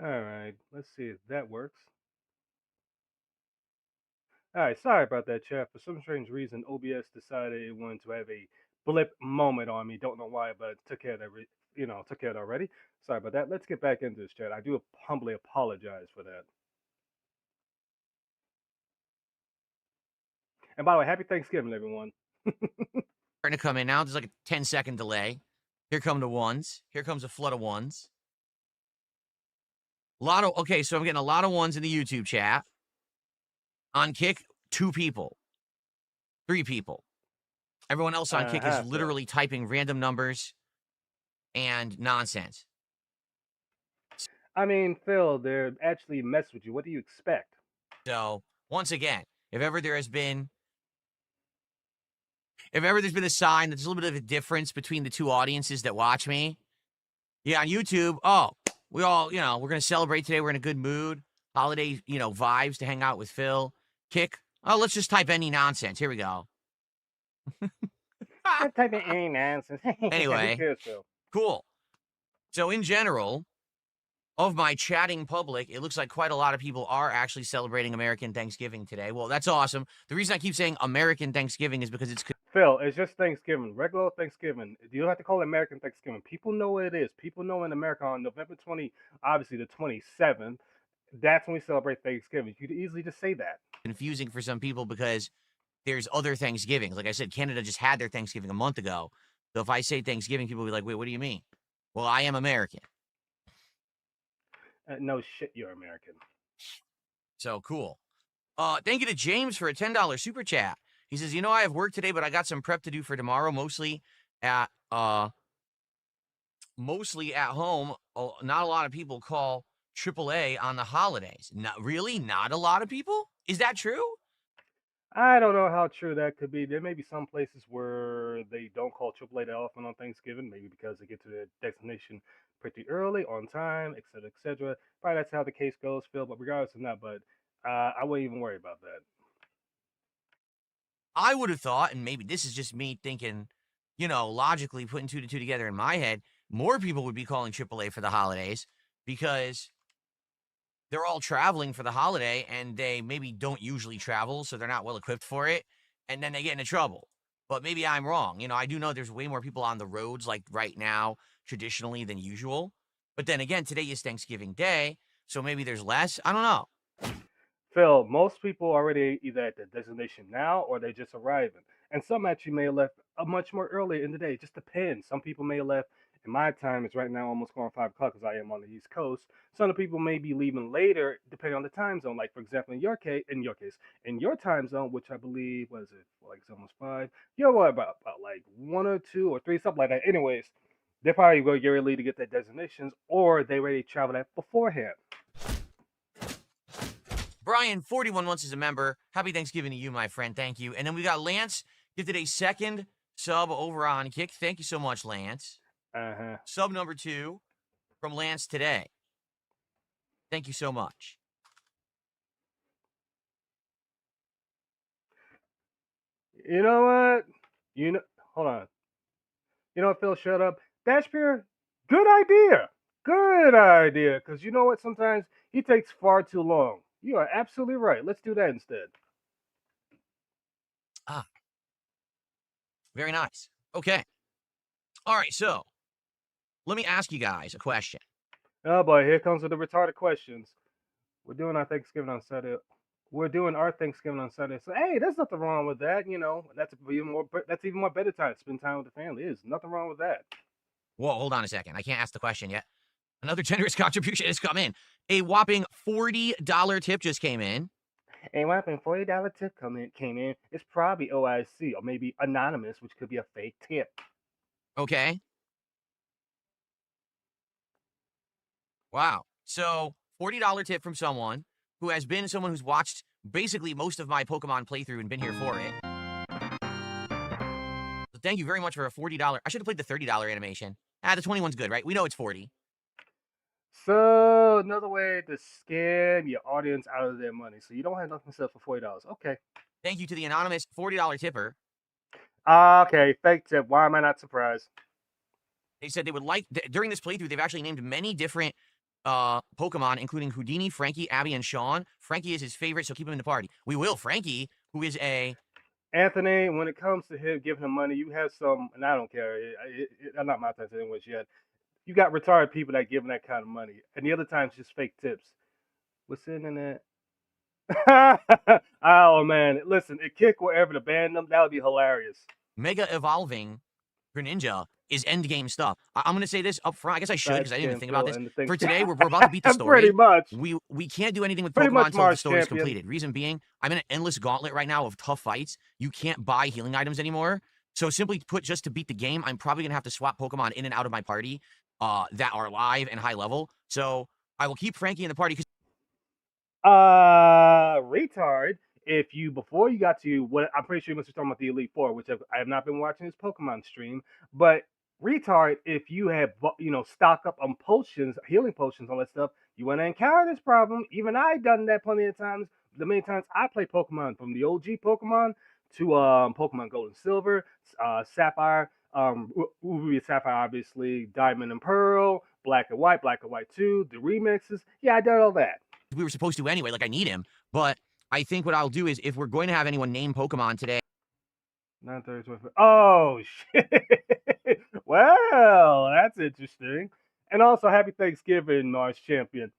All right, let's see if that works. All right, sorry about that, chat. For some strange reason, OBS decided it wanted to have a blip moment on me. Don't know why, but took care of that. Took care of it already. Sorry about that. Let's get back into this, chat. I do humbly apologize for that. And by the way, happy Thanksgiving, everyone. Starting to come in now. There's like a 10-second delay. Here come the ones. Here comes a flood of ones. Okay, so I'm getting a lot of ones in the YouTube chat. On Kick, 2 people. 3 people. Everyone else on Kick is Phil. literally typing random numbers and nonsense. I mean, Phil, they're actually mess with you. What do you expect? So, once again, if ever there's been a sign that there's a little bit of a difference between the two audiences that watch me, yeah, on YouTube, we all, we're going to celebrate today. We're in a good mood. Holiday, vibes to hang out with Phil. Kick, let's just type any nonsense. Here we go. I'm typing any nonsense. Anyway, who cares, Phil? Cool. So in general, of my chatting public, it looks like quite a lot of people are actually celebrating American Thanksgiving today. Well, that's awesome. The reason I keep saying American Thanksgiving is because it's... Phil, it's just Thanksgiving, regular Thanksgiving. You don't have to call it American Thanksgiving. People know what it is. People know in America on November 20, obviously the 27th, that's when we celebrate Thanksgiving. You could easily just say that. confusing for some people because there's other Thanksgivings. Like I said, Canada just had their Thanksgiving a month ago. So if I say Thanksgiving, people will be like, wait, what do you mean? Well, I am American. No shit, you're American. So cool. Thank you to James for a $10 super chat. He says, I have work today, but I got some prep to do for tomorrow, mostly at home. Not a lot of people call AAA on the holidays. Not really, not a lot of people? Is that true? I don't know how true that could be. There may be some places where they don't call AAA that often on Thanksgiving, maybe because they get to their destination pretty early, on time, et cetera, et cetera. Probably that's how the case goes, Phil. But regardless of that, I wouldn't even worry about that. I would have thought, and maybe this is just me thinking, logically putting 2 to 2 together in my head, more people would be calling AAA for the holidays because they're all traveling for the holiday and they maybe don't usually travel, so they're not well equipped for it, and then they get into trouble. But maybe I'm wrong. I do know there's way more people on the roads like right now, traditionally, than usual. But then again, today is Thanksgiving Day, so maybe there's less. I don't know. Phil, most people are already either at the destination now or they're just arriving. And some actually may have left much more earlier in the day. It just depends. Some people may have left. In my time, it's right now almost going 5 o'clock because I am on the East Coast. Some of the people may be leaving later depending on the time zone. Like for example, in your time zone, which I believe was it like it's almost 5. You're what about like 1 or 2 or 3, something like that. Anyways, they're probably going to get ready to get their destinations, or they ready to travel that beforehand. Brian, 41 months as a member. Happy Thanksgiving to you, my friend. Thank you. And then we got Lance, gifted a second sub over on Kick. Thank you so much, Lance. Sub number 2 from Lance today. Thank you so much. You know what? Hold on. You know what, Phil? Shut up. Dashbeer, good idea. Good idea. Because you know what? Sometimes he takes far too long. You are absolutely right. Let's do that instead. Ah. Very nice. Okay. All right, so let me ask you guys a question. Oh boy, here comes with the retarded questions. We're doing our Thanksgiving on Saturday. We're doing our Thanksgiving on Saturday. So hey, there's nothing wrong with that. That's even more better time. Spend time with the family. There's nothing wrong with that. Whoa, hold on a second. I can't ask the question yet. Another generous contribution has come in. A whopping $40 tip just came in. A whopping $40 tip came in. It's probably OIC or maybe anonymous, which could be a fake tip. Okay. Wow. So $40 tip from someone who has been someone who's watched basically most of my Pokemon playthrough and been here for it. So thank you very much for a $40. I should have played the $30 animation. The 21's good, right? We know it's 40. So another way to scam your audience out of their money. So you don't have nothing to sell for $40. Okay. Thank you to the anonymous $40 tipper. Okay, fake tip. Why am I not surprised? They said they would like, during this playthrough, they've actually named many different Pokemon, including Houdini, Frankie, Abby, and Sean. Frankie is his favorite, so keep him in the party. We will. Frankie, who is a Anthony, when it comes to him giving him money, you have some, and I don't care. I'm not my type of English yet. You got retarded people that give him that kind of money, and the other times just fake tips. What's in it? Oh man, listen, it kick wherever to ban them. That would be hilarious. Mega Evolving Greninja is endgame stuff. I'm gonna say this up front. I guess I should Side because I didn't even scan think about fill this. and the thing. For today, we're about to beat the Pretty story. much. We can't do anything with Pretty Pokemon much until the Mars story is champion. completed. Reason being, I'm in an endless gauntlet right now of tough fights. You can't buy healing items anymore. So simply put, just to beat the game, I'm probably gonna have to swap Pokemon in and out of my party that are live and high level. So I will keep Frankie in the party. Retard. If you before you got to what I'm pretty sure you must be talking about the Elite Four, which I have not been watching his Pokemon stream, but retard, if you have stock up on potions, healing potions, all that stuff, you want to encounter this problem. Even I done that plenty of times. The many times I play Pokemon, from the OG Pokemon to Pokemon Gold and Silver, Sapphire, Ruby and Sapphire, obviously, Diamond and Pearl, Black and White 2, the remixes. Yeah, I done all that. We were supposed to anyway. Like I need him, but I think what I'll do is if we're going to have anyone name Pokemon today. 9:30. Oh shit! Well, that's interesting. And also, happy Thanksgiving, Mars Champion.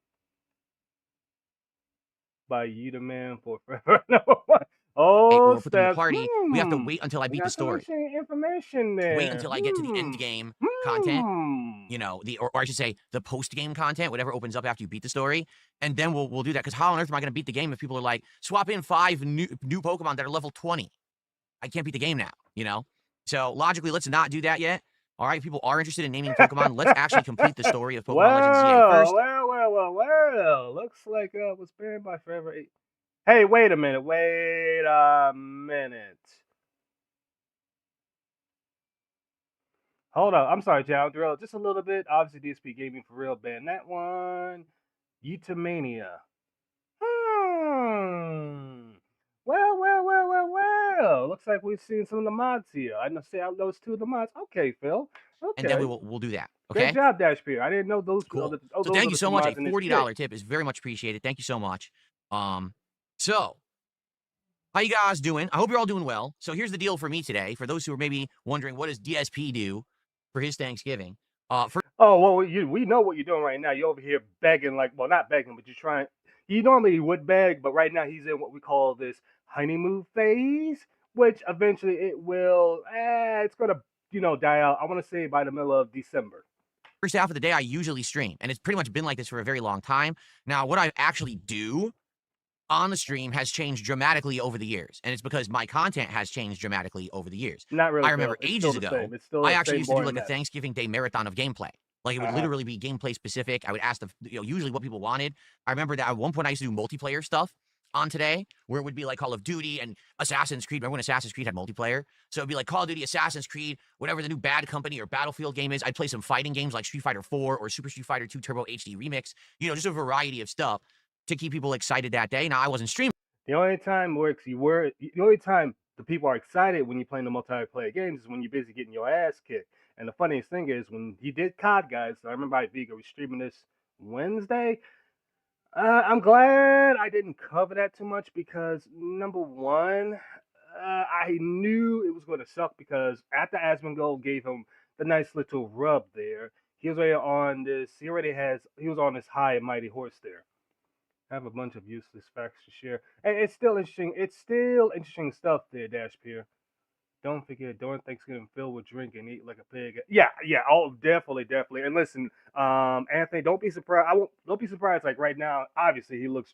By you, the man, for forever. No, oh, Or put them in the steps. party, we have to wait until I We beat the got some story. interesting information there. Wait until I get to the end game content. You know, or I should say the post game content, whatever opens up after you beat the story, and then we'll do that. Because how on earth am I going to beat the game if people are like swap in 5 new Pokemon that are level 20? I can't beat the game now. You know, so logically, let's not do that yet. All right, people are interested in naming Pokemon. Let's actually complete the story of Pokemon Legends ZA first. Well. Looks like it was banned by Forever 8. Hey, wait a minute. Hold on. I'm sorry, Joe. Drill just a little bit. Obviously, DSP Gaming for real banned that one. Utomania. Well. Looks like we've seen some of the mods here. I know, see those two of the mods. Okay, Phil. Okay. And then we'll do that. Okay. Great job, Dash Peer. I didn't know those. Cool. So thank you so much. A $40 tip is very much appreciated. Thank you so much. So how you guys doing? I hope you're all doing well. So here's the deal for me today. For those who are maybe wondering, what does DSP do for his Thanksgiving? We know what you're doing right now. You're over here begging, not begging, but you're trying. He normally would beg, but right now he's in what we call this honeymoon phase, which eventually it will. It's gonna, die out. I want to say by the middle of December. First half of the day, I usually stream, and it's pretty much been like this for a very long time. Now, what I actually do on the stream has changed dramatically over the years, and it's because my content has changed dramatically over the years. Not really. I remember ages ago, I actually used to do like a Thanksgiving Day marathon of gameplay. Like it would literally be gameplay specific. I would ask usually what people wanted. I remember that at one point I used to do multiplayer stuff on today, where it would be like Call of Duty and Assassin's Creed. Remember when Assassin's Creed had multiplayer? So it'd be like Call of Duty, Assassin's Creed, whatever the new Bad Company or Battlefield game is. I'd play some fighting games like Street Fighter 4 or Super Street Fighter 2 Turbo HD Remix. Just a variety of stuff to keep people excited that day. Now, I wasn't streaming. The only time the only time the people are excited when you're playing the multiplayer games is when you're busy getting your ass kicked. And the funniest thing is when he did COD, guys. I remember Vigo was streaming this Wednesday. I'm glad I didn't cover that too much because number one, I knew it was going to suck because after Asmongold gave him the nice little rub there, he was already on this. He was on this high and mighty horse there. I have a bunch of useless facts to share. And it's still interesting. It's still interesting stuff there, Dash Pier. Don't forget, during Thanksgiving, filled with drink and eat like a pig. Yeah. Oh, definitely. And listen, Anthony, don't be surprised. Don't be surprised. Like right now, obviously he looks,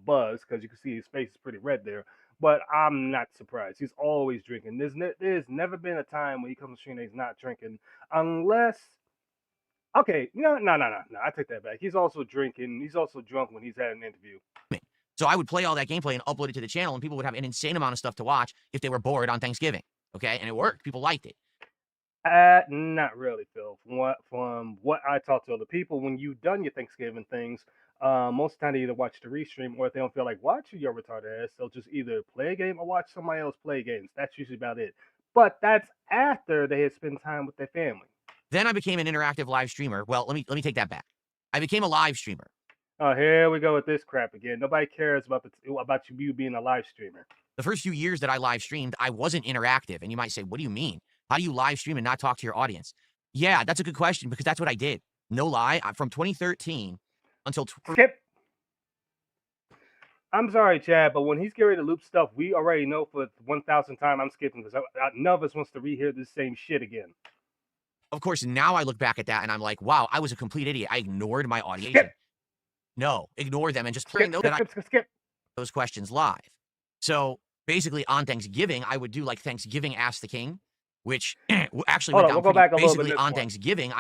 buzzed because you can see his face is pretty red there. But I'm not surprised. He's always drinking. There's never been a time when he comes to stream that he's not drinking, unless. Okay, no. I take that back. He's also drinking. He's also drunk when he's at an interview. So I would play all that gameplay and upload it to the channel, and people would have an insane amount of stuff to watch if they were bored on Thanksgiving. Okay, and it worked. People liked it. Not really, Phil. From what I talk to other people, when you've done your Thanksgiving things, most of the time they either watch the restream or if they don't feel like watching your retarded ass, they'll just either play a game or watch somebody else play games. That's usually about it. But that's after they had spent time with their family. Then I became an interactive live streamer. Well, let me take that back. I became a live streamer. Oh, here we go with this crap again. Nobody cares about you being a live streamer. The first few years that I live streamed, I wasn't interactive. And you might say, what do you mean? How do you live stream and not talk to your audience? Yeah, that's a good question because that's what I did. No lie. From 2013 until Skip. I'm sorry, Chad, but when he's getting ready to loop stuff, we already know for 1,000 times I'm skipping because none of us wants to rehear the same shit again. Of course, now I look back at that and I'm like, wow, I was a complete idiot. I ignored my audience. Skip. No, ignore them and just Skip. Skip. Those questions live. So basically on Thanksgiving, I would do like Thanksgiving Ask the King, which actually went down we'll go back a little basically bit on Thanksgiving.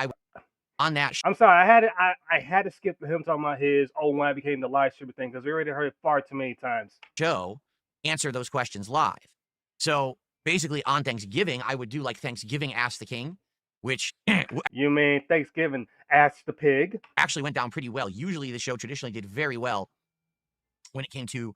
On that I'm sorry, I had to skip him talking about his when I became the live streamer thing because we already heard it far too many times. show, answer those questions live. So basically on Thanksgiving, I would do like Thanksgiving Ask the King, which you mean Thanksgiving Ask the Pig? Actually went down pretty well. Usually the show traditionally did very well when it came to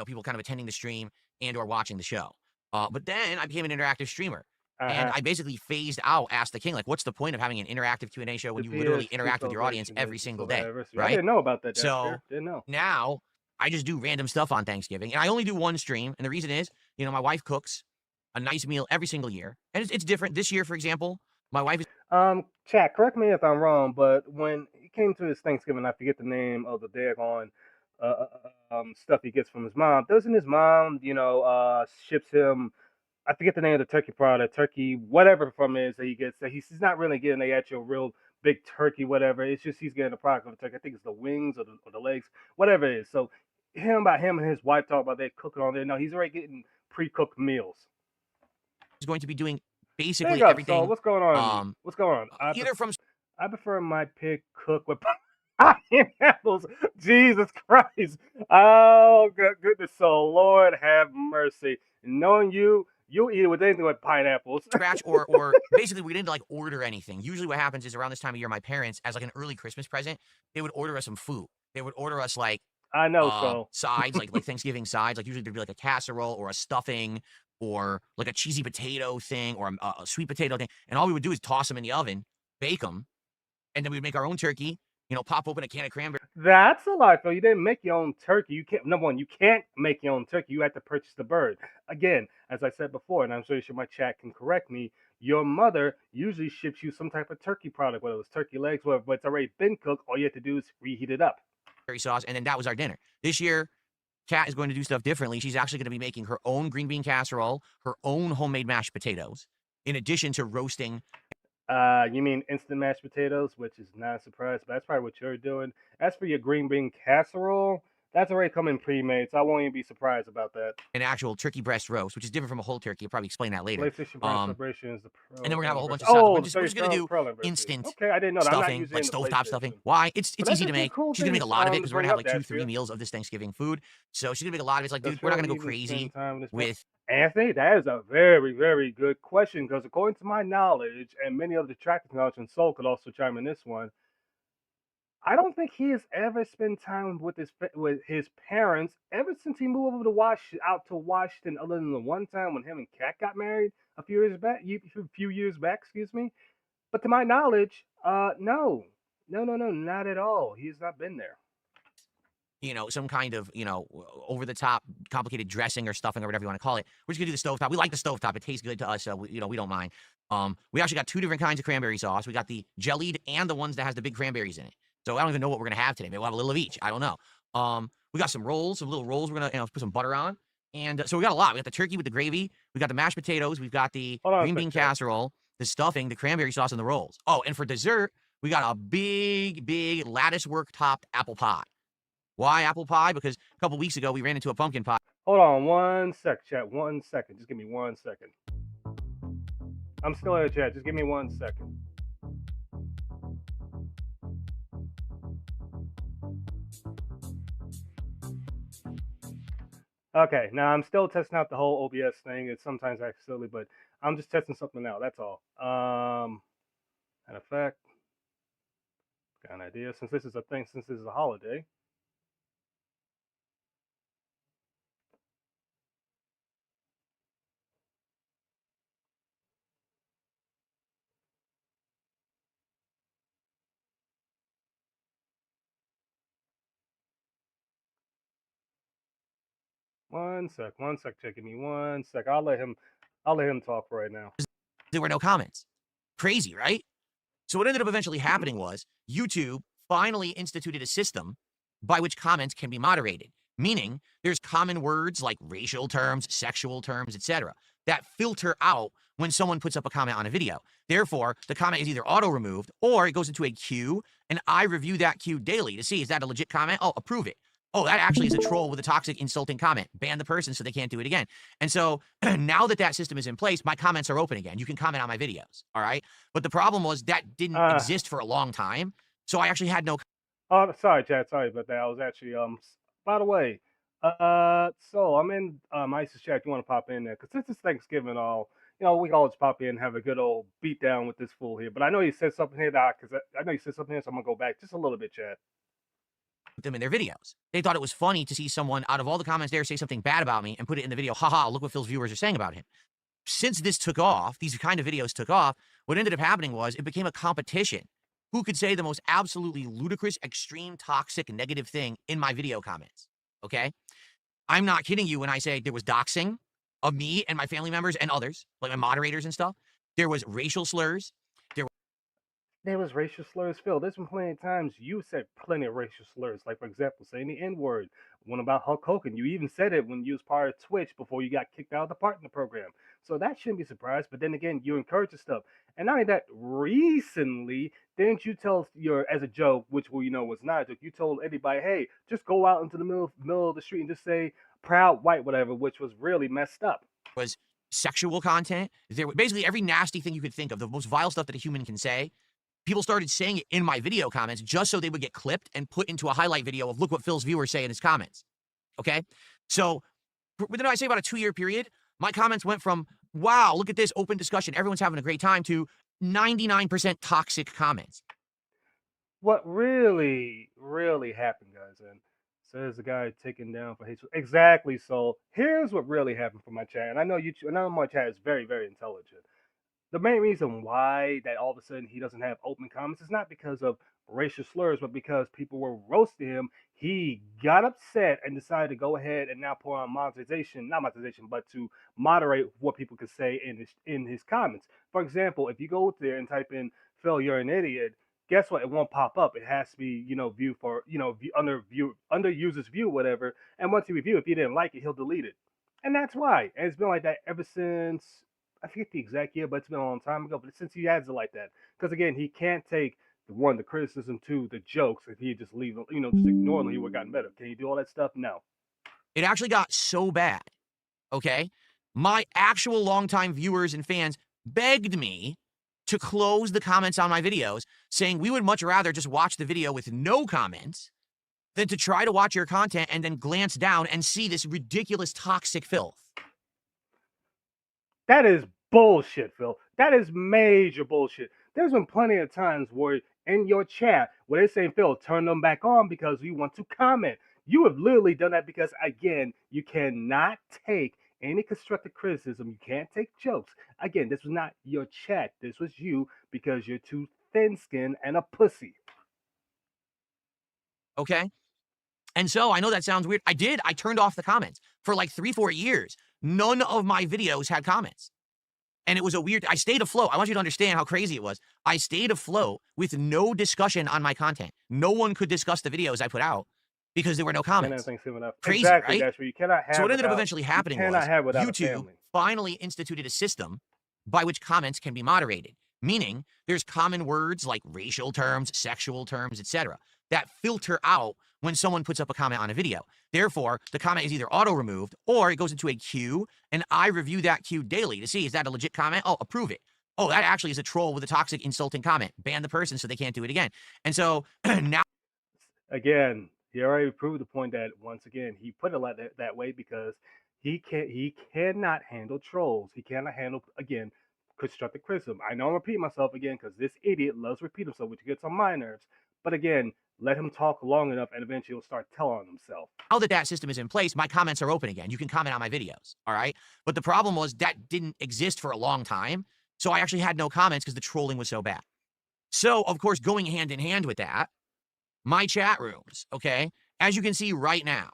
people kind of attending the stream and or watching the show. But then I became an interactive streamer. And I basically phased out Ask the King. Like, what's the point of having an interactive Q&A show when you literally interact with your audience every single day, right? I didn't know about that. So didn't know. Now I just do random stuff on Thanksgiving, and I only do one stream. And the reason is, my wife cooks a nice meal every single year, and it's different. This year, for example, my wife is. Chat, correct me if I'm wrong, but when he came to his Thanksgiving, I forget the name of the daggone stuff he gets from his mom. Doesn't his mom, ships him? I forget the name of the turkey product, turkey, whatever from is that he gets. That he's not really getting the actual real big turkey, whatever. It's just he's getting a product of a turkey. I think it's the wings or the legs, whatever it is. So him and his wife talk about they cooking on there. No, he's already getting pre-cooked meals. He's going to be doing basically everything. So what's going on? What's going on? I prefer my pig cooked with pineapples. Jesus Christ! Oh goodness! So Lord have mercy. Knowing you eat it with anything with pineapples. Scratch or basically we didn't like order anything. Usually what happens is around this time of year, my parents, as like an early Christmas present, they would order us some food. They would order us like I know sides, like Thanksgiving sides. Like usually there'd be like a casserole or a stuffing or like a cheesy potato thing or a sweet potato thing. And all we would do is toss them in the oven, bake them, and then we would make our own turkey. Pop open a can of cranberry. That's a lie, Phil. You didn't make your own turkey. You can't. Number one, you can't make your own turkey. You have to purchase the bird. Again, as I said before, and I'm sure my chat can correct me. Your mother usually ships you some type of turkey product, whether it's turkey legs, whatever, but it's already been cooked. All you have to do is reheat it up. Sauce, and then that was our dinner. This year, Kat is going to do stuff differently. She's actually going to be making her own green bean casserole, her own homemade mashed potatoes, in addition to roasting. You mean instant mashed potatoes, which is not a surprise, but that's probably what you're doing. As for your green bean casserole, that's already coming pre-made, so I won't even be surprised about that. An actual turkey breast roast, which is different from a whole turkey. I'll probably explain that later. And then we're gonna have a whole bunch of stuff. We're just gonna do instant I didn't know stuffing, like stovetop stuffing. Why? It's easy to make. She's gonna make a lot of it because we're gonna have like 2-3 meals of this Thanksgiving food. So she's gonna make a lot of it. It's like, dude, we're not gonna go crazy with. Anthony, that is a very, very good question because according to my knowledge, and many of the tracking knowledge, and Soul could also chime in this one, I don't think he has ever spent time with his parents ever since he moved over to out to Washington, other than the one time when him and Kat got married a few years back, excuse me. But to my knowledge, no, not at all. He's not been there. Some kind of, over the top, complicated dressing or stuffing or whatever you want to call it. We're just gonna do the stovetop. We like the stovetop. It tastes good to us, so we don't mind. We actually got 2 different kinds of cranberry sauce. We got the jellied and the ones that has the big cranberries in it. So I don't even know what we're gonna have today. Maybe we'll have a little of each. I don't know. We got some little rolls. We're gonna put some butter on, and so we got a lot. We got the turkey with the gravy. We got the mashed potatoes. We've got the green bean casserole, the stuffing, the cranberry sauce, and the rolls. Oh, and for dessert, we got a big lattice work topped apple pie. Why apple pie? Because a couple weeks ago, we ran into a pumpkin pie. Hold on 1 sec, chat. 1 second. Just give me 1 second. I'm still in the chat. Just give me 1 second. Okay, now I'm still testing out the whole OBS thing. It's sometimes acts silly, but I'm just testing something out. That's all. An effect. Got an idea. Since this is a holiday. One sec, checking me. One sec. I'll let him talk right now. There were no comments. Crazy, right? So what ended up eventually happening was YouTube finally instituted a system by which comments can be moderated, meaning there's common words like racial terms, sexual terms, etc., that filter out when someone puts up a comment on a video. Therefore, the comment is either auto-removed or it goes into a queue, and I review that queue daily to see, is that a legit comment? Oh, approve it. Oh, that actually is a troll with a toxic, insulting comment. Ban the person so they can't do it again. And so now that that system is in place, my comments are open again. You can comment on my videos, all right? But the problem was that didn't Uh, exist for a long time. So I actually had no. oh, sorry, Chad. Sorry about that. I was actually By the way, so I'm in ISIS chat. You want to pop in there? Because since it's Thanksgiving, we always pop in and have a good old beat down with this fool here. But I know you said something here, Doc. Because I know you said something here, so I'm gonna go back just a little bit, Chad. Them in their videos. They thought it was funny to see someone out of all the comments there say something bad about me and put it in the video. Haha, look what Phil's viewers are saying about him. Since this took off, these kind of videos took off, what ended up happening was it became a competition. Who could say the most absolutely ludicrous, extreme, toxic, negative thing in my video comments? Okay? I'm not kidding you when I say there was doxing of me and my family members and others, like my moderators and stuff. There was racial slurs. There was racial slurs, Phil. There's been plenty of times you said plenty of racial slurs. Like, for example, saying the N word. One about Hulk Hogan. You even said it when you was part of Twitch before you got kicked out of the partner program. So that shouldn't be surprised. But then again, you encourage the stuff. And not only that, recently, didn't you tell as a joke, which we know was not a joke, you told anybody, hey, just go out into the middle of the street and just say proud white, whatever, which was really messed up. Was sexual content. There was basically every nasty thing you could think of, the most vile stuff that a human can say. People started saying it in my video comments just so they would get clipped and put into a highlight video of look what Phil's viewers say in his comments. Okay? So within, I say, about a 2-year period, my comments went from, wow, look at this open discussion, everyone's having a great time, to 99% toxic comments. What really happened, guys, and says the guy taken down for hate. Exactly. So here's what really happened for my chat, and I know my chat is very intelligent. The main reason why that all of a sudden he doesn't have open comments is not because of racial slurs, but because people were roasting him. He got upset and decided to go ahead and now pour on monetization, not monetization, but to moderate what people could say in his comments. For example, if you go there and type in "Phil, you're an idiot," guess what? It won't pop up. It has to be, view for, under user's view, whatever. And once he review, if he didn't like it, he'll delete it. And that's why. And it's been like that ever since, I forget the exact year, but it's been a long time ago. But since he has it like that, because again, he can't take the criticism, two, the jokes. If he just leave, just ignore them, he would have gotten better. Can he do all that stuff? No. It actually got so bad, okay? My actual longtime viewers and fans begged me to close the comments on my videos, saying we would much rather just watch the video with no comments than to try to watch your content and then glance down and see this ridiculous toxic filth. That is bullshit, Phil. That is major bullshit. There's been plenty of times where in your chat where they're saying, Phil, turn them back on because you want to comment. You have literally done that because, again, you cannot take any constructive criticism. You can't take jokes. Again, this was not your chat. This was you because you're too thin-skinned and a pussy. Okay? And so I know that sounds weird. I turned off the comments for like 3-4 years. None of my videos had comments. And it was I stayed afloat. I want you to understand how crazy it was. I stayed afloat with no discussion on my content. No one could discuss the videos I put out because there were no comments. Crazy, exactly, right? That's what you cannot have. So what ended up eventually happening was YouTube a finally instituted a system by which comments can be moderated, meaning there's common words like racial terms, sexual terms, etc., that filter out when someone puts up a comment on a video. Therefore, the comment is either auto-removed or it goes into a queue, and I review that queue daily to see, is that a legit comment? Oh, approve it. Oh, that actually is a troll with a toxic, insulting comment. Ban the person so they can't do it again. And so now... Again, he already proved the point that, once again, he put it like that way because he cannot handle trolls. He cannot handle, again, constructive criticism. I know I'm repeating myself again because this idiot loves to repeat himself, which gets on my nerves. But again, let him talk long enough and eventually he'll start telling himself. Now that system is in place, my comments are open again. You can comment on my videos, all right? But the problem was that didn't exist for a long time, so I actually had no comments because the trolling was so bad. So, of course, going hand in hand with that, my chat rooms, okay? As you can see right now,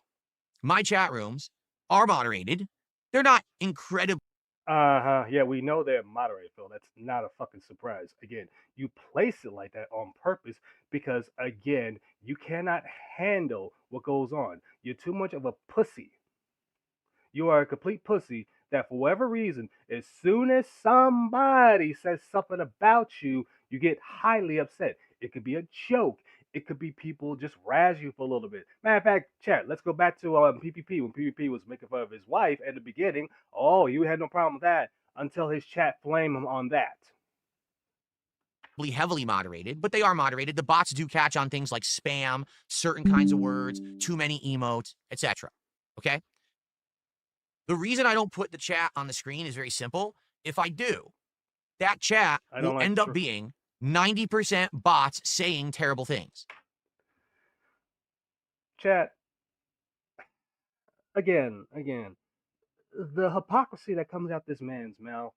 my chat rooms are moderated. They're not incredibly Yeah, we know they're moderate, Phil. That's not a fucking surprise. Again, you place it like that on purpose because, again, you cannot handle what goes on. You're too much of a pussy. You are a complete pussy that, for whatever reason, as soon as somebody says something about you, you get highly upset. It could be a joke. It could be people just razz you for a little bit. Matter of fact, chat, let's go back to PPP when PPP was making fun of his wife at the beginning. Oh, you had no problem with that until his chat flamed him on that. heavily moderated, but they are moderated. The bots do catch on things like spam, certain kinds of words, too many emotes, etc. Okay? The reason I don't put the chat on the screen is very simple. If I do, that chat I will don't like end up being 90% bots saying terrible things. chat again. The hypocrisy that comes out this man's mouth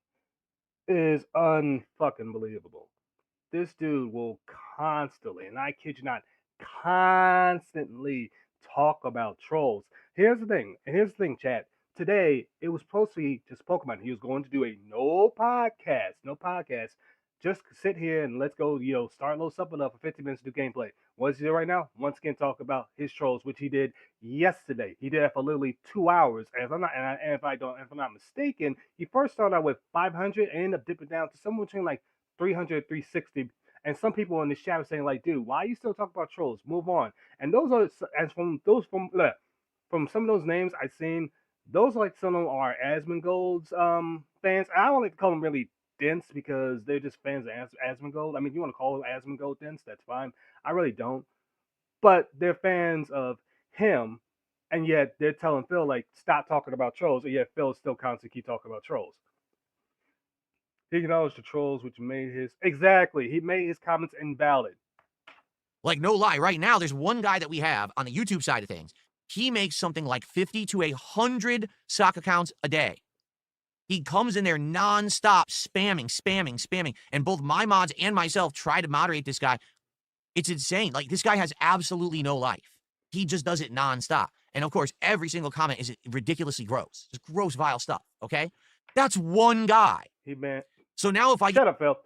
is unfucking believable. This dude will constantly, and I kid you not, constantly talk about trolls. Here's the thing, chat. Today, it was supposed to be just Pokemon. He was going to do a no podcast. Just sit here and let's go, start a little something up for 50 minutes to do gameplay. What's he do right now? Once again, talk about his trolls, which he did yesterday. He did that for literally 2 hours. And if I'm not, if I'm not mistaken, he first started out with 500 and ended up dipping down to somewhere between like 300, 360. And some people in the chat are saying like, dude, why are you still talking about trolls? Move on. And those are, as from some of those names I've seen, those like some of them are Asmongold's fans. I don't like to call them really dense because they're just fans of Asmongold. I mean, if you want to call them Asmongold dense, that's fine. I really don't. But they're fans of him, and yet they're telling Phil like, stop talking about trolls, and yet Phil still constantly keep talking about trolls. He acknowledged the trolls, which made his exactly. He made his comments invalid. Like, no lie, right now, there's one guy that we have on the YouTube side of things. He makes something like 50 to 100 sock accounts a day. He comes in there nonstop, spamming. And both my mods and myself try to moderate this guy. It's insane. Like, this guy has absolutely no life. He just does it nonstop. And of course, every single comment is ridiculously gross. Just gross, vile stuff. Okay? That's one guy. He banned. So now if I Shut up, Phil.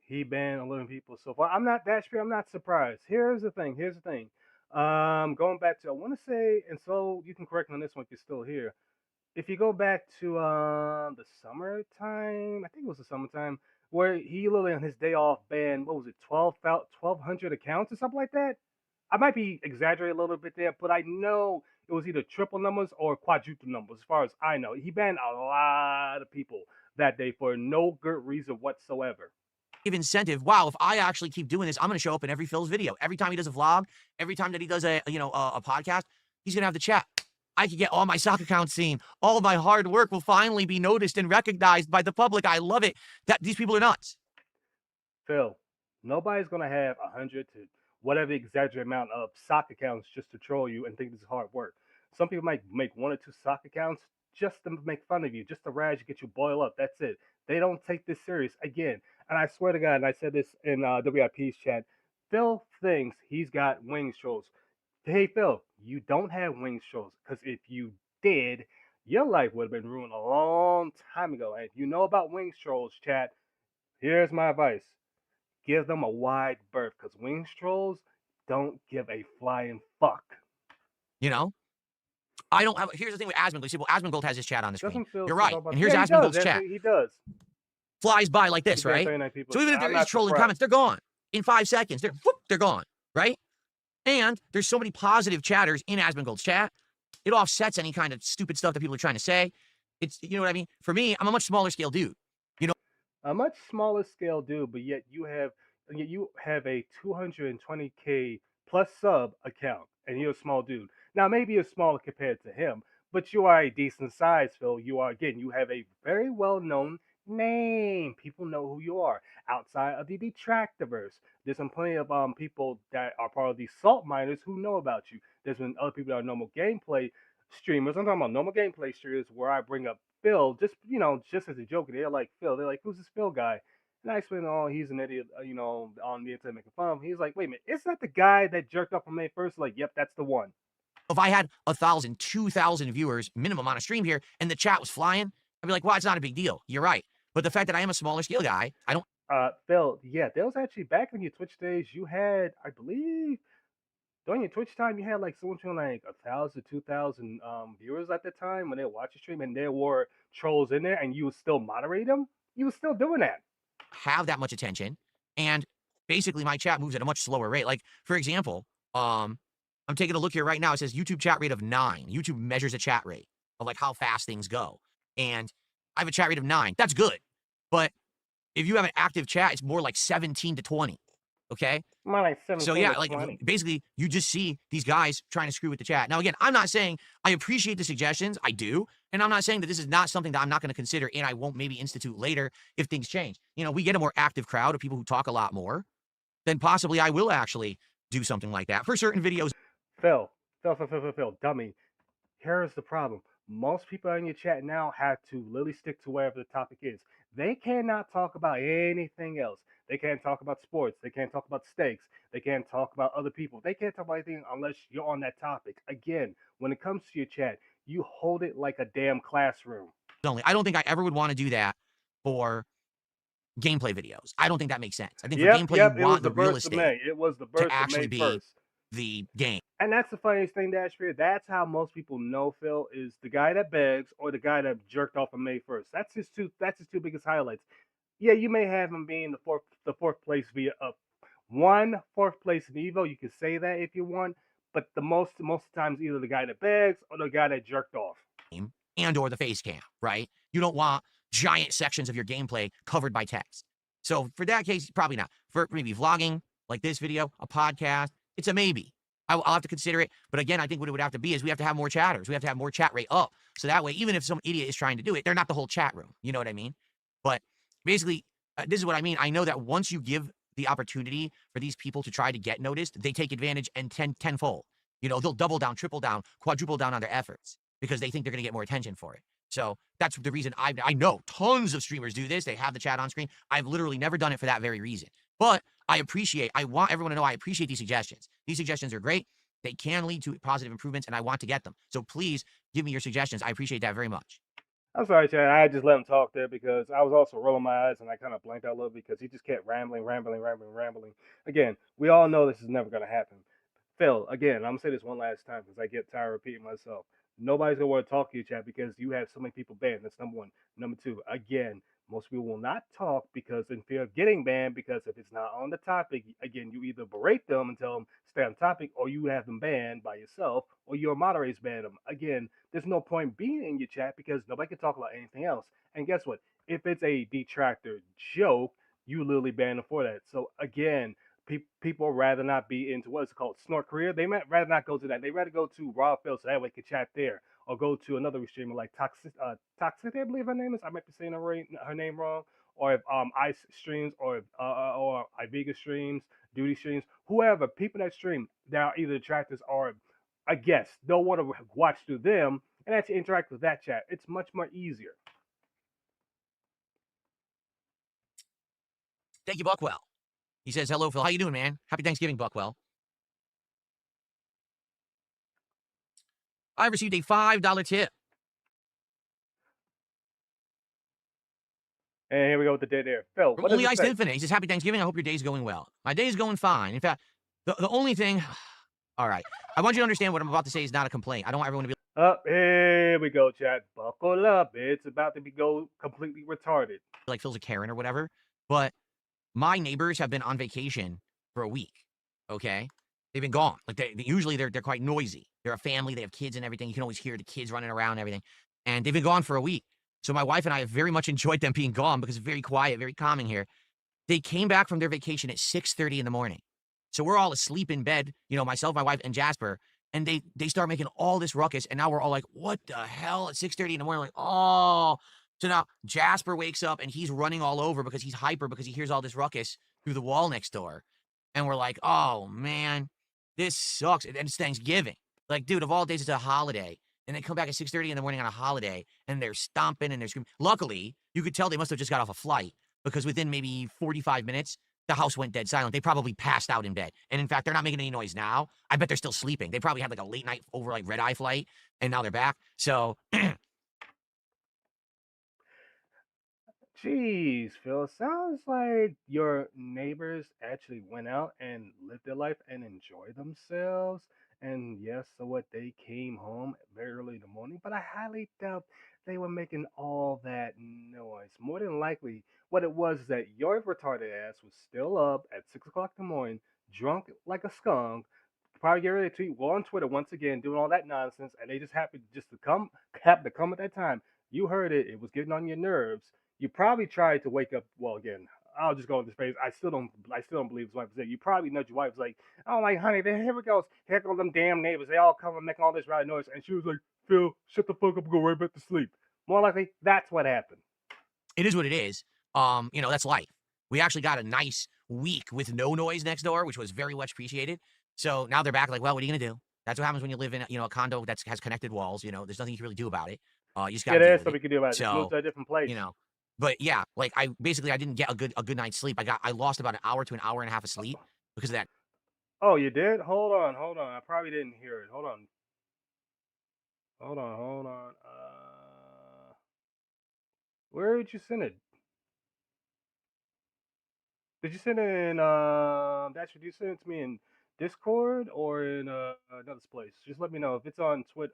He banned 11 people so far. I'm not that sure. I'm not surprised. Here's the thing. Going back to, I want to say, and so you can correct me on this one if you're still here. If you go back to the summertime, I think it was the summertime, where he literally on his day off banned, what was it, 1,200 accounts or something like that? I might be exaggerating a little bit there, but I know it was either triple numbers or quadruple numbers, as far as I know. He banned a lot of people that day for no good reason whatsoever. give incentive, wow, if I actually keep doing this, I'm going to show up in every Phil's video. Every time he does a vlog, every time that he does a podcast, he's going to have the chat. I can get all my sock accounts seen. All of my hard work will finally be noticed and recognized by the public. I love it. That these people are nuts. Phil, nobody's gonna have 100 to whatever exaggerated amount of sock accounts just to troll you and think this is hard work. Some people might make one or two sock accounts just to make fun of you, just to razz you, get you boil up. That's it. They don't take this serious. Again, and I swear to God, and I said this in WIP's chat, Phil thinks he's got wings trolls. Hey Phil, you don't have wings trolls because if you did, your life would have been ruined a long time ago. And if you know about wings trolls, chat, here's my advice: give them a wide berth because wings trolls don't give a flying fuck. You know, I don't have. Here's the thing with Asmongold. You see, well, Asmongold has his chat on the screen. Doesn't Phil You're still right. talk about? And here's Yeah, he does. Asmongold's chat. He does. Flies by like He this, banned right? 39 people. So even if I'm there is not trolling surprised. comments, they're gone in 5 seconds. They're gone, right? And there's so many positive chatters in Asmongold's chat. It offsets any kind of stupid stuff that people are trying to say. It's, you know what I mean? For me, I'm a much smaller scale dude. You know, A much smaller scale dude, but yet you have a 220K plus sub account, and you're a small dude. Now maybe you're smaller compared to him, but you are a decent size, Phil. You are again. You have a very well known name. People know who you are outside of the detractorverse. There's some plenty of people that are part of the salt miners who know about you. There's been other people that are normal gameplay streamers. I'm talking about normal gameplay streamers where I bring up Phil, just as a joke. They're like, Phil. They're like, who's this Phil guy? And I explain, oh, he's an idiot, on the internet making fun of him. He's like, wait a minute, isn't that the guy that jerked off on May 1st? Like, yep, that's the one. If I had 1,000, 2,000 viewers minimum on a stream here and the chat was flying, I'd be like, well, it's not a big deal. You're right. But the fact that I am a smaller scale guy, I don't Phil, yeah, there was actually back in your Twitch days, you had, I believe, during your Twitch time, you had like somewhere between like 1,000, 2,000 viewers at the time when they watch your stream, and there were trolls in there, and you would still moderate them. You were still doing that. have that much attention. And basically my chat moves at a much slower rate. Like, for example, I'm taking a look here right now. It says YouTube chat rate of 9. YouTube measures a chat rate of like how fast things go. And I have a chat rate of 9. That's good. But if you have an active chat, it's more like 17 to 20. Okay. More like So 17 yeah, to like 20. basically you just see these guys trying to screw with the chat. Now again, I'm not saying I appreciate the suggestions. I do. And I'm not saying that this is not something that I'm not going to consider and I won't maybe institute later if things change. You know, we get a more active crowd of people who talk a lot more, then possibly I will actually do something like that for certain videos. Phil, dummy. Here's the problem. Most people in your chat now have to literally stick to whatever the topic is. They cannot talk about anything else. They can't talk about sports. They can't talk about steaks. They can't talk about other people. They can't talk about anything unless you're on that topic. Again, when it comes to your chat, you hold it like a damn classroom. Only. I don't think I ever would want to do that for gameplay videos. I don't think that makes sense. I think for gameplay, you It was want the the real burst of estate May. It was the to burst of actually May be first. the game. And that's the funniest thing, Dashbeard. That's how most people know Phil is the guy that begs or the guy that jerked off on May 1st. That's his two. That's his two biggest highlights. Yeah, you may have him being the fourth place via one fourth place in Evo. You can say that if you want, but the most of the times either the guy that begs or the guy that jerked off. And or the face cam, right? You don't want giant sections of your gameplay covered by text. So for that case, probably not. For maybe vlogging, like this video, a podcast, it's a maybe. I'll have to consider it. But again, I think what it would have to be is we have to have more chatters. We have to have more chat rate up. So that way, even if some idiot is trying to do it, they're not the whole chat room. You know what I mean? But basically, this is what I mean. I know that once you give the opportunity for these people to try to get noticed, they take advantage and tenfold. You know, they'll double down, triple down, quadruple down on their efforts because they think they're going to get more attention for it. So that's the reason I know tons of streamers do this. They have the chat on screen. I've literally never done it for that very reason. But I want everyone to know I appreciate these suggestions. These suggestions are great. They can lead to positive improvements, and I want to get them. So please give me your suggestions. I appreciate that very much. I'm sorry, Chad. I just let him talk there because I was also rolling my eyes and I kind of blanked out a little because he just kept rambling. Again, we all know this is never going to happen. Phil, again, I'm gonna say this one last time because I get tired of repeating myself. Nobody's gonna want to talk to you, chat, because you have so many people banned. That's number one. Number two, again, most people will not talk because in fear of getting banned. Because if it's not on the topic, again, you either berate them and tell them stay on topic, or you have them banned by yourself, or your moderators ban them. Again, there's no point being in your chat because nobody can talk about anything else. And guess what? If it's a detractor joke, you literally ban them for that. So again, people rather not be into what's called snort career. They might rather not go to that. They rather go to Raw Phil so that way they can chat there, or go to another streamer like Toxic, I believe her name is. I might be saying her name wrong. Or if Ice streams, or Iviga streams, Duty streams, whoever people that stream that are either detractors or I guess they'll want to watch through them and actually interact with that chat. It's much more easier. Thank you, Buckwell. He says, hello, Phil. How you doing, man? Happy Thanksgiving, Buckwell. I received a $5 tip. And here we go with the dead air. Phil, From what does Only it Iced say? Infinite. He says, happy Thanksgiving. I hope your day's going well. My day is going fine. In fact, the only thing, all right. I want you to understand what I'm about to say is not a complaint. I don't want everyone to be Here we go, chat. Buckle up. It's about to go completely retarded. like Phil's a Karen or whatever. But my neighbors have been on vacation for a week. Okay. They've been gone. Like usually they're quite noisy. They're a family. They have kids and everything. You can always hear the kids running around and everything. And they've been gone for a week. So my wife and I have very much enjoyed them being gone because it's very quiet, very calming here. They came back from their vacation at 6:30 in the morning. So we're all asleep in bed, you know, myself, my wife, and Jasper. And they start making all this ruckus. And now we're all like, what the hell? At 6:30 in the morning, like, oh. So now Jasper wakes up and he's running all over because he's hyper because he hears all this ruckus through the wall next door. And we're like, oh, man, this sucks. And it's Thanksgiving. Like, dude, of all days, it's a holiday. And they come back at 6:30 in the morning on a holiday, and they're stomping and they're screaming. Luckily, you could tell they must have just got off a flight because within maybe 45 minutes, the house went dead silent. They probably passed out in bed. And in fact, they're not making any noise now. I bet they're still sleeping. They probably had like a late night over like red eye flight and now they're back. So Jeez, Phil, sounds like your neighbors actually went out and lived their life and enjoyed themselves. And yes, so what, they came home very early in the morning, but I highly doubt they were making all that noise. More than likely, what it was is that your retarded ass was still up at 6 o'clock in the morning, drunk like a skunk, probably get ready to tweet, go on Twitter once again, doing all that nonsense, and they just happened just to come, happened to come at that time. You heard it, it was getting on your nerves. You probably tried to wake up. Well, again, I'll just go with this phrase. I still don't believe his wife was there. You probably nudged your wife, was like, "Oh, like, honey, here we go. Here come them damn neighbors. They all come and making all this loud noise." And she was like, "Phil, shut the fuck up and go right back to sleep." More likely, that's what happened. it is what it is. That's life. We actually got a nice week with no noise next door, which was very much appreciated. So now they're back like, well, what are you gonna do? That's what happens when you live in a condo that has connected walls. There's nothing you can really do about it. You just Yeah, gotta there deal is with it. something you can do about it. Just move So, to a different place. you know. But yeah, like I didn't get a good night's sleep. I lost about an hour to an hour and a half of sleep because of that. Oh, you did? Hold on, hold on. I probably didn't hear it. Hold on, hold on, hold on. Where did you send it? Did you send it in did you send it to me in Discord or in another place? Just let me know if it's on Twitter.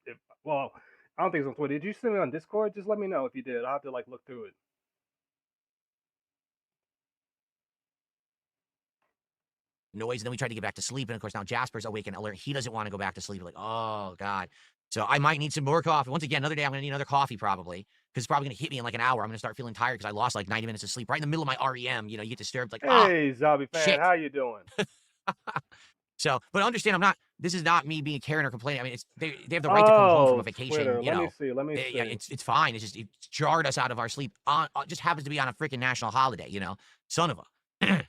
If well, I don't think it's on Twitter. Did you send it on Discord? Just let me know if you did. I'll have to like look through it. Noise. And then we tried to get back to sleep. And of course, now Jasper's awake and alert. He doesn't want to go back to sleep. Like, oh, God. So I might need some more coffee. Once again, another day, I'm going to need another coffee probably because it's probably going to hit me in like an hour. I'm going to start feeling tired because I lost like 90 minutes of sleep right in the middle of my REM. You get disturbed like, Hey, zombie fan, shit. how you doing? So, but understand, this is not me being Karen or complaining. I mean, they have the right to come home from a Oh, vacation. Twitter. Let me see. Let me Yeah, see. it's fine. It's just, it jarred us out of our sleep. Just happens to be on a freaking national holiday, son of a.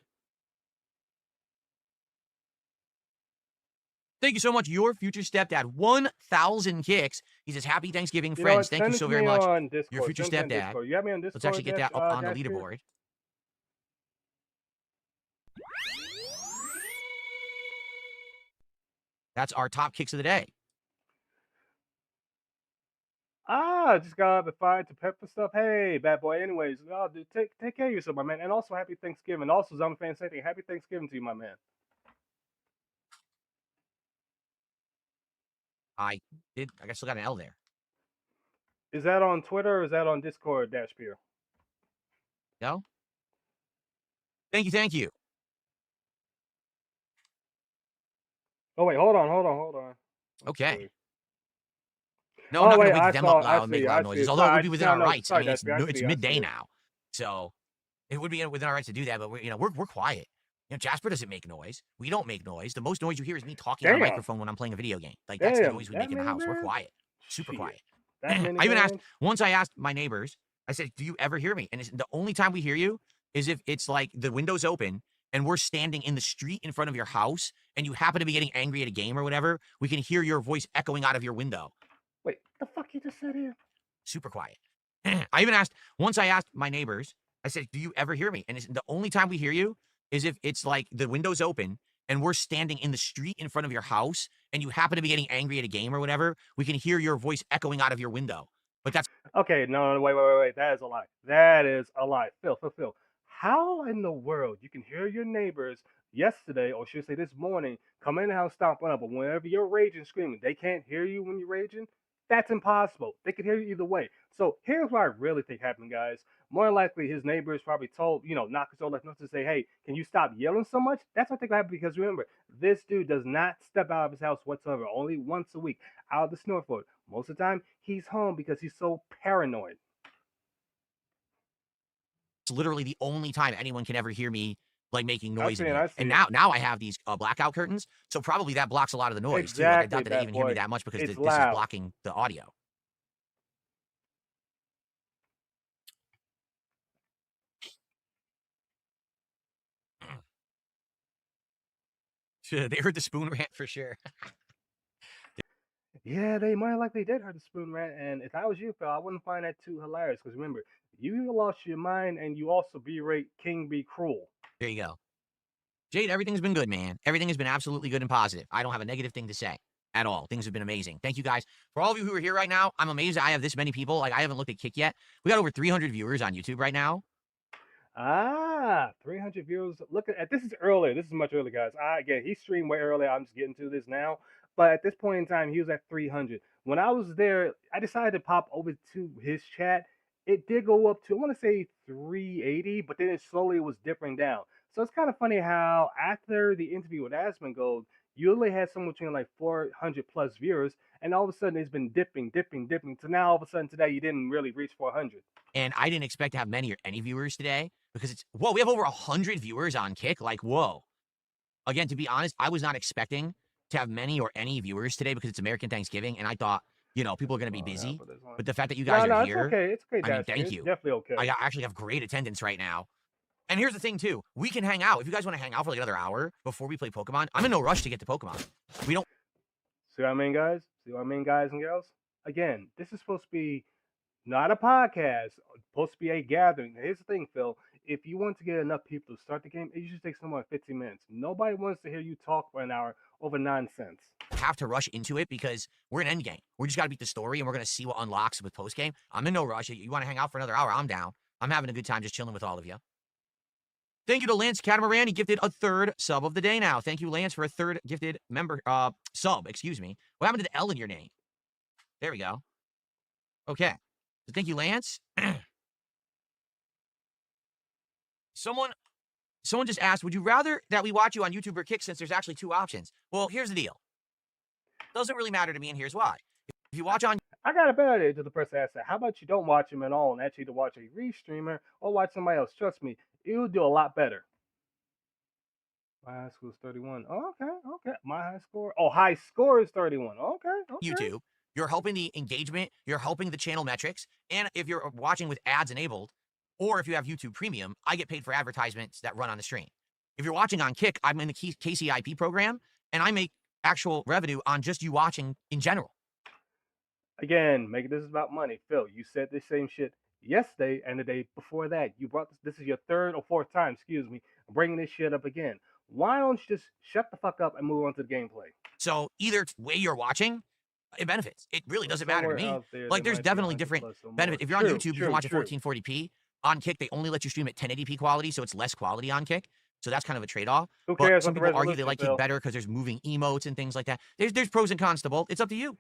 Thank you so much, your future stepdad. 1,000 kicks. He says, Happy Thanksgiving, You know friends. what? Thank you Send it so to very me much, on your Discord. future Send it to me on stepdad. Discord. You have me on Let's actually Discord, get that up on the Dash here? leaderboard. That's our top kicks of the day. Ah, just got up at 5 to pep for stuff. Hey, bad boy. Anyways, oh, dude, take care of yourself, my man. And also, happy Thanksgiving. Also, zombie fan, same thing. Happy Thanksgiving to you, my man. I did. I guess still got an L there. Is that on Twitter or is that on Discord, Dash Peer? No? Thank you. Thank you. Oh wait, hold on. Let's Okay. see. No, I'm Oh not going to wait, wake I them up saw. I loud and make see. loud I see. noises, although it Sorry, would I be just within now our noticed. rights. I Sorry, mean, Dash Peer. I it's see. I see midday it. now. So it would be within our rights to do that, but we're quiet. Jasper doesn't make noise. We don't make noise. The most noise you hear is me talking on a Damn, microphone when I'm playing a video game. Like that's the damn, noise we that make in the many house. We're bands? quiet, super Shit, quiet. that I many even asked bands? once. I asked my neighbors. I said, "Do you ever hear me?" And the only time we hear you is if it's like the window's open and we're standing in the street in front of your house, and you happen to be getting angry at a game or whatever. We can hear your voice echoing out of your window. Wait, the fuck you just said here? Super quiet. I even asked once. I asked my neighbors. I said, "Do you ever hear me?" And the only time we hear you is if it's like the window's open and we're standing in the street in front of your house, and you happen to be getting angry at a game or whatever. We can hear your voice echoing out of your window. But that's Okay, no, wait. That is a lie. That is a lie. Phil. How in the world you can hear your neighbors yesterday, or should I say this morning, come in the house stomping up, but whenever you're raging, screaming, they can't hear you when you're raging? That's impossible. They can hear you either way. So here's what I really think happened, guys. More likely, his neighbors probably told, knock his old left notes to say, hey, can you stop yelling so much? That's what I think happened because remember, this dude does not step out of his house whatsoever, only once a week out of the snow for it. Most of the time, he's home because he's so paranoid. literally the only time anyone can ever hear me like making I noise see in it. here. I And see it. now I have these blackout curtains, so probably that blocks a lot of the noise too. Like I Exactly, doubt that they bad even hear me boy. that much because It's this is loud. blocking the audio. They heard the spoon rant for sure. Yeah, they more likely did heard the spoon rant, and if I was you, Phil, I wouldn't find that too hilarious. Because remember, you lost your mind, and you also berate King Be Cruel. There you go. Jade, everything's been good, man. Everything has been absolutely good and positive. I don't have a negative thing to say at all. Things have been amazing. Thank you guys. For all of you who are here right now, I'm amazed I have this many people. Like, I haven't looked at Kick yet. We got over 300 viewers on YouTube right now. 300 views. Look at this is earlier. This is much earlier, guys. Again, he streamed way earlier. I'm just getting to this now. But at this point in time, he was at 300. When I was there, I decided to pop over to his chat. It did go up to, I want to say 380, but then it slowly was dipping down. So it's kind of funny how after the interview with Asmon Gold, you only had somewhere between like 400 plus viewers, and all of a sudden it's been dipping, dipping, dipping. So now all of a sudden today you didn't really reach 400. And I didn't expect to have many or any viewers today because it's, whoa, we have over 100 viewers on Kick. Like, whoa. Again, to be honest, I was not expecting to have many or any viewers today because it's American Thanksgiving. And I thought, people are going to be busy. But the fact that you guys No, are it's here, okay. It's okay, I mean, Dad. thank It's you. definitely okay. I actually have great attendance right now. And here's the thing, too. We can hang out. If you guys want to hang out for like another hour before we play Pokemon, I'm in no rush to get to Pokemon. We don't. See what I mean, guys? See what I mean, guys and girls? Again, this is supposed to be not a podcast. It's supposed to be a gathering. Here's the thing, Phil. If you want to get enough people to start the game, it usually takes somewhere 15 minutes. Nobody wants to hear you talk for an hour over nonsense. Have to rush into it because we're in endgame. We just got to beat the story and we're going to see what unlocks with postgame. I'm in no rush. You want to hang out for another hour? I'm down. I'm having a good time just chilling with all of you. Thank you to Lance Catamaran. He gifted a third sub of the day now. Thank you, Lance, for a third gifted sub. Excuse me. What happened to the L in your name? There we go. Okay. So thank you, Lance. Someone just asked, would you rather that we watch you on YouTube or Kick since there's actually two options? Well, here's the deal. Doesn't really matter to me, and here's why. If you watch on... I got a better idea to the person that said, how about you don't watch him at all and actually to watch a restreamer or watch somebody else? Trust me, you'll do a lot better. My high score is 31. Oh, okay. My high score? Oh, high score is 31. Okay. YouTube, you're helping the engagement, you're helping the channel metrics, and if you're watching with ads enabled, or if you have YouTube Premium, I get paid for advertisements that run on the stream. If you're watching on Kick, I'm in the KCIP program, and I make actual revenue on just you watching in general. Again, make this is about money. Phil, you said the same shit yesterday and the day before that. You brought this is your third or fourth time, excuse me, bringing this shit up again. Why don't you just shut the fuck up and move on to the gameplay? So either way you're watching, it benefits. It really doesn't matter to me. Like, there's definitely different benefits. If you're on YouTube, you can watch at 1440p. On Kick, they only let you stream at 1080p quality, so it's less quality on Kick. So that's kind of a trade-off. Who cares? But some people argue they like Kick better because there's moving emotes and things like that. There's pros and cons to both. It's up to you.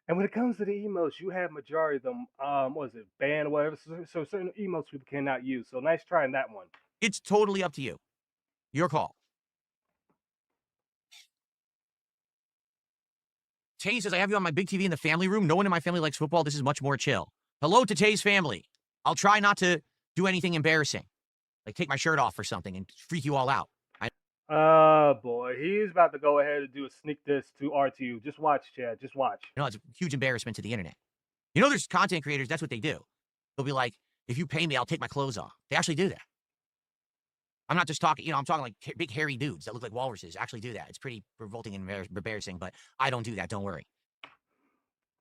And when it comes to the emotes, you have majority of them, what is it, banned or whatever. So certain emotes people cannot use. So nice trying that one. It's totally up to you. Your call. Tay says, I have you on my big TV in the family room. No one in my family likes football. This is much more chill. Hello to Tay's family. I'll try not to do anything embarrassing. Like take my shirt off or something and freak you all out. Boy, he's about to go ahead and do a sneak diss to RTU. Just watch, Chad. Just watch. It's a huge embarrassment to the internet. There's content creators, that's what they do. They'll be like, if you pay me, I'll take my clothes off. They actually do that. I'm not just talking, I'm talking like big hairy dudes that look like walruses actually do that. It's pretty revolting and embarrassing, but I don't do that. Don't worry.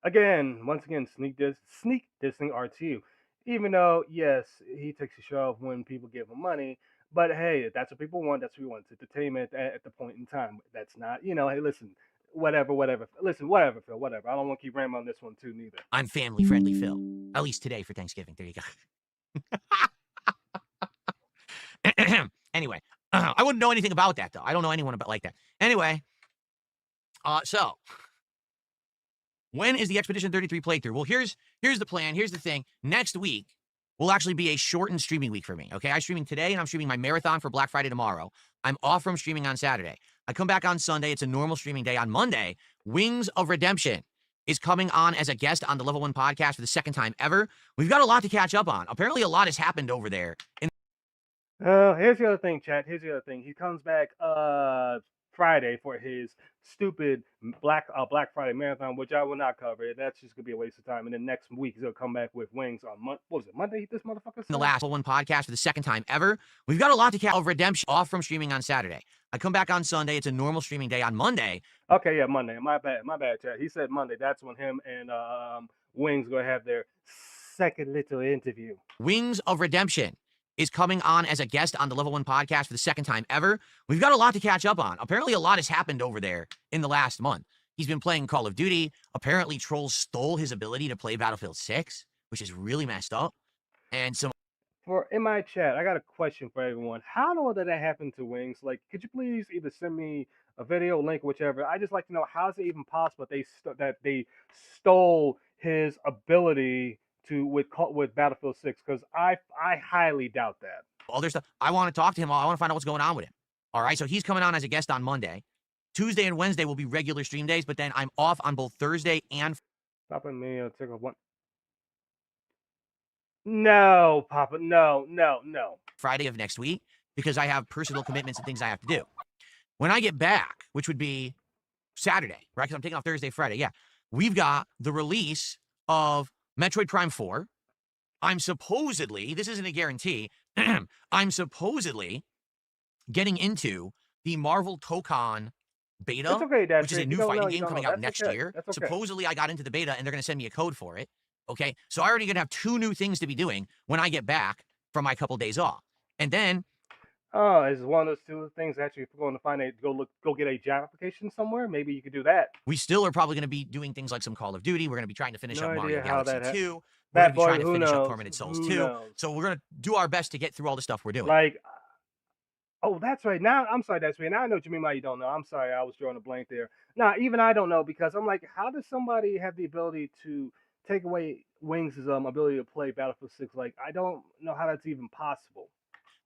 Again, once again, sneak dissing RTU. Even though, yes, he takes a show off when people give him money. But hey, if that's what people want, that's what we want. It's entertainment at the point in time. That's not, hey, listen, whatever. Listen, whatever, Phil, whatever. I don't want to keep rambling on this one too, neither. I'm family friendly, Phil. At least today for Thanksgiving. There you go. Anyway, I wouldn't know anything about that, though. I don't know anyone about like that. Anyway, so when is the Expedition 33 playthrough? Well, here's the plan. Here's the thing. Next week will actually be a shortened streaming week for me, okay? I'm streaming today, and I'm streaming my marathon for Black Friday tomorrow. I'm off from streaming on Saturday. I come back on Sunday. It's a normal streaming day. On Monday, Wings of Redemption is coming on as a guest on the Level 1 podcast for the second time ever. We've got a lot to catch up on. Apparently, a lot has happened over there. Here's the other thing, chat. Here's the other thing. He comes back Friday for his stupid Black Friday marathon, which I will not cover. That's just gonna be a waste of time. And then next week he'll come back with Wings on Monday? This motherfucker said? The last one podcast for the second time ever. We've got a lot to catch up of Redemption off from streaming on Saturday. I come back on Sunday. It's a normal streaming day on Monday. Okay, yeah, Monday. My bad, chat. He said Monday. That's when him and Wings gonna have their second little interview. Wings of Redemption is coming on as a guest on the Level 1 podcast for the second time ever. We've got a lot to catch up on. Apparently, a lot has happened over there in the last month. He's been playing Call of Duty. Apparently, trolls stole his ability to play Battlefield 6, which is really messed up. And some In my chat, I got a question for everyone. How did that happen to Wings? Like, could you please either send me a video link, whichever? I just like to know how is it even possible that they stole his ability to with Battlefield 6? Because I highly doubt that. other stuff. I want to talk to him. I want to find out what's going on with him. All right. So he's coming on as a guest on Monday. Tuesday and Wednesday will be regular stream days, but then I'm off on both Thursday and Stopping me, take a one. No, Papa, no, no, no. Friday of next week because I have personal commitments and things I have to do. When I get back, which would be Saturday, right? Because I'm taking off Thursday, Friday. Yeah. We've got the release of Metroid Prime 4. I'm supposedly, this isn't a guarantee, I'm supposedly getting into the Marvel Tokon beta, It's okay, Dad. which is a new fighting game coming out next year. Supposedly, I got into the beta and they're going to send me a code for it. Okay. So I already going to have 2 new things to be doing when I get back from my couple days off. And then oh, is one of those 2 things actually if we're going to find go get a job application somewhere? Maybe you could do that. we still are probably going to be doing things like some Call of Duty. We're going to be trying to finish up Mario Galaxy 2. We're going to be trying to finish up Tormented Souls 2. So we're going to do our best to get through all the stuff we're doing. Like, oh, that's right. Now, I'm sorry, that's right. Now I know what you mean by you don't know. I'm sorry, I was drawing a blank there. Now, even I don't know because I'm like, how does somebody have the ability to take away Wings' ability to play Battlefield 6? Like, I don't know how that's even possible.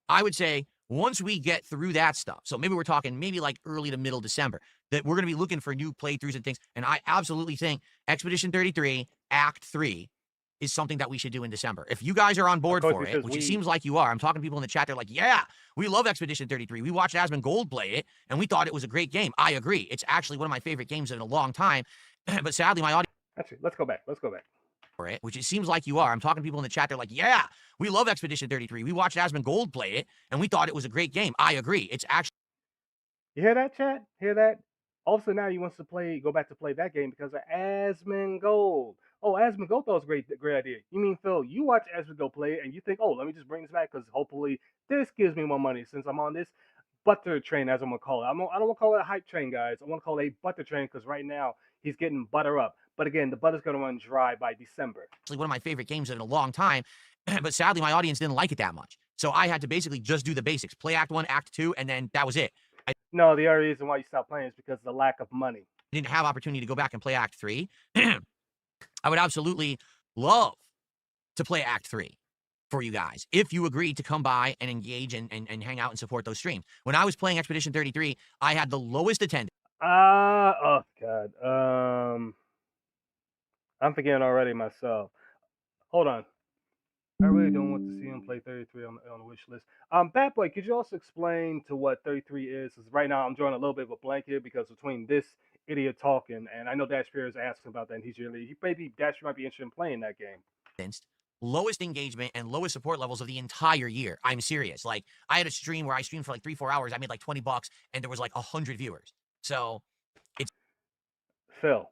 I would say once we get through that stuff, so maybe we're talking maybe like early to middle December, that we're going to be looking for new playthroughs and things. And I absolutely think Expedition 33 Act 3 is something that we should do in December. If you guys are on board for it, which it seems like you are, I'm talking to people in the chat, they're like, yeah, we love Expedition 33. We watched Asmongold play it, and we thought it was a great game. I agree. It's actually one of my favorite games in a long time. But sadly, my audience... Actually, let's go back. For it, which it seems like you are. I'm talking to people in the chat, they're like, yeah, we love Expedition 33. We watched Asmongold play it, and we thought it was a great game. I agree. It's actually... You hear that, chat? Hear that? Also, now he wants to go back to play that game because of Asmongold. Oh, Asmongold thought it was a great idea. You mean, Phil, you watch Asmongold play it and you think, oh, let me just bring this back because hopefully this gives me more money since I'm on this butter train, as I'm going to call it. I don't want to call it a hype train, guys. I want to call it a butter train because right now he's getting butter up. But again, the butter's going to run dry by December. Actually, one of my favorite games in a long time. But sadly, my audience didn't like it that much. So I had to basically just do the basics. Play Act 1, Act 2, and then that was it. No, the other reason why you stopped playing is because of the lack of money. I didn't have opportunity to go back and play Act 3. I would absolutely love to play Act 3 for you guys if you agreed to come by and engage and hang out and support those streams. When I was playing Expedition 33, I had the lowest attendance. Oh, God. I'm forgetting already myself. Hold on. I really don't want to see him play 33 on the wish list. Bad Boy, could you also explain to what 33 is? Because right now I'm drawing a little bit of a blank here because between this idiot talking and I know Dash Spear is asking about that, and Dash might be interested in playing that game. Lowest engagement and lowest support levels of the entire year. I'm serious. Like, I had a stream where I streamed for like 3-4 hours. I made like $20 and there was like 100 viewers. So it's Phil.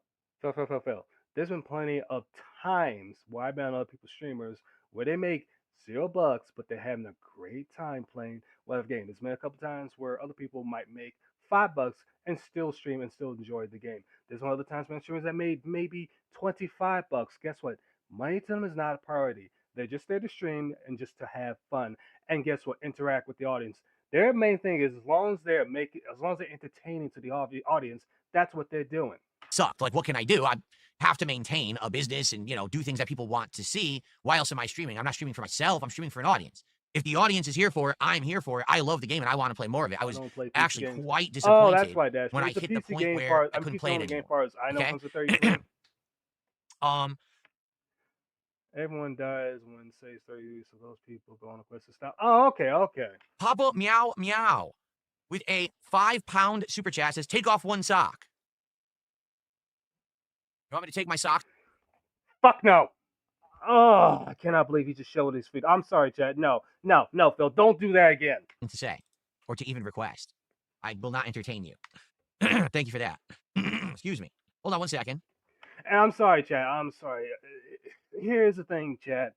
There's been plenty of times where I've been on other people's streamers where they make $0, but they're having a great time playing whatever game. There's been a couple times where other people might make $5 and still stream and still enjoy the game. There's one other times when streamers that made maybe $25. Guess what? Money to them is not a priority. They're just there to stream and just to have fun. And guess what? Interact with the audience. Their main thing is as long as they're entertaining to the audience, that's what they're doing. Sucked. Like, what can I do? I have to maintain a business and, do things that people want to see. Why else am I streaming? I'm not streaming for myself. I'm streaming for an audience. If the audience is here for it, I'm here for it. I love the game and I want to play more of it. I was actually quite disappointed that's why, Dash. when I hit the point where I couldn't play it anymore. I know comes with 33. Everyone dies when it says 30, so those people go on a quest to stop. Oh, okay. Papa Meow Meow with a £5 super chat says, take off one sock. You want me to take my sock? Fuck no. Oh, I cannot believe he just showed his feet. I'm sorry, Chad. No, Phil, don't do that again. To say, or to even request. I will not entertain you. Thank you for that. Excuse me. Hold on one second. And I'm sorry, Chad. I'm sorry. Here's the thing, Chad.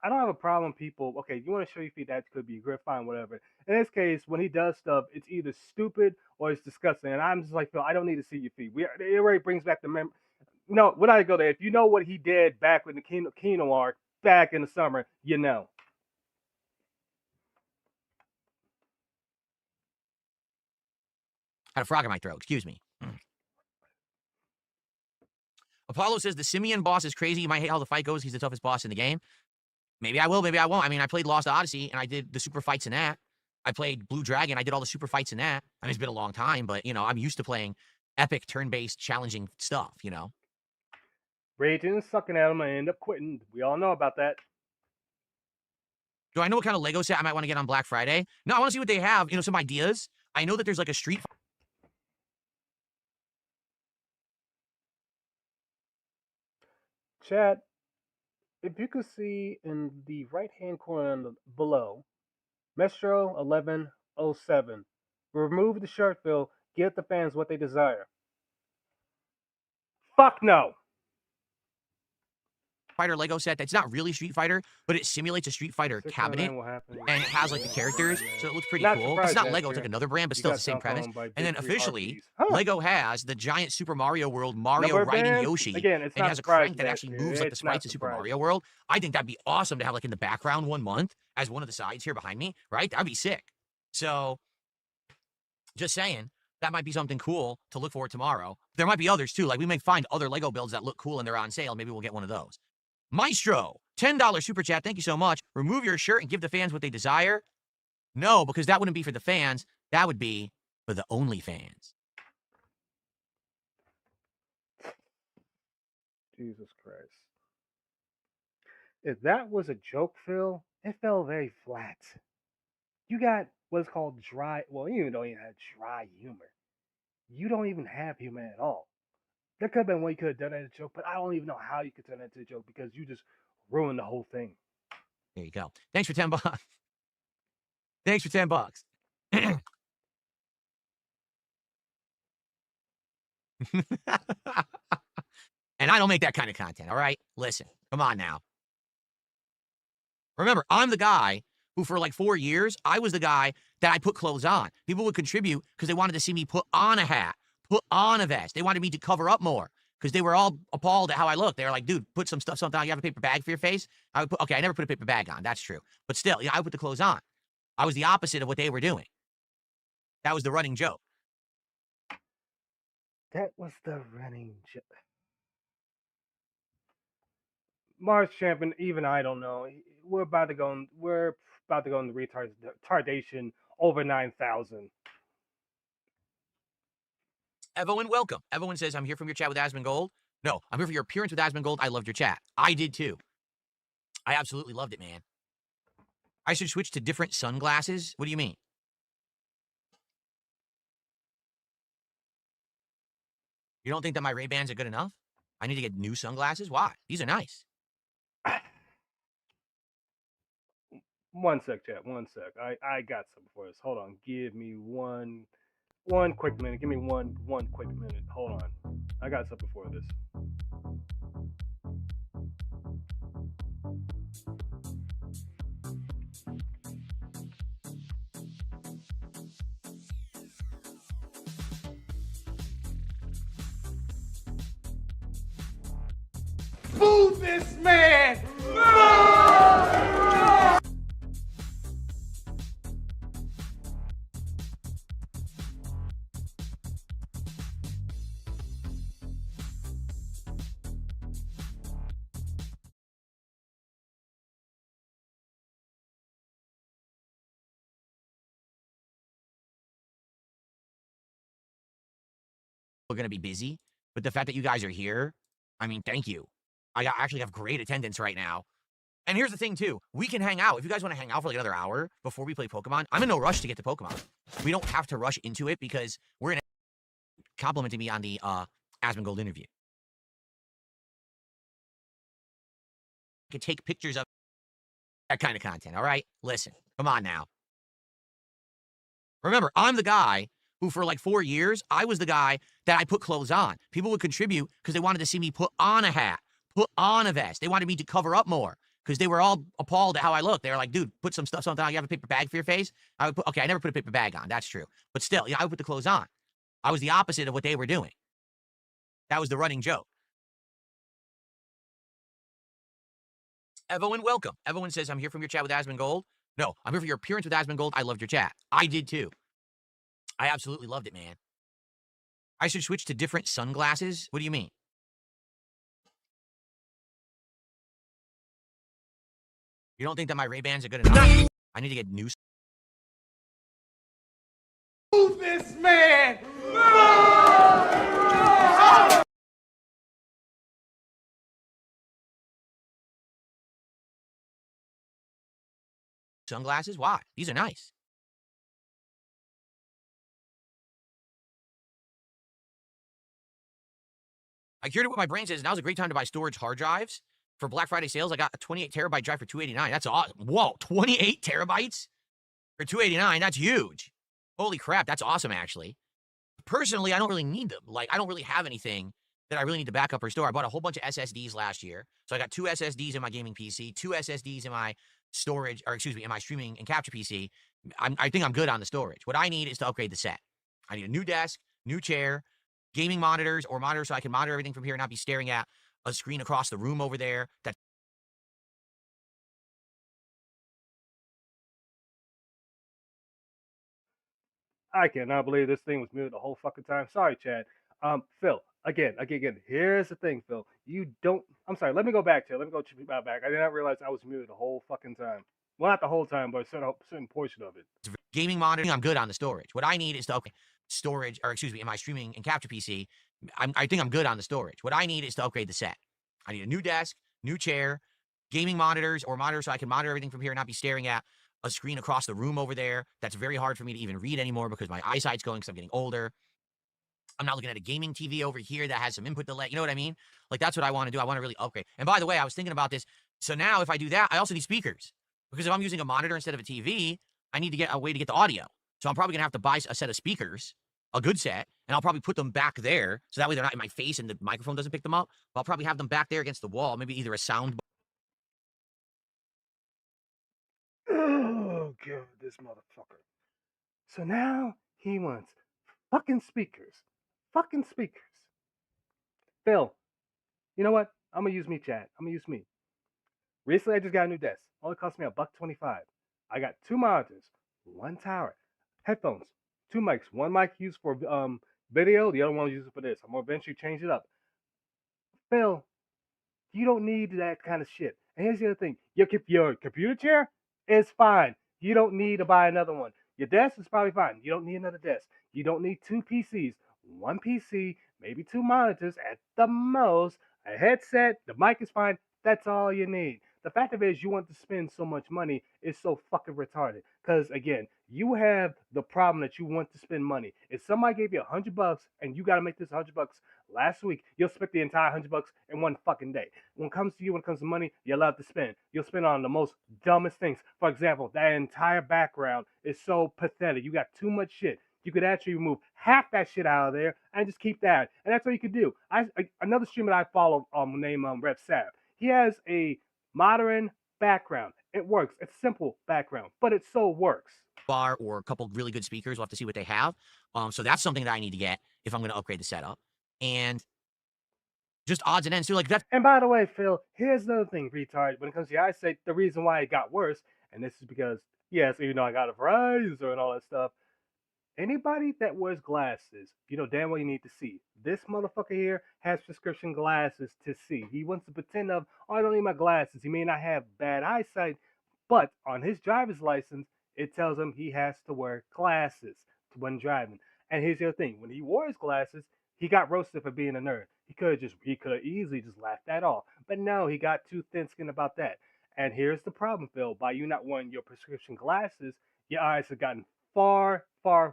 I don't have a problem. People, okay, you want to show your feet? That could be good, fine, whatever. In this case, when he does stuff, it's either stupid or it's disgusting. And I'm just like, Phil, I don't need to see your feet. It already brings back the mem. No, when I go there, if you know what he did back with the Kino arc back in the summer, you know. Had a frog in my throat. Excuse me. Apollo says the Simeon boss is crazy. You might hate how the fight goes. He's the toughest boss in the game. Maybe I will. Maybe I won't. I mean, I played Lost Odyssey and I did the super fights in that. I played Blue Dragon. I did all the super fights in that. I mean, it's been a long time, but, you know, I'm used to playing epic turn-based challenging stuff, you know. Raging and sucking at him and end up quitting. We all know about that. Do I know what kind of Lego set I might want to get on Black Friday? No, I want to see what they have. You know, some ideas. I know that there's like a Street. Chat, if you could see in the right-hand corner below, Metro 1107, remove the shirt, Phil. Give the fans what they desire. Fuck no. Fighter Lego set that's not really Street Fighter, but it simulates a Street Fighter cabinet and it has like the characters, so it looks pretty cool. It's not Lego, it's like another brand, but still the same premise. And then officially, Lego has the giant Super Mario World Mario riding Yoshi, again, and it has a crank that actually moves like the sprites in Super Mario World. I think that'd be awesome to have like in the background 1 month as one of the sides here behind me, right? That'd be sick. So, just saying. That might be something cool to look for tomorrow. There might be others too. Like we may find other Lego builds that look cool and they're on sale. Maybe we'll get one of those. Maestro, $10 super chat. Thank you so much. Remove your shirt and give the fans what they desire. No, because that wouldn't be for the fans. That would be for the OnlyFans. Jesus Christ. If that was a joke, Phil, it fell very flat. You got what's called dry. Well, you don't even have dry humor. You don't even have humor at all. There could have been one you could have done as a joke, but I don't even know how you could turn that into a joke because you just ruined the whole thing. There you go. Thanks for $10. Thanks for $10. And I don't make that kind of content, all right? Listen, come on now. Remember, I'm the guy who for like 4 years, I was the guy that I put clothes on. People would contribute because they wanted to see me put on a hat, put on a vest. They wanted me to cover up more because they were all appalled at how I looked. They were like, dude, put something on. You have a paper bag for your face? I would put, okay, I never put a paper bag on. That's true. But still, I would put the clothes on. I was the opposite of what they were doing. That was the running joke. That was the running joke. Mars champion, even I don't know. We're about to go in the retardation over 9,000. Evelyn, welcome. Evelyn says, I'm here from your chat with Asmongold. No, I'm here for your appearance with Asmongold. I loved your chat. I did too. I absolutely loved it, man. I should switch to different sunglasses? What do you mean? You don't think that my Ray-Bans are good enough? I need to get new sunglasses? Why? These are nice. One sec, chat. 1 sec. I got something for this. Hold on. Give me one quick minute. Give me one quick minute. Hold on. I got something for this. Boo this man! We're going to be busy, but the fact that you guys are here, I mean, thank you. I actually have great attendance right now. And here's the thing, too. We can hang out. If you guys want to hang out for like another hour before we play Pokemon, I'm in no rush to get to Pokemon. We don't have to rush into it because we're in complimenting me on the Asmongold interview. I can take pictures of that kind of content, all right? Listen, come on now. Remember, I'm the guy who for like 4 years, I was the guy that I put clothes on. People would contribute because they wanted to see me put on a hat, put on a vest. They wanted me to cover up more because they were all appalled at how I looked. They were like, dude, put something on. You have a paper bag for your face? I would put, okay, I never put a paper bag on. That's true. But still, I would put the clothes on. I was the opposite of what they were doing. That was the running joke. Evelyn, welcome. Evelyn says, I'm here from your chat with Asmon Gold. No, I'm here for your appearance with Asmon Gold. I loved your chat. I did too. I absolutely loved it, man. I should switch to different sunglasses? What do you mean? You don't think that my Ray-Bans are good enough? I need to get new Move this man! sunglasses. Why? These are nice. I cured it what my brain says. Now's a great time to buy storage hard drives. For Black Friday sales, I got a 28 terabyte drive for $289. That's awesome. Whoa, 28 terabytes for $289. That's huge. Holy crap, that's awesome, actually. Personally, I don't really need them. Like, I don't really have anything that I really need to back up or store. I bought a whole bunch of SSDs last year. So I got 2 SSDs in my gaming PC, 2 SSDs in my storage, or excuse me, in my streaming and capture PC. I think I'm good on the storage. What I need is to upgrade the set. I need a new desk, new chair, gaming monitors, or monitors so I can monitor everything from here and not be staring at a screen across the room over there. I cannot believe this thing was muted the whole fucking time. Sorry, Chad. Phil, again. Here's the thing, Phil. You don't. I'm sorry. Let me go back to it. Let me go back. I did not realize I was muted the whole fucking time. Well, not the whole time, but a certain portion of it. Gaming monitor, I'm good on the storage. What I need is to upgrade storage, or excuse me, in my streaming and capture PC. I think I'm good on the storage. What I need is to upgrade the set. I need a new desk, new chair, gaming monitors, or monitors so I can monitor everything from here and not be staring at a screen across the room over there. That's very hard for me to even read anymore because my eyesight's going because I'm getting older. I'm not looking at a gaming TV over here that has some input delay. You know what I mean? Like, that's what I want to do. I want to really upgrade. And by the way, I was thinking about this. So now if I do that, I also need speakers. Because if I'm using a monitor instead of a TV, I need to get a way to get the audio. So I'm probably going to have to buy a set of speakers, a good set, and I'll probably put them back there. So that way they're not in my face and the microphone doesn't pick them up. But I'll probably have them back there against the wall. Maybe either a sound. Oh god, this motherfucker. So now he wants fucking speakers. Fucking speakers. Phil, you know what? I'm gonna use me, Chad. I'm gonna use me. Recently, I just got a new desk. Only cost me $1.25. I got 2 monitors, 1 tower, headphones, 2 mics. One mic used for video, the other one used for this. I'm gonna eventually change it up. Phil, you don't need that kind of shit. And here's the other thing: your computer chair is fine. You don't need to buy another one. Your desk is probably fine. You don't need another desk. You don't need 2 PCs. 1 PC, maybe 2 monitors at the most. A headset. The mic is fine. That's all you need. The fact of it is, you want to spend so much money is so fucking retarded. Because again, you have the problem that you want to spend money. If somebody gave you $100 and you got to make this $100 last week, you'll spend the entire $100 in one fucking day. When it comes to you, when it comes to money, you're allowed to spend. You'll spend on the most dumbest things. For example, that entire background is so pathetic. You got too much shit. You could actually remove half that shit out of there and just keep that. And that's what you could do. Another streamer that I follow named Rev Sav. He has a modern background. It works. It's simple background, but it so works. Bar or a couple really good speakers. We'll have to see what they have. So that's something that I need to get if I'm going to upgrade the setup. And just odds and ends too. Like that. And by the way, Phil, here's the other thing, retard. When it comes to the eyesight, the reason why it got worse, and this is because, yes, even though I got a Verizon and all that stuff, anybody that wears glasses, you know damn well you need to see. This motherfucker here has prescription glasses to see. He wants to pretend of, oh, I don't need my glasses. He may not have bad eyesight, but on his driver's license, it tells him he has to wear glasses when driving. And here's the other thing: when he wore his glasses, he got roasted for being a nerd. He could have easily just laughed that off, but no, he got too thin-skinned about that. And here's the problem, Phil: by you not wearing your prescription glasses, your eyes have gotten far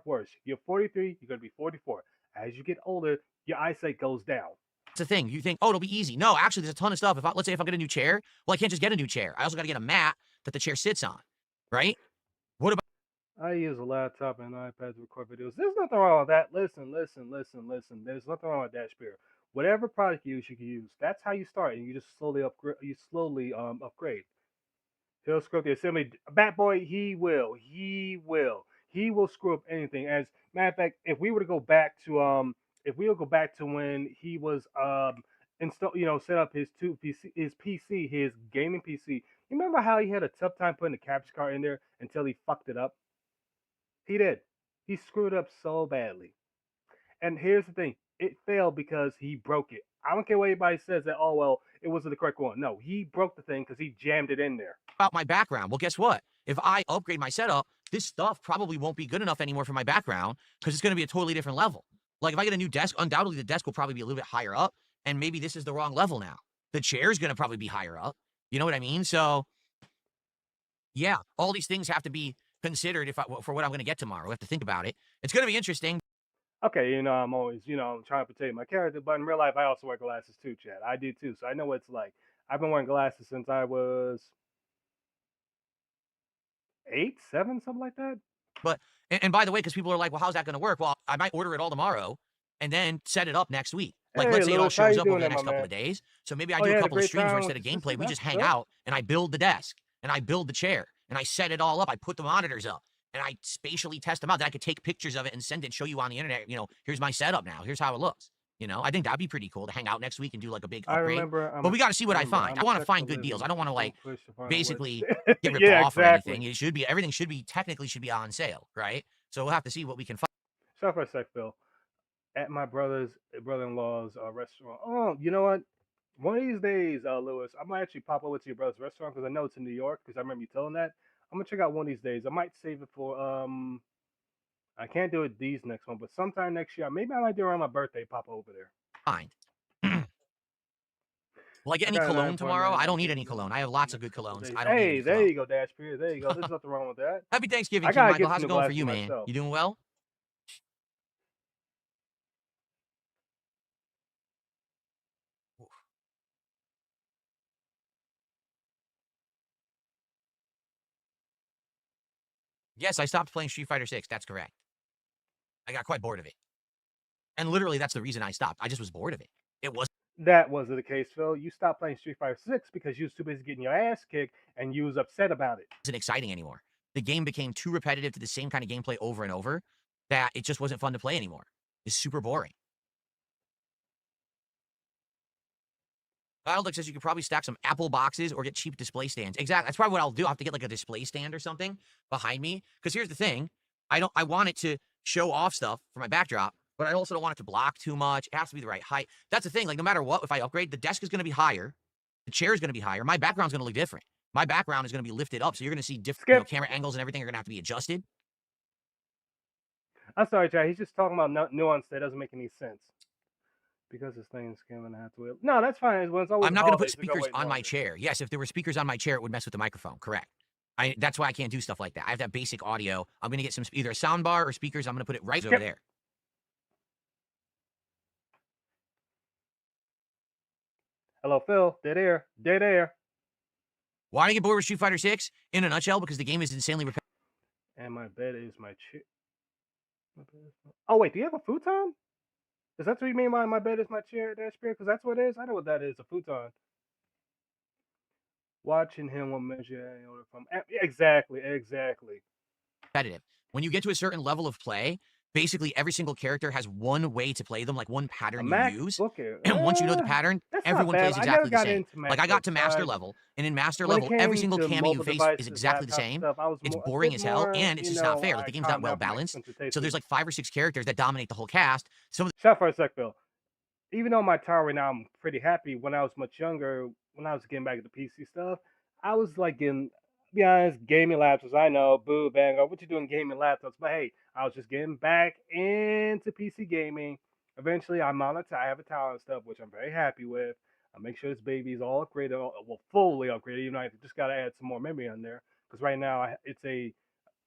worse. You're 43, you're gonna be 44. As you get older, your eyesight goes down. It's a thing. You think, oh, it'll be easy. No, actually, there's a ton of stuff. Let's say if I get a new chair, well, I can't just get a new chair. I also got to get a mat that the chair sits on, right? What about I use a laptop and an iPad to record videos. There's nothing wrong with that. Listen. There's nothing wrong with that, Spirit. Whatever product you use, you can use. That's how you start, and you just slowly upgrade. You slowly upgrade. He'll screw up the assembly. Bat Boy, he will. He will. He will screw up anything. As matter of fact, if we were to go back to if we would go back to when he was install, set up his PC, his gaming PC. You remember how he had a tough time putting the capture card in there until he fucked it up? He did. He screwed up so badly. And here's the thing, it failed because he broke it. I don't care what anybody says that, oh, well, it wasn't the correct one. No, he broke the thing because he jammed it in there. About my background. Well, guess what? If I upgrade my setup, this stuff probably won't be good enough anymore for my background because it's going to be a totally different level. Like if I get a new desk, undoubtedly the desk will probably be a little bit higher up, and maybe this is the wrong level now. The chair is going to probably be higher up. You know what I mean? So, yeah, all these things have to be considered for what I'm going to get tomorrow. I have to think about it. It's going to be interesting. Okay, I'm always, I'm trying to protect my character, but in real life, I also wear glasses too, Chad. I do too, so I know what it's like. I've been wearing glasses since I was 8, 7, something like that. But and by the way, because people are like, well, how's that going to work? Well, I might order it all tomorrow and then set it up next week. Like, Hey, let's say it all Lewis, how shows you up over doing the there, my next couple man? of days. So maybe I Oh, do you a had a couple of great streams where time with instead of your sister? gameplay, we That's just hang what's up. out and I build the desk and I build the chair and I set it all up. I put the monitors up and I spatially test them out. Then I could take pictures of it and send it and show you on the internet. Here's my setup now. Here's how it looks. I think that'd be pretty cool to hang out next week and do like a big I upgrade. remember. But we got to see what I Remember, find. I'm I a want to check find for good deals. I living. don't want to Don't like push the final basically words. get ripped Yeah, off exactly. or anything. Everything should be technically should be on sale, right? So we'll have to see what we can find. Stop for a sec, Phil. At my brother-in-law's restaurant. Oh, you know what? One of these days, Lewis, I might actually pop over to your brother's restaurant because I know it's in New York. Because I remember you telling that. I'm gonna check out one of these days. I might save it for I can't do it these next one, but sometime next year, maybe I might do around my birthday. Pop over there. Find. Will I get I any got an cologne tomorrow? appointment. I I'm don't need any getting cologne. I for have the lots of next good couple of colognes. days. I don't need Hey, any there cologne. you go, Dash Period. There you go. There's nothing wrong with that. Happy Thanksgiving I to you, gotta Michael. get How's some it new going for glasses you, man? myself. You doing well? Yes, I stopped playing Street Fighter 6. That's correct. I got quite bored of it. And literally, that's the reason I stopped. I just was bored of it. It wasn't That wasn't the case, Phil. You stopped playing Street Fighter 6 because you was too busy getting your ass kicked and you was upset about it. exciting anymore. The game became too repetitive to the same kind of gameplay over and over that it just wasn't fun to play anymore. It's super boring. Wildlick says you could probably stack some Apple boxes or get cheap display stands. Exactly. That's probably what I'll do. I'll have to get like a display stand or something behind me. Because here's the thing. I want it to show off stuff for my backdrop, but I also don't want it to block too much. It has to be the right height. That's the thing. Like no matter what, if I upgrade, the desk is going to be higher. The chair is going to be higher. My background's going to look different. My background is going to be lifted up. So you're going to see different Skip. camera angles and everything are going to have to be adjusted. I'm sorry, Chad. He's just talking about nuance that doesn't make any sense. Because this thing's going to have to. No, that's fine. When it's always I'm not going to put holidays, speakers on my chair. Yes, if there were speakers on my chair, it would mess with the microphone. Correct. That's why I can't do stuff like that. I have to have basic audio. I'm going to get some either a sound bar or speakers. I'm going to put it right over there. Hello, Phil. Dead air. Dead air. Why do I get bored with Street Fighter 6? In a nutshell, because the game is insanely repetitive. And my bed is my chair. Oh, wait. Do you have a futon? Is that what you mean by my bed is my chair, Dash Spirit? Because that's what it is. I know what that is, a futon. Watching him will measure from. Exactly. Repetitive. When you get to a certain level of play, basically every single character has one way to play them, like one pattern you use. And once you know the pattern, everyone plays exactly the same. Like I got to master level, and in master level, every single cameo you face is exactly the same. It's boring as hell, and it's just not fair. Like the game's not well balanced. So there's like 5 or 6 characters that dominate the whole cast. Shut for a sec, Phil. Even though my tower right now, I'm pretty happy. When I was much younger, when I was getting back into PC stuff, I was like in, to be honest, gaming laptops. I know, boo, bang, what you doing gaming laptops? But hey, I was just getting back into PC gaming. Eventually, I have a tower and stuff, which I'm very happy with. I make sure this baby is all upgraded, well, fully upgraded. Even though I just got to add some more memory on there, because right now I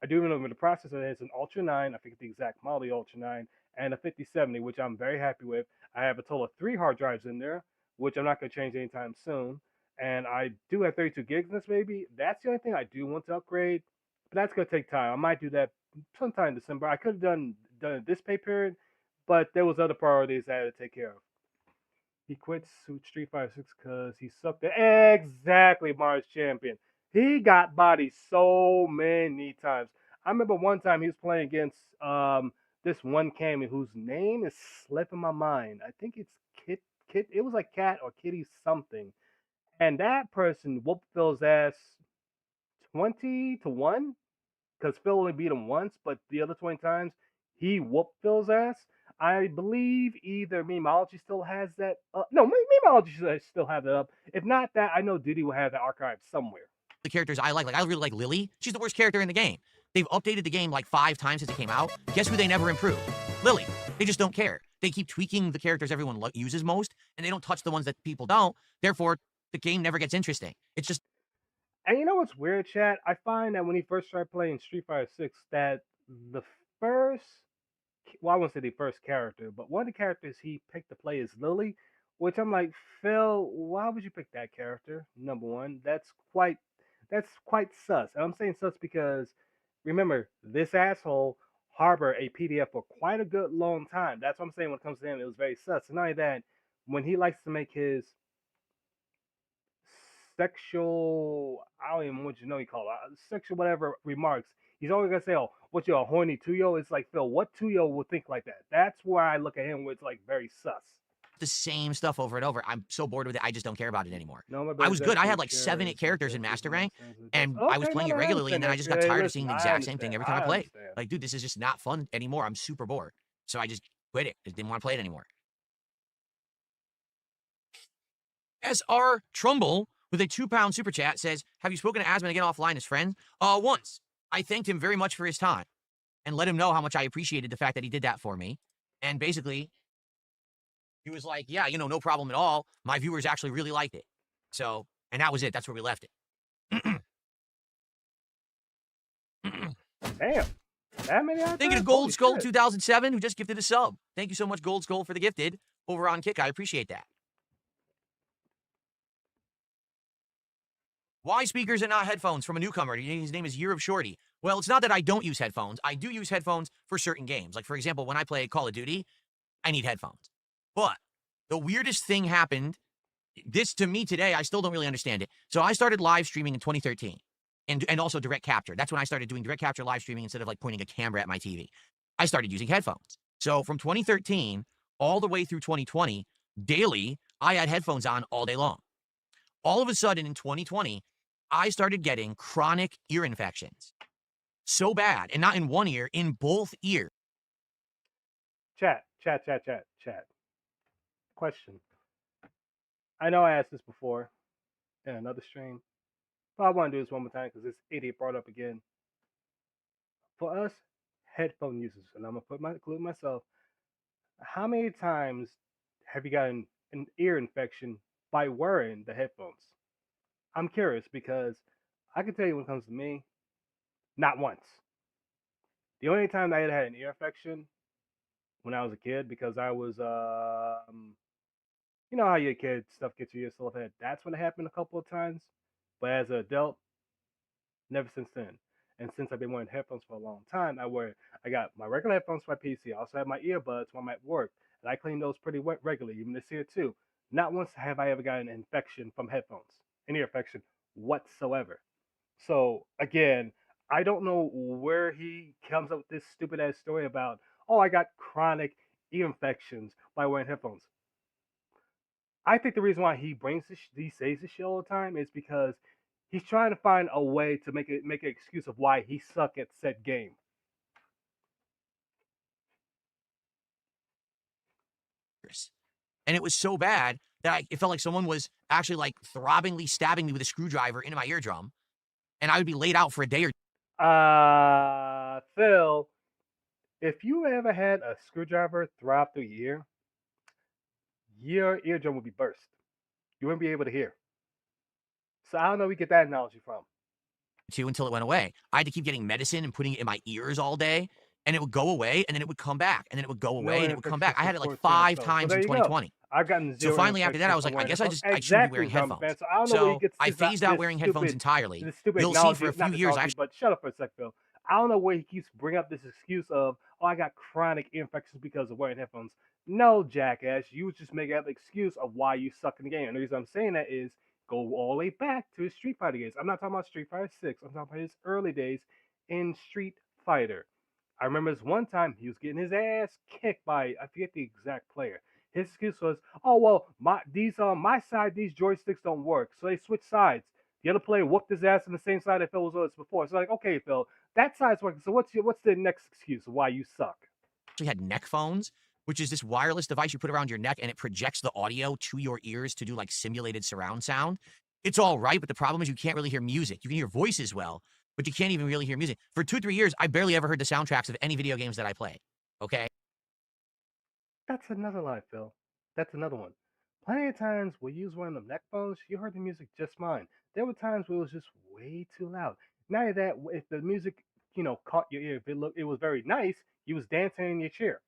do remember the processor. It's an Ultra 9. I forget the exact model, the Ultra 9, and a 5070, which I'm very happy with. I have a total of 3 hard drives in there, which I'm not going to change anytime soon. And I do have 32 gigs in this baby. That's the only thing I do want to upgrade, but that's going to take time. I might do that sometime in December. I could have done it this pay period, but there was other priorities I had to take care of. He quit Street Fighter 6 because he sucked at exactly Mars Champion. He got bodied so many times. I remember one time he was playing against this one Cammy whose name is slipping my mind. I think it's Kit. It was like Cat or Kitty something. And that person whooped Phil's ass 20-1 because Phil only beat him once, but the other 20 times he whooped Phil's ass. I believe either Memeology still has that. No, Memeology should still have that up. If not that, I know Diddy will have that archive somewhere. The characters I like I really like Lily. She's the worst character in the game. They've updated the game like 5 times since it came out. Guess who they never improved? Lily. They just don't care. They keep tweaking the characters everyone uses most, and they don't touch the ones that people don't. Therefore, the game never gets interesting. It's just. And you know what's weird, chat? I find that when he first started playing Street Fighter 6, that the first, well, I won't say the first character, but one of the characters he picked to play is Lily, which I'm like, Phil, why would you pick that character? Number one, that's quite sus. And I'm saying sus because remember, this asshole harbored a PDF for quite a good long time. That's what I'm saying when it comes to him. It was very sus. And not only that, when he likes to make his sexual, I don't even know what you call it, sexual whatever remarks, he's always gonna say, "Oh, what you a horny Tuyo?" It's like, Phil, what Tuyo would think like that? That's where I look at him where it's like very sus. The same stuff over and over. I'm so bored with it. I just don't care about it anymore. No, I was good. I had like 7, 8 characters in Master Rank, and I was okay, playing no, it no, I regularly, and then I understand just that. got Hey, tired of listen, seeing the I exact same thing understand. every time I I played. understand. Like, dude, this is just not fun anymore. I'm super bored. So I just quit it. Just didn't want to play it anymore. SR Trumbull with a £2 super chat says, have you spoken to Asman again offline as friends? Once. I thanked him very much for his time and let him know how much I appreciated the fact that he did that for me. And basically, he was like, yeah, no problem at all. My viewers actually really liked it. So, and that was it. That's where we left it. Damn, that many Thank you to archives? Gold Holy Skull shit. 2007 who just gifted a sub. Thank you so much, Gold Skull, for the gifted over on Kick. I appreciate that. Why speakers and not headphones from a newcomer? His name is Year of Shorty. Well, it's not that I don't use headphones. I do use headphones for certain games. Like, for example, when I play Call of Duty, I need headphones. But the weirdest thing happened, this to me today, I still don't really understand it. So I started live streaming in 2013 and also direct capture. That's when I started doing direct capture live streaming instead of like pointing a camera at my TV. I started using headphones. So from 2013 all the way through 2020, daily, I had headphones on all day long. All of a sudden in 2020, I started getting chronic ear infections. So bad. And not in one ear, in both ears. Chat. Question. I know I asked this before in another stream, but I want to do this one more time because this idiot brought up again. For us headphone users, and I'm gonna include myself, how many times have you gotten an ear infection by wearing the headphones? I'm curious because I can tell you when it comes to me, not once. The only time I had an ear infection when I was a kid because I was you know how your kid stuff gets your ears full of head. That's when it happened a couple of times. But as an adult, never since then. And since I've been wearing headphones for a long time, I got my regular headphones for my PC. I also have my earbuds when I'm at work, and I clean those pretty regularly, even this year too. Not once have I ever gotten an infection from headphones, any infection whatsoever. So again, I don't know where he comes up with this stupid ass story about, oh, I got chronic ear infections by wearing headphones. I think the reason why he says this shit all the time is because he's trying to find a way to make an excuse of why he suck at said game. And it was so bad that it felt like someone was actually like throbbingly stabbing me with a screwdriver into my eardrum, and I would be laid out for a day or. Phil, if you ever had a screwdriver throb through your eardrum would be burst. You wouldn't be able to hear. So I don't know where we get that analogy from. Until it went away. I had to keep getting medicine and putting it in my ears all day, and it would go away, and then it would come back, and then it would go away, and it would come back. I had it like 5 times in 2020. I've gotten So zero finally after that, I was like, I guess I shouldn't be wearing headphones. So I don't know where he So gets I this, phased out this wearing stupid, headphones entirely. this stupid You'll see analogy, for a not few years, analogy, but shut up for a sec, Phil. I don't know where he keeps bringing up this excuse of, oh, I got chronic ear infections because of wearing headphones. No, jackass, you was just making up an excuse of why you suck in the game. And the reason I'm saying that is go all the way back to his Street Fighter games. I'm not talking about Street Fighter 6. I'm talking about his early days in Street Fighter. I remember this one time he was getting his ass kicked by, I forget the exact player. His excuse was, "Oh well, my side these joysticks don't work, so they switched sides." The other player whooped his ass on the same side that Phil was on before. So like, okay, Phil, that side's working. So what's the next excuse of why you suck? Actually had neck phones, which is this wireless device you put around your neck and it projects the audio to your ears to do like simulated surround sound. It's all right, but the problem is you can't really hear music. You can hear voices well, but you can't even really hear music. For 2, 3 years, I barely ever heard the soundtracks of any video games that I played. Okay. That's another lie, Phil. That's another one. Plenty of times when you was wearing them neck phones, you heard the music just fine. There were times where it was just way too loud. Now that if the music, caught your ear, if it was very nice, you was dancing in your chair.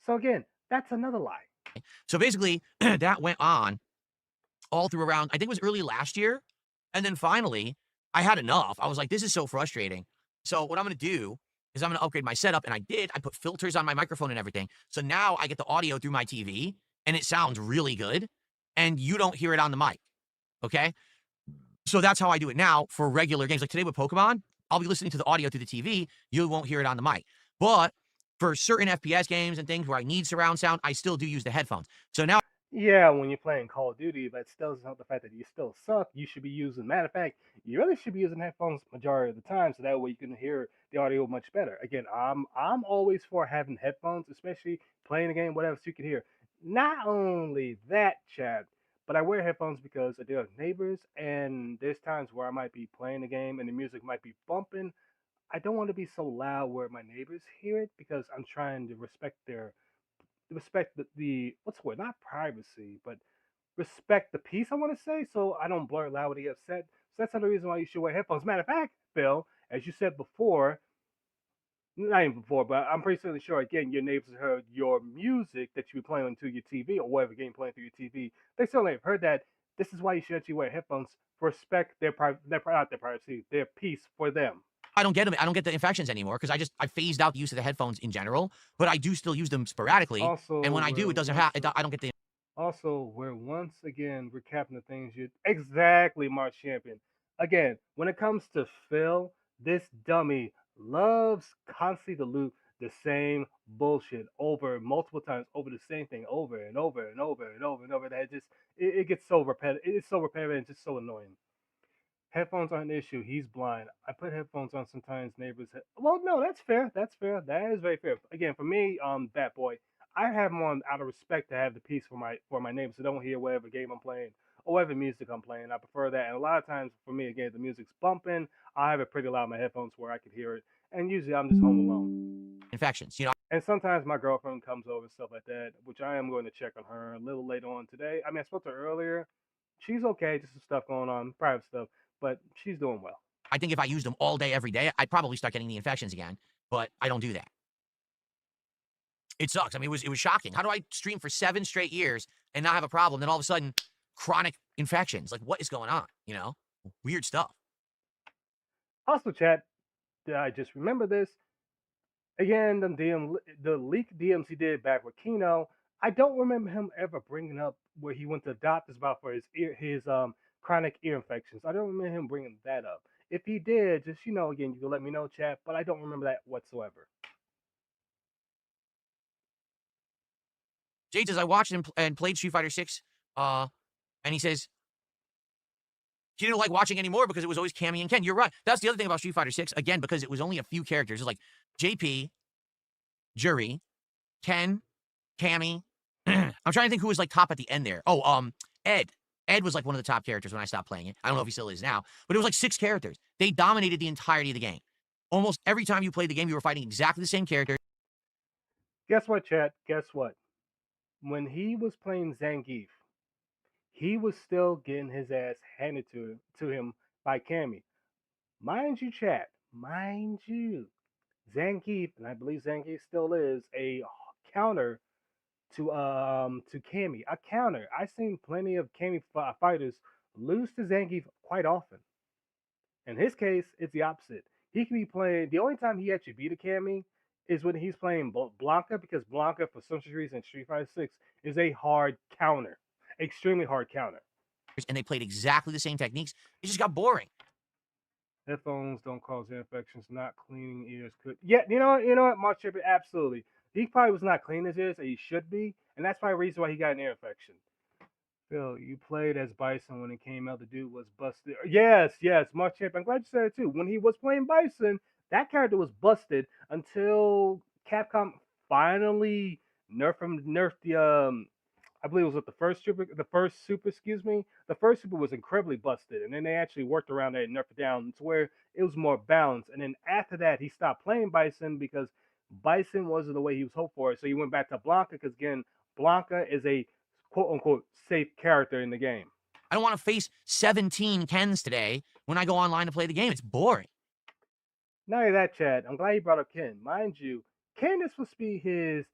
So again, that's another lie. So basically, that went on all through around, I think it was early last year. And then finally, I had enough. I was like, this is so frustrating. So what I'm going to do is I'm going to upgrade my setup. And I did. I put filters on my microphone and everything. So now I get the audio through my TV and it sounds really good. And you don't hear it on the mic. Okay. So that's how I do it now for regular games. Like today with Pokemon, I'll be listening to the audio through the TV. You won't hear it on the mic. But for certain FPS games and things where I need surround sound, I still do use the headphones. So now Yeah, when you're playing Call of Duty, but still doesn't help the fact that you still suck. You should be using. Matter of fact, you really should be using headphones majority of the time, so that way you can hear the audio much better. Again, I'm always for having headphones, especially playing a game, whatever, so you can hear. Not only that, Chad, but I wear headphones because I deal with neighbors, and there's times where I might be playing a game and the music might be bumping. I don't want to be so loud where my neighbors hear it because I'm trying to respect the what's the word? Not privacy, but respect the peace. I want to say so I don't blurt loud when they get upset. So that's another reason why you should wear headphones. Matter of fact, Phil, as you said before, not even before, but I'm pretty certainly sure again your neighbors heard your music that you be playing through your TV or whatever game playing through your TV. They certainly have heard that. This is why you should actually wear headphones. Respect not their privacy, their peace for them. I don't get them. I don't get the infections anymore because I phased out the use of the headphones in general, but I do still use them sporadically. And Also, when I do, we're it doesn't once have. I don't get the. Also, we're once again recapping the things you exactly, March Champion. Again, when it comes to Phil, this dummy loves constantly to loop the same bullshit over multiple times, over the same thing over and over and over and over and over. That it gets so repetitive. It's so repetitive and just so annoying. Headphones aren't an issue. He's blind. I put headphones on sometimes. Neighbors. Well, no, that's fair. That's fair. That is very fair. Again, for me, Bat Boy, I have them on out of respect to have the peace for my neighbors, so they don't hear whatever game I'm playing or whatever music I'm playing. I prefer that. And a lot of times, for me, again, the music's bumping. I have it pretty loud in my headphones where I can hear it. And usually, I'm just home alone. Infections. And sometimes my girlfriend comes over and stuff like that, which I am going to check on her a little later on today. I mean, I spoke to her earlier. She's okay, just some stuff going on, private stuff, but she's doing well. I think if I used them all day, every day, I'd probably start getting the infections again. But I don't do that. It sucks. I mean, it was shocking. How do I stream for 7 straight years and not have a problem? Then all of a sudden, chronic infections. Like, what is going on? Weird stuff. Also, chat, I just remember this again. The leak DMs he did back with Kino. I don't remember him ever bringing up where he went to the doctor's about for his chronic ear infections. I don't remember him bringing that up. If he did, just again, you can let me know, chat. But I don't remember that whatsoever. Jade says I watched and played Street Fighter 6, and he says he didn't like watching anymore because it was always Cammy and Ken. You're right. That's the other thing about Street Fighter 6. Again, because it was only a few characters. It's like JP, Jury, Ken, Cammy. I'm trying to think who was like top at the end there. Oh, Ed. Ed was like one of the top characters when I stopped playing it. I don't know if he still is now, but it was like 6 characters. They dominated the entirety of the game. Almost every time you played the game, you were fighting exactly the same character. Guess what, chat? Guess what? When he was playing Zangief, he was still getting his ass handed to him by Cammy. Mind you, chat. Mind you, Zangief, and I believe Zangief still is a counter to Cammy. A counter. I've seen plenty of Cammy fighters lose to Zangief quite often. In his case, it's the opposite. He can be playing. The only time he actually beat a Cammy is when he's playing Blanca, because Blanca, for some reason, Street Fighter 6 is a hard counter, extremely hard counter. and they played exactly the same techniques. It just got boring. Headphones don't cause ear infections. Not cleaning ears could. Yeah, you know what, Mark Chipper, absolutely. He probably was not cleaning his ears, and he should be, and that's probably the reason why he got an ear infection. Phil, you played as Bison when it came out. The dude was busted. Yes, yes, Mark Chip. I'm glad you said it too. When he was playing Bison, that character was busted until Capcom finally nerfed the I believe it was with the first super, excuse me. The first super was incredibly busted, and then they actually worked around that and nerfed it down to where it was more balanced. And then after that, he stopped playing Bison because Bison wasn't the way he was hoped for. So he went back to Blanca because again, Blanca is a quote unquote safe character in the game. I don't want to face 17 Kens today when I go online to play the game. It's boring. Not only that, Chad, I'm glad you brought up Ken. Mind you, Ken is supposed to be his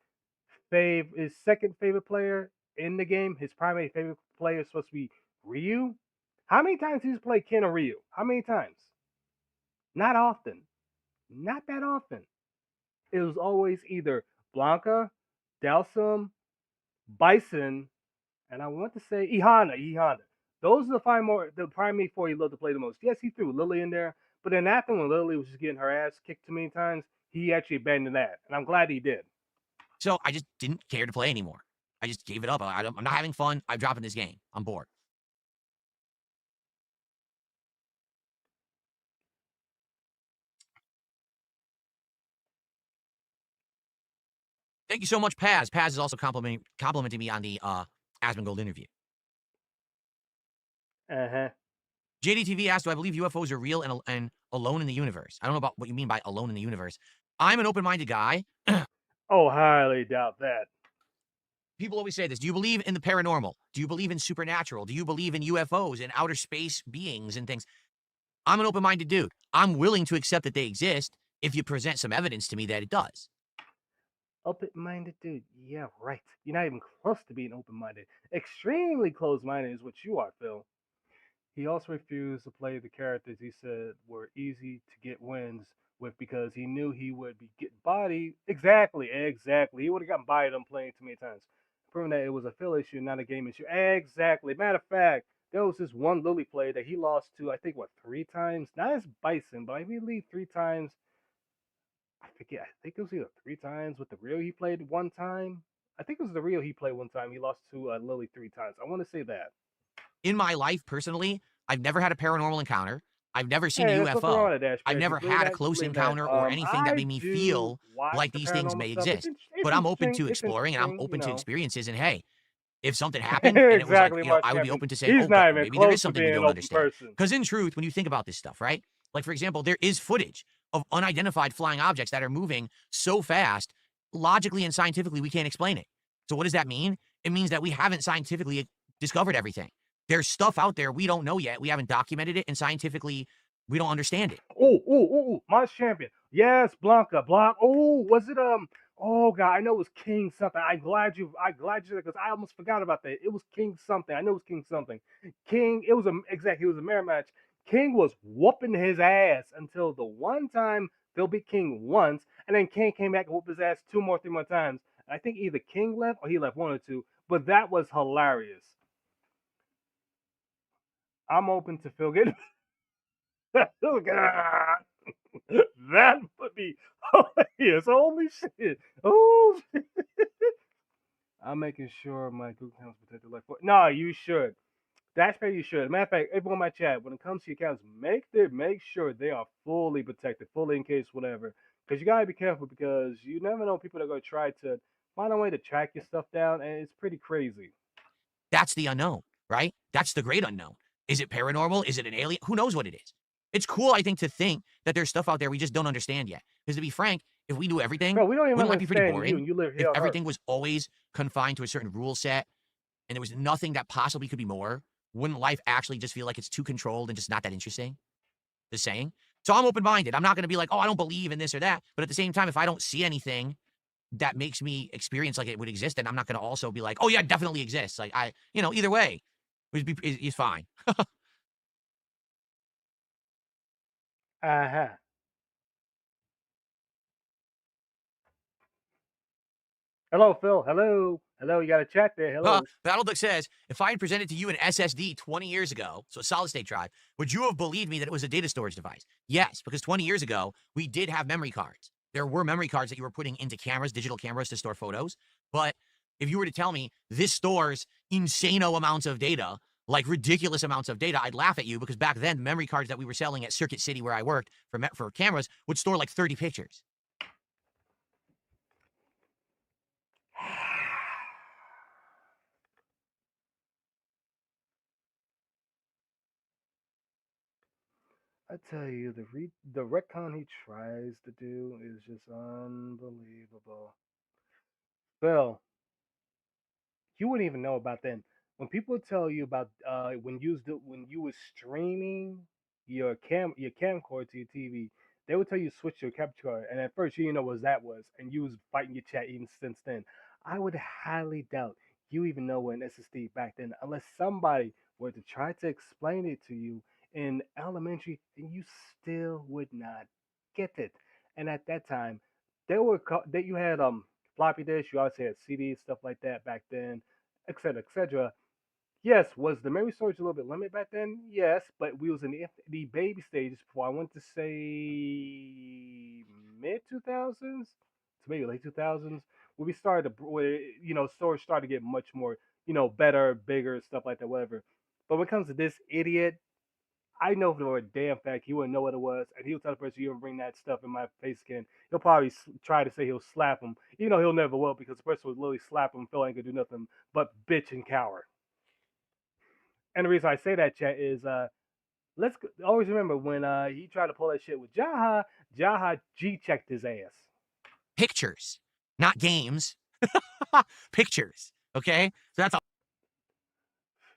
second favorite player in the game. His primary favorite player is supposed to be Ryu. How many times did he play Ken or Ryu? How many times? Not often. Not that often. It was always either Blanca, Delsum, Bison, and I want to say E Honda. Those are the primary four he loved to play the most. Yes, he threw Lily in there, but then after when Lily was just getting her ass kicked too many times, he actually abandoned that, and I'm glad he did. So I just didn't care to play anymore. I just gave it up. I'm not having fun. I'm dropping this game. I'm bored. Thank you so much, Paz. Paz is also complimenting me on the Asmongold interview. Uh-huh. JDTV asked, do I believe UFOs are real and alone in the universe? I don't know about what you mean by alone in the universe. I'm an open-minded guy. Oh, highly doubt that. People always say this. Do you believe in the paranormal? Do you believe in supernatural? Do you believe in UFOs and outer space beings and things? I'm an open-minded dude. I'm willing to accept that they exist if you present some evidence to me that it does. Open-minded dude. Yeah, right. You're not even close to being open-minded. Extremely closed-minded is what you are, Phil. He also refused to play the characters he said were easy to get wins with because he knew he would be getting bodied. Exactly, exactly. He would have gotten bodied on playing too many times. Proving that it was a Phil issue, not a game issue. Exactly. Matter of fact, there was this one Lily play that he lost to, I think, what, three times? Not as Bison, but I believe three times. I forget. I think it was either three times with the real he played one time. I think it was the real he played one time. He lost to Lily three times. I want to say that. In my life, personally, I've never had a paranormal encounter. I've never seen a Hey, there's nothing wrong UFO. with that, Dash I've If you never believe had a that, you close believe that. encounter or anything that I made me do feel watch like the these things paranormal may stuff. exist. It's But I'm open interesting. to It's exploring and I'm interesting, open to experiences. And hey, if something happened and it was like, exactly, Mark I would be Champion. open to saying, He's oh, not even maybe there close is to something we being an don't open understand. person. Because in truth, when you think about this stuff, right? Like, for example, there is footage of unidentified flying objects that are moving so fast, logically and scientifically, we can't explain it. So what does that mean? It means that we haven't scientifically discovered everything. There's stuff out there we don't know yet. We haven't documented it, and scientifically, we don't understand it. Oh, Mark Champion. Yes, Blanca. Oh, was it Oh God, I know it was King something. I glad you said because I almost forgot about that. It was King something. I know it was King something. King. It was a exactly. It was a mirror match. King was whooping his ass until the one time Phil beat King once, and then King came back and whooped his ass two more, three more times. I think either King left or he left one or two. But that was hilarious. I'm open to Phil getting. That would be hilarious. Holy shit. Oh, I'm making sure my Google accounts protected like no, you should. That's where you should. Matter of fact, everyone in my chat, when it comes to your accounts, make sure they are fully protected, fully in case whatever. Because you gotta be careful because you never know people are gonna try to find a way to track your stuff down, and it's pretty crazy. That's the unknown, right? That's the great unknown. Is it paranormal? Is it an alien? Who knows what it is? It's cool, I think, to think that there's stuff out there we just don't understand yet. Because to be frank, if we knew everything, Bro, we don't even wouldn't life be pretty understand you, boring? and you live If here on Earth. everything was always confined to a certain rule set and there was nothing that possibly could be more, wouldn't life actually just feel like it's too controlled and just not that interesting? The saying. So I'm open-minded. I'm not going to be like, oh, I don't believe in this or that. But at the same time, if I don't see anything that makes me experience like it would exist, then I'm not going to also be like, oh yeah, it definitely exists. Like either way, is fine. Uh-huh. Hello, Phil. Hello. Hello, you got a chat there. Hello. Battleduck says, if I had presented to you an SSD 20 years ago, so a solid state drive, would you have believed me that it was a data storage device? Yes, because 20 years ago, we did have memory cards. There were memory cards that you were putting into cameras, digital cameras to store photos. But if you were to tell me this stores insano amounts of data, like ridiculous amounts of data, I'd laugh at you because back then, memory cards that we were selling at Circuit City where I worked for cameras would store like 30 pictures. I tell you, the retcon he tries to do is just unbelievable. Phil, you wouldn't even know about them. When people tell you about when you was streaming your camcorder to your TV, they would tell you switch your capture card, and at first you didn't know what that was, and you was fighting your chat even since then. I would highly doubt you even know what an SSD back then, unless somebody were to try to explain it to you in elementary, and you still would not get it. And at that time, that you had floppy disk, you also had CDs, stuff like that back then, etc., etc. Yes, was the memory storage a little bit limited back then? Yes, but we was in the baby stages before I want to say mid 2000s to maybe late 2000s, where we started to, where, storage started to get much more, better, bigger, stuff like that, whatever. But when it comes to this idiot, I know for a damn fact he wouldn't know what it was, and he'll tell the person you ever bring that stuff in my face again. He'll probably try to say he'll slap him. He'll never will because the person would literally slap him. Phil ain't gonna do nothing but bitch and cower. And the reason I say that, chat, is always remember when he tried to pull that shit with Jaha. Jaha G checked his ass. Pictures, not games. Pictures. Okay, so that's all.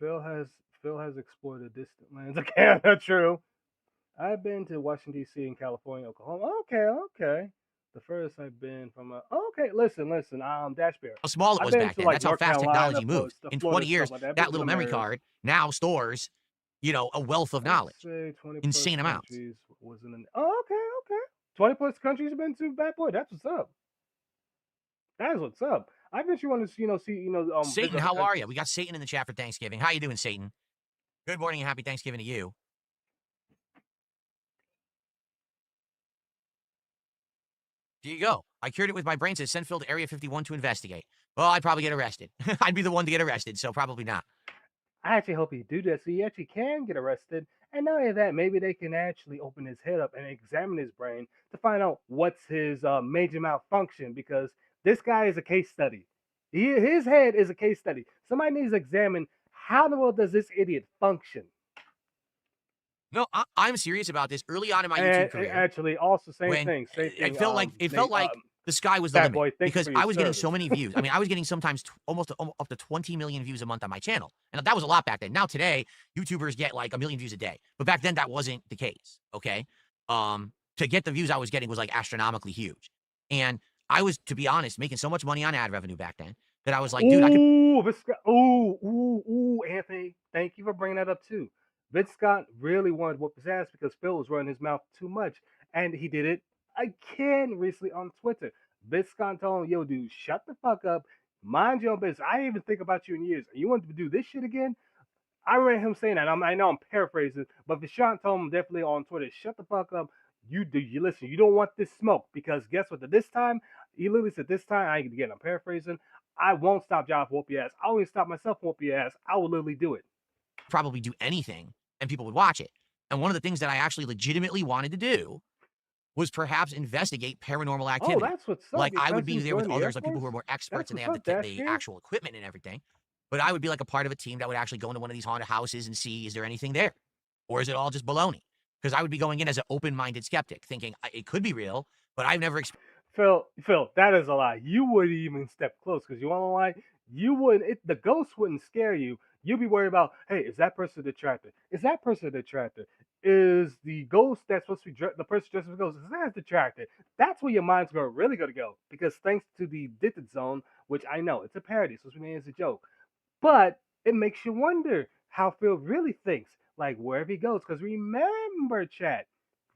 Phil has Phil has explored the distant lands of Canada. True. I've been to Washington D.C. and California, Oklahoma. Okay, okay. The furthest I've been from okay. Listen. Dash Bear. How small it I've was been back to then. like That's how North fast Carolina, technology moves. In Florida, 20 stuff years, like that. I've been that to little some memory areas. card now stores, a wealth of I'd knowledge. say 20 plus Insane amounts. countries wasn't an. Oh, okay, okay. 20 plus countries you've been to, bad boy. That's what's up. That is what's up. I bet you want to, see, visit Satan, other how are you? countries. We got Satan in the chat for Thanksgiving. How you doing, Satan? Good morning and happy Thanksgiving to you. Here you go. I cured it with my brain. Says send Phil to Area 51 to investigate. Well, I'd probably get arrested. I'd be the one to get arrested, so probably not. I actually hope he do that so he actually can get arrested. And not only that, maybe they can actually open his head up and examine his brain to find out what's his major malfunction because this guy is a case study. His head is a case study. Somebody needs to examine how in the world does this idiot function. No, I'm serious about this. Early on in my And YouTube career, actually, also same when thing, same it thing. felt like the sky was the Bad limit boy, thank you because for your I was getting service. so many views. I mean, I was getting sometimes almost up to 20 million views a month on my channel, and that was a lot back then. Now today, YouTubers get like 1 million views a day, but back then that wasn't the case. Okay, to get the views I was getting was like astronomically huge, and I was, to be honest, making so much money on ad revenue back then that I was like, dude, I could. Anthony, thank you for bringing that up too. Vince Scott really wanted to whoop his ass because Phil was running his mouth too much, and he did it again recently on Twitter. Vince Scott told him, "Yo, dude, shut the fuck up, mind your own business. I didn't even think about you in years. You want to do this shit again?" I remember him saying that. I know I'm paraphrasing, but Vishant told him definitely on Twitter, "Shut the fuck up. You listen. You don't want this smoke because guess what? This time, he literally said, this time, again, I'm paraphrasing. I won't stop John from whoop your ass. I won't even stop myself from whoop your ass. I will literally do it." Probably do anything and people would watch it. And one of the things that I actually legitimately wanted to do was perhaps investigate paranormal Oh, activity. that's what's up. Like Your I would be cousin's there with joining the Air others, like people Force? who are more experts That's and they what's have up, Dash the Gear. actual equipment and everything. But I would be like a part of a team that would actually go into one of these haunted houses and see, is there anything there? Or is it all just baloney? Because I would be going in as an open-minded skeptic, thinking it could be real, but I've never experienced. Phil, that is a lie. You wouldn't even step close because you want to lie. You wouldn't. The ghost wouldn't scare you. You'd be worried about, hey, is that person the attractor? Is that person the attractor? Is the ghost that's supposed to be the person dressed as a ghost? Is that the attractor? That's where your mind's really gonna go because thanks to the Ditted Zone, which I know it's a parody, so it's mean it's a joke, but it makes you wonder how Phil really thinks, like wherever he goes. Because remember, chat,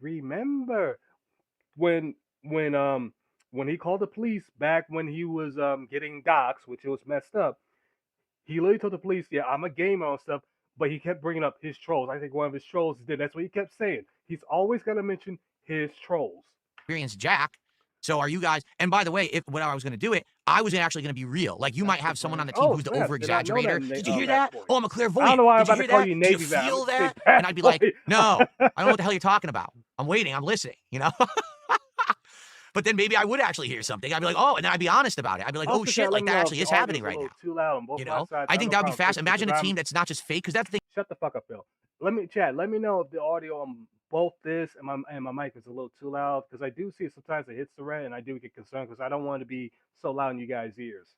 remember when when he called the police back when he was getting doxxed, which was messed up. He literally told the police, "Yeah, I'm a gamer and stuff," but he kept bringing up his trolls. I think one of his trolls did. That's what he kept saying. He's always gonna mention his trolls. Experience Jack. So are you guys? And by the way, if when I was going to do it, I was actually going to be real. Like you That's might the have someone on plan. the team Oh who's the snap! over Did not know that exaggerator. Did you hear that? backstory. Oh, I'm a I don't clairvoyant. know why I'm Did you about to hear call that? you Do you Navy vet. I'm feel about to say that? bad And I'd be like, boy. no, I don't know what the hell you're talking about. I'm waiting. I'm listening. You know. But then maybe I would actually hear something. I'd be like, oh, and then I'd be honest about it. I'd be like, oh Also, shit, chat, let like me that know if actually the is audio happening is a right little now. too loud on both You my know, sides. I I have think no that'd be problem fast. fixing it Imagine a because team I'm that's not just fake, because that's the thing. shut the fuck up, Phil. Let me chat. Let me know if the audio on both this and my mic is a little too loud because I do see sometimes it hits the red and I do get concerned because I don't want to be so loud in you guys' ears.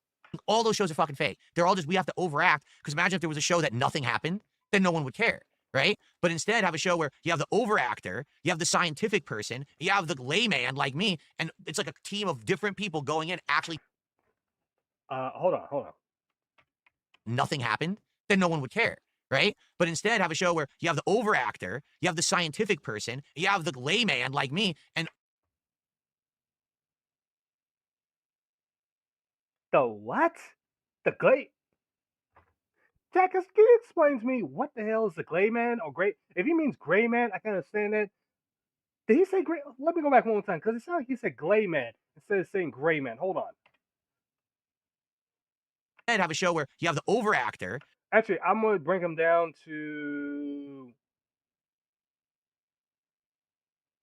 All those shows are fucking fake. They're all just, we have to overact. Because imagine if there was a show that nothing happened, then no one would care, right? But instead, have a show where you have the overactor, you have the scientific person, you have the layman like me, and it's like a team of different people going in. Actually, Hold on. nothing happened, then no one would care, right? But instead, have a show where you have the overactor, you have the scientific person, you have the layman like me, and The what? The gray? Jack, can you explain to me what the hell is the gray man or gray? If he means gray man, I can understand that. Did he say gray? Let me go back one more time because it sounded like he said gray man instead of saying gray man. Hold on. have a show where you have the overactor. Actually, I'm gonna bring him down to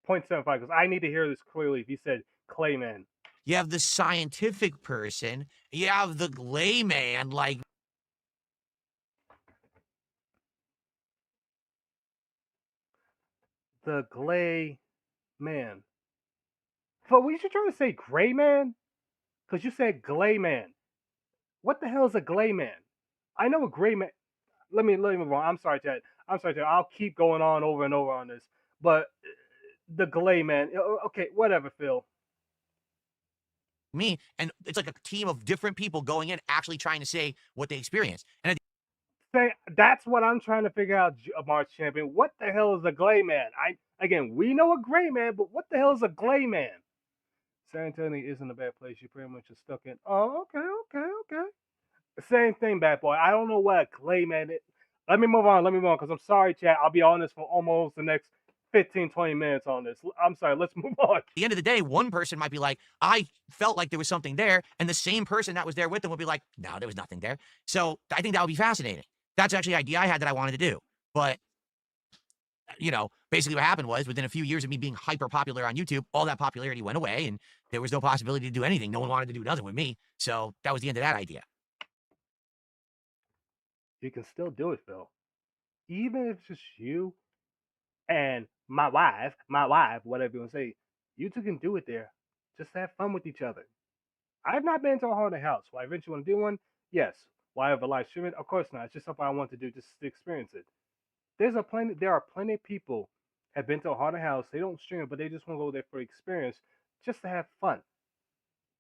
0.75 because I need to hear this clearly. If he said Clayman, You have the scientific person, you have the layman like the Glay man. But we should try to say gray man because you said Glay man. What the hell is a Glay man? I know a gray man. Let me move on. I'm sorry, Chad. I'm sorry, Chad. I'll keep going on over and over on this. But the Glay man. Okay, whatever, Phil. me, and it's like a team of different people going in actually trying to say what they experienced. And Say that's what I'm trying to figure out, March Champion. What the hell is a Glay man? We know a gray man, but what the hell is a Glay man? San Antonio isn't a bad place. You pretty much are stuck in. Oh, okay. Same thing, bad boy. I don't know what a Glay man is. Let me move on. Because I'm sorry, chat. I'll be honest for almost the next 15, 20 minutes on this. I'm sorry. Let's move on. at the end of the day, one person might be like, I felt like there was something there. And the same person that was there with them would be like, no, there was nothing there. So I think that would be fascinating. That's actually an idea I had that I wanted to do. But, you know, basically what happened was within a few years of me being hyper popular on YouTube, all that popularity went away and there was no possibility to do anything. No one wanted to do nothing with me. So that was the end of that idea. You can still do it, Phil. Even if it's just you and my wife, whatever you want to say, you two can do it there. Just have fun with each other. I've not been to a haunted house. Will I eventually want to do one? Yes. Will I have a live stream it? Of course not. It's just something I want to do just to experience it. There are plenty of people have been to a haunted house. They don't stream it, but they just want to go there for experience, just to have fun.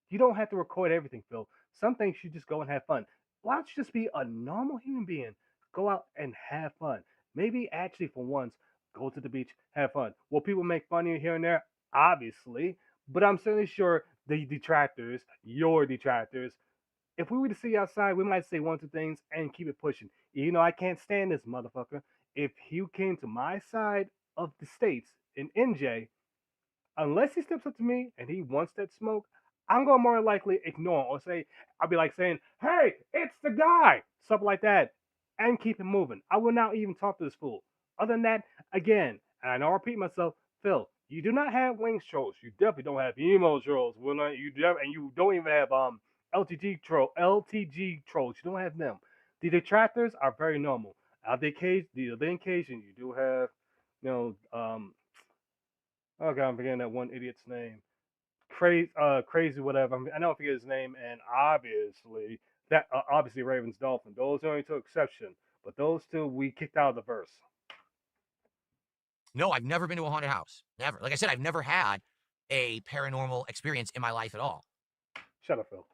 You don't have to record everything, Phil. Some things you just go and have fun. Why don't you just be a normal human being? Go out and have fun. Maybe actually for once, go to the beach, have fun. Will people make fun of you here and there? Obviously. But I'm certainly sure the detractors, your detractors, if we were to see you outside, we might say one or two things and keep it pushing. You know, I can't stand this motherfucker. If he came to my side of the states in NJ, unless he steps up to me and he wants that smoke, I'm gonna more likely ignore him or say I'll be like saying, "Hey, it's the guy," something like that, and keep it moving. I will not even talk to this fool. Other than that, again, and I know I repeat myself, Phil, you do not have wings trolls. You definitely don't have emo trolls. Well, not and you don't even have LTG trolls. You don't have them. The detractors are very normal. The occasion you do have, oh god, I'm forgetting that one idiot's name. Crazy whatever. I know I forget his name, and obviously Ravens Dolphin. Those are only two exception, but those two we kicked out of the verse. No, I've never been to a haunted house. Never. Like I said, I've never had a paranormal experience in my life at all. Shut up, Phil.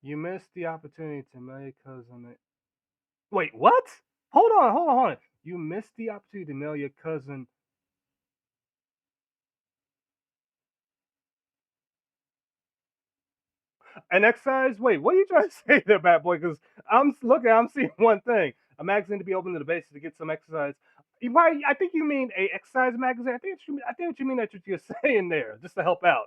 You missed the opportunity to marry cousin. Wait, what? Hold on. You missed the opportunity to mail your cousin. An exercise? Wait, what are you trying to say there, bad boy? Because I'm looking, I'm seeing one thing. A magazine to be open to the basis to get some exercise. Why? I think you mean a exercise magazine. I think what you mean that's what you're saying there, just to help out.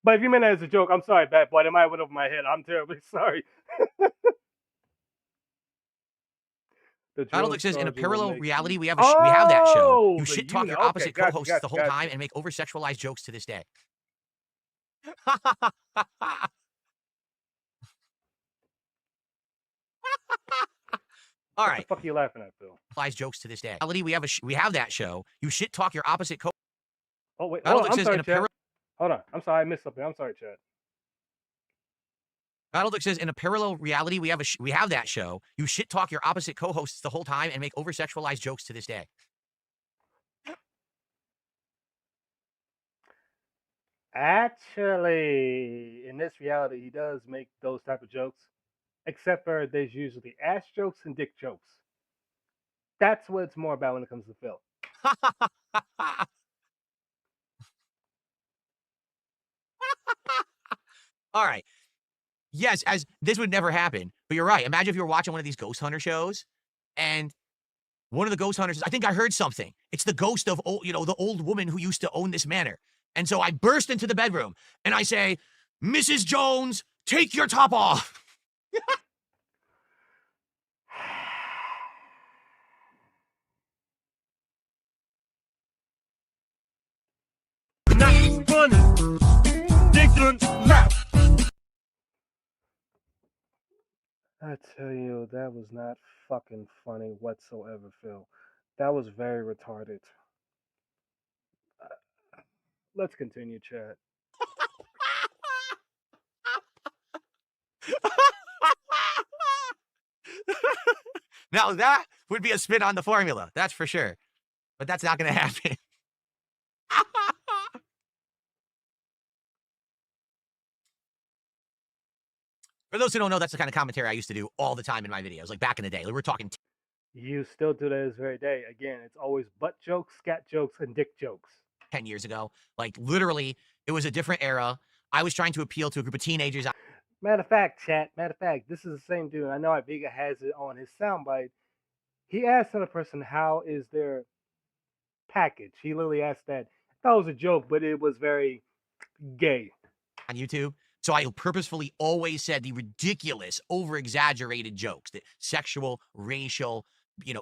But if you meant that as a joke, I'm sorry, bad boy. It might have went over my head. I'm terribly sorry. The Battledick drug says in a sergeant will parallel make reality you. we have that show. Oh, You the shit talk unit. your Okay, opposite gotcha, co-hosts gotcha, the whole time gotcha. and make over sexualized jokes to this day. All What the right. fuck are you laughing at, Phil? Jokes to this day. We have that show. You shit talk your opposite co. Oh wait, hold on. Battledick I'm says in sorry, a Chad. parallel. Hold on. I'm sorry, I missed something. I'm sorry, Chad. Battledick says in a parallel reality we have that show. You shit talk your opposite co-hosts the whole time and make over sexualized jokes to this day. Actually, in this reality, he does make those type of jokes, except for there's usually ass jokes and dick jokes. That's what it's more about when it comes to Phil. All right. Yes, as this would never happen. But you're right. Imagine if you were watching one of these ghost hunter shows and one of the ghost hunters says, I think I heard something. It's the ghost of the old woman who used to own this manor. And so I burst into the bedroom and I say, Mrs. Jones, take your top off. Not funny. Dickens laugh. I tell you, that was not fucking funny whatsoever, Phil. That was very retarded. Let's continue, Chad. Now that would be a spin on the formula. That's for sure. But that's not going to happen. For those who don't know, that's the kind of commentary I used to do all the time in my videos, like back in the day. Like we're talking You still do that this very day. Again, it's always butt jokes, scat jokes, and dick jokes. 10 years ago. Like literally, it was a different era. I was trying to appeal to a group of teenagers. Matter of fact, chat. Matter of fact, this is the same dude. I know Vega has it on his soundbite. He asked another person, "How is their package?" He literally asked that. That was a joke, but it was very gay. On YouTube. So I purposefully always said the ridiculous, over-exaggerated jokes, the sexual, racial,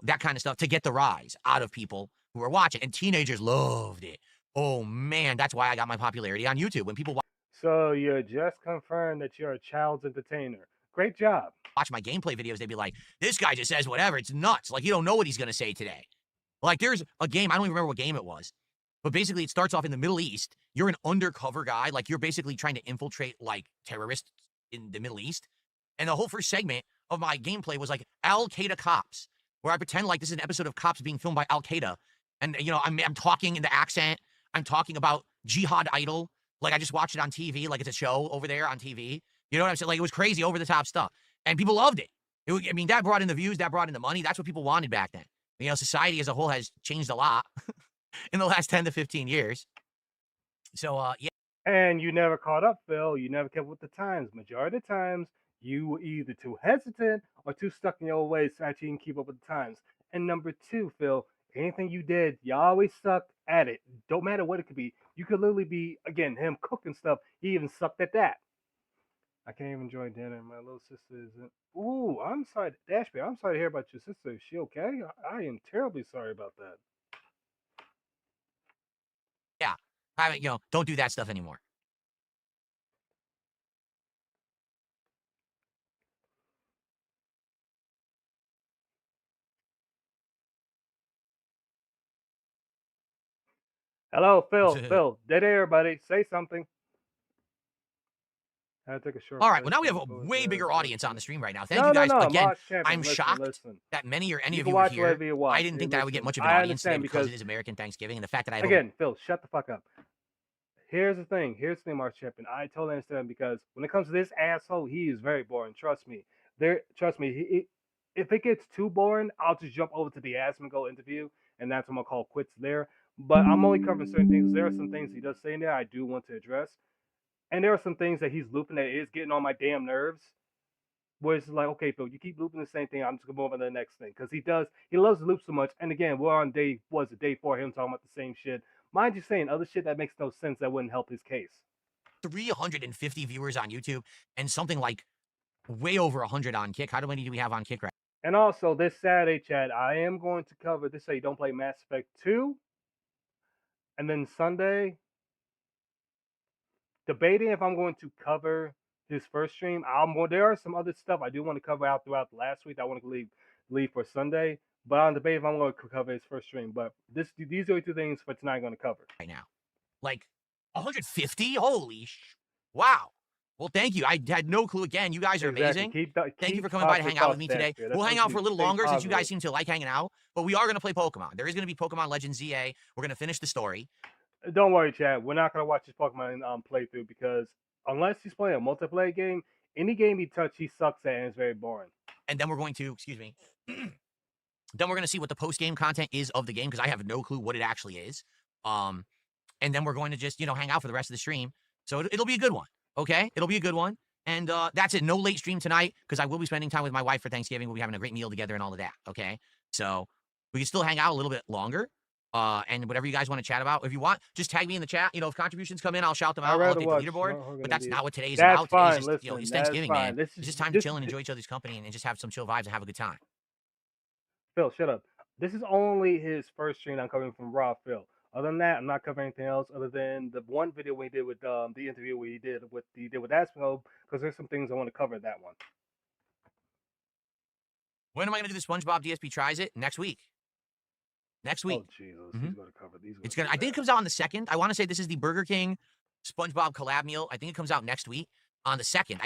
that kind of stuff to get the rise out of people who are watching. And teenagers loved it. Oh man, that's why I got my popularity on YouTube. When people So you just confirmed that you're a child's entertainer. Great job. watch my gameplay videos, they'd be like, this guy just says whatever. It's nuts. Like, you don't know what he's going to say today. Like, there's a game, I don't even remember what game it was. But basically, it starts off in the Middle East. You're an undercover guy. Like, you're basically trying to infiltrate, like, terrorists in the Middle East. And the whole first segment of my gameplay was, like, Al-Qaeda Cops, where I pretend like this is an episode of Cops being filmed by Al-Qaeda. And, I'm talking in the accent. I'm talking about Jihad Idol. Like, I just watched it on TV. Like, it's a show over there on TV. You know what I'm saying? Like, it was crazy, over-the-top stuff. And people loved it. I mean, that brought in the views. That brought in the money. That's what people wanted back then. Society as a whole has changed a lot in the last 10 to 15 years. So, yeah. And you never caught up, Phil. You never kept with the times. Majority of the times, you were either too hesitant or too stuck in your old ways to actually keep up with the times. And number two, Phil, anything you did, you always stuck at it. Don't matter what it could be. You could literally be, again, him cooking stuff. He even sucked at that. I can't even enjoy dinner. My little sister isn't. Ooh, I'm sorry, Dashby. I'm sorry to hear about your sister. Is she okay? I am terribly sorry about that. Yeah. Don't do that stuff anymore. Hello, Phil. Phil, dead air, buddy. Say something. I take a short. All right. Well, now we have a way bigger audience on the stream right now. Thank No, you no, guys no. again. March Champion. I'm Listen, shocked listen. that any You of can you were watch here. whatever you watch. I didn't think that I would get Listen, much of an I audience today understand because it is American Thanksgiving and the fact that I have again, Phil, shut the fuck up. Here's the thing. Here's the thing, March Champion. I totally understand because when it comes to this asshole, he is very boring. Trust me. Trust me. if it gets too boring, I'll just jump over to the Asmongold interview, and that's what I'm gonna call quits there. But I'm only covering certain things. There are some things he does say in there I do want to address, and there are some things that he's looping that is getting on my damn nerves. Where it's like, okay, Phil, you keep looping the same thing. I'm just gonna move on to the next thing because he loves to loop so much. And again, we're on day 4, him talking about the same shit. Mind you, saying other shit that makes no sense that wouldn't help his case. 350 viewers on YouTube and something like way over 100 on Kick. How many do we have on Kick right now? And also this Saturday, Chad, I am going to cover this. Say don't play Mass Effect 2, and then Sunday, debating if I'm going to cover his first stream. There are some other stuff I do want to cover out throughout the last week. I want to leave for Sunday, but I'm debating if I'm going to cover his first stream. But these are the 2 things for tonight I'm going to cover right now. Like 150? Holy wow. Well, thank you. I had no clue. Again, you guys are amazing. Thank you for coming by to hang out with me today. We'll hang out for a little longer since you guys seem to like hanging out. But we are going to play Pokemon. There is going to be Pokemon Legends ZA. We're going to finish the story. Don't worry, Chad. We're not going to watch this Pokemon playthrough because unless he's playing a multiplayer game, any game he touches, he sucks at, and it's very boring. And then we're going to, excuse me, then we're going to see what the post-game content is of the game because I have no clue what it actually is. And then we're going to just, hang out for the rest of the stream. So it'll be a good one. Okay, it'll be a good one. And that's it. No late stream tonight because I will be spending time with my wife for Thanksgiving. We'll be having a great meal together and all of that. Okay, so we can still hang out a little bit longer. And whatever you guys want to chat about, if you want, just tag me in the chat. If contributions come in, I'll shout them out. I'll update the leaderboard. But that's not what today is about. Fine. Today's just, it's Thanksgiving, man. It's just time to chill and enjoy each other's company and just have some chill vibes and have a good time. Phil, shut up. This is only his first stream I'm covering from Raw, Phil. Other than that, I'm not covering anything else other than the one video we did with the interview he did with Asmongold, because there's some things I want to cover in that one. When am I going to do the SpongeBob DSP Tries It? Next week. Next week. Oh, Jesus. He's going to cover these. I think it comes out on the 2nd. I want to say this is the Burger King SpongeBob collab meal. I think it comes out next week on the 2nd.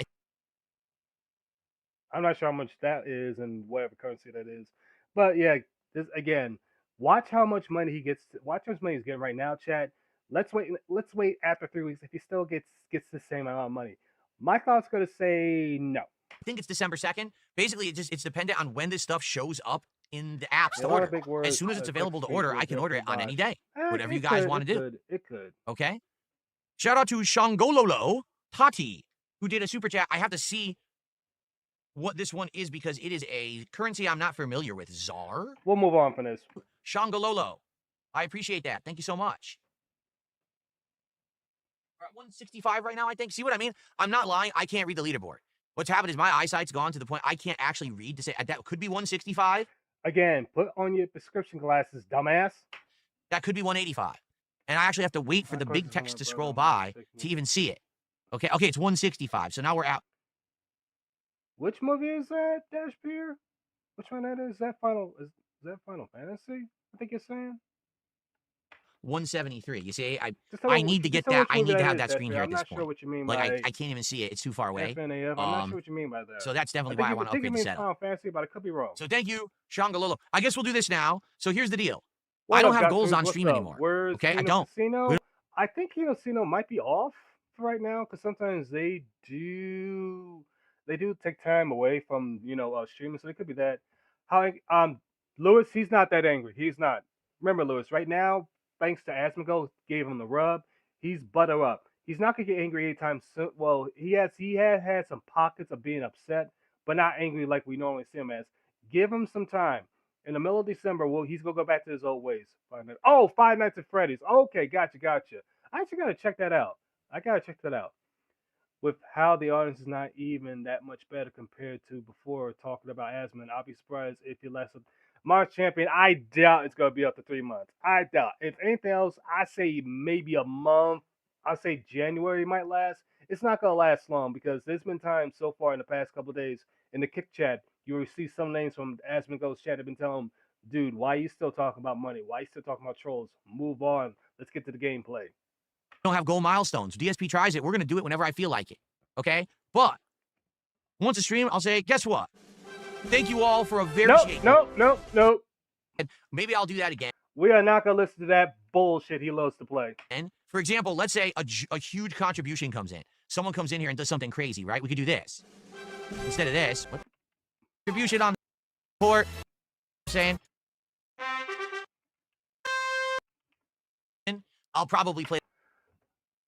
I'm not sure how much that is and whatever currency that is. But yeah, this again, watch how much money he gets. Watch how much money he's getting right now, Chad. Let's wait after 3 weeks if he still gets the same amount of money. My thought's going to say no. I think it's December 2nd. Basically, it's dependent on when this stuff shows up in the apps to order. As soon as it's available to order, I can order it on any day. Whatever you guys want to do. It could. Okay? Shout out to Shangololo Tati, who did a super chat. I have to see what this one is because it is a currency I'm not familiar with. Czar? We'll move on from this. Shangololo. I appreciate that. Thank you so much. We're at 165 right now, I think. See what I mean? I'm not lying. I can't read the leaderboard. What's happened is my eyesight's gone to the point I can't actually read to say that could be 165. Again, put on your prescription glasses, dumbass. That could be 185. And I actually have to wait for the big text to scroll by to even see it. Okay, it's 165. So now we're out. Which movie is that, Dash Beer? Which one that is? Is that Final Fantasy? I think you're saying? 173. You see, I need to get that. I need to have that screen here at this point. I'm not sure what you mean by I can't even see it. It's too far away. FNAF. I'm not sure what you mean by that. So that's definitely why I want to upgrade the setup. Final Fantasy, but I could be wrong. So thank you, Shangololo. I guess we'll do this now. So here's the deal. I don't have goals on stream anymore. Okay, I don't. I think Casino might be off for right now because sometimes they do take time away from streaming, so it could be that. Lewis, he's not that angry. He's not. Remember, Lewis, right now, thanks to Asmongold, gave him the rub. He's butter up. He's not gonna get angry anytime soon. Well, he has had some pockets of being upset, but not angry like we normally see him as. Give him some time. In the middle of December, he's gonna go back to his old ways. Five Nights at Freddy's. Okay, gotcha. I actually gotta check that out. With how the audience is not even that much better compared to before talking about Asmon, I'll be surprised if he lasts. March Champion, I doubt it's going to be up to 3 months. I doubt. If anything else, I say maybe a month. I say January might last. It's not going to last long because there's been times so far in the past couple of days in the Kick chat, you will see some names from Asmongold's chat have been telling him, dude, why are you still talking about money? Why are you still talking about trolls? Move on. Let's get to the gameplay. Don't have goal milestones. DSP tries it. We're going to do it whenever I feel like it. Okay? But once a stream, I'll say, guess what? Thank you all for a very... Nope. And maybe I'll do that again. We are not going to listen to that bullshit he loves to play. And, for example, let's say a huge contribution comes in. Someone comes in here and does something crazy, right? We could do this. Instead of this, what? Contribution on... Port. Saying I'll probably play.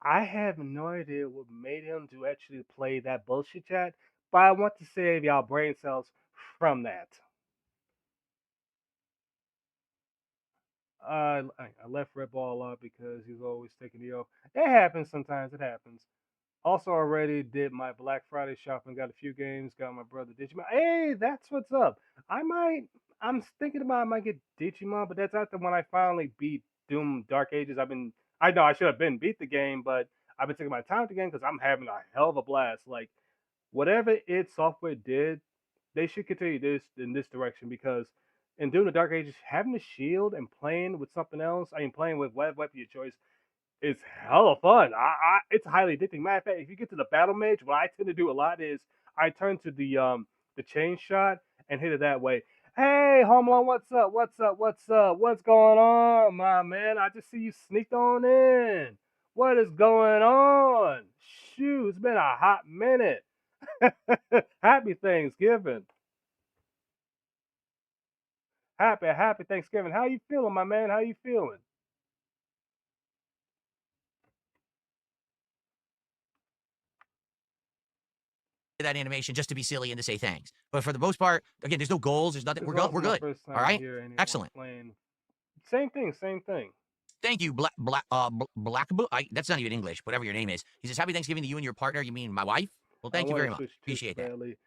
I have no idea what made him to actually play that bullshit chat, but I want to save y'all brain cells from that. I left Red Ball up because he's always taking the off. It happens sometimes. It happens. Also, already did my Black Friday shopping. Got a few games. Got my brother Digimon. Hey, that's what's up. I might. I'm thinking about I might get Digimon, but that's after when I finally beat Doom Dark Ages. I know I should have been beat the game, but I've been taking my time with the game because I'm having a hell of a blast. Like whatever id Software did, they should continue this in this direction because in Doom the Dark Ages, having the shield and playing with something else, I mean playing with whatever weapon your choice, is hella fun. It's highly addicting. Matter of fact, if you get to the battle mage, what I tend to do a lot is I turn to the chain shot and hit it that way. Hey, Home Alone, what's up? What's up? What's up? What's going on, my man? I just see you sneaked on in. What is going on? Shoot, it's been a hot minute. Happy Thanksgiving. Happy Thanksgiving. How you feeling, my man? How you feeling? That animation just to be silly and to say thanks. But for the most part, again, there's no goals. There's nothing. This is We're also my good. first All time right. here. Anyone Excellent. playing? Same thing. Same thing. Thank you, Black. That's not even English. Whatever your name is. He says, "Happy Thanksgiving to you and your partner." You mean my wife? Well, I thank you want very to much. switch twos Appreciate that. badly.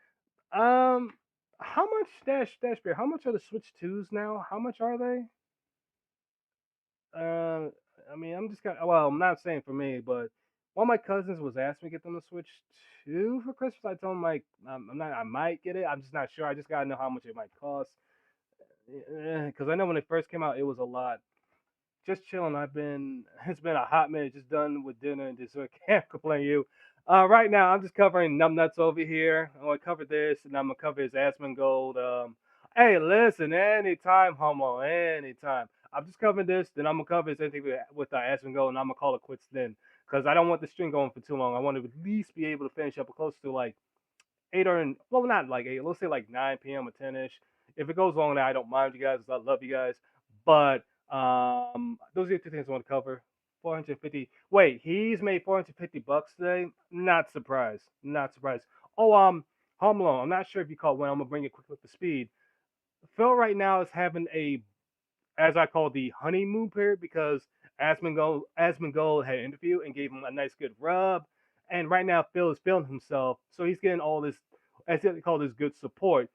How much dash beer? How much are the Switch twos now? How much are they? Uh, I mean, I'm just kind of well. I'm not saying for me, but one of my cousins was asking me to get them to Switch two for Christmas. I told him like I'm not. I might get it. I'm just not sure. I just gotta know how much it might cost. Because I know when it first came out, it was a lot. Just chilling. It's been a hot minute. Just done with dinner and dessert. Can't complain. You. Right now I'm just covering numbnuts over here. I'm gonna cover this, and I'm gonna cover his Asmongold. Hey, listen, anytime, homo, anytime. I'm just covering this, then I'm gonna cover his anything with Asmongold, and I'm gonna call it quits then, because I don't want the string going for too long. I want to at least be able to finish up close to like 8 or well, not like 8. Let's say like 9 p.m. or 10ish. If it goes long, I don't mind you guys. I love you guys. But those are the two things I want to cover. 450. Wait, he's made $450 today. Not surprised. Not surprised. Oh, Home Alone. I'm not sure if you caught when. I'm gonna bring you quick up to speed. Phil right now is having a, as I call the honeymoon period, because Asmongold had an interview and gave him a nice good rub. And right now Phil is feeling himself, so he's getting all this, as they call this, good support.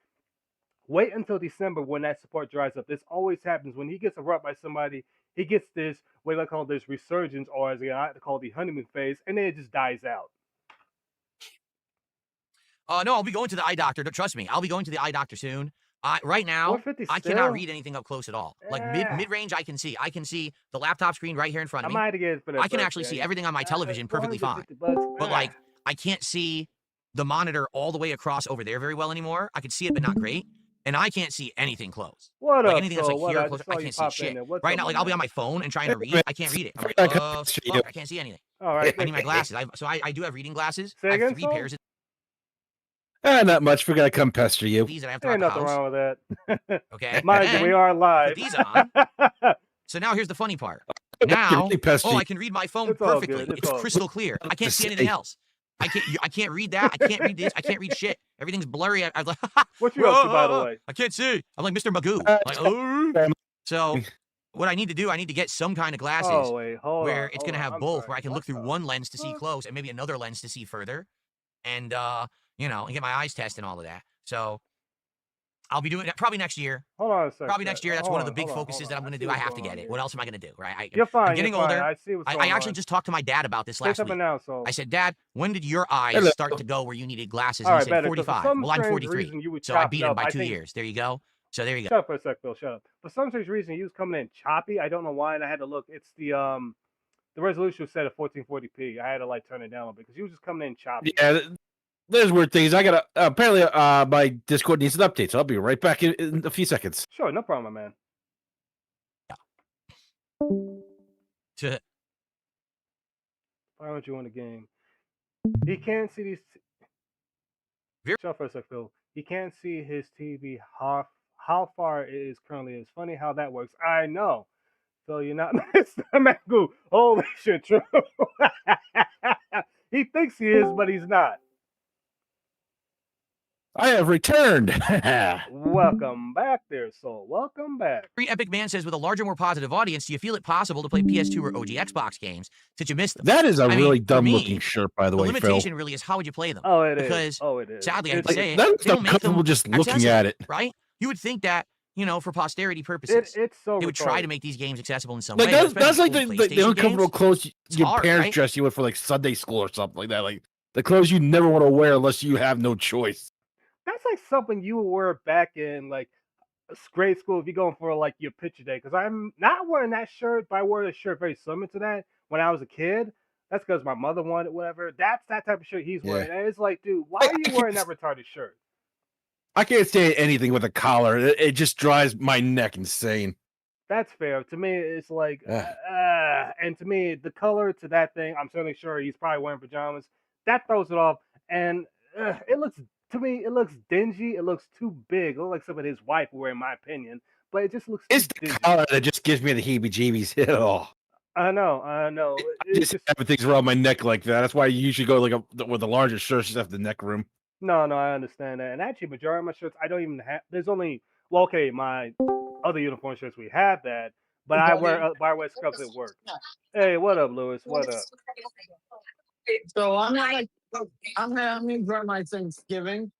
Wait until December when that support dries up. This always happens when he gets a rub by somebody. He gets this what I call this resurgence, or as I call the honeymoon phase, and then it just dies out. No, I'll be going to the eye doctor. Trust me, I'll be going to the eye doctor soon. Right now, 450 I cannot still? read anything up close at all. Like Eh, mid range, I can see. I can see the laptop screen right here in front I of me. might get it for that I can actually birthday. see everything on my television perfectly fine. $450. But like, I can't see the monitor all the way across over there very well anymore. I can see it, but not great. And I can't see anything close. What Like up, anything that's Soul? like What here up? I close, just I saw you can't see pop in shit. there. What's Right up, now, my like I'll be man? on my phone and trying to Hey, read. man, I can't read it. I'm like, I come pester you. fuck, I can't see anything. All right, I need my glasses. I do have reading glasses. Say I have again, 3 Soul? pairs of Not much. We're gonna come pester you. these that I have Ain't throughout the nothing house. wrong with that. Okay. Mind you, we Then are put live. these on. So now here's the funny part. I can Now, really pester oh, you. I can read my phone It's all perfectly. good. It's It's all crystal clear. I can't see anything else. I can't read that. I can't read this. I can't read shit. Everything's blurry. I'm like, What you up to, by the way? I can't see. I'm like Mr. Magoo. Like, so what I need to do, I need to get some kind of glasses Oh wait, hold where on, it's hold gonna on. have I'm both, sorry. where I can What look through the one lens to see fuck? close and maybe another lens to see further, and and get my eyes tested and all of that. So I'll be doing that probably next year. Hold on a second. Probably next year. That's Hold one of on, the big hold on, focuses hold that on. I'm going to see do. I what's have to going get on it. here. What else am I going to do? Right? You're fine. I'm getting You're fine. older. I see what's I going actually on. just talked to my dad about this Say last something week. now, so. I said, Dad, when did your eyes Hello. start to go where you needed glasses? All And right, he said better. 'Cause for 45. some Well, I'm strange 43. reason, you were So I chopping beat him up. by I 2 think. years. There you go. So there you go. Shut up for a sec, Bill. Shut up. For some strange reason, you was coming in choppy. I don't know why, and I had to look. It's the resolution was set at 1440p. I had to like turn it down a bit because you was just coming in choppy. Yeah, there's weird things. I gotta apparently my Discord needs an update, so I'll be right back in a few seconds. Sure, no problem, man. Why don't you win the game? He can't see these. Shut up for a sec, Phil. He can't see his TV how far it is currently. It's funny how that works. I know. So you're not Mr. Magoo. Holy shit, true. He thinks he is, but he's not. I have returned. Welcome back there, soul. Welcome back. Epic Man says, with a larger, more positive audience, do you feel it possible to play PS2 or OG Xbox games since you missed them? That is a I mean, really for dumb me, looking shirt, by the The way, limitation Phil. really is how would you play them? Oh, it is. Because Oh, it is. sadly, I hate It's- to say it, That's they don't make uncomfortable them just looking accessible, at it. right? You would think that, you know, for posterity purposes, it's so they would try retarded. to make these games accessible in some Like way. that's like old the PlayStation uncomfortable games. clothes your hard, parents right? dress you with for like Sunday school or something like that. Like the clothes you never want to wear unless you have no choice. That's like something you would wear back in like grade school if you're going for like your picture day. Because I'm not wearing that shirt, but I wore a shirt very similar to that when I was a kid. That's because my mother wanted whatever. That's that type of shirt he's Yeah. wearing. And it's like, dude, why I are you can't wearing that retarded shirt? I can't stand anything with a collar. It just drives my neck insane. That's fair. To me, it's like, Ugh. and to me, the color to that thing, I'm certainly sure he's probably wearing pajamas. That throws it off. And it looks, to me, it looks dingy. It looks too big. It looks like something his wife would wear, in my opinion. But it just looks It's too the dingy. collar that just gives me the heebie-jeebies. Oh, I know. I just having things around my neck like that. That's why you usually go like with a larger shirt, just have the neck room. No, I understand that. And actually, majority of my shirts, I don't even have. There's only, well, okay, my other uniform shirts, we have that, but I wear scrubs at work. Hey, what up, Lewis? What up? So I'm having for my Thanksgiving.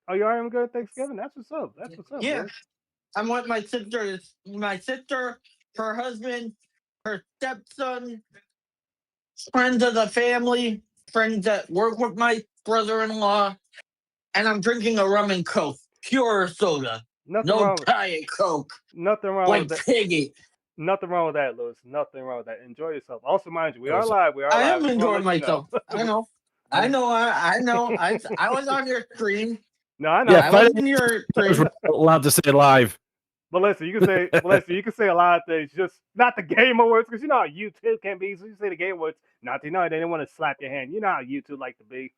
Oh, you are having a good Thanksgiving? That's what's up. That's what's up, Yeah. Lewis. I'm with my sister, her husband, her stepson, friends of the family, friends that work with my brother-in-law, and I'm drinking a rum and coke, pure soda, Nothing no wrong. diet coke, Nothing wrong like with that. Piggy. Nothing wrong with that, Lewis. Nothing wrong with that. Enjoy yourself. Also, mind you, we are Awesome. live. We are I live. am Just wanna enjoying let you know. myself. I know. I know. I was on your stream. No, I know. Yeah, I if I was didn't in your I was stream. allowed to say live. But listen, you can say a lot of things, just not the game awards, because you know how YouTube can be. So you say the game awards, not they didn't want to slap your hand. You know how YouTube like to be.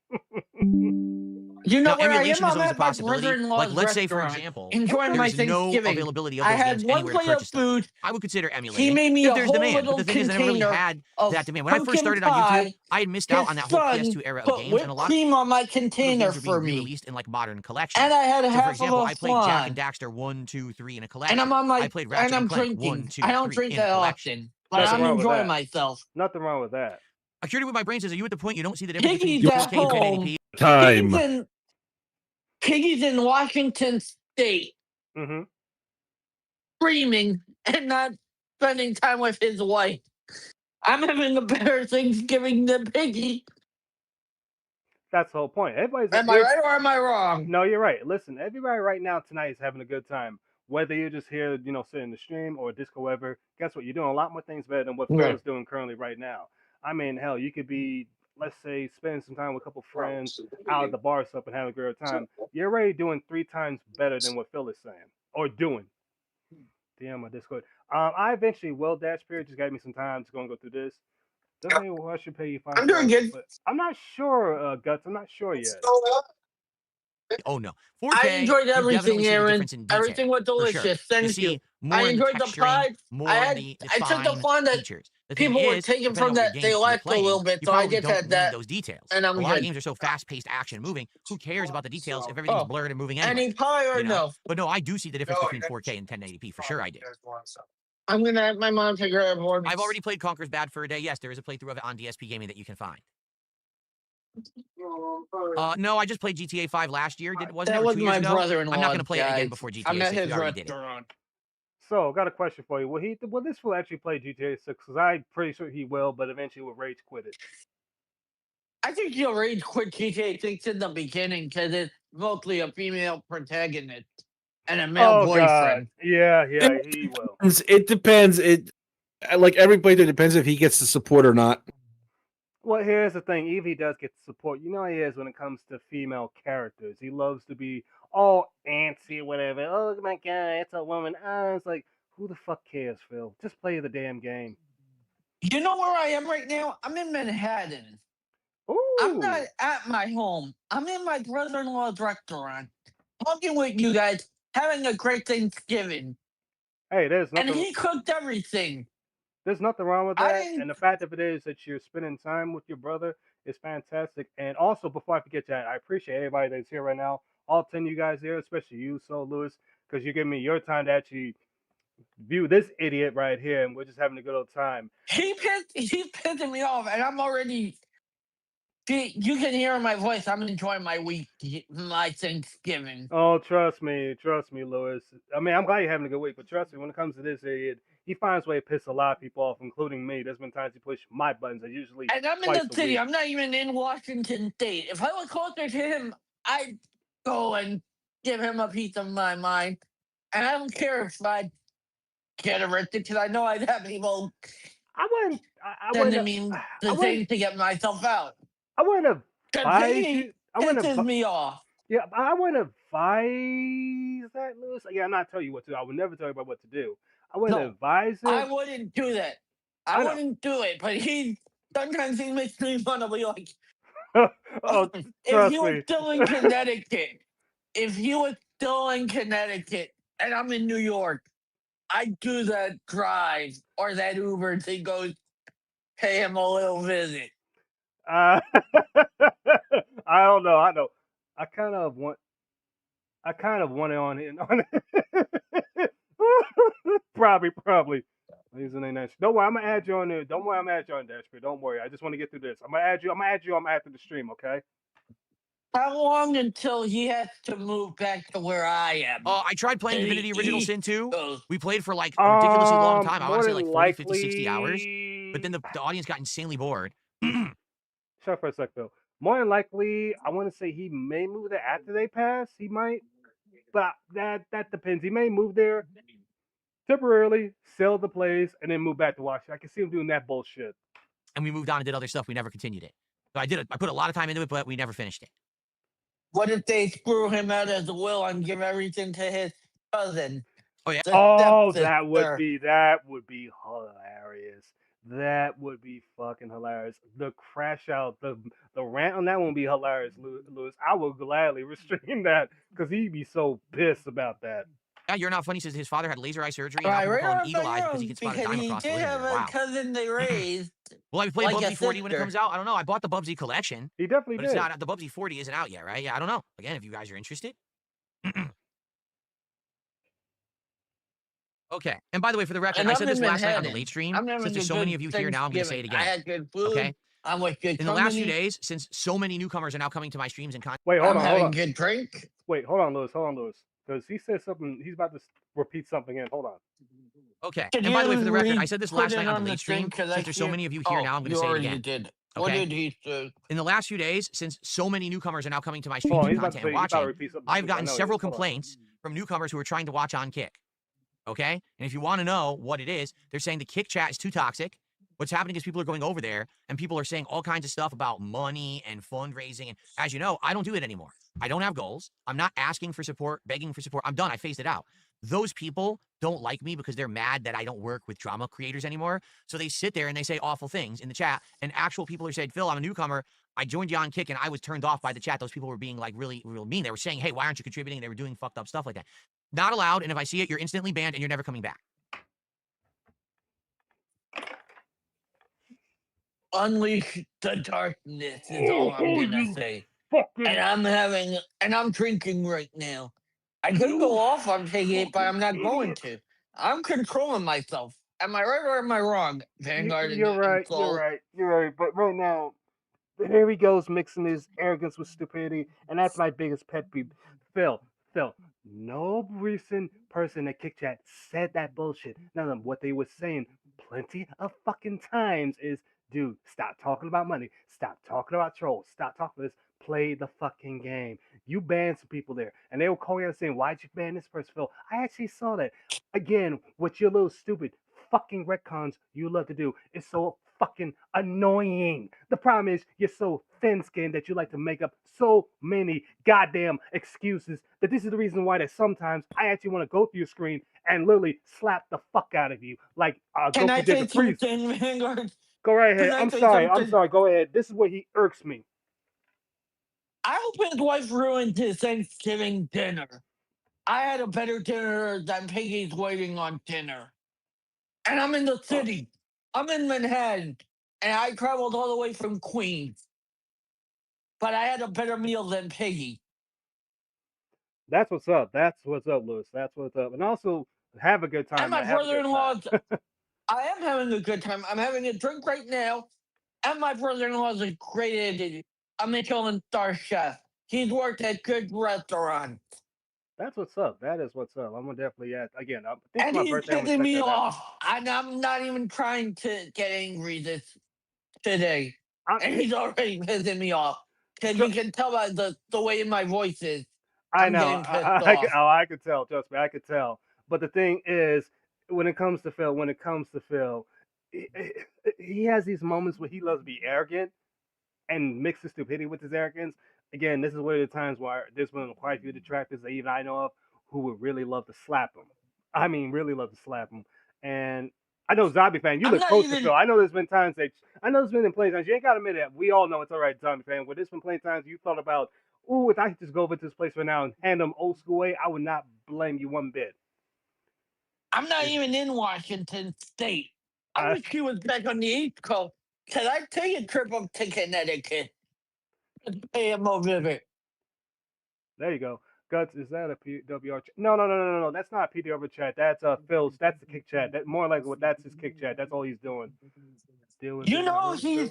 You know Now, where I am? emulation is I'm always a at my possibility. brother-in-law's Like, let's say, for restaurant, example, enjoying my there's no Thanksgiving. availability of I those had games one anywhere to plate of purchase them. food. I would consider He emulating made me if a there's whole demand. But little the thing is, I never really container had of that demand. When I first pumpkin started on YouTube, pie. I had missed out His on that whole son PS2 era of put games, whipped and a lot cream on my of those container games were being for me. re-released in like modern collections. And I had So, for half of example, a I played Jack and flan. Daxter 1, 2, 3 in a And collection. I'm on I my played Ratchet and I'm and Clank 1, drinking. 2, I don't 3 drink in a that collection. often, but Nothing I'm wrong with enjoying that. myself. Nothing wrong with that. I'm curious with my brain says, are you at the point you don't see the difference between Piggy's at 4K and home. 1080p? Time. Piggy's in Washington State, Mm-hmm. screaming and not spending time with his wife. I'm having a better Thanksgiving than Piggy. That's the whole point. Everybody's. Am I right or am I wrong? No, you're right. Listen, everybody right now tonight is having a good time. Whether you're just here, sitting in the stream or disco, whatever. Guess what? You're doing a lot more things better than what Phil Yeah. is doing currently right now. I mean, hell, you could be, let's say, spending some time with a couple friends out at the bar or something, having a great time. You're already doing 3 times better than what Phil is saying or doing. Damn, my Discord. I eventually will. Dash period just got me some time to go and go through this. Doesn't mean I should pay you $5. I'm doing good. But I'm not sure, Guts. I'm not sure yet. Oh no, 4K. I enjoyed you definitely everything, see the Aaron. difference in detail, Everything was for sure. delicious. You Thank see you. more I in enjoyed the texturing, pie. more I in had- the I took the fine fun that features. The thing people were is, taking depending from on that what they games you're lacked a playing, little bit, you so I probably get don't that- need that- those details. and I'm a lot of good. games are so fast-paced, action moving. Who cares about the details if everything's Oh. blurred and moving anyway? Any pie or You know? no? But no, I do see the difference between 4K and 1080p for sure. I do. I'm gonna have my mom figure out for me. I've already played Conker's Bad for a Day. Yes, there is a playthrough of it on DSP Gaming that you can find. No, I just played GTA 5 last year. Wasn't That it? Or was 2 years my ago? brother-in-law. I'm not going to play it again guys. before GTA I'm at 6. his We already did it. restaurant. So, got a question for you. Will this fool actually play GTA 6? Because I'm pretty sure he will, but eventually will rage quit it. I think he'll rage quit GTA 6 in the beginning because it's mostly a female protagonist and a male boyfriend. God. Yeah, he will. It depends. It like every playthrough depends if he gets the support or not. Well, here's the thing. Even if he does get the support, you know how he is when it comes to female characters. He loves to be all antsy or whatever. Oh, my God, it's a woman. It's like, who the fuck cares, Phil? Just play the damn game. You know where I am right now? I'm in Manhattan. Ooh. I'm not at my home. I'm in my brother-in-law's restaurant, talking with you guys, having a great Thanksgiving, Hey, and he cooked everything. there's nothing wrong with I that. didn't. And the fact of it is that you're spending time with your brother is fantastic. And also, before I forget that, I appreciate everybody that's here right now. All 10 of you guys here, especially you, so Lewis, because you're giving me your time to actually view this idiot right here, and we're just having a good old time. He's pissing me off, and I'm already. You can hear in my voice. I'm enjoying my week, my Thanksgiving. Oh, trust me, Lewis. I mean, I'm glad you're having a good week, but trust me, when it comes to this idiot, he finds a way to piss a lot of people off, including me. There's been times he pushed my buttons, and usually And I'm in twice the a city. week. I'm not even in Washington State. If I was closer to him, I'd go and give him a piece of my mind. And I don't care if I get arrested because I know I'd have people I wouldn't, I sending wouldn't, me I the wouldn't, thing to get myself out. I wouldn't Because advise he you. I wouldn't, pisses me off. yeah, I wouldn't advise that, Lewis. Yeah, I'm not telling you what to do. I would never tell you about what to do. I wouldn't No, advise I it. wouldn't do that. I I know. wouldn't do it. But sometimes he makes me want to be like, Oh, if he trust was me. still in Connecticut, and I'm in New York, I'd do that drive or that Uber to go pay him a little visit. I don't know. I know. I kind of want. I kind of want it on it. Probably. Using a nice. Don't worry, I'm gonna add you on there. Don't worry, I'm gonna add you on Dashboard. Don't worry. I just want to get through this. I'm gonna add you. I'm gonna add you. I'm after the stream. Okay. How long until he has to move back to where I am? Oh, I tried playing To the Divinity Original east Sin 2. of- We played for like a ridiculously long time. I want More to say than like 40, 50, 60 hours. likely. But then the audience got insanely bored. Shut up for a sec, Phil. More than likely, I want to say he may move there after they pass. He might, but that depends. He may move there temporarily, sell the place, and then move back to Washington. I can see him doing that bullshit. And we moved on and did other stuff. We never continued it. So I put a lot of time into it, but we never finished it. What if they screw him out as a will and give everything to his cousin? Oh yeah. Oh, stepsister? that would be hilarious. That would be fucking hilarious. The crash out, the rant on that one would be hilarious, Lewis. I would gladly restrain that because he'd be so pissed about that. Yeah, You're Not Funny says his father had laser eye surgery and Right, now people call him right Eagle on Eyes my because he own, can spot a because dime he across the did living have room. a Wow. cousin they raised. Well, I play like a Bubsy 40 when it sister. comes out. I don't know. I bought the Bubsy collection, He definitely but did. it's not. The Bubsy 40 isn't out yet, right? Yeah, I don't know. Again, if you guys are interested. Okay. And by the way, for the record, And I I'm said this in last night on the Manhattan. late stream. I'm having Since there's a so many good of you here now, I'm going to say it Thanksgiving. I again. had good food. Okay. I'm with good In the last few company. days, since so many newcomers are now coming to my streams and content. Wait, hold I'm on, having hold on. good drink. Wait, hold on, Lewis. Because he said something. He's about to repeat something in. Hold on. Okay. Can And by the way, for the you record, I said this put last it night on on the the late stream. thing, 'cause I Since there's so can't- many of you here now, I'm going to you say it already again. did. What Okay. did he say? In the last few days, since so many newcomers are now coming to my Hold streams on. and He's about to content say. and He's about to watching, repeat something. I've I gotten know he several is. Hold on. complaints from newcomers who are trying to watch on Kick. Okay? And if you want to know what it is, they're saying the Kick chat is too toxic. What's happening is people are going over there and people are saying all kinds of stuff about money and fundraising. And as you know, I don't do it anymore. I don't have goals. I'm not asking for support, begging for support. I'm done. I phased it out. Those people don't like me because they're mad that I don't work with drama creators anymore. So they sit there and they say awful things in the chat. And actual people are saying, Phil, I'm a newcomer. I joined you on Kick and I was turned off by the chat. Those people were being like really, really mean. They were saying, hey, why aren't you contributing? They were doing fucked up stuff like that. Not allowed. And if I see it, you're instantly banned and you're never coming back. Unleash the darkness is all I'm gonna say. And I'm drinking right now. I could go off on taking it, but I'm not going to. I'm controlling myself. Am I right or am I wrong? Vanguard and You're right. Soul. You're right. You're right. But right now, here he goes mixing his arrogance with stupidity, and that's my biggest pet peeve. Phil, no recent person at Kick Chat said that bullshit. None of them. What they were saying plenty of fucking times is, dude, stop talking about money. Stop talking about trolls. Stop talking this. Play the fucking game. You banned some people there, and they were calling out saying, "Why'd you ban this person, Phil?" I actually saw that. Again, with your little stupid fucking retcons you love to do is so fucking annoying. The problem is you're so thin-skinned that you like to make up so many goddamn excuses that this is the reason why that sometimes I actually want to go through your screen and literally slap the fuck out of you. Like Can I Goku did say to Freeze. something, Vanguard? Go right ahead. Can I I'm say sorry. I'm something? sorry. Go ahead. This is what he irks me. I hope his wife ruined his Thanksgiving dinner. I had a better dinner than Piggy's waiting on dinner. And I'm in the city. I'm in Manhattan. And I traveled all the way from Queens. But I had a better meal than Piggy. That's what's up. That's what's up, Lewis. That's what's up. And also have a good And time, my man. Have a brother good in time. law's, I am having a good time. I'm having a drink right now. And my brother in law is a great a Michelin star chef. He's worked at good restaurants. That's what's up. That is what's up. I'm gonna definitely again. I think it's And my he's birthday. I'm gonna pissing check me that out. off. And I'm not even trying to get angry today. I, And he's already pissing me off. Because so, you can tell by the way my voice is. I I'm know. getting pissed off. I could tell. Trust me, I could tell. But the thing is, when it comes to Phil, he, he has these moments where he loves to be arrogant and mixes stupidity with his arrogance. Again, this is one of the times where there's been quite a few detractors that even I know of who would really love to slap him. I mean, really love to slap him. And I know Zombie fan, you I'm look not close to Phil. even. I know there's been times that I know there's been plenty times. You ain't gotta admit it. We all know it's all right, Zombie fan. Where there's been plenty times you thought about, ooh, if I could just go over to this place right now and hand them old school way, I would not blame you one bit. I'm not It's, even in Washington State. I uh, wish he was back on the East Coast. Can I take a trip up to Connecticut and pay him a visit? There you go. Guts, is that a PWR chat? No. That's not a PWR chat. That's Phil's. That's the kick chat. That more like what that's his kick chat. That's all he's doing. Deal with You it. I know heard Phil.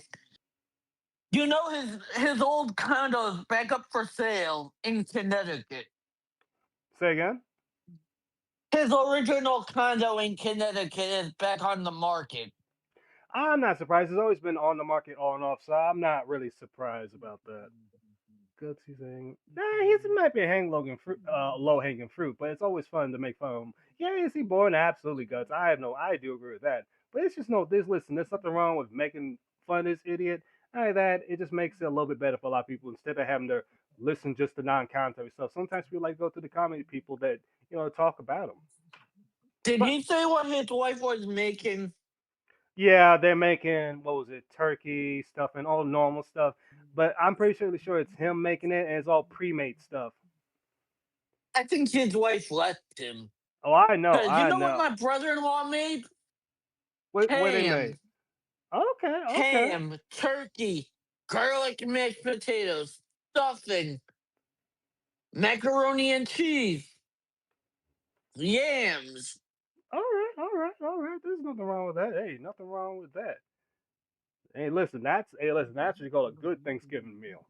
his old condo's back up for sale in Connecticut. Say again. His original condo in Connecticut is back on the market. I'm not surprised. It's always been on the market on and off, so I'm not really surprised about that. Guts, he's saying, nah, he might be a low hanging fruit, but it's always fun to make fun of him. Yeah, is he boring? Absolutely, Guts. I do agree with that. But it's just no, listen, there's something wrong with making fun of this idiot. Not only that, it just makes it a little bit better for a lot of people instead of having to listen just to non-commentary stuff. Sometimes people like to go to the comedy people that talk about them. Did But he say what his wife was making? yeah, they're making what was it, turkey stuff and all normal stuff. But I'm pretty sure it's him making it, and it's all pre-made stuff. I think his wife left him. Oh, I know, Because you I know what know. my brother in law made? What they made? Ham. Okay, okay. Ham, turkey, garlic mashed potatoes, stuffing, macaroni and cheese, yams. All right. There's nothing wrong with that. Hey, nothing wrong with that. Listen, that's what you call a good Thanksgiving meal.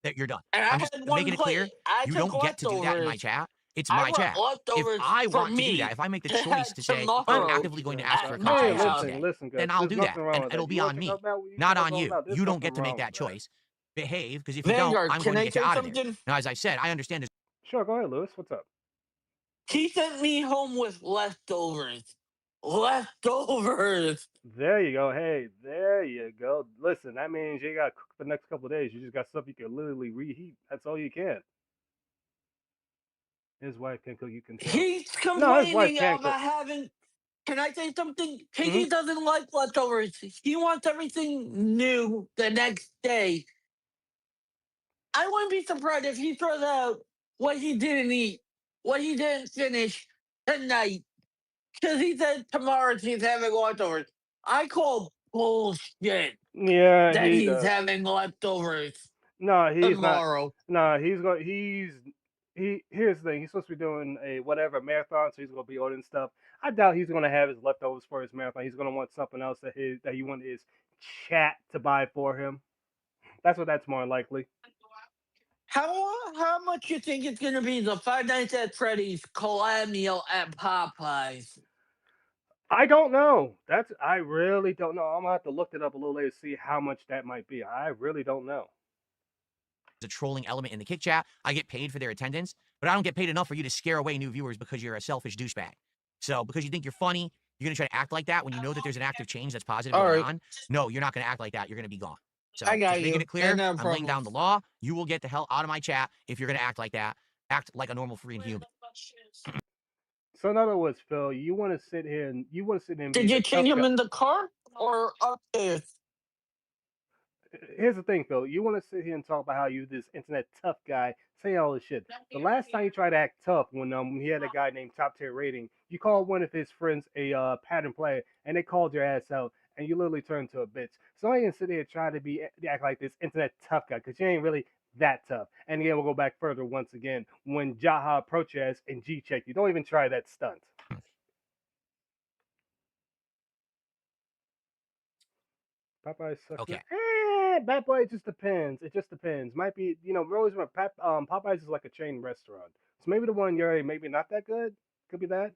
That you're done. And I I'm just had one making it plate. clear. I You took don't get to do that in my leftovers. chat. It's I my brought chat. If leftovers I for want to do that, me if I make the to choice have to say, I'm tomorrow actively going to ask for a at my Hey, compensation house. today, listen, then guys. I'll There's do that. nothing wrong And with it'll that. be You want on to me, talk about what you not talk on you. about? There's You don't nothing get to make wrong that with that. choice. Behave, because if you don't, Vanguard, I'm can going to I get you say out of there. something? Now, as I said, I understand there's Sure, go ahead, Lewis. What's up? He sent me home with leftovers. Leftovers. There you go. Hey, there you go. Listen, that means you got to cook for the next couple of days. You just got stuff you can literally reheat. That's all you can. His wife can cook. You can tell. He's No, his wife complaining can't cook. about having. Can I say something? Hmm. Piggy doesn't like leftovers. He wants everything new the next day. I wouldn't be surprised if he throws out what he didn't eat, what he didn't finish tonight, because he said tomorrow he's having leftovers. I call bullshit Yeah, that he he's does. having leftovers No, he's not. tomorrow. No, he's going. He. Here's the thing. He's supposed to be doing a whatever marathon, so he's gonna be ordering stuff. I doubt he's gonna have his leftovers for his marathon. He's gonna want something else that he want his chat to buy for him. That's more likely. How much you think it's gonna be the Five Nights at Freddy's collab meal at Popeyes? I don't know. I really don't know. I'm gonna have to look it up a little later to see how much that might be. I really don't know. a trolling element in the kick chat. I get paid for their attendance, but I don't get paid enough for you to scare away new viewers because you're a selfish douchebag. So because you think you're funny, you're gonna try to act like that when you know that there's an active change that's positive All going right, on. No, you're not gonna act like that. You're gonna be gone. So I got just making you. it clear, And no I'm laying problem. down the law. You will get the hell out of my chat if you're gonna act like that. Act like a normal freaking human. So in other words, Phil, you want to sit here and be Did you the tough change him guy. in the car or upstairs? Here's the thing, Phil. You want to sit here and talk about how you this internet tough guy, say all this shit. The last time you tried to act tough, when he had a guy named Top Tier Rating, you called one of his friends a pattern player, and they called your ass out, and you literally turned into a bitch. So I ain't sit here try to act like this internet tough guy, cause you ain't really that tough. And again, we'll go back further once again when Jaha approached your ass and G checked you. Don't even try that stunt. Popeye sucks. Okay. Bad Boy, it just depends. It just depends. Might be, we always remember Popeyes is like a chain restaurant. So maybe the one you're maybe not that good. Could be that.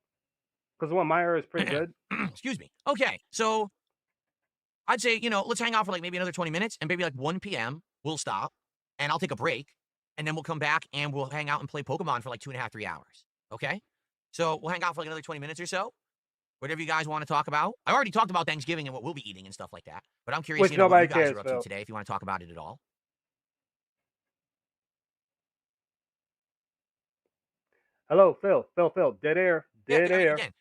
Because the one Meyer is pretty good. Excuse me. Okay, so I'd say, let's hang out for like maybe another 20 minutes, and maybe like 1 p.m. we'll stop, and I'll take a break, and then we'll come back and we'll hang out and play Pokemon for like 2.5, 3 hours. Okay? So we'll hang out for like another 20 minutes or so. Whatever you guys want to talk about. I already talked about Thanksgiving and what we'll be eating and stuff like that. But I'm curious, Which what nobody you guys cares, are up Phil. to today, if you want to talk about it at all. Hello, Phil. Phil. Dead air. Dead air. Again,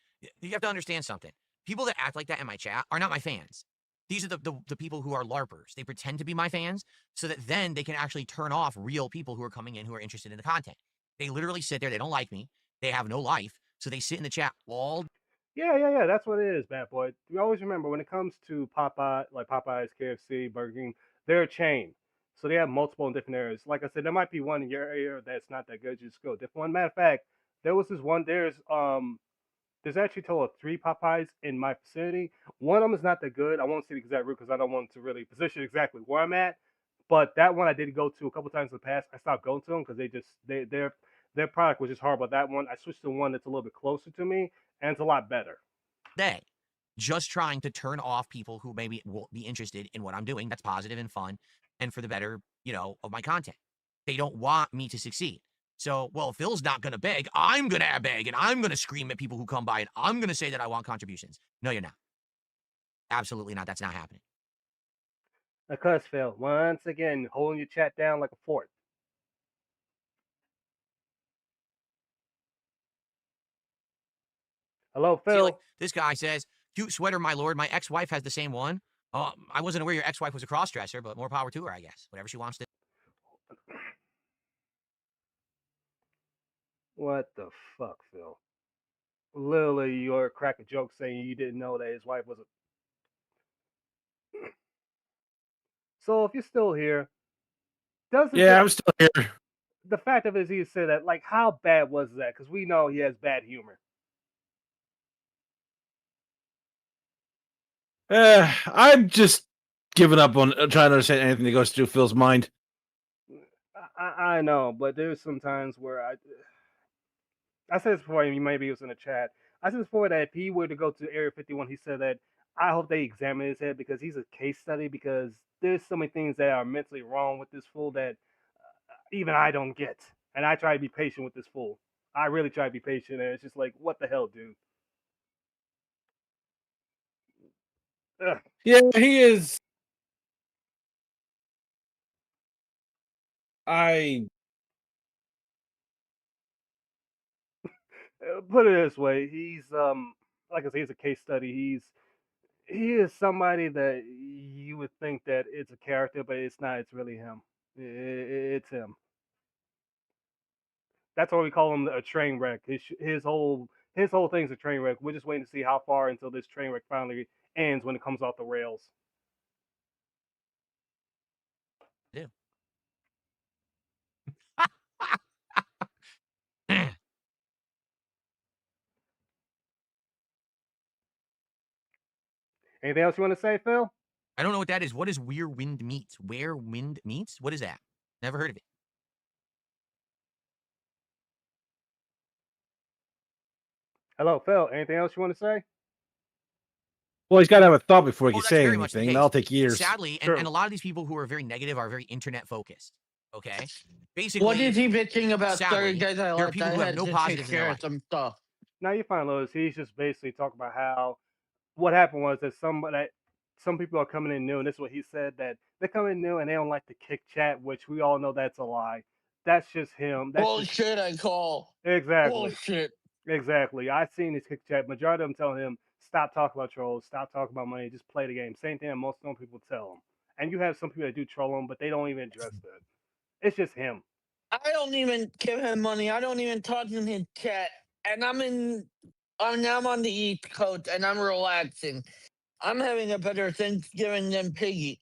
you have to understand something. People that act like that in my chat are not my fans. These are the people who are LARPers. They pretend to be my fans so that then they can actually turn off real people who are coming in who are interested in the content. They literally sit there. They don't like me. They have no life. So they sit in the chat all. Yeah. That's what it is, Bad Boy. You always remember when it comes to Popeye, like Popeyes, KFC, Burger King, they're a chain. So they have multiple in different areas. Like I said, there might be one in your area that's not that good. You just go different one. Matter of fact, there was this one. There's actually total of 3 Popeyes in my vicinity. One of them is not that good. I won't say the exact route because I don't want to really position exactly where I'm at. But that one I did go to a couple times in the past. I stopped going to them because their product was just horrible. That one I switched to one that's a little bit closer to me and it's a lot better. Day, just trying to turn off people who maybe won't be interested in what I'm doing. That's positive and fun, and for the better, of my content. They don't want me to succeed. So, well, Phil's not going to beg. I'm going to beg, and I'm going to scream at people who come by, and I'm going to say that I want contributions. No, you're not. Absolutely not. That's not happening. Because Phil, once again, holding your chat down like a fort. Hello, Phil. See, like this guy says, cute sweater, my lord. My ex-wife has the same one. I wasn't aware your ex-wife was a cross-dresser, but more power to her, I guess. Whatever she wants to. What the fuck, Phil? Literally, you're crack a joke saying you didn't know that his wife was a. So if you're still here, doesn't Yeah, I'm still here. the fact of it is he said that, like, how bad was that? Because we know he has bad humor. I'm just giving up on trying to understand anything that goes through Phil's mind. I know, but there's some times where I said this before, and maybe it was in the chat. I said before that if he were to go to Area 51, he said that I hope they examine his head because he's a case study because there's so many things that are mentally wrong with this fool that even I don't get. And I try to be patient with this fool. I really try to be patient, and it's just like, what the hell, dude? Ugh. Yeah, he is. Put it this way, he's like I say, he's a case study. He is somebody that you would think that it's a character, but it's not. It's really him. It's him. That's why we call him a train wreck. His whole thing's a train wreck. We're just waiting to see how far until this train wreck finally ends when it comes off the rails. Yeah. Anything else you want to say, Phil? I don't know what that is. What is Where Wind Meets? Where Wind Meets? What is that? Never heard of it. Hello, Phil. Anything else you want to say? Well, he's got to have a thought before he can that's say very much the anything. case. That'll take years. Sadly, True. and a lot of these people who are very negative are very internet focused. Okay, basically, What is he bitching about? sadly, Sorry, guys, I there are left. people I who have had no to positives take in their care life. of some stuff. Now you're fine, Lewis. He's just basically talking about how what happened was that some people are coming in new, and this is what he said, that they're coming in new and they don't like to kick chat, which we all know that's a lie. That's just him. That's just, Bullshit, I call. exactly. Bullshit. Exactly. I've seen his kick chat. Majority of them telling him, stop talking about trolls, stop talking about money, just play the game. Same thing that most normal people tell him. and you have some people that do troll him, but they don't even address that. It's just him. I don't even give him money. I don't even talk in his chat. And I'm on the East Coast and I'm relaxing. I'm having a better Thanksgiving than Piggy.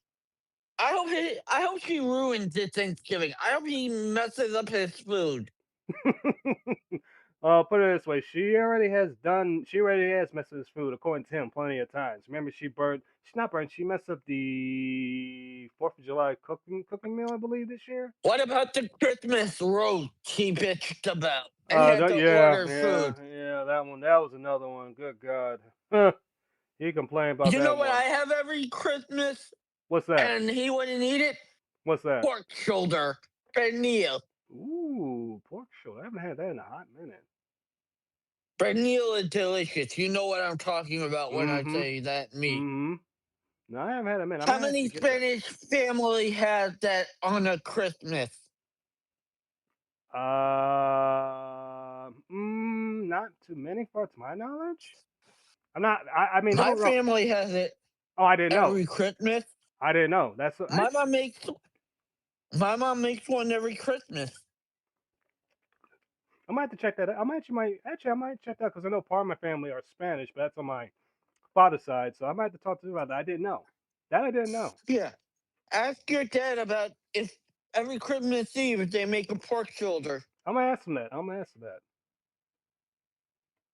I hope she ruins his Thanksgiving. I hope he messes up his food. Put it this way, she already has messed with his food, according to him, plenty of times. Remember, she messed up the 4th of July cooking meal, I believe, this year. What about the Christmas roast he bitched about and had to Yeah, order yeah, food? yeah, that one, that was another one. Good God. He complained about You know that what I one. have every Christmas What's that? and he wouldn't eat it? What's that? Pork shoulder. Pernil. Ooh, pork shoulder. I haven't had that in a hot minute. Pernil is delicious. You know what I'm talking about when I Mm-hmm. say that meat. Mm-hmm. No, I haven't had it in a minute. I How might many actually get that. Spanish family has that on a Christmas? Not too many, far to my knowledge. I'm not. I mean, don't My get me wrong. family has it Oh, I didn't know. every Christmas. I didn't know. My mom makes one every Christmas. I might have to check that out. I might check that because I know part of my family are Spanish, but that's on my father's side. So I might have to talk to them about that. I didn't know. That I didn't know. Yeah. Ask your dad about if every Christmas Eve if they make a pork shoulder. I'm gonna ask him that. I'm gonna ask him that.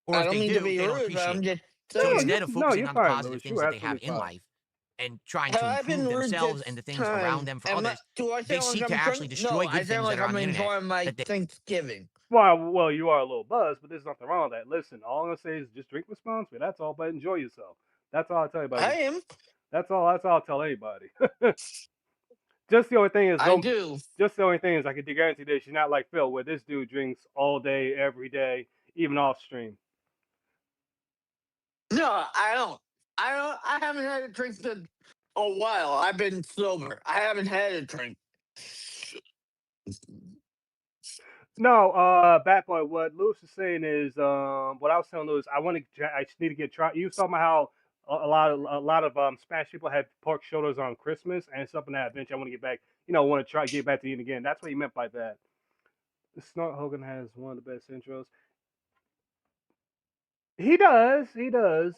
Or I if don't they mean to do, be they don't rude, but appreciate I'm that. just So No, saying. instead of no, focusing you're on the fine, positive Lewis. things You're that they have absolutely in fine. life and trying Have to I been improve rude themselves this and the things around time? them for others, Do I they sound like seek to I'm actually drunk? No, destroy I good sound things that like are on I'm the internet enjoying my that they Thanksgiving. Well, you are a little buzzed, but there's nothing wrong with that. Listen, all I'm gonna say is just drink responsibly. That's all, but enjoy yourself. That's all I tell I anybody. am. That's all. That's all I tell anybody. Just the only thing is, I don't. do. Just the only thing is, I can guarantee this: you're not like Phil, where this dude drinks all day, every day, even off stream. No, I don't. I haven't had a drink in a while. I've been sober. I haven't had a drink. No, Bat Boy, what Lewis is saying is, what I was telling Lewis, I just need to get try. You was talking about how a lot of Spanish people have pork shoulders on Christmas, and it's something that eventually I want to get back. Want to try get back to eating again. That's what he meant by that. Snort Hogan has one of the best intros. He does. He does.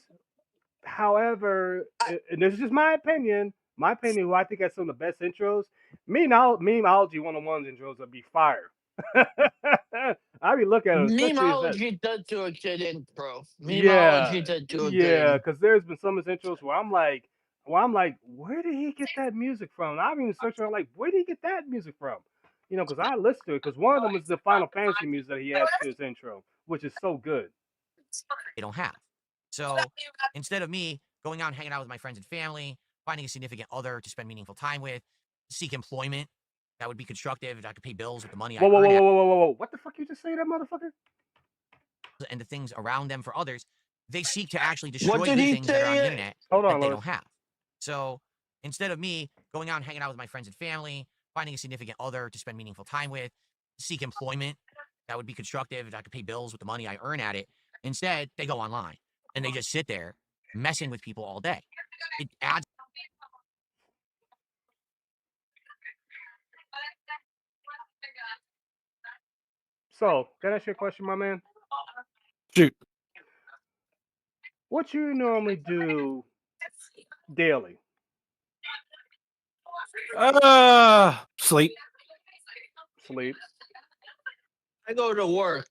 However, I, and this is just my opinion. My opinion, who I think has some of the best intros. Memeology 101's intros would be fire. I be looking at it, especially his. Memeology does do a good intro. Yeah, Memeology does do a yeah, good. because there's been some of his intros where I'm like, where did he get that music from? And I've even searched around like, where did he get that music from? Because I listened to it because one of them is the Final Fantasy music that he adds to his intro, which is so good. don't have. So instead of me going out and hanging out with my friends and family, finding a significant other to spend meaningful time with, seek employment that would be constructive, if I could pay bills with the money I Whoa, whoa, earn whoa, at, whoa, whoa, whoa, whoa! What the fuck you just say, that motherfucker? and the things around them for others, they seek to actually What destroy did good he things that are on the say? internet Hold that on, they Lois. don't have. So instead of me going out and hanging out with my friends and family, finding a significant other to spend meaningful time with, seek employment that would be constructive, if I could pay bills with the money I earn at it, instead they go online and they just sit there messing with people all day. It adds. So, can I ask you a question, my man? Shoot. What you normally do daily? Sleep. Sleep. I go to work.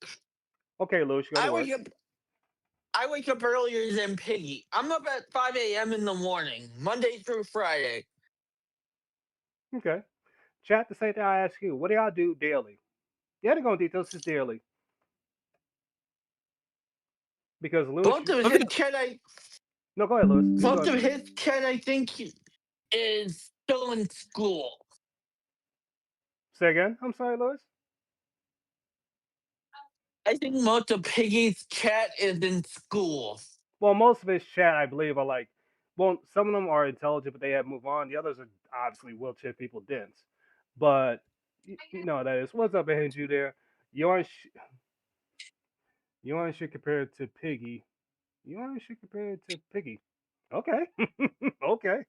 Okay, Lewis, you go to I work. wake up. I wake up earlier than Piggy. I'm up at 5 a.m. in the morning, Monday through Friday. Okay. Chat, the same thing I ask you. What do y'all do daily? You had to go in details just daily. Because Lewis, Both of Okay. his kid, no, go ahead, Lewis. You go both of ahead. his kid, I think, is still in school. Say again. I'm sorry, Lewis. I think most of Piggy's chat is in school. Well, most of his chat, I believe, are like, well, some of them are intelligent, but they have moved on. The others are obviously wheelchair people, dense. But you know how that is. What's up, behind you there? You aren't you aren't shit compared to Piggy. You aren't shit compared to Piggy. Okay. Okay.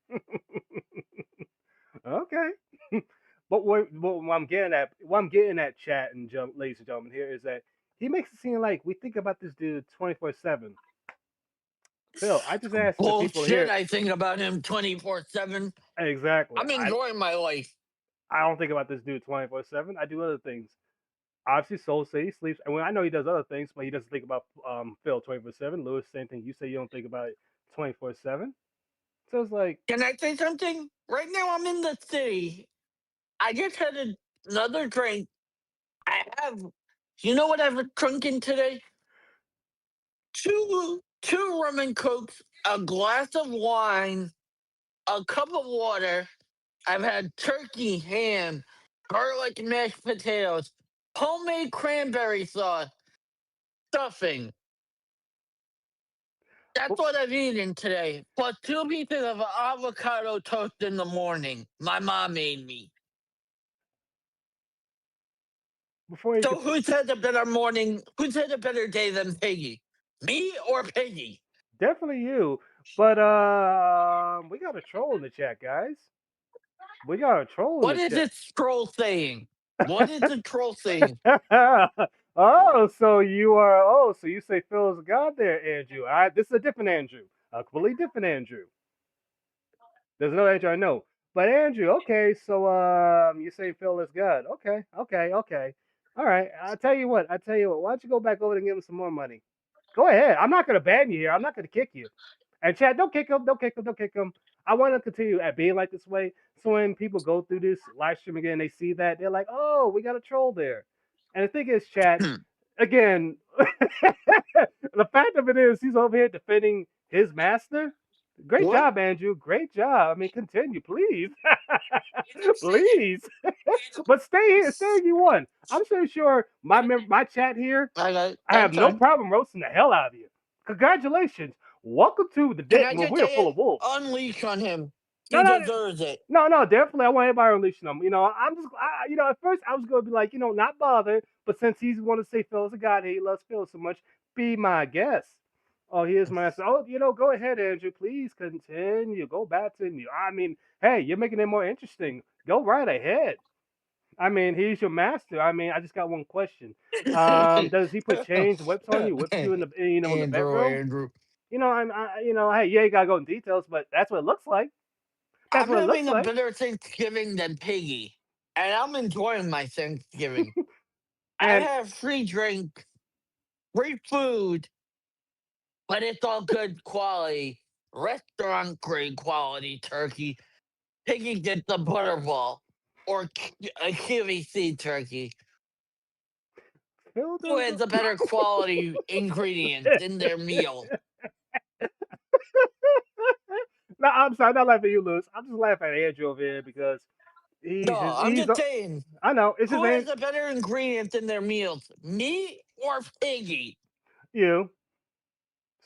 what I'm getting at, what I'm getting at, chat and ladies and gentlemen, here is that he makes it seem like we think about this dude 24/7. Phil, I just asked the people Bullshit. here I think about him 24/7. exactly. I'm enjoying my life. I don't think about this dude 24/7. I do other things. Obviously, Soul say he sleeps, and I know he does other things, but he doesn't think about Phil 24/7. Lewis, same thing. You say you don't think about it 24/7. So it's like, Can I say something? Right now, I'm in the city. I just had another drink. I have, you know what I've drunken today? Two rum and cokes, a glass of wine, a cup of water. I've had turkey, ham, garlic mashed potatoes, homemade cranberry sauce, stuffing. That's well, what I've eaten today. Plus 2 pieces of avocado toast in the morning. My mom made me. before you So could who's had a better morning? Who's had a better day than Piggy? Me or Piggy? definitely you, but we got a troll in the chat, guys. We got a troll in What the is chat. this troll saying? What is the troll saying? Oh, so you are. Oh, so you say Phil is God there, Andrew. This is a different Andrew, a completely different Andrew. There's no Andrew I know, but Andrew. Okay, so you say Phil is God. Okay, okay, okay. All right. I tell you what. I tell you what. Why don't you go back over and give him some more money? Go ahead. I'm not gonna ban you here. I'm not gonna kick you. And Chad, don't kick him. Don't kick him. Don't kick him. I want to continue at being like this way. So when people go through this live stream again, they see that they're like, "Oh, we got a troll there." And the thing is, Chad, again, the fact of it is, he's over here defending his master. Great What? job, Andrew. Great job. I mean, continue, please, please. But stay here. Stay if you want. I'm so sure my chat here. I got I have that's no fine. problem roasting the hell out of you. Congratulations. Welcome to the Can den I where just we are say full it? of wolves. Unleash on him. No, He no, deserves it. no, definitely. I want everybody unleashing them. I'm just, at first I was going to be like, not bothered. But since he's want to say Phil's a god, he loves Phil so much, be my guest. Oh, here's my answer. Oh, go ahead, Andrew. Please continue. Go back to you. I mean, hey, you're making it more interesting. Go right ahead. I mean, he's your master. I mean, I just got one question. Does he put chains, whips on you, whips you in the, in the Andrew, bedroom? Andrew. Hey, you ain't gotta go in details, but that's what it looks like. That's I'm what it looks having a like. better Thanksgiving than Piggy. And I'm enjoying my Thanksgiving. I And have free drink, free food, but it's all good quality. Restaurant grade quality turkey. Piggy gets the butterball or a QVC turkey. Phil Who does has a better quality ingredients in their meal? No, I'm sorry, I'm not laughing at you, Lewis. I'm just laughing at Andrew over here because No, he's just I'm he's. just saying, I know it's just who has ain't a better ingredients in their meals? Me or Piggy? you.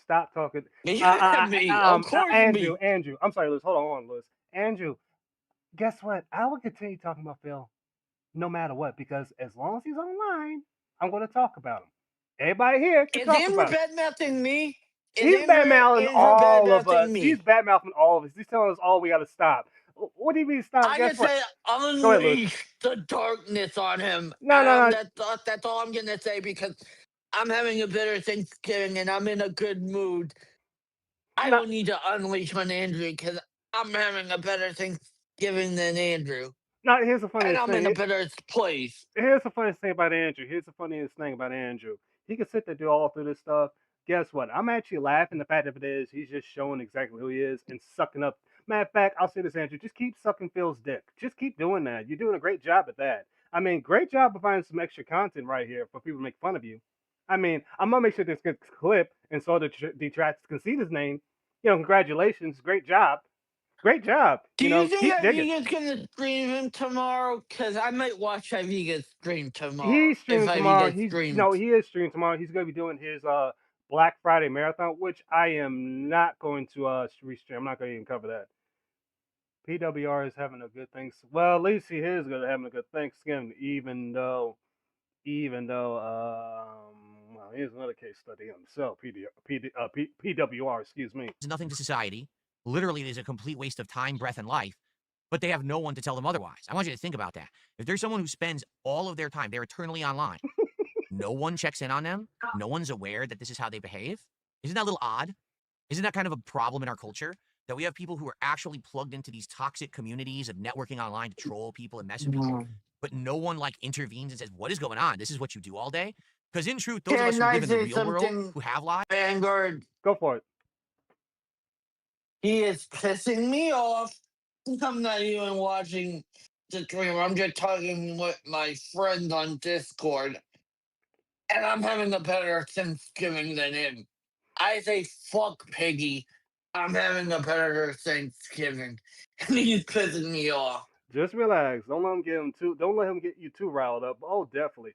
Stop talking. Me, of course Andrew, me. Andrew. I'm sorry, Lewis. Hold on, Lewis. Andrew, guess what? I will continue talking about Phil no matter what because as long as he's online, I'm going to talk about him. Everybody here can Is talk Amber about him. bad mouthing me? Is He's bad mouthing Andrew bad all of us. mouthing He's me? bad mouthing all of us. He's telling us all we got to stop. What do you mean stop? I Guess just what? say Go ahead, Lewis. unleash the darkness on him. No, no, no. That's all I'm gonna say because I'm having a better Thanksgiving and I'm in a good mood. I No, don't need to unleash on Andrew because I'm having a better Thanksgiving than Andrew. no. Here's the And funniest I'm in thing. a better place. Here's the funniest thing about Andrew. Here's the funniest thing about Andrew. He can sit there do all through this stuff. Guess what? I'm actually laughing. The fact of it is, he's just showing exactly who he is and sucking up. Matter of fact, I'll say this, Andrew. Just keep sucking Phil's dick. Just keep doing that. You're doing a great job at that. I mean, great job of finding some extra content right here for people to make fun of you. I mean, I'm gonna make sure this gets clip and so the detractors can see his name. Congratulations, great job, great job. Do you think Keep digging. Iviga's gonna stream him tomorrow? Because I might watch Iviga's stream tomorrow He's if streaming tomorrow. Iviga He's streams. no, he is streaming tomorrow. He's gonna be doing his Black Friday marathon, which I am not going to restream. I'm not gonna even cover that. PWR is having a good thing. Well, at least he is gonna having a good Thanksgiving, even though well, here's another case study on himself. PWR, excuse me. It's nothing to society. Literally, it is a complete waste of time, breath, and life. but they have no one to tell them otherwise. I want you to think about that. If there's someone who spends all of their time, they're eternally online, no one checks in on them, no one's aware that this is how they behave. Isn't that a little odd? Isn't that kind of a problem in our culture? That we have people who are actually plugged into these toxic communities of networking online to troll people and mess with people, but no one like intervenes and says, what is going on? This is what you do all day? Because in truth, those of us who live in the real world, who have lives. Vanguard, Go for it. he is pissing me off. I'm not even watching the stream. I'm just talking with my friends on Discord. And I'm having a better Thanksgiving than him. I say, fuck Piggy. I'm having a better Thanksgiving. And he's pissing me off. Just relax. Don't let him get him too. Don't let him get you too riled up. Oh, definitely,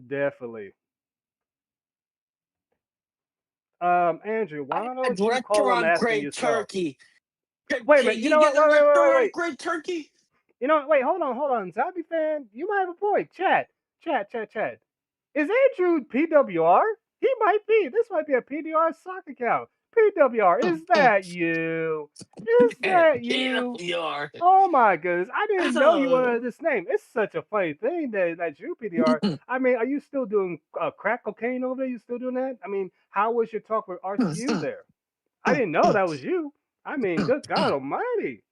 definitely. Andrew, why don't you call him Restaurant asking grade yourself? turkey. Wait a minute. You know what? Wait, Restaurant grade turkey. You know what? Wait, hold on. Zombie fan, you might have a point. Chat. Is Andrew PWR? He might be. This might be a PWR sock account. PWR, is that you? Is that you? PWR. Oh my goodness. I didn't know you wanted this name. It's such a funny thing that you PDR. I mean, are you still doing crack cocaine over there? You still doing that? I mean, how was your talk with RCU there? I didn't know that was you. I mean, good God almighty.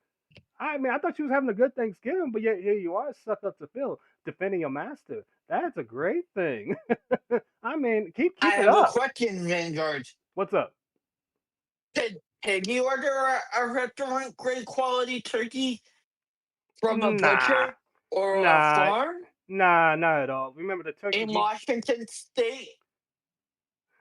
I mean, I thought you was having a good Thanksgiving, but yet here you are, sucked up to Phil, defending your master. That's a great thing. I mean, keep I it have up. a question, Vanguard. What's up? Did Piggy order a restaurant grade quality turkey from a butcher or a farm Nah, not at all. Remember the turkey in Washington State?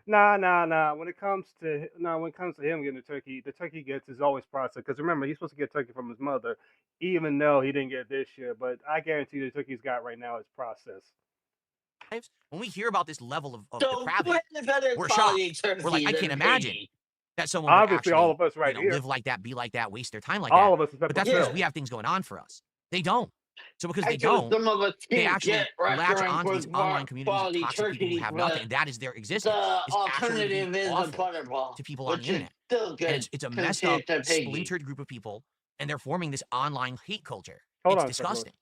Nah. When it comes to him getting the turkey he gets is always processed. Because remember, he's supposed to get turkey from his mother, even though he didn't get it this year. But I guarantee you, the turkey he's got right now is processed. When we hear about this level of So depravity, we're shocked. We're like, I can't imagine that someone would Obviously, actually, all of us right you know, here. live like that, be like that, waste their time like All that. of us, except But that's for because Phil. we have things going on for us. They don't. So because they I told don't, some of us they can't actually get latch restaurant onto these grade online communities of quality toxic people who turkey, have but nothing, and that is their existence. the Is actually to be alternative is a awful butterball, to people on which the is internet. still And good it's a messed up, compared to Piggy. splintered group of people, and they're forming this online hate culture. Hold It's on a second, disgusting.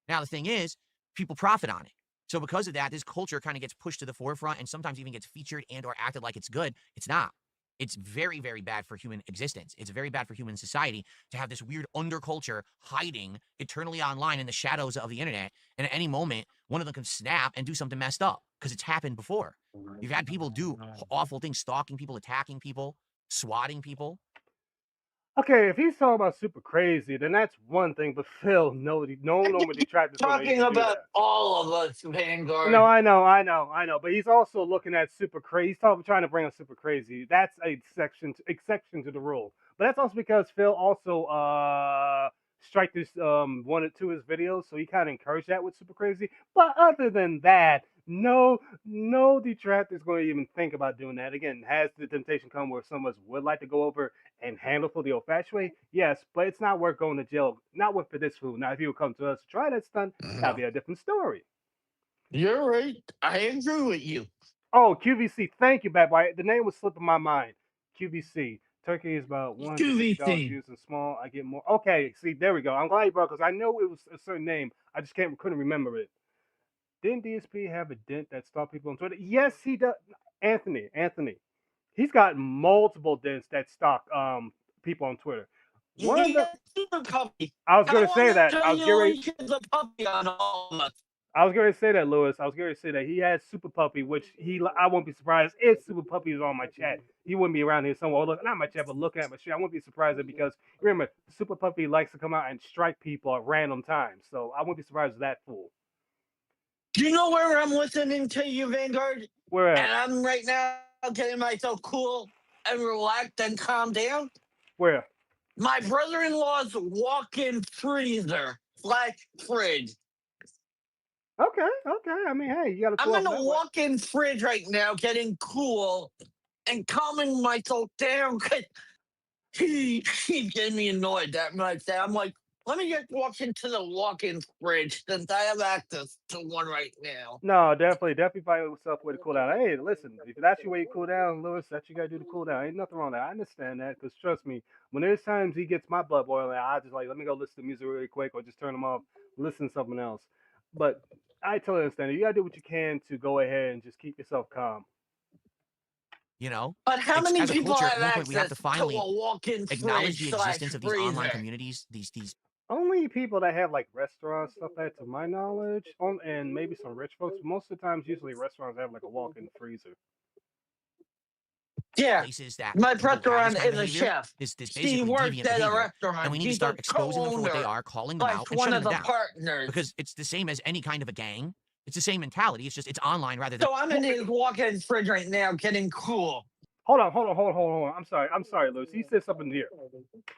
Now, the thing is, people profit on it. So because of that, this culture kind of gets pushed to the forefront and sometimes even gets featured and or acted like it's good. It's not. It's very, very bad for human existence. It's very bad for human society to have this weird underculture hiding eternally online in the shadows of the internet. And at any moment, one of them can snap and do something messed up because it's happened before. You've had people do awful things, stalking people, attacking people, swatting people. Okay, if he's talking about super crazy, then that's one thing. But Phil, no one detractors Talking about all of us, Vanguard. No, I know. But he's also looking at super crazy. He's trying to bring up super crazy. That's a exception to the rule. But that's also because Phil also strike this one or two of his videos, so he kind of encouraged that with super crazy. But other than that, no detractor is going to even think about doing that. Again, has the temptation come where some of us would like to go over and handle for the old-fashioned way? Yes, but it's not worth going to jail. Not worth for this fool. Now, if he would come to us to try that stunt, that'd be a different story. You're right. I agree with you. Oh, QVC. Thank you, Bad Boy. The name was slipping my mind. QVC. Turkey is about $1 to $6 used and small. I get more. Okay, see, there we go. I'm glad you brought because I know it was a certain name. I just couldn't remember it. Didn't DSP have a dent that stopped people on Twitter? Yes, he does. Anthony. He's got multiple dents that stalk people on Twitter. One of the super puppy. I was going to say that. I was going to puppy on all of us. I was going to say that, Lewis. I was going to say that he has Super Puppy, which I won't be surprised if Super Puppy is on my chat. He wouldn't be around here somewhere. Look, not my chat, but looking at my shit. I wouldn't be surprised if, because remember, Super Puppy likes to come out and strike people at random times. So I wouldn't be surprised if that fool. Do you know where I'm listening to you, Vanguard? Where at? And I'm right now getting myself cool and relaxed and calm down. Where? My brother-in-law's walk-in freezer, fridge. Okay. I mean, hey, you got to. I'm in a walk-in fridge right now, getting cool and calming myself down because he's getting me annoyed that much. That I'm like, Let me just walk into the walk-in fridge since I have access to one right now. No, definitely find yourself a way to cool down. Hey, listen, if that's your way to cool down, Lewis, that's what you gotta do to cool down. Ain't nothing wrong with that. I understand that, because trust me, when there's times he gets my blood boiling, I just like let me go listen to music really quick, or just turn them off, listen to something else. But I totally understand it. You gotta do what you can to go ahead and just keep yourself calm. You know, But how it's many as a people culture, have at one point we have access to to finally a walk-in acknowledge fridge the slash existence of these online freezer? communities. These Only people that have like restaurants, stuff like that, to my knowledge, and maybe some rich folks. Most of the times, usually restaurants have like a walk-in freezer. Yeah, places that my people have this restaurant kind of is a behavior, chef. this She basically works deviant at a behavior, and we restaurant. need to She's a start exposing them for what they co-owner, are, calling them like out, and one shutting of them the down. partners. Because it's the same as any kind of a gang. It's the same mentality. It's just it's online rather than So I'm in his walk-in fridge right now, getting cool. Hold on. I'm sorry, Lewis. He said something here.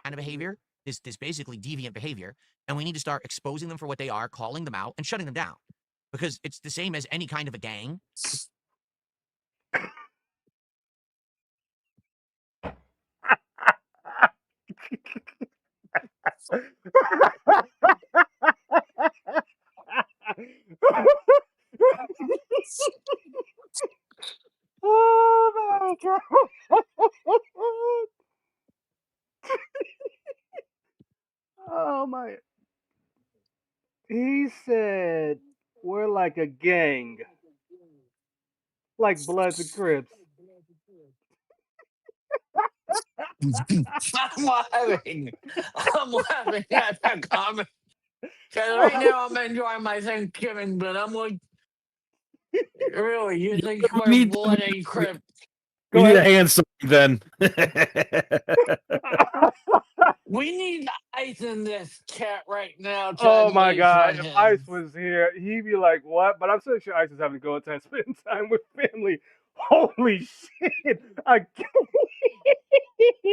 kind of behavior. This basically deviant behavior, and we need to start exposing them for what they are, calling them out, and shutting them down. Because it's the same as any kind of a gang. Oh my god. Oh my. He said we're like a gang, like Bloods and Crips. I'm laughing. I'm laughing at that comment. Because right now I'm enjoying my Thanksgiving, but I'm like, really, you think We we're need blood and crip? we Go need a ahead. hand song then. We need ice in this chat right now to Oh my advise god, on if Ice him. was here, he'd be like, "What?" But I'm so sure Ice is having a good time spending time with family. Holy shit! A gang,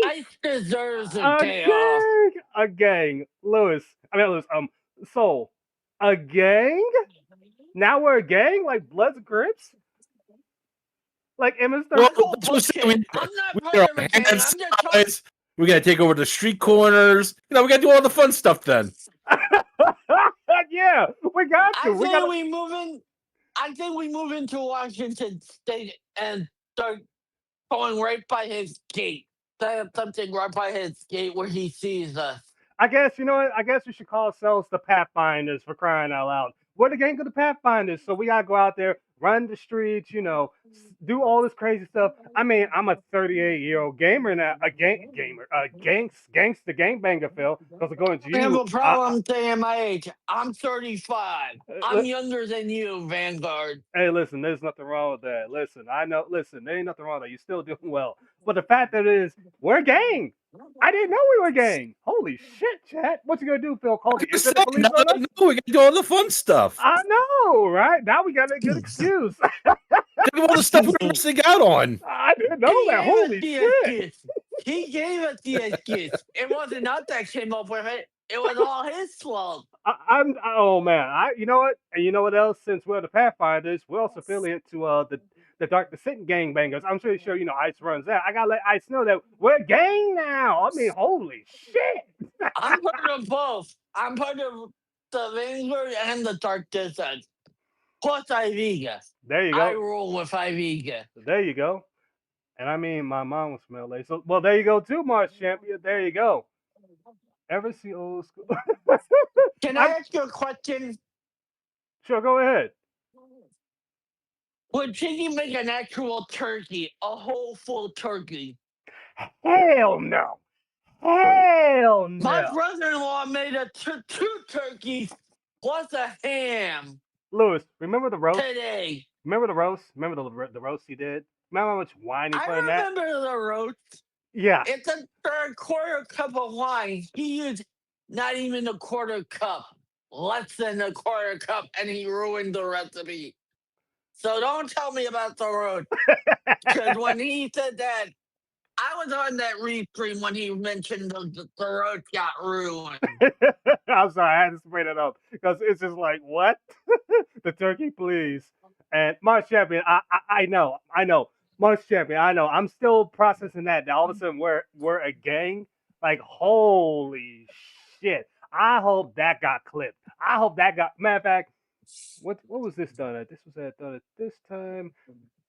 Ice deserves a a day off. gang, a gang. Lewis, I mean Lewis. Soul, a gang. Now we're a gang, like Bloods and Crips, like Well, That's MS-13. all that's what I'm saying. bullshit. I'm We not need part of a our gang. hand I'm just talking. size. We gotta take over the street corners. We gotta do all the fun stuff then. Yeah, we got to. I We got think to. we move in. I think we move into Washington State and start going right by his gate. They have something right by his gate where he sees us. I guess you know what. I guess we should call ourselves the Pathfinders, for crying out loud. We're the gang of the Pathfinders, so we gotta go out there, run the streets, do all this crazy stuff. I mean, I'm a 38-year-old gamer now, a gamer, gangster gangbanger, Phil. Because according to I have you, a problem saying my age. I'm 35. I'm li- younger than you, Vanguard. hey, listen, there's nothing wrong with that. Listen, I know. Listen, there ain't nothing wrong with that. You're still doing well. But the fact that it is, we're a gang. I didn't know we were a gang. Holy shit, chat. What you gonna do, Phil? Call the I'm just internet saying, police now on that I us? know, we gotta do all the fun stuff. I know, right? Now we got a good excuse. Think of all the stuff we're missing out on. I didn't know He that. gave us Holy the shit. excuse. He gave us the excuse. It wasn't us that came up with it. It was all his fault. Oh man. You know what? And you know what else? Since we're the Pathfinders, we're also affiliate to the Dark Descent gangbangers. I'm pretty sure Ice runs that. I gotta let Ice know that we're a gang now. I mean, holy shit. I'm part of both. I'm part of the Vanguard and the Dark Descent. Plus Iviga. There you I go. roll with Iviga. There you go. And I mean, my mom was from LA, so well, there you go too, Mars Champion. There you go. Ever see old school? Can I I'm ask you a question? sure. Go ahead. Would Piggy make an actual turkey, a whole full turkey? Hell no. Hell My no. brother-in-law made two turkeys plus a ham Lewis, remember the roast? today. Remember the roast? Remember the roast he did? Remember how much wine he I put in that? remember the roast. Yeah. It's a quarter cup of wine. He used not even a quarter cup, less than a quarter cup, and he ruined the recipe. So don't tell me about the roast. Because when he said that, I was on that restream when he mentioned the roast got ruined. I'm sorry, I had to spray that up because it's just like, what? The turkey, please. And March Champion, I know. March Champion, I know. I'm still processing that. Now all of a sudden we're a gang. Like, holy shit. I hope that got clipped. I hope that got. Matter of fact, what was this done at? This was done at this time.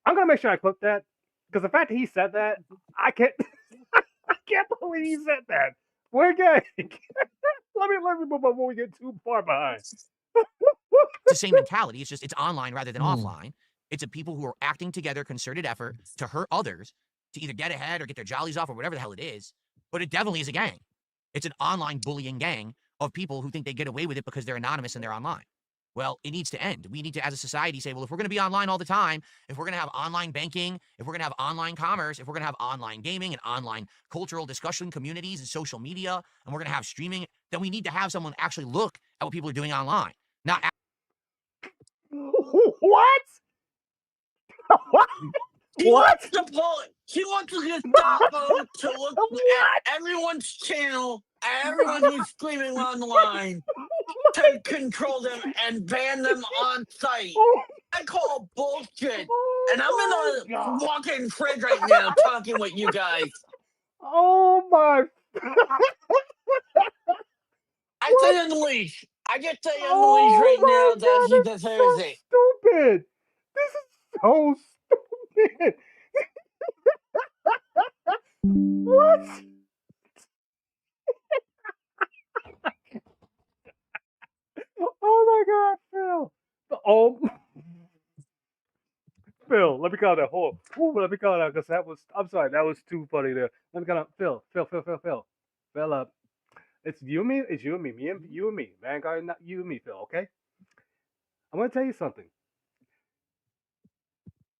I'm gonna make sure I clip that because the fact that he said that, I can't. I can't believe he said that. We're good. let me move before we get too far behind. It's the same mentality. It's just it's online rather than Mm. offline. It's a people who are acting together, concerted effort to hurt others, to either get ahead or get their jollies off or whatever the hell it is. But it definitely is a gang. It's an online bullying gang of people who think they get away with it because they're anonymous and they're online. Well, it needs to end. We need to, as a society, say, well, if we're going to be online all the time, if we're going to have online banking, if we're going to have online commerce, if we're going to have online gaming and online cultural discussion communities and social media, and we're going to have streaming, then we need to have someone actually look at what people are doing online. Not What? What? He What? wants to pull. He wants the Gestapo to look What? at everyone's channel, everyone who's streaming online, to control them and ban them on site. Oh, I call bullshit. oh And I'm my in God. a walk-in fridge right now talking with you guys. Oh my. I say unleash. I just say unleash right now my that God, he that's deserves so it. stupid. This is so stupid. What? Oh my God, Phil. Oh, Phil. Let me call that. Hold. Let me call that because that was. I'm sorry, that was too funny there. Let me call that. Phil. Phil up. It's you and me. It's you and me. You and me. Vanguard, not you and me, Phil. Okay. I'm gonna tell you something.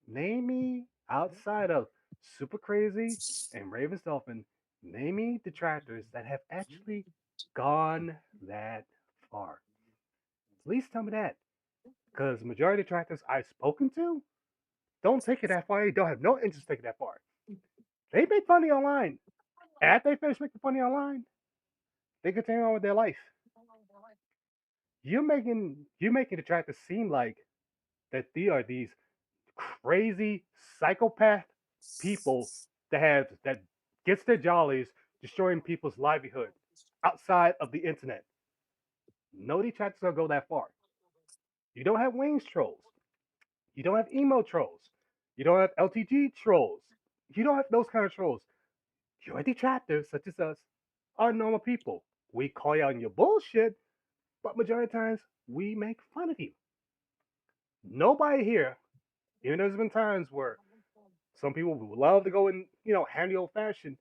Name me outside of Super Crazy and Ravens Dolphin. Name me detractors that have actually gone that far. At least tell me that. Because the majority of detractors I've spoken to don't take it that far. They don't have no interest in taking it that far. They make funny online. After they finish making funny online, they continue on with their life. You're making detractors seem like that they are these crazy psychopath people that gets their jollies destroying people's livelihood outside of the internet. No detractors don't go that far. You don't have wings trolls. You don't have emo trolls. You don't have LTG trolls. You don't have those kind of trolls. Your detractors, such as us, are normal people. We call you on your bullshit, but majority of times we make fun of you. Nobody here, even though there's been times where some people would love to go and handy old fashioned.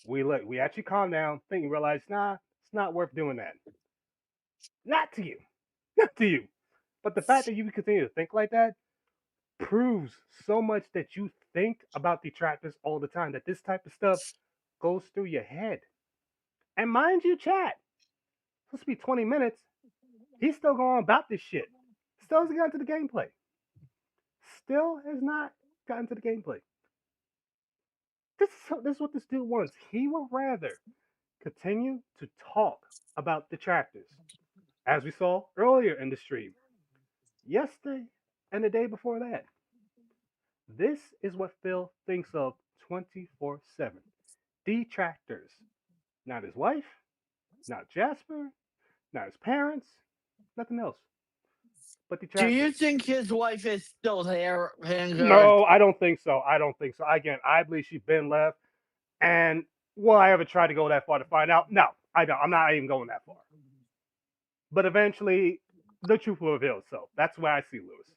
We actually calm down, think and realize, nah, it's not worth doing that. Not to you, not to you. But the fact that you continue to think like that proves so much that you think about detractors all the time. That this type of stuff goes through your head. And mind you, chat. It's supposed to be 20 minutes. He's still going about this shit. Still hasn't gotten to the gameplay. Still has not gotten to the gameplay. This is what this dude wants. He would rather continue to talk about detractors, as we saw earlier in the stream, yesterday and the day before that. This is what Phil thinks of 24/7. Detractors. Not his wife, not Jasper, not his parents, nothing else. But Do detractors. you think his wife is still there, Vanguard? No, I don't think so. I don't think so. Again, I believe she's been left. And will I ever try to go that far to find out? No, I don't. I'm not even going that far. But eventually, the truth will reveal itself. That's where I see Lewis.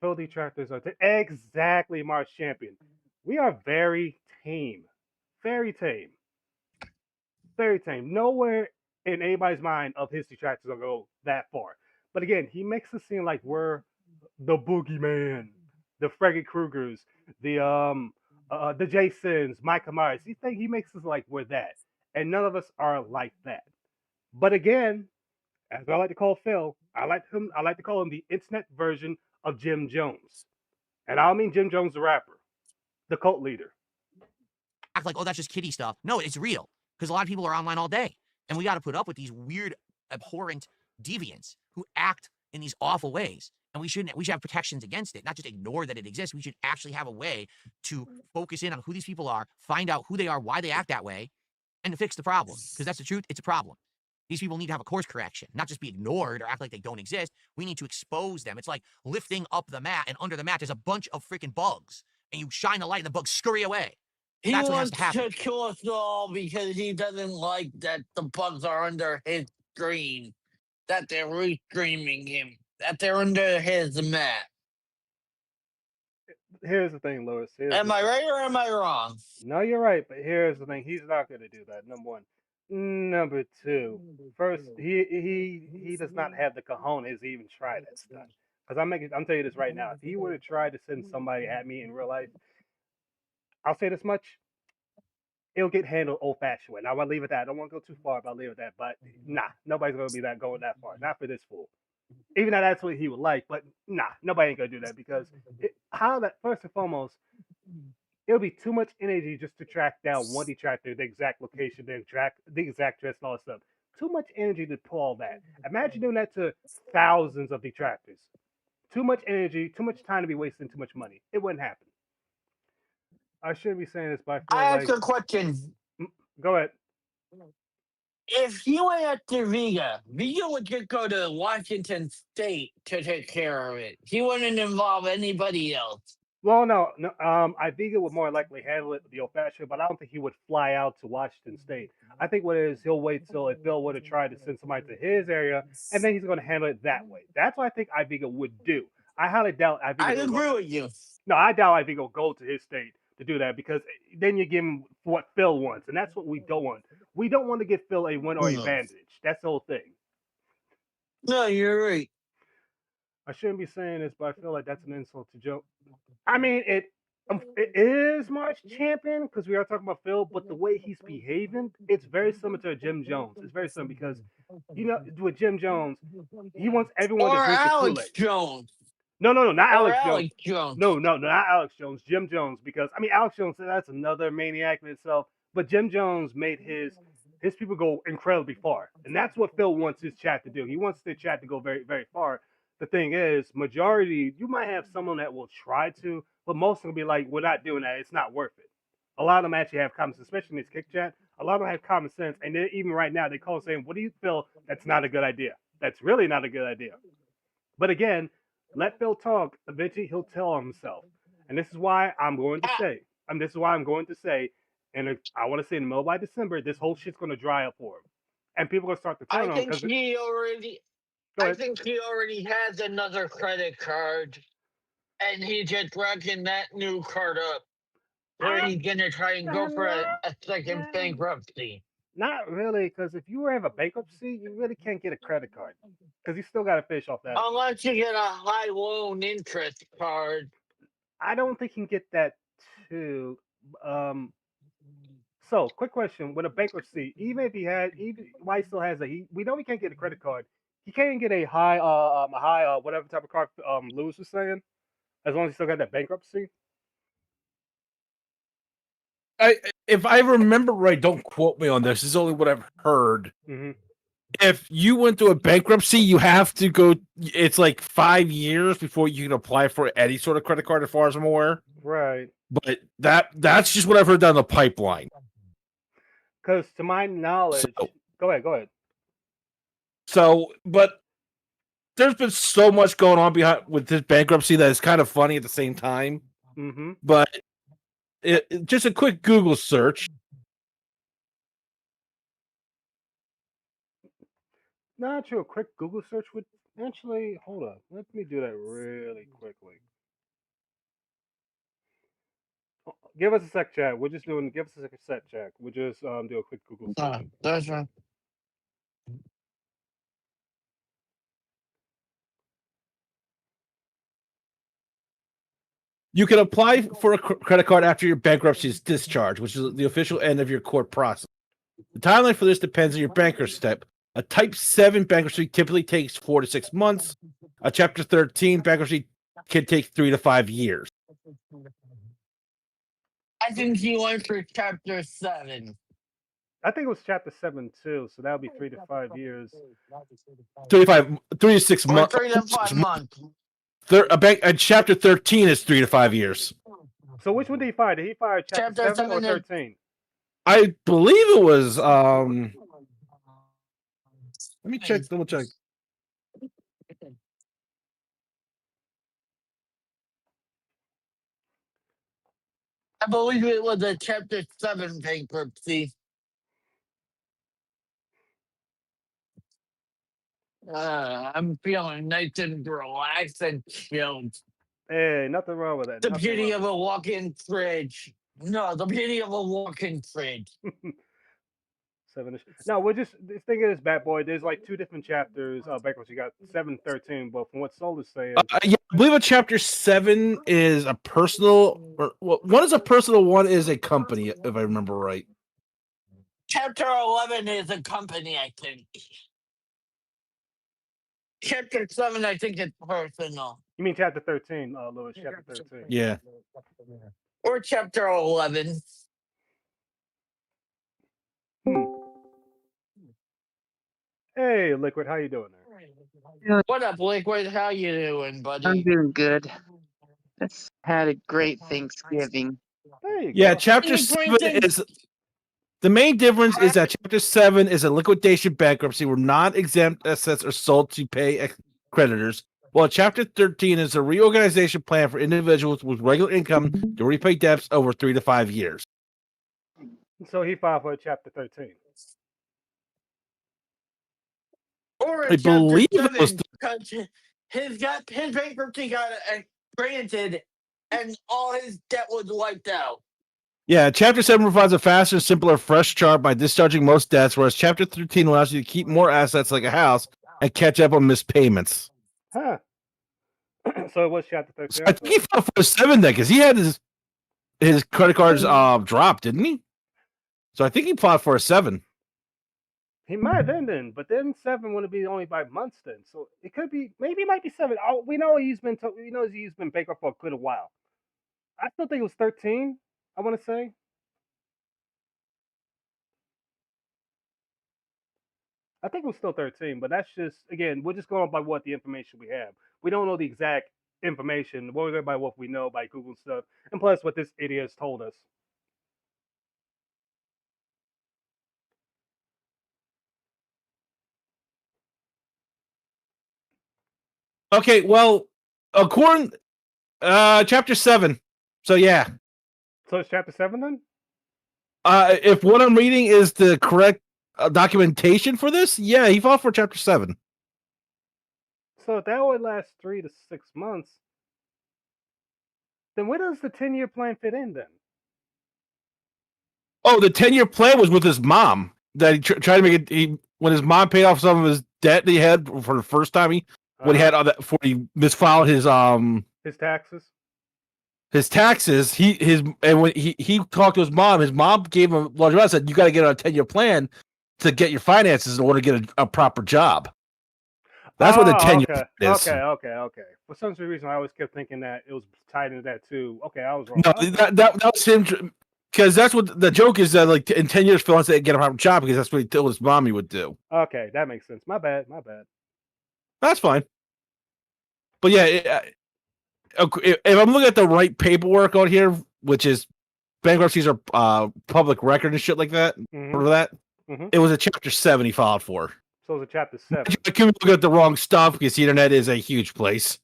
Phil detractors are exactly March champion. We are very tame. Very tame. Very tame. Nowhere in anybody's mind of his detractors will go that far. But again, he makes it seem like we're the boogeyman, the Freddy Kruegers, the Jasons, Micah Myers. He makes us like we're that, and none of us are like that. But again, as I like to call Phil, I like to call him the internet version of Jim Jones, and I don't mean Jim Jones the rapper, the cult leader. Act like, oh, that's just kiddie stuff. No, it's real because a lot of people are online all day, and we got to put up with these weird, abhorrent deviants who act in these awful ways. And we should have protections against it, not just ignore that it exists. We should actually have a way to focus in on who these people are, find out who they are, why they act that way, and to fix the problem. Because that's the truth, it's a problem. These people need to have a course correction, not just be ignored or act like they don't exist. We need to expose them. It's like lifting up the mat, and under the mat, there's a bunch of freaking bugs, and you shine a light, and the bugs scurry away. He That's what has wants to happen. to kill us all because he doesn't like that the bugs are under his stream, that they're restreaming him, that they're under his mat. Here's the thing, Lewis. Am I right or am I wrong? No, you're right, but here's the thing. He's not going to do that. Number one. Number two. First, he does not have the cojones to even try that stuff. Because I'm telling you this right now. If he were to try to send somebody at me in real life, I'll say this much. It'll get handled old-fashioned way. Now, I'll leave it at that. I don't want to go too far, but I'll leave it at that. But nah, nobody's going to be going that far. Not for this fool. Even though that's what he would like, but nah, nobody ain't going to do that because first and foremost, it'll be too much energy just to track down one detractor, the exact location, the exact dress, and all that stuff. Too much energy to pull all that. Imagine doing that to thousands of detractors. Too much energy, too much time to be wasting, too much money. It wouldn't happen. I shouldn't be saying this, but I ask a question. Go ahead. If he went after Vega would just go to Washington State to take care of it. He wouldn't involve anybody else. Well, no. Iviga would more likely handle it the old-fashioned, but I don't think he would fly out to Washington State. I think what it is, he'll wait till if Bill would have tried to send somebody to his area, and then he's going to handle it that way. That's what I think Iviga would do. I highly doubt Iviga. I agree with you. No, I doubt Iviga will go to his state to do that because then you give him what Phil wants, and that's what we don't want. We don't want to give Phil a win or advantage. That's the whole thing. No, you're right. I shouldn't be saying this, but I feel like that's an insult to Joe. I mean, it is March champion because we are talking about Phil, but the way he's behaving, it's very similar to Jim Jones. It's very similar because, with Jim Jones, he wants everyone to drink the Kool-Aid. Alex Jones. No, not Alex Jones. No, not Alex Jones. Jim Jones, because Alex Jones, that's another maniac in itself. But Jim Jones made his people go incredibly far, and that's what Phil wants his chat to do. He wants the chat to go very, very far. The thing is, majority, you might have someone that will try to, but most of them will be like, we're not doing that. It's not worth it. A lot of them actually have common sense, especially in this kick chat. A lot of them have common sense, and even right now, they call saying, what do you feel? That's not a good idea. That's really not a good idea. But again, let Phil talk. Eventually, he'll tell himself. And this is why I'm going to say, and I want to say in the middle by December, this whole shit's going to dry up for him. And people are going to start to turn on him. I think he already has another credit card, and he just racking that new card up. Or he's gonna try and go for a second bankruptcy. Not really, because if you have a bankruptcy, you really can't get a credit card because you still got to fish off that. Unless you get a high loan interest card. I don't think you can get that too. So, quick question: with a bankruptcy, even why he still has we know he can't get a credit card. He can't get a high whatever type of card Lewis was saying, as long as he still got that bankruptcy. If I remember right, don't quote me on this. This is only what I've heard. Mm-hmm. If you went through a bankruptcy, you have to go. It's like 5 years before you can apply for any sort of credit card, as far as I'm aware. Right. But that's just what I've heard down the pipeline. Because to my knowledge, go ahead. So, but there's been so much going on with this bankruptcy that is kind of funny at the same time. Mm-hmm. But just a quick Google search. Not true. A quick Google search would actually hold up. Let me do that really quickly. Give us a sec, chat. We're just doing. Give us a sec, chat. We'll just do a quick Google search. That's right. You can apply for a credit card after your bankruptcy is discharged, which is the official end of your court process. The timeline for this depends on your bankruptcy step. A Type 7 bankruptcy typically takes 4 to 6 months. A Chapter 13 bankruptcy can take 3 to 5 years. I think he went for Chapter 7. I think it was Chapter 7 too, so that would be 3 to 5 years. 3 to 6 months. 3 to 5 months. A Chapter 13 is 3 to 5 years. So which one did he fire? Did he fire Chapter 7 or 13? I believe it was Let me check. Double check. I believe it was a Chapter 7 bankruptcy. I'm feeling nice and relaxed and chilled. Hey, nothing wrong with that. The nothing beauty wrong of a walk-in fridge. No, the beauty of a walk-in fridge. 7-ish. No, we're just the thing is, Bad Boy. There's like two different chapters. Bankruptcy. You got 7, 13. But from what Soul is saying, Yeah, I believe a chapter 7 is a personal, or well, one is a personal, one is a company, if I remember right. Chapter 11 is a company, I think. Chapter 7, I think it's personal. you mean chapter 13, Lewis? Chapter 13. Yeah. Or Chapter 11. Hey, Liquid, how you doing there? What up, Liquid? How you doing, buddy? I'm doing good. Just had a great Thanksgiving. There you Yeah, go. chapter Hey, 7 Brenton. is the main difference is that chapter 7 is a liquidation bankruptcy where non-exempt assets are sold to pay creditors, while chapter 13 is a reorganization plan for individuals with regular income to repay debts over 3 to 5 years. So he filed for chapter 13. Or I believe Chapter it was 7, because his bankruptcy got granted, and all his debt was wiped out. Yeah, Chapter 7 provides a faster, simpler, fresh chart by discharging most debts, whereas Chapter 13 allows you to keep more assets like a house and catch up on missed payments. Huh. So it was chapter So 13. I think he filed for a 7 then, because he had his credit cards dropped, didn't he? So I think he filed for a 7. He might have then, but then 7 wouldn't be only by months then. So it could be, maybe it might be 7. Oh, we know he's been bankrupt for quite a while. I still think it was 13. I want to say. I think it was still 13, but that's just, again, we're just going by what the information we have. We don't know the exact information. We're going by what we know by Google stuff, and plus what this idiot has told us. Okay, well, according chapter 7. So yeah. So it's chapter 7 then? If what I'm reading is the correct documentation for this, yeah, he filed for chapter 7. So if that would last 3 to 6 months, then where does the 10-year plan fit in then? Oh, the 10-year plan was with his mom. That he tried to make it. When his mom paid off some of his debt that he had for the first time, when he had all that, before he misfiled his taxes. His taxes. When he talked to his mom gave him a large amount. Said you got to get on a 10-year plan to get your finances in order to get a proper job. That's what the 10-year plan is. Okay. For some reason, I always kept thinking that it was tied into that too. Okay, I was wrong. No, that was him. Because that's what the joke is, that like in 10 years, Phil wants to get a proper job because that's what he told his mom he would do. Okay, that makes sense. My bad. That's fine. But yeah, if I'm looking at the right paperwork on here, which is bankruptcies are public record and shit like that, for that, it was a chapter 7 he filed for. So it was a chapter 7. I could look at the wrong stuff because the internet is a huge place.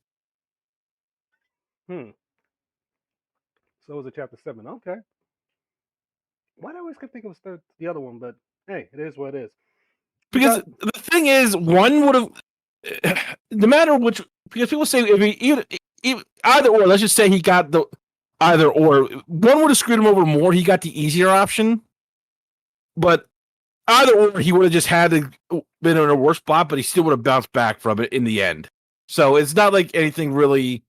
So it was a chapter 7. Okay. Why do I always keep thinking it was the other one? But hey, it is what it is. Because the thing is, one would have, no matter which, because people say if he either or, let's just say he got the either or, one would have screwed him over more. He got the easier option, but either or, he would have just had to been in a worse spot, but he still would have bounced back from it in the end. So it's not like anything really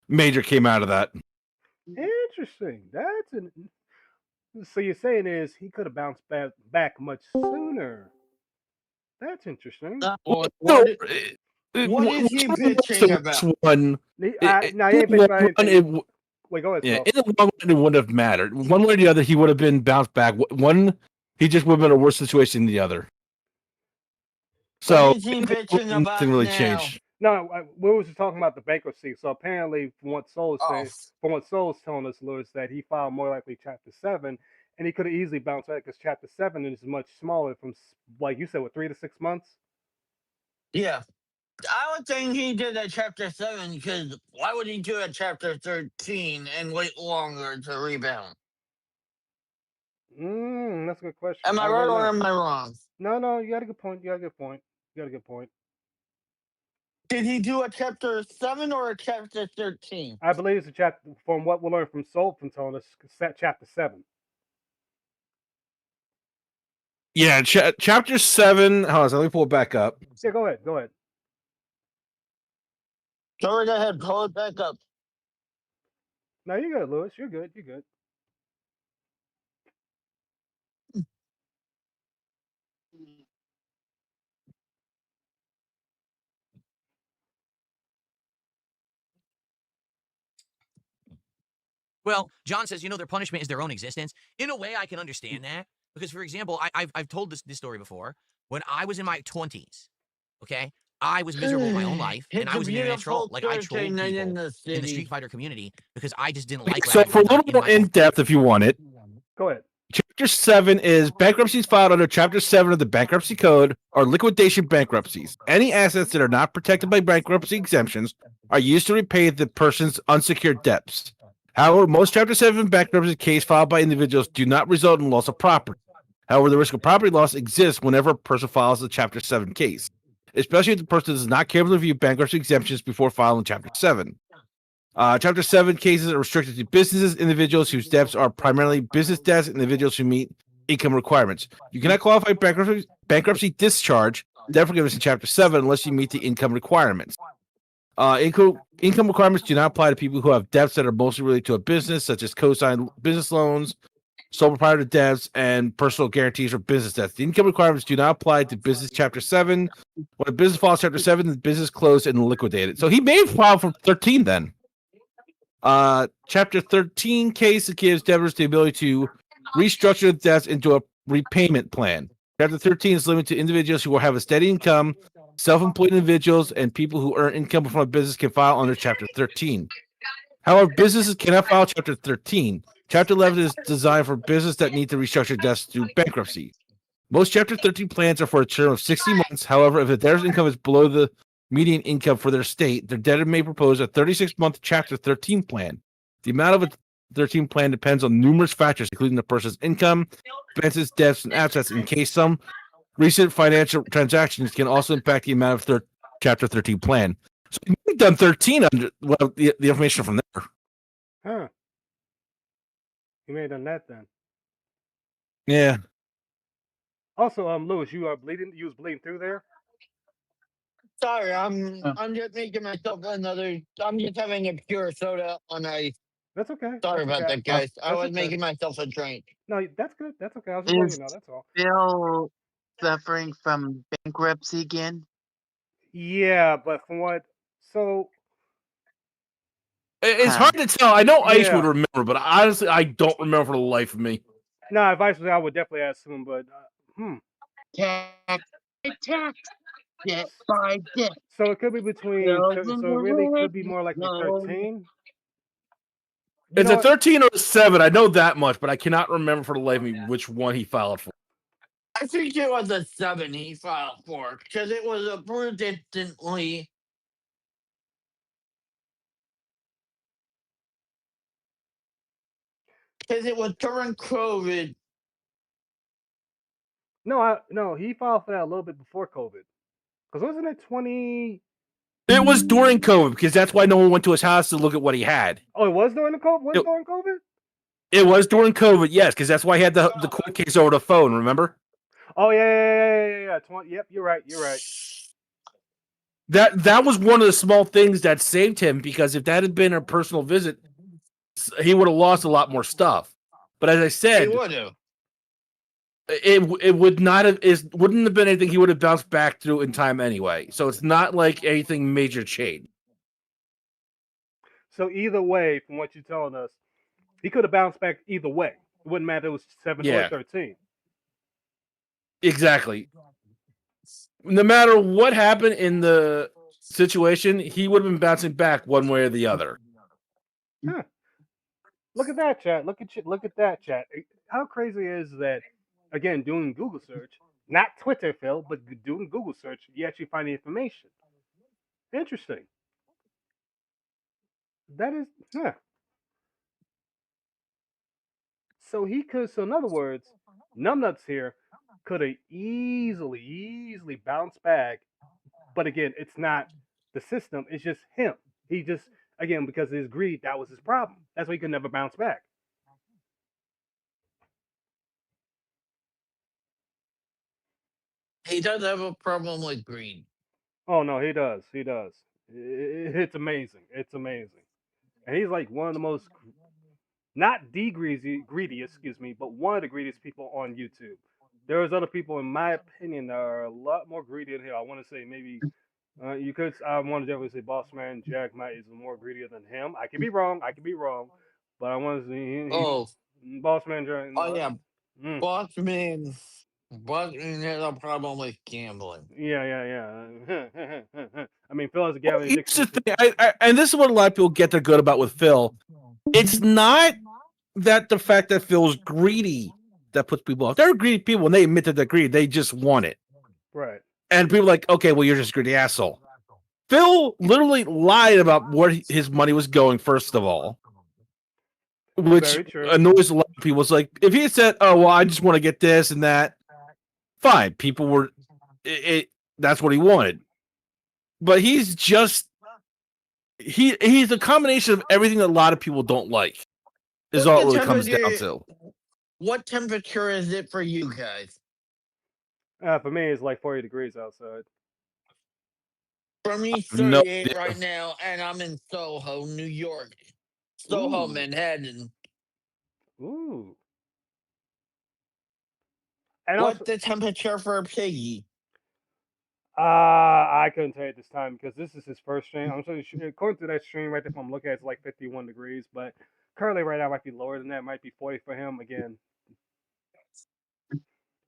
major came out of that. Interesting. So you're saying is he could have bounced back much sooner. That's interesting. What is he bitching about? Wait, go ahead. Yeah, in the long run, it wouldn't have mattered. One way or the other, he would have been bounced back. He just would have been in a worse situation than the other. So what is he bitching about nothing really now? changed. No, we were just talking about the bankruptcy. So apparently, from what Soul is telling us, Lewis, that he filed more likely chapter 7, and he could have easily bounced back because chapter 7 is much smaller. From like you said, what, 3 to 6 months? Yeah. I would think he did a chapter 7 because why would he do a chapter 13 and wait longer to rebound? That's a good question. Am I I right don't or know. am I wrong? No, you got a good point. You got a good point. You got a good point. Did he do a chapter 7 or a chapter 13? I believe it's a chapter from what we learned from Soul from telling us chapter 7. Yeah, chapter 7. Hold on, let me pull it back up. Yeah, go ahead. Go ahead. Go right ahead, pull it back up. No, you're good, Lewis. You're good. You're good. Well, John says, their punishment is their own existence. In a way, I can understand that because, for example, I've told this story before. When I was in my 20s, okay, I was miserable in my own life, and It's I a was an internet troll. beautiful Like I Thursday trolled night people in the in the city. Street Fighter community because I just didn't like what So had for a going on little in more my own. in depth, if you want it, Go ahead. Chapter 7 is bankruptcies filed under Chapter 7 of the Bankruptcy Code are liquidation bankruptcies. Any assets that are not protected by bankruptcy exemptions are used to repay the person's unsecured debts. However, most Chapter 7 bankruptcy cases filed by individuals do not result in loss of property. However, the risk of property loss exists whenever a person files a Chapter 7 case, especially if the person does not carefully review bankruptcy exemptions before filing Chapter 7. Chapter 7 cases are restricted to businesses, individuals whose debts are primarily business debts, and individuals who meet income requirements. You cannot qualify bankruptcy discharge, debt forgiveness in Chapter 7 unless you meet the income requirements. Income requirements do not apply to people who have debts that are mostly related to a business, such as co-signed business loans, sole proprietor debts, and personal guarantees for business debts. The income requirements do not apply to business Chapter 7. When a business files Chapter 7, the business closed and liquidated. So he may have filed for 13 then. Chapter 13 case gives debtors the ability to restructure debts into a repayment plan. Chapter 13 is limited to individuals who will have a steady income. Self-employed individuals and people who earn income from a business can file under Chapter 13. However, businesses cannot file Chapter 13. Chapter 11 is designed for businesses that need to restructure debts through bankruptcy. Most Chapter 13 plans are for a term of 60 months. However, if the debtor's income is below the median income for their state, their debtor may propose a 36-month Chapter 13 plan. The amount of a 13 plan depends on numerous factors, including the person's income, expenses, debts, and assets. In case some recent financial transactions can also impact the amount of Chapter 13 plan. So we've done 13 under the information from there. Huh. You may have done that then. Yeah. Also, Lewis, you are bleeding. You was bleeding through there. Sorry, I'm just making myself another. I'm just having a pure soda on ice. That's okay. Sorry That's about okay. that, guys. I That's was okay. making myself a drink. No, that's good. That's okay. I was just letting you know. That's all. Bill suffering from bankruptcy again? Yeah, but from what? So It's hard to tell. I know Ice Yeah. would remember, but honestly, I don't remember for the life of me. no, if I was, I would definitely ask him. But Tax by tax, debt by debt. So it could be between. Bills So in it the really red, could be more like a no. 13. It's a 13 or a 7. I know that much, but I cannot remember for the life of me which one he filed for. I think it was a 7 he filed for because it was approved instantly. Because it was during COVID. No, he filed for that a little bit before COVID. Because wasn't it 20? It was during COVID because that's why no one went to his house to look at what he had. Oh, it was during the COVID. Was it during COVID? It was during COVID, yes, because that's why he had the court case over the phone. Remember? Oh yeah. 20. Yep, you're right. You're right. That was one of the small things that saved him because if that had been a personal visit, he would have lost a lot more stuff. But as I said, He would have. It would not have wouldn't have been anything he would have bounced back through in time anyway. So it's not like anything major changed. So either way, from what you're telling us, he could have bounced back either way. It wouldn't matter if it was 7 or 13. Exactly. No matter what happened in the situation, he would have been bouncing back one way or the other. Huh. Look at that, chat. Look at that, chat. How crazy is that? Again, doing Google search, Not Twitter, Phil, but doing Google search, you actually find the information. Interesting. That is, huh. So he could. So in other words, Numbnuts here could have easily bounced back. But again, it's not the system. It's just him. He just again because of his greed, that was his problem. That's why he could never bounce back. He does have a problem with greed. Oh no, he does. He does. It's amazing. It's amazing. And he's like one of the most not the greediest, excuse me, but one of the greediest people on YouTube. There's other people, in my opinion, that are a lot more greedy than him. I want to say maybe you could. I want to definitely say Boss Man Jack Knight is more greedier than him. I could be wrong. I could be wrong, but I want to say Oh, Boss Man Jack. oh yeah, Mm, Bossman has a problem with gambling. yeah. I mean, Phil has a Well, gambling here's the addiction. thing, and this is what a lot of people get their good about with Phil. It's not that the fact that Phil's greedy that puts people off. They're greedy people when they admit that they're greedy. They just want it. Right. And people are like, okay, well, you're just a greedy asshole. Phil literally lied about where his money was going, first of all, which Very true. annoys a lot of people. It's like, if he had said, oh, well, I just want to get this and that, fine. People were, that's what he wanted. But he's just, he's a combination of everything that a lot of people don't like, is What's all it the really comes down temperature- to. What temperature is it for you guys? For me, it's like 40 degrees outside. For me, No 38 idea. right now, and I'm in Soho, New York. Soho, Ooh. Manhattan. Ooh. And What's also, the temperature for a piggy? I couldn't tell you at this time because this is his first stream. I'm sorry, according to that stream right there, if I'm looking at it's like 51 degrees, but currently right now it might be lower than that. It might be 40 for him again.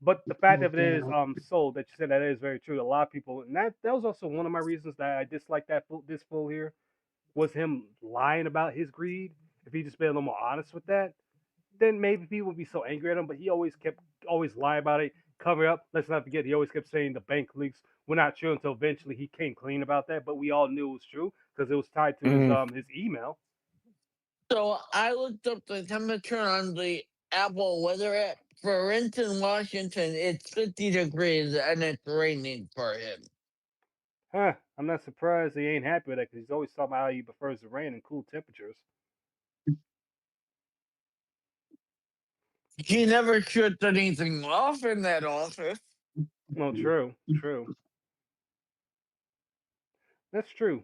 But the fact of it is, so that you said that is very true. A lot of people, and that was also one of my reasons that I dislike this fool here was him lying about his greed. If he just been a little more honest with that, then maybe people would be so angry at him. But he always lie about it, cover it up. Let's not forget, he always kept saying the bank leaks were not true until eventually he came clean about that. But we all knew it was true because it was tied to his email. So I looked up the temperature on the Apple weather app. For Renton, Washington, it's 50 degrees and it's raining for him. Huh? I'm not surprised he ain't happy with that because he's always talking about how he prefers the rain and cool temperatures. He never shut anything off in that office. No, true. That's true.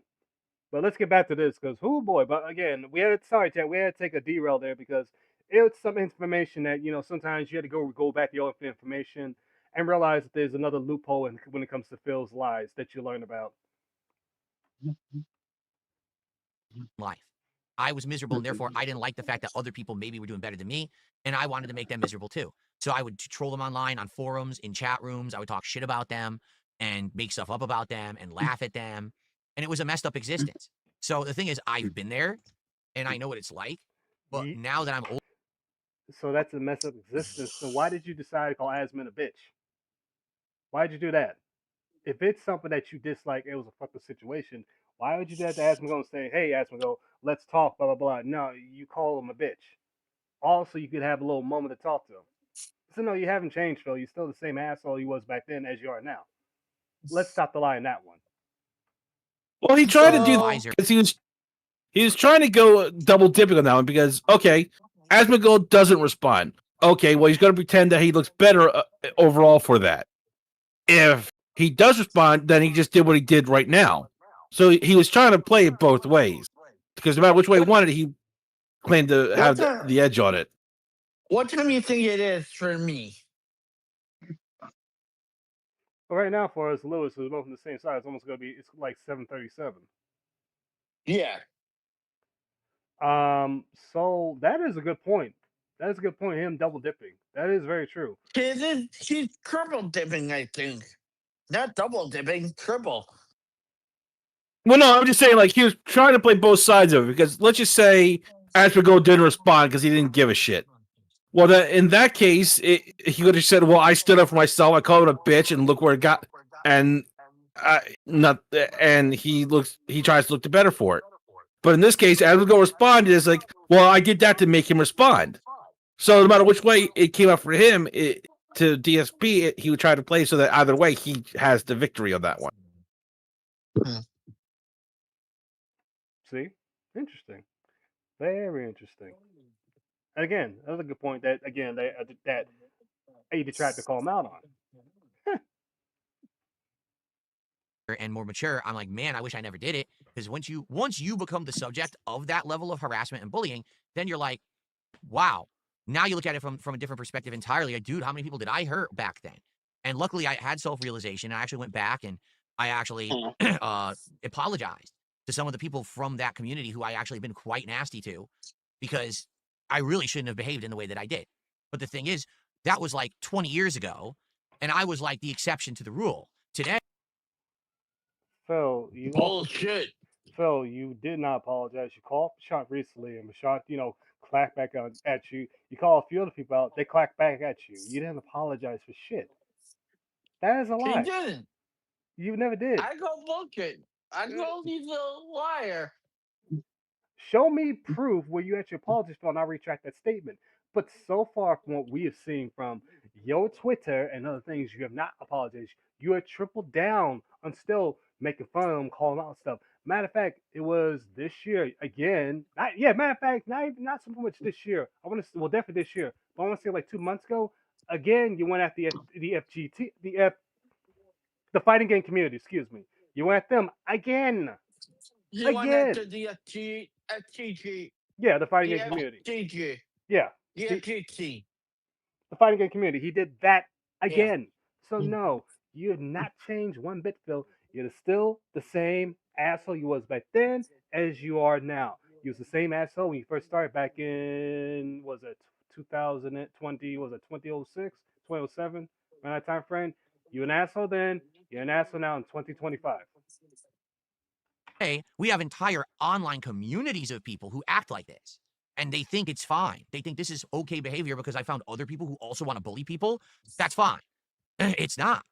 But let's get back to this because, oh boy, but again, we had to take a derail there because it was some information that, sometimes you had to go back to your information and realize that there's another loophole when it comes to Phil's lies that you learn about. life. I was miserable, and therefore I didn't like the fact that other people maybe were doing better than me, and I wanted to make them miserable too. So I would troll them online, on forums, in chat rooms. I would talk shit about them and make stuff up about them and laugh at them. And it was a messed up existence. So the thing is, I've been there, and I know what it's like. But Ye- now that I'm old, So that's a mess up existence. So why did you decide to call Asmin a bitch? Why'd you do that? If it's something that you dislike, it was a fucking situation. Why would you do that to Asmin and say, "Hey, Asmin, let's talk," blah blah blah? No, you call him a bitch. Also, you could have a little moment to talk to him. So no, you haven't changed, Phil. You're still the same asshole you was back then as you are now. Let's stop the lie in that one. Well, he tried to do that Advisor. because he was trying to go double dipping on that one because, okay, Asmongold doesn't respond. Okay, well, he's going to pretend that he looks better overall for that. If he does respond, then he just did what he did right now. So he was trying to play it both ways because no matter which way he wanted it, he claimed to have the edge on it. What time do you think it is for me? But right now, for us, Lewis, who's both on the same side, it's almost it's like 7:37. Yeah. So that is a good point. That is a good point. Him double dipping. That is very true. She's triple dipping, I think. Not double dipping, triple. Well, no, I'm just saying, like, he was trying to play both sides of it because let's just say Asmongold didn't respond because he didn't give a shit. Well, in that case, he would have said, "Well, I stood up for myself. I called him a bitch, and look where it got." And he tries to look the better for it. But in this case, Adrigo responded is like, "Well, I did that to make him respond." So no matter which way it came out for him, to DSP, he would try to play so that either way he has the victory on that one. See, interesting, very interesting. Again, that's a good point. That again, that a detractor call him out on. and more mature, I'm like, man, I wish I never did it. Because once you become the subject of that level of harassment and bullying, then you're like, wow. Now you look at it from a different perspective entirely. Like, dude, how many people did I hurt back then? And luckily, I had self-realization. I actually went back and I actually apologized to some of the people from that community who I actually been quite nasty to, because I really shouldn't have behaved in the way that I did. But the thing is, that was like 20 years ago, and I was like the exception to the rule. Today, Phil, you also Bullshit. Phil, you did not apologize. You called Bashant recently, and Bashant, clacked back at you. You called a few other people out. They clacked back at you. You didn't apologize for shit. That is a He lie. didn't. You never did. I go bullshit. I know he's a liar. Show me proof where you actually apologized for, and I'll retract that statement. But so far from what we have seen from your Twitter and other things, you have not apologized. You have tripled down on still making fun of them, calling out stuff. Matter of fact, it was this year again. Matter of fact, not so much this year. I want to, well, definitely this year. But I want to say like 2 months ago. Again, you went at the fighting game community. Excuse me. You went at them again. He went after Again. the FTG. Yeah, the fighting The game community. FTG. Yeah. The FTC. The fighting game community. He did that Yeah. again. So no, you have not changed one bit, Phil. You're still the same asshole you was back then as you are now. You was the same asshole when you first started back in, was it 2020? Was it 2006, 2007? Around that time frame. You an asshole then. You're an asshole now in 2025. we have entire online communities of people who act like this. And they think it's fine. They think this is okay behavior because I found other people who also want to bully people. That's fine. It's not.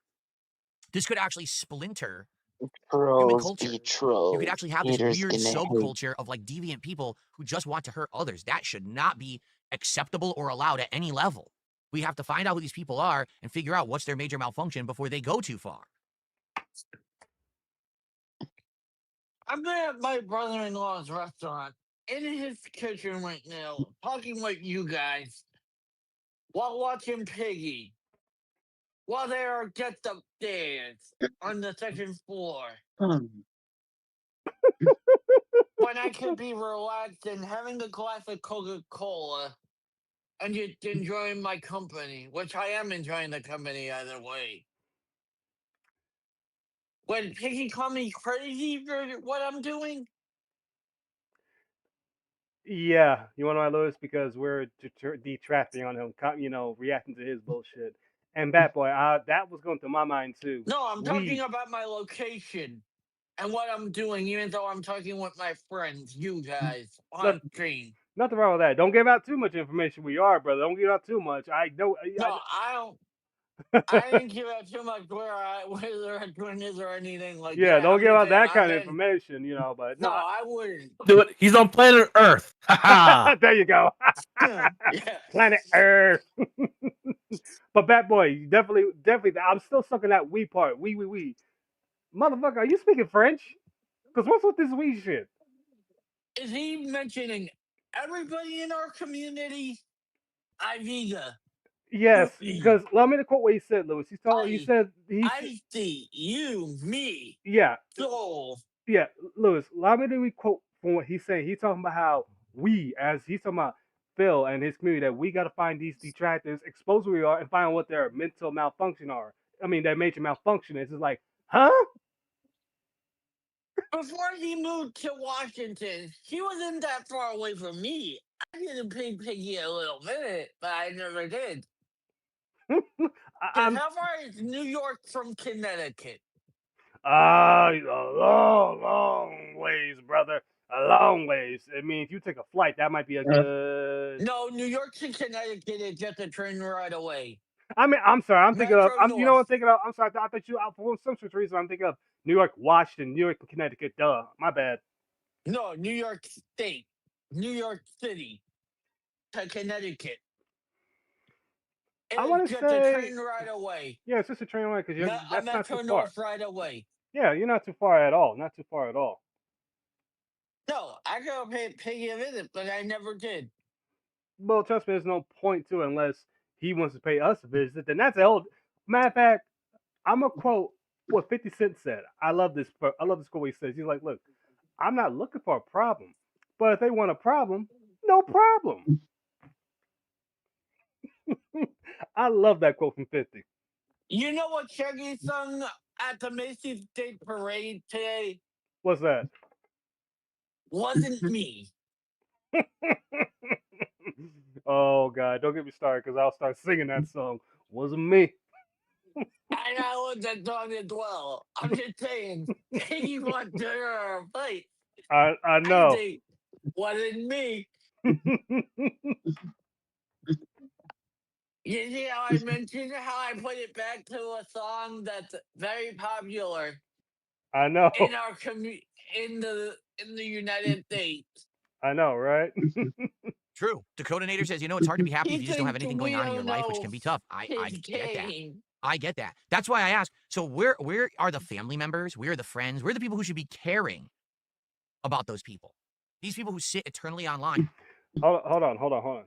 This could actually splinter human Trolls culture. be You trolls. could actually have this Haters weird gonna hate. subculture of like deviant people who just want to hurt others. That should not be acceptable or allowed at any level. We have to find out who these people are and figure out what's their major malfunction before they go too far. I'm at my brother-in-law's restaurant in his kitchen right now, talking with you guys while watching Piggy while they are just upstairs on the second floor. When I could be relaxed and having a glass of Coca-Cola and just enjoying my company, which I am enjoying the company either way. When Piggy called me crazy for what I'm doing, Yeah, you want to know why, Lewis? Because we're detracting on him, reacting to his bullshit. And Bat Boy, that was going through my mind too. no, I'm We, talking about my location and what I'm doing, even though I'm talking with my friends, you guys, on stream. nothing wrong with that. Don't give out too much information. We are, brother. Don't give out too much. I know. No, I don't. I didn't give out too much where their headquarters is or anything like Yeah, that. don't I'm give just out that saying, kind of I've been- information, but No, no. I wouldn't. Do it. He's on planet Earth. There you go. Yeah. Planet Earth. But Bat Boy, definitely. I'm still stuck in that we part. We. Motherfucker, are you speaking French? Because what's with this we shit? Is he mentioning everybody in our community? Iviga. Yes, because allow me to quote what he said, Lewis. He said I see you, me, yeah, soul. yeah, Lewis. Allow me to quote from what he's saying. He's talking about how he's talking about Phil and his community, that we got to find these detractors, expose who we are, and find out what their mental malfunction are. I mean, their major malfunction is. It's like, huh? Before he moved to Washington, he wasn't that far away from me. I did pig Piggy a little minute, but I never did. I'm How far is New York from Connecticut? a long ways, brother. A long ways. I mean, if you take a flight, that might be a good because No, New York to Connecticut is just a train ride away. I mean, I'm sorry, I'm thinking of, Metro you know what I'm North. thinking of? I'm sorry, I thought you, for some strange reason, I'm thinking of New York, Washington, New York, Connecticut. Duh, my bad. No, New York State. New York City to Connecticut. I It want is to just a say, train ride away. yeah, it's just a train ride because A that's not too Metro far. North ride away. Yeah, you're not too far at all. Not too far at all. No, I gotta pay a visit, but I never did. Well, trust me, there's no point to it unless he wants to pay us a visit. Then that's a whole. Matter of fact, I'm gonna quote what 50 Cent said. I love this. I love this quote. He says, he's like, "Look, I'm not looking for a problem, but if they want a problem, no problem." I love that quote from 50. You know what Shaggy sung at the Macy's Day Parade today? What's that? Wasn't me. Oh God, don't get me started because I'll start singing that song. Wasn't me. And I was that song as well. I'm just saying, he wants to fight. I I know. say, wasn't me. You see how I mentioned how I put it back to a song that's very popular I know. in our in the United States. I know, right? True. Dakota Nader says, it's hard to be happy He if you just don't have thinks anything we going on in your don't life, which know can be tough. I his get that. game. I get that. That's why I ask. So where are the family members? Where are the friends? Where are the people who should be caring about those people? These people who sit eternally online. Hold on.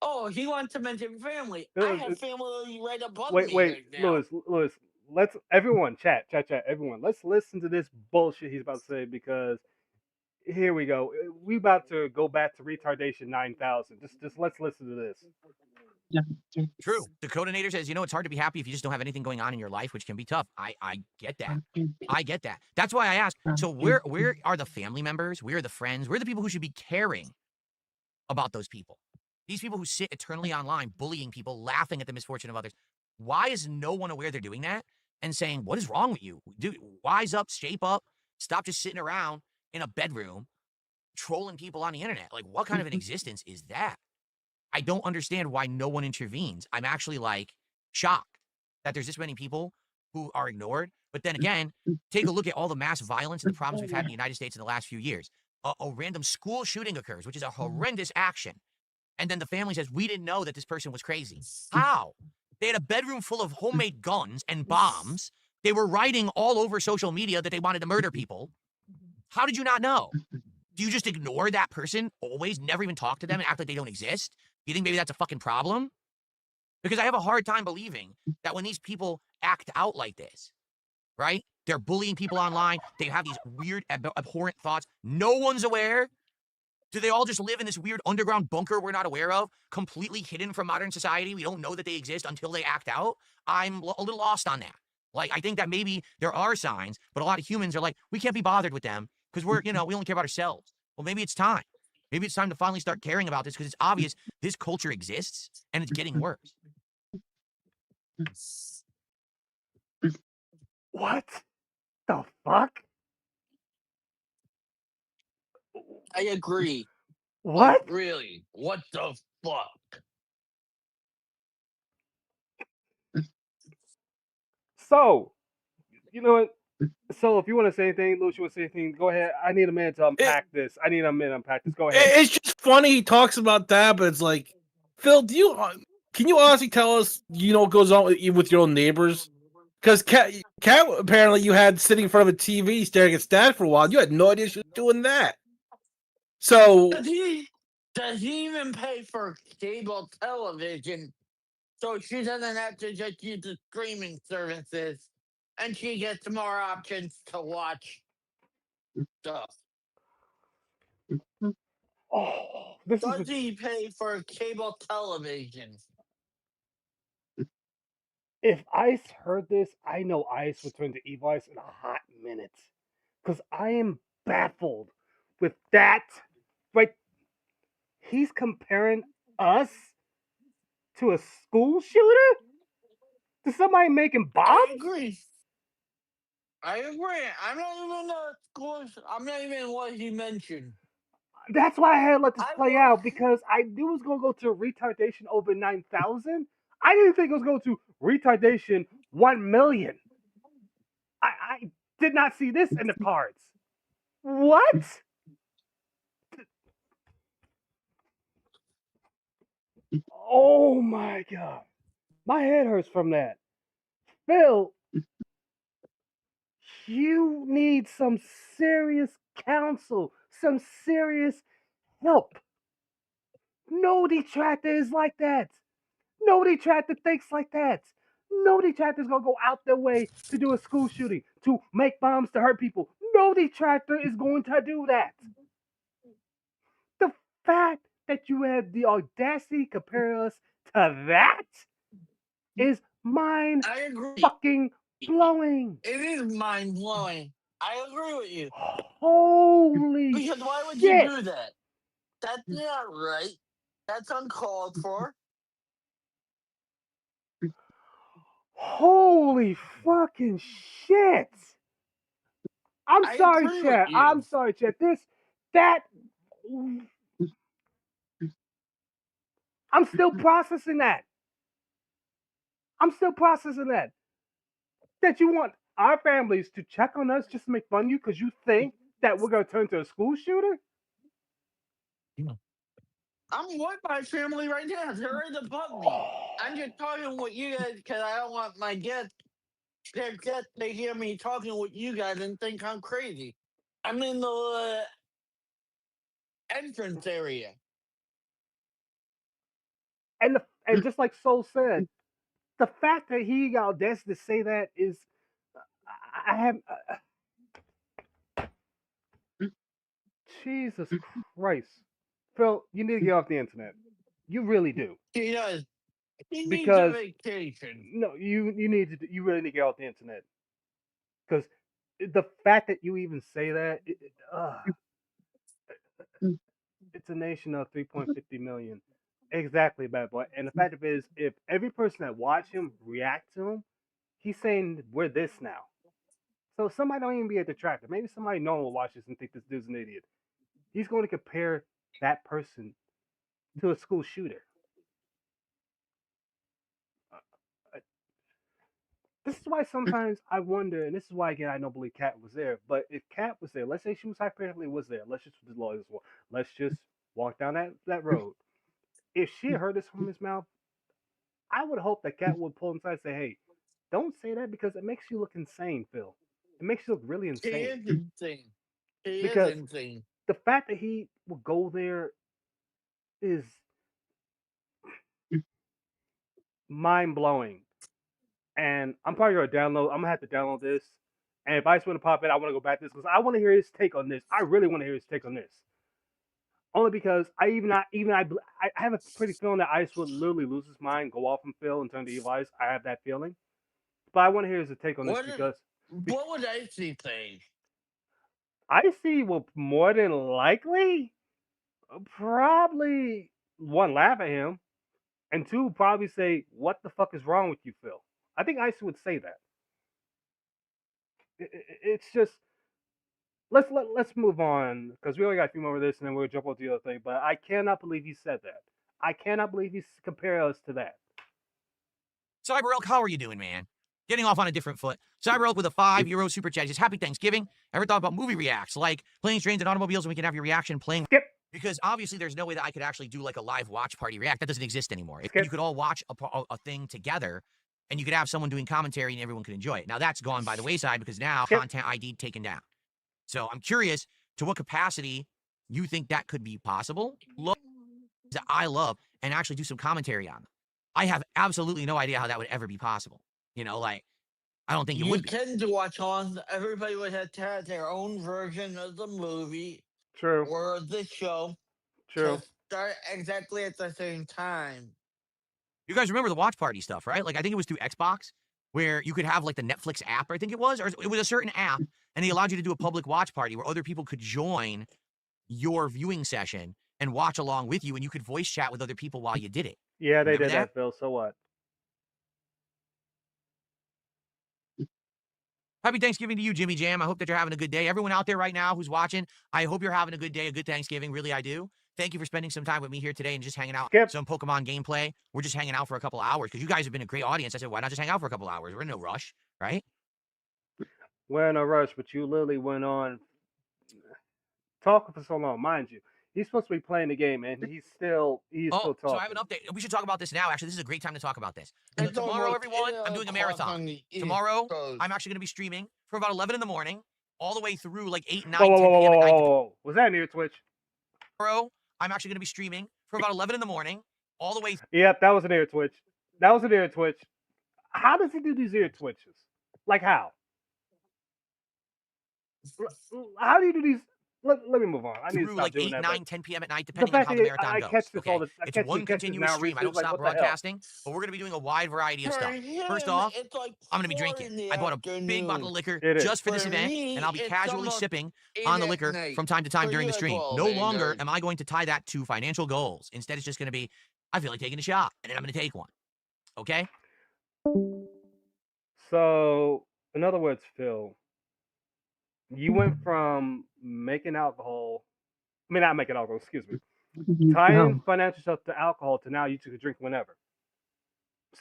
Oh, he wants to mention family. Uh, I uh, have family right above Wait, me wait, right now. Lewis. Let's everyone chat, everyone. Let's listen to this bullshit he's about to say because here we go. We about to go back to retardation 9,000. Just let's listen to this. True. Dakota Nader says, it's hard to be happy if you just don't have anything going on in your life, which can be tough. I get that. I get that. That's why I ask. So where are the family members? Where are the friends? Where are the people who should be caring about those people? These people who sit eternally online, bullying people, laughing at the misfortune of others. Why is no one aware they're doing that and saying, what is wrong with you? Dude, wise up, shape up, stop just sitting around in a bedroom trolling people on the internet. Like, what kind of an existence is that? I don't understand why no one intervenes. I'm actually shocked that there's this many people who are ignored. But then again, take a look at all the mass violence and the problems we've had in the United States in the last few years. A random school shooting occurs, which is a horrendous action. And then the family says, we didn't know that this person was crazy. How? They had a bedroom full of homemade guns and bombs. They were writing all over social media that they wanted to murder people. How did you not know? Do you just ignore that person always, never even talk to them and act like they don't exist? You think maybe that's a fucking problem? Because I have a hard time believing that when these people act out like this, right? They're bullying people online. They have these weird, abhorrent thoughts. No one's aware. Do they all just live in this weird underground bunker we're not aware of, completely hidden from modern society? We don't know that they exist until they act out. I'm a little lost on that. I think that maybe there are signs, but a lot of humans are like, we can't be bothered with them because we only care about ourselves. Well, maybe it's time. Maybe it's time to finally start caring about this because it's obvious this culture exists and it's getting worse. What the fuck? I agree. What? Really? What the fuck? So, you know what? So, if you want to say anything, Louis, you want to say anything, go ahead. I need a minute to unpack this. Go ahead. It's just funny he talks about that, but it's like, Phil, can you honestly tell us, what goes on with your own neighbors? Because Cat, apparently you had sitting in front of a TV staring at stats for a while. You had no idea she was doing that. So Does he even pay for cable television? So she doesn't have to just use the streaming services, and she gets more options to watch stuff. Oh, this Does is. he pay for cable television? If Ice heard this, I know Ice would turn to Evil Ice in a hot minute. Because I am baffled with that. Like, he's comparing us to a school shooter? To somebody making bombs? I agree. I'm not even I'm not even what he mentioned. That's why I had to let this I play will- out because I knew it was gonna go to retardation over 9,000. I didn't think it was going to retardation 1,000,000. I did not see this in the cards. What? Oh my god. My head hurts from that. Phil, you need some serious counsel, some serious help. No detractor is like that. No detractor thinks like that. No detractor is gonna go out their way to do a school shooting, to make bombs to hurt people. No detractor is going to do that. The fact that you had the audacity to compare us to that is mind I agree. fucking blowing. It is mind blowing. I agree with you. Holy Because why would you shit. do that? That's not right. That's uncalled for. Holy fucking shit. I'm I sorry, agree with Chad. I'm you. sorry, Chad. That, I'm still processing that. I'm still processing that. That you want our families to check on us just to make fun of you because you think that we're going to turn to a school shooter? I'm with my family right now. They're right above me. I'm just talking with you guys because I don't want my guests, their guests, to hear me talking with you guys and think I'm crazy. I'm in the entrance area. And just like Soul said, the fact that he got audacity to say that is, I have, Jesus Christ, Phil, you need to get off the internet. You really do, He does. He needs a because vacation. no, you really need to get off the internet because the fact that you even say that, it's a nation of 3.50 million. Exactly, bad boy. And the fact of it is, if every person that watch him react to him, he's saying we're this now. So somebody don't even be a detractor. Maybe somebody normal watches and think this dude's an idiot. He's going to compare that person to a school shooter. Uh, This is why sometimes I wonder, and this is why again I don't believe Kat was there. But if Kat was there, let's say she was hypothetically was there. Let's just let's just walk down that road. If she had heard this from his mouth, I would hope that Kat would pull him aside and say, "Hey, don't say that because it makes you look insane, Phil. It makes you look really He insane." is insane. He is Because insane. the fact that he will go there is mind blowing. And I'm probably gonna download. I'm gonna have to download this. And if I just want to pop in, I want to go back to this because I want to hear his take on this. I really want to hear his take on this. Only because I have a pretty feeling that Ice would literally lose his mind, go off and Phil, and turn to Evil Ice. I have that feeling. But I want to hear his take on this because What would Icy say? Icy will more than likely probably one laugh at him, and two probably say, "What the fuck is wrong with you, Phil?" I think Icy would say that. It's just let's move on because we only got a few more of this, and then we'll jump on to the other thing. But I cannot believe he said that. I cannot believe he compared us to that. Cyber Elk, how are you doing, man? Getting off on a different foot. Cyber Elk with a €5 super chat. Just happy Thanksgiving. Ever thought about movie reacts like planes, trains, and automobiles, and we can have your reaction playing? Skip. Because obviously there's no way that I could actually do like a live watch party react. That doesn't exist anymore. Skip. You could all watch a thing together, and you could have someone doing commentary, and everyone could enjoy it. Now that's gone by the wayside because now Skip. content ID taken down. So I'm curious to what capacity you think that could be possible. That I love and actually do some commentary on them. I have absolutely no idea how that would ever be possible. You know, like, I don't think it You would be. tend to watch on. Everybody would have to have their own version of the movie True. or the show True. to start exactly at the same time. You guys remember the watch party stuff, right? Like, I think it was through Xbox where you could have like the Netflix app, I think it was, or it was a certain app, and they allowed you to do a public watch party where other people could join your viewing session and watch along with you, and you could voice chat with other people while you did it. Yeah, they Remember did that, Phil. So what? Happy Thanksgiving to you, Jimmy Jam. I hope that you're having a good day. Everyone out there right now who's watching, I hope you're having a good day, a good Thanksgiving. Really, I do. Thank you for spending some time with me here today and just hanging out. Skip. Some Pokemon gameplay. We're just hanging out for a couple hours because you guys have been a great audience. I said, why not just hang out for a couple hours? We're in no rush, right? We're in a rush, but you literally went on talking for so long, mind you. He's supposed to be playing the game, and he's still So talking. I have an update. We should talk about this now. Actually, this is a great time to talk about this. It's Tomorrow, almost everyone, 8 I'm doing a o'clock marathon. on the East Tomorrow, Coast. I'm actually going to be streaming for about 11 in the morning, all the way through like 8, 9, Whoa, 10 whoa, whoa, p.m. whoa, at night. whoa! Was that near Twitch? Tomorrow, I'm actually going to be streaming for about 11 in the morning, all the way. Yep, that was an ear Twitch. That was an ear Twitch. How does he do these ear twitches? Like how? How do you do these? Let me move on. I need to Through stop like doing 8, that. 9, but 10 p.m. at night, the depending on fact how that the marathon I goes. catch this Okay, all the it's catch one these catches continuous now stream. I recently. don't Like, stop what the hell? broadcasting, but we're going to be doing a wide variety of For stuff. him, First off, it's like I'm going to be 4 drinking. in the I bought a big bottle of afternoon. liquor It is. just for this For event, me, and I'll be it's casually almost sipping 8 on the at liquor night. from time to time For during you the as stream. well, No longer Vanguard. am I going to tie that to financial goals. Instead, it's just going to be, I feel like taking a shot, and then I'm going to take one. Okay? So, in other words, Phil, you went from making alcohol. I mean, not making alcohol. Excuse me. Tying financial stuff to alcohol to now you can drink whenever.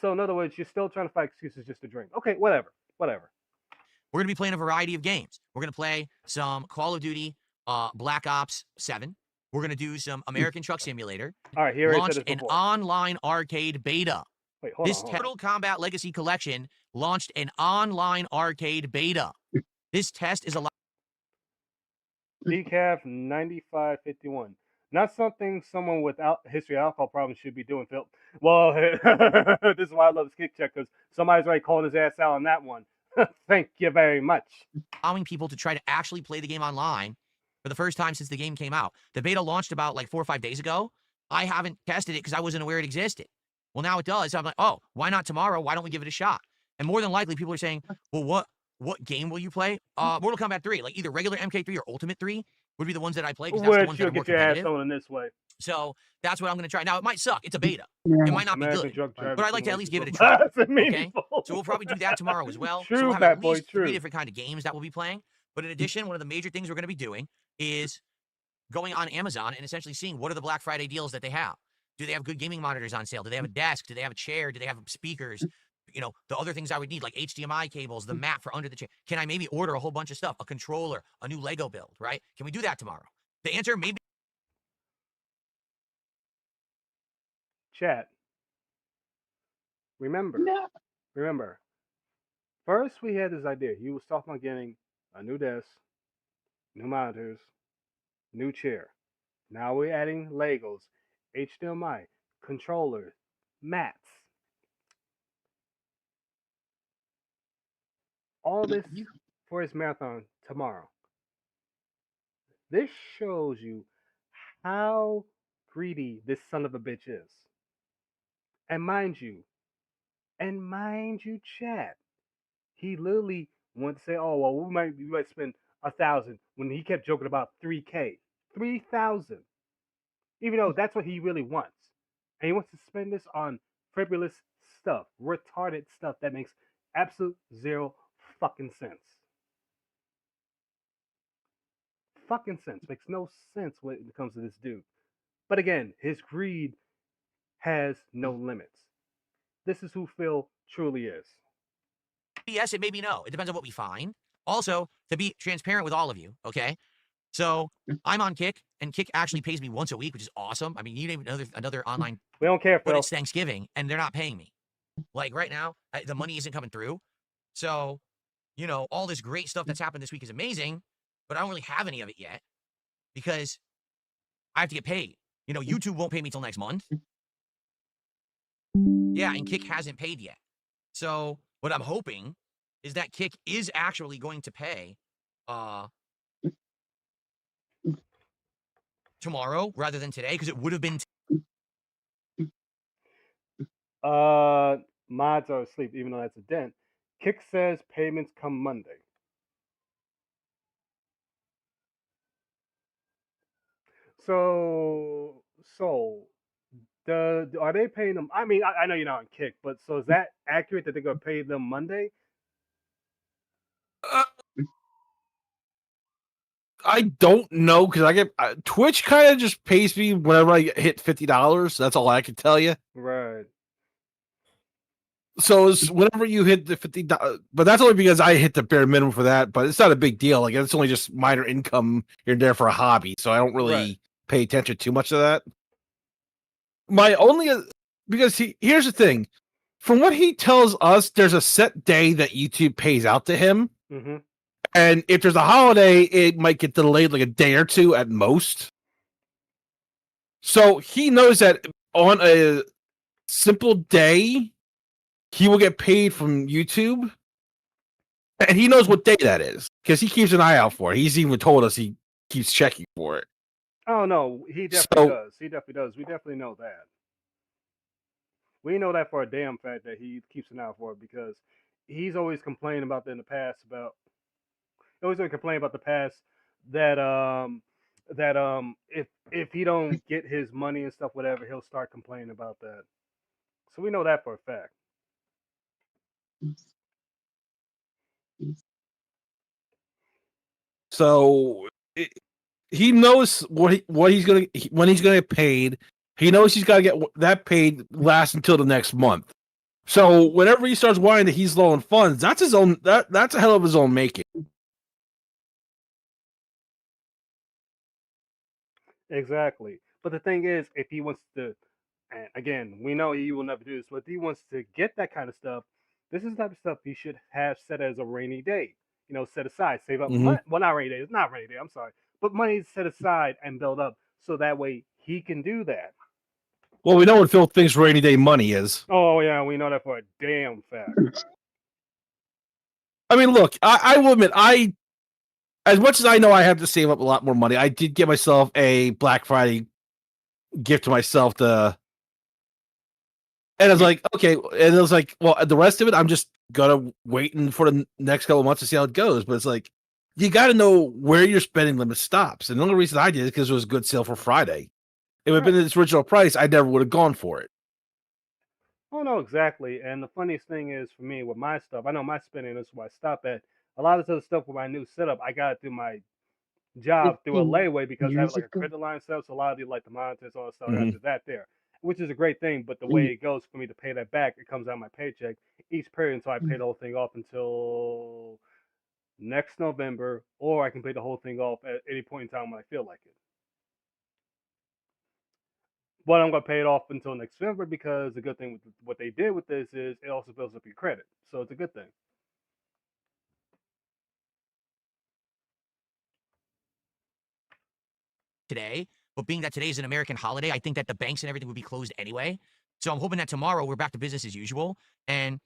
So, in other words, you're still trying to find excuses just to drink. Okay, whatever. We're going to be playing a variety of games. We're going to play some Call of Duty Black Ops 7. We're going to do some American Truck Simulator. All right, here I said Launched this an before. online arcade beta. Wait, hold This on. Mortal Kombat Legacy Collection launched an online arcade beta. This test is a Decaf 9551. Not something someone without history of alcohol problems should be doing, Phil. Well, this is why I love this kick check, because somebody's already calling his ass out on that one. Thank you very much. allowing people to try to actually play the game online for the first time since the game came out. The beta launched about like 4 or 5 days ago. I haven't tested it because I wasn't aware it existed. Well, now it does. So I'm like, oh, why not tomorrow? Why don't we give it a shot? And more than likely, people are saying, well, what game will you play? Mortal Kombat 3, like either regular MK3 or Ultimate 3 would be the ones that I play because that's the Which ones that you'll are more get your ass competitive. on in this way. So that's what I'm going to try. Now, it might suck. It's a beta. It might not be American good. drug drivers. But I'd like to at least give it a try. That's Okay? meaningful. So we'll probably do that tomorrow as well. True, So we'll have Fat at Boy, least 3 true. different kind of games that we'll be playing. But in addition, one of the major things we're going to be doing is going on Amazon and essentially seeing what are the Black Friday deals that they have. Do they have good gaming monitors on sale? Do they have a desk? Do they have a chair? Do they have speakers? You know, the other things I would need, like HDMI cables, the mat for under the chair. Can I maybe order a whole bunch of stuff? A controller, a new Lego build, right? Can we do that tomorrow? The answer may be Chat. Remember. First, we had this idea. He was talking about getting a new desk, new monitors, new chair. Now we're adding Legos, HDMI, controllers, mats. All this for his marathon tomorrow. This shows you how greedy this son of a bitch is. And mind you, chat, he literally went to say, "Oh well, we might spend 1,000," when he kept joking about 3K, 3,000. Even though that's what he really wants, and he wants to spend this on frivolous stuff, retarded stuff that makes absolute zero fucking sense. Fucking sense makes no sense when it comes to this dude. But again, his greed has no limits. This is who Phil truly is. yes, it may be no. It depends on what we find. Also, to be transparent with all of you, okay? So I'm on Kick, and Kick actually pays me once a week, which is awesome. I mean, you need another online, We don't care, but Phil. it's Thanksgiving, and they're not paying me. Like right now, the money isn't coming through. So, you know, all this great stuff that's happened this week is amazing, but I don't really have any of it yet because I have to get paid. You know, YouTube won't pay me till next month. Yeah, and Kick hasn't paid yet. So what I'm hoping is that Kick is actually going to pay tomorrow rather than today, because it would have been Mods are asleep, even though that's a dent. Kick says payments come Monday. So are they paying them? I mean, I know you're not on Kick, but so is that accurate that they're gonna pay them Monday? I don't know because I get Twitch kind of just pays me whenever I hit $50. That's all I can tell you. Right. So it's whenever you hit the $50, but that's only because I hit the bare minimum for that. But it's not a big deal. Like it's only just minor income here and there for a hobby, so I don't really pay attention too much to that. My only because here's the thing, from what he tells us, there's a set day that YouTube pays out to him. Mm-hmm. And if there's a holiday, it might get delayed like a day or two at most. So he knows that on a simple day, he will get paid from YouTube. And he knows what day that is because he keeps an eye out for it. He's even told us he keeps checking for it. Oh, no, he definitely does. He definitely does. We definitely know that. We know that for a damn fact that he keeps an eye out for it because he's always complained about that in the past about. He always complain about the past that if he don't get his money and stuff, whatever, he'll start complaining about that. So we know that for a fact. So he knows what he's gonna when he's gonna get paid. He knows he's got to get that paid last until the next month. So whenever he starts whining that he's low on funds, that's his own. That's a hell of his own making. Exactly. But the thing is, if he wants to, and again, we know he will never do this, but if he wants to get that kind of stuff, this is the type of stuff he should have set as a rainy day. You know, set aside, save up money. Well, not rainy day. It's not rainy day. I'm sorry, but money set aside and build up, so that way he can do that. Well, we know what Phil thinks rainy day money is. Oh yeah, we know that for a damn fact. I mean, look, I will admit, as much as I know I have to save up a lot more money, I did get myself a Black Friday gift to myself and I was like, okay, and it was like, well, the rest of it, I'm just gonna waiting for the next couple of months to see how it goes. But it's like, you got to know where your spending limit stops. And the only reason I did is because it was a good sale for Friday. If it had been its original price, I never would have gone for it. Oh no, exactly. And the funniest thing is for me with my stuff, I know my spending is where I stop at. A lot of the stuff with my new setup, I got it through my job through a layaway because I have like a credit line stuff. So a lot of the like the monitors, all that stuff, I got to do that there, which is a great thing. But the way it goes for me to pay that back, it comes out of my paycheck each period until I pay the whole thing off until next November, or I can pay the whole thing off at any point in time when I feel like it. But I'm gonna pay it off until next November because the good thing with what they did with this is it also builds up your credit, so it's a good thing. Today, but being that today's an American holiday, I think that the banks and everything would be closed anyway. So I'm hoping that tomorrow we're back to business as usual. And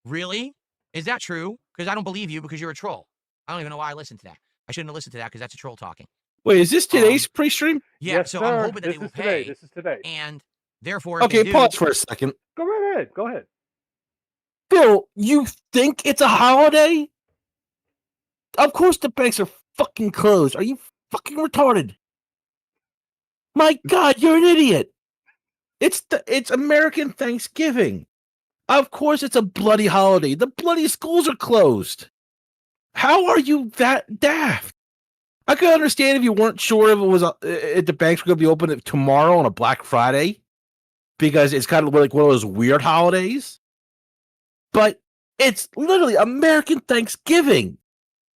really, is that true? Because I don't believe you because you're a troll. I don't even know why I listened to that. I shouldn't have listened to that because that's a troll talking. Wait, is this today's pre-stream? Yeah, Yes, so sir. I'm hoping that This they will is today. pay. This is today. And therefore, if Okay, they do, pause for a second. Go right ahead. Go ahead. Phil, you think it's a holiday? Of course the banks are fucking closed. Are you fucking retarded? My God, you're an idiot. It's American Thanksgiving. Of course it's a bloody holiday. The bloody schools are closed. How are you that daft? I could understand if you weren't sure if it was if the banks were going to be open tomorrow on a Black Friday because it's kind of like one of those weird holidays. But it's literally American Thanksgiving.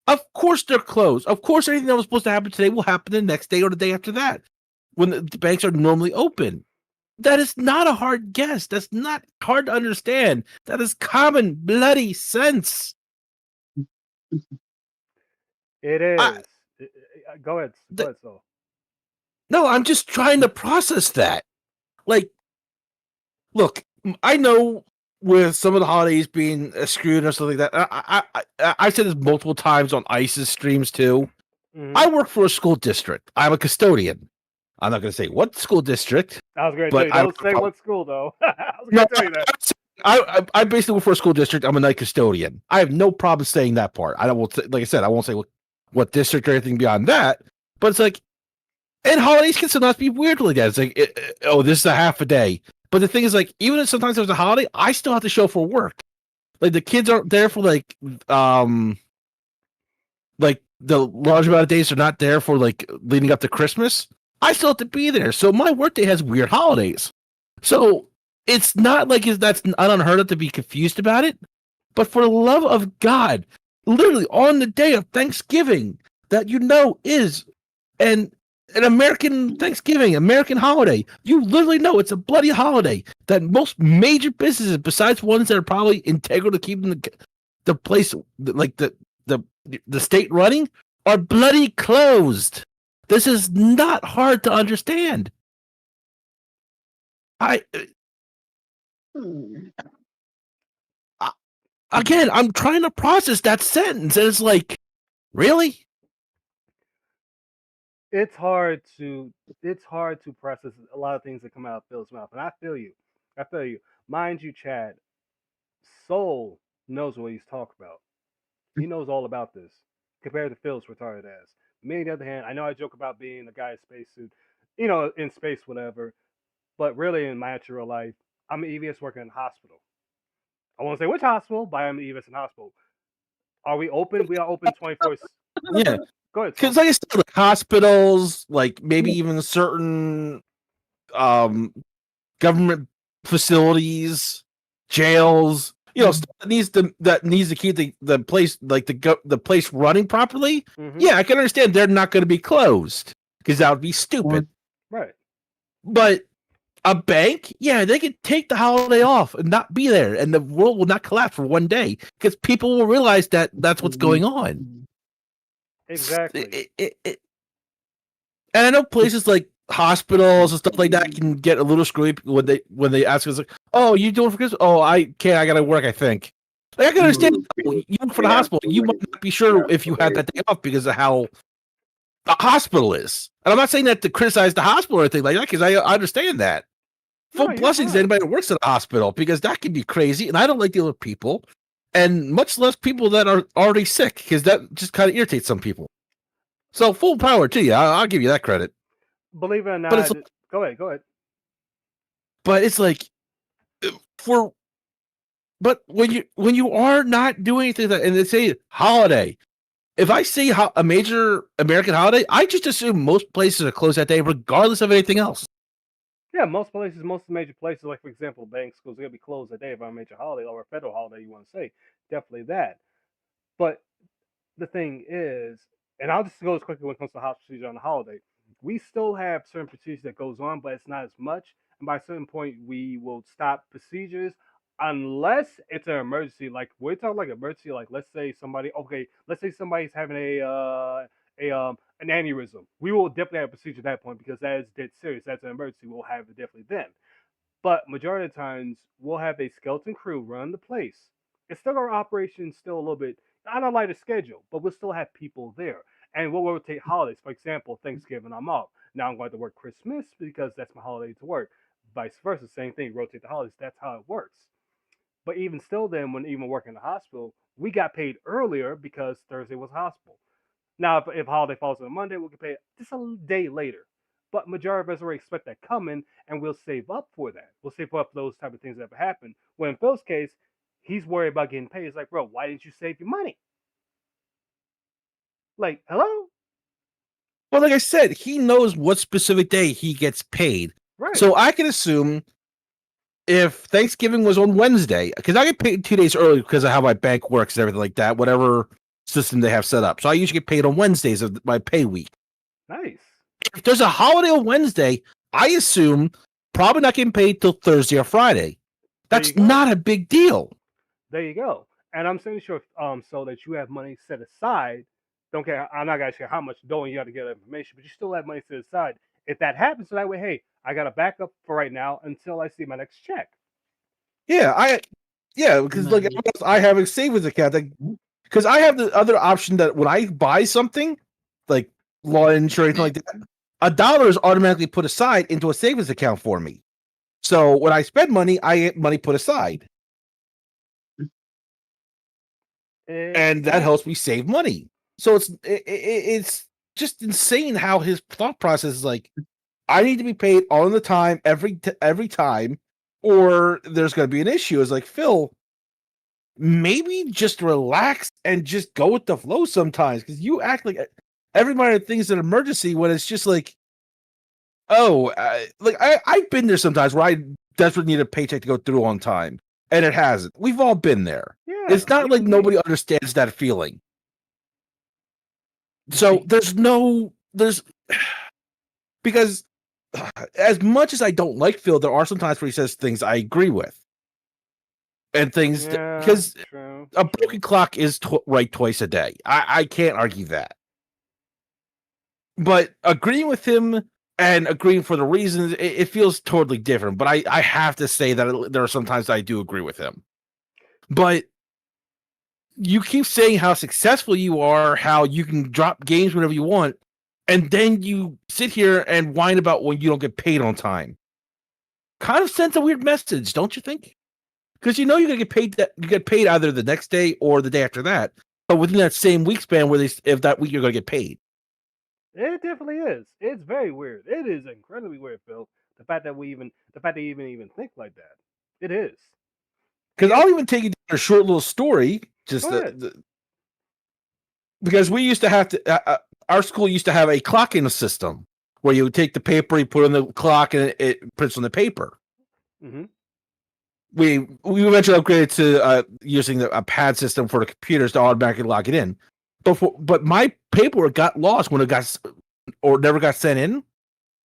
Of course they're closed. Of course anything that was supposed to happen today will happen the next day or the day after that when the banks are normally open. That is not a hard guess. That's not hard to understand. That is common bloody sense. It is. Go ahead. Go ahead, so. No, I'm just trying to process that. Like, look, I know with some of the holidays being screwed or something like that. I've said this multiple times on ICE's streams too. Mm-hmm. I work for a school district. I'm a custodian. I'm not going to say what school district. I was going to tell you, don't say what school though. I was going to tell you that. I basically work for a school district. I'm a night custodian. I have no problem saying that part. I won't say, like I said, I won't say what district or anything beyond that. But it's like, and holidays can sometimes be weird like that. It's like, this is a half a day. But the thing is, like, even if sometimes there's a holiday, I still have to show for work. Like the kids aren't there for like like the large amount of days are not there for like leading up to Christmas, I still have to be there. So my workday has weird holidays. So it's not like that's unheard of to be confused about it. But for the love of God, literally on the day of Thanksgiving, that is an American Thanksgiving, American holiday. You literally know it's a bloody holiday that most major businesses, besides ones that are probably integral to keeping the place like the state running, are bloody closed. This is not hard to understand. Again, I'm trying to process that sentence, and it's like, really? It's hard to process a lot of things that come out of Phil's mouth, and I feel you. I feel you. Mind you, Chad, Soul knows what he's talking about. He knows all about this compared to Phil's retarded ass. Me, on the other hand, I know I joke about being a guy in spacesuit, in space, whatever. But really, in my actual life, I'm an EVS working in a hospital. I won't say which hospital, but I'm an EVS in a hospital. Are we open? We are open 24. Yeah. Go ahead. Because like I said, like hospitals, like maybe even certain government facilities, jails, stuff that needs to keep the place like the place running properly. Mm-hmm. Yeah, I can understand they're not going to be closed because that would be stupid. Right. But a bank, yeah, they could take the holiday off and not be there, and the world will not collapse for one day because people will realize that that's what's going on. Exactly. And I know places like hospitals and stuff like that can get a little screwy when they ask us like, "Oh, you doing for Christmas?" "Oh, I can't. I gotta work. I think." Like I can understand you work for the hospital. You might not be sure if you had that day off because of how the hospital is. And I'm not saying that to criticize the hospital or anything like that because I understand that. Full blessings to anybody that works at a hospital because that can be crazy, and I don't like dealing with people, and much less people that are already sick because that just kind of irritates some people. So full power to you. I'll give you that credit. Believe it or not, go ahead. But it's like but when you are not doing anything and they say holiday, if I see a major American holiday, I just assume most places are closed that day, regardless of anything else. Yeah, most major places, like for example, banks, schools, they're gonna be closed that day if a major holiday or a federal holiday. You want to say definitely that. But the thing is, and I'll just go as quickly when it comes to house procedure on the holiday. We still have certain procedures that goes on, but it's not as much. And by a certain point, we will stop procedures unless it's an emergency. Like we're talking like emergency. Like let's say somebody's having an aneurysm. We will definitely have a procedure at that point because that is dead serious. That's an emergency. We'll have it definitely then. But majority of the times, we'll have a skeleton crew run the place. It's still our operation still a little bit on a lighter schedule, but we'll still have people there. And we'll rotate holidays. For example, Thanksgiving, I'm off. Now I'm going to work Christmas because that's my holiday to work. Vice versa, same thing. Rotate the holidays. That's how it works. But even still, then when even working in the hospital, we got paid earlier because Thursday was hospital. Now, if holiday falls on a Monday, we'll get paid just a day later. But majority of us already expect that coming, and we'll save up for that. We'll save up for those type of things that ever happen. When in Phil's case, he's worried about getting paid. It's like, bro, why didn't you save your money? Like, hello? Well, like I said, he knows what specific day he gets paid. Right. So I can assume if Thanksgiving was on Wednesday, because I get paid 2 days early because of how my bank works and everything like that, whatever system they have set up. So I usually get paid on Wednesdays of my pay week. Nice. If there's a holiday on Wednesday, I assume probably not getting paid till Thursday or Friday. That's not a big deal. There you go. And I'm saying sure so that you have money set aside. Don't care. I'm not gonna share how much dough you got to get that information, but you still have money set aside. If that happens, so that way, hey, I got a backup for right now until I see my next check. Yeah, because like I have a savings account because I have the other option that when I buy something like lunch or anything like that, $1 is automatically put aside into a savings account for me. So when I spend money, I get money put aside. And that helps me save money. So it's just insane how his thought process is like, I need to be paid on the time every time, or there's going to be an issue. It's like, Phil, maybe just relax and just go with the flow sometimes, because you act like every minor thing is an emergency when it's just like, oh, I've been there sometimes where I desperately need a paycheck to go through on time, and it hasn't. We've all been there. Yeah, It's not like even me. nobody understands that feeling. So there's because as much as I don't like Phil, there are some times where he says things I agree with, and things because a broken clock is right twice a day. I can't argue that, but agreeing with him and agreeing for the reasons, it feels totally different. But I have to say that there are some times I do agree with him. But you keep saying how successful you are, how you can drop games whenever you want, and then you sit here and whine about when you don't get paid on time. Kind of sends a weird message, don't you think? Because you know you're gonna get paid. That you get paid either the next day or the day after that, but within that same week span, where if that week you're gonna get paid. It definitely is. It's very weird. It is incredibly weird, Phil. The fact that you even think like that. It is. Because I'll even take you to a short little story, just because we used to have to. Our school used to have a clocking system where you would take the paper, you put on the clock, and it prints on the paper. Mm-hmm. We eventually upgraded to using a pad system for the computers to automatically log it in. But my paperwork got lost when it got or never got sent in.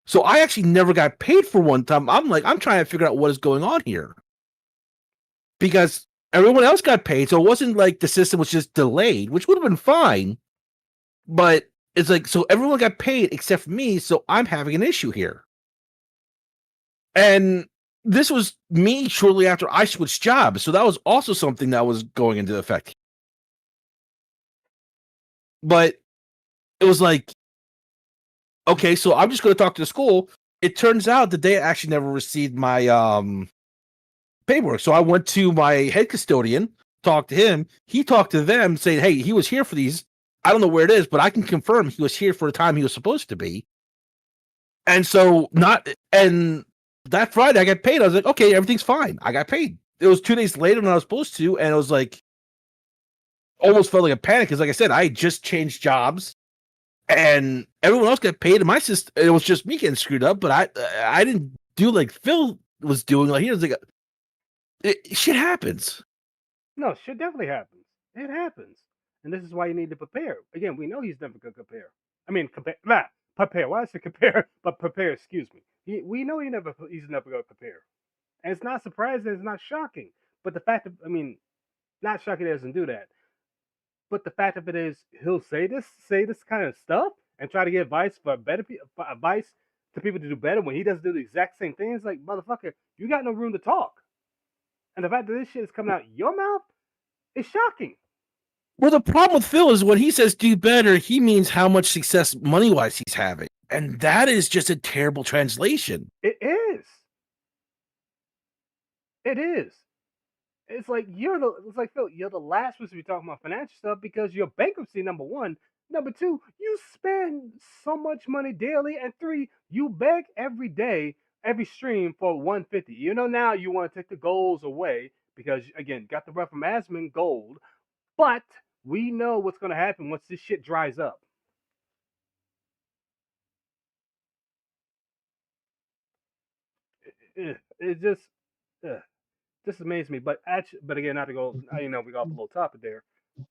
So I actually never got paid for one time. I'm trying to figure out what is going on here. Because everyone else got paid, so it wasn't like the system was just delayed, which would have been fine. But it's like, so everyone got paid except for me, so I'm having an issue here. And this was me shortly after I switched jobs, so that was also something that was going into effect. But it was like, okay, so I'm just going to talk to the school. It turns out that they actually never received my paperwork. So I went to my head custodian, talked to him. He talked to them, saying, hey, he was here for these. I don't know where it is, but I can confirm he was here for the time he was supposed to be. And so that Friday I got paid. I was like, okay, everything's fine. I got paid. It was 2 days later than I was supposed to, and it was like almost felt like a panic because, like I said, I had just changed jobs, and everyone else got paid, and my sister. It was just me getting screwed up, but I didn't do like Phil was doing. Like he was like, shit happens. No, shit definitely happens. It happens, and this is why you need to prepare. Again, we know he's never gonna compare. I mean, prepare. Why is it compare? But prepare. Excuse me. We know he's never gonna prepare, and it's not surprising. It's not shocking. But the fact that not shocking. He doesn't do that. But the fact of it is, he'll say this kind of stuff, and try to get advice for advice to people to do better when he doesn't do the exact same things. Like, motherfucker, you got no room to talk. And the fact that this shit is coming out your mouth is shocking. Well, the problem with Phil is when he says do better, he means how much success money-wise he's having. And that is just a terrible translation. It is. It is. It's like Phil, you're the last person to be talking about financial stuff because you're bankruptcy, number one. Number two, you spend so much money daily, and three, you beg every day, every stream for 150. You know now you want to take the goals away because again, got the rough from Asman gold, but we know what's gonna happen once this shit dries up. It just amazes me. But actually, but again, not to go, we got off a little topic there.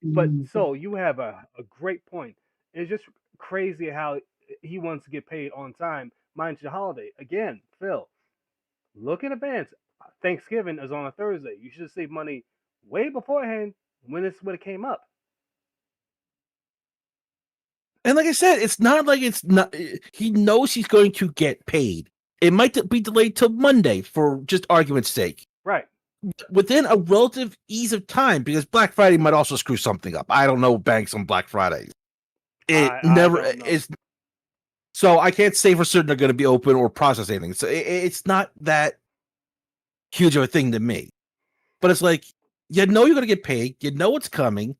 But so you have a great point. It's just crazy how he wants to get paid on time. Mind you, the holiday again, Phil. Look in advance. Thanksgiving is on a Thursday. You should save money way beforehand when it came up. And like I said, it's not like it's not. He knows he's going to get paid. It might be delayed till Monday for just argument's sake. Right. Within a relative ease of time, because Black Friday might also screw something up. I don't know banks on Black Fridays. It never is. So I can't say for certain they're going to be open or process anything. So it's not that huge of a thing to me. But it's like, you know you're going to get paid. You know what's coming.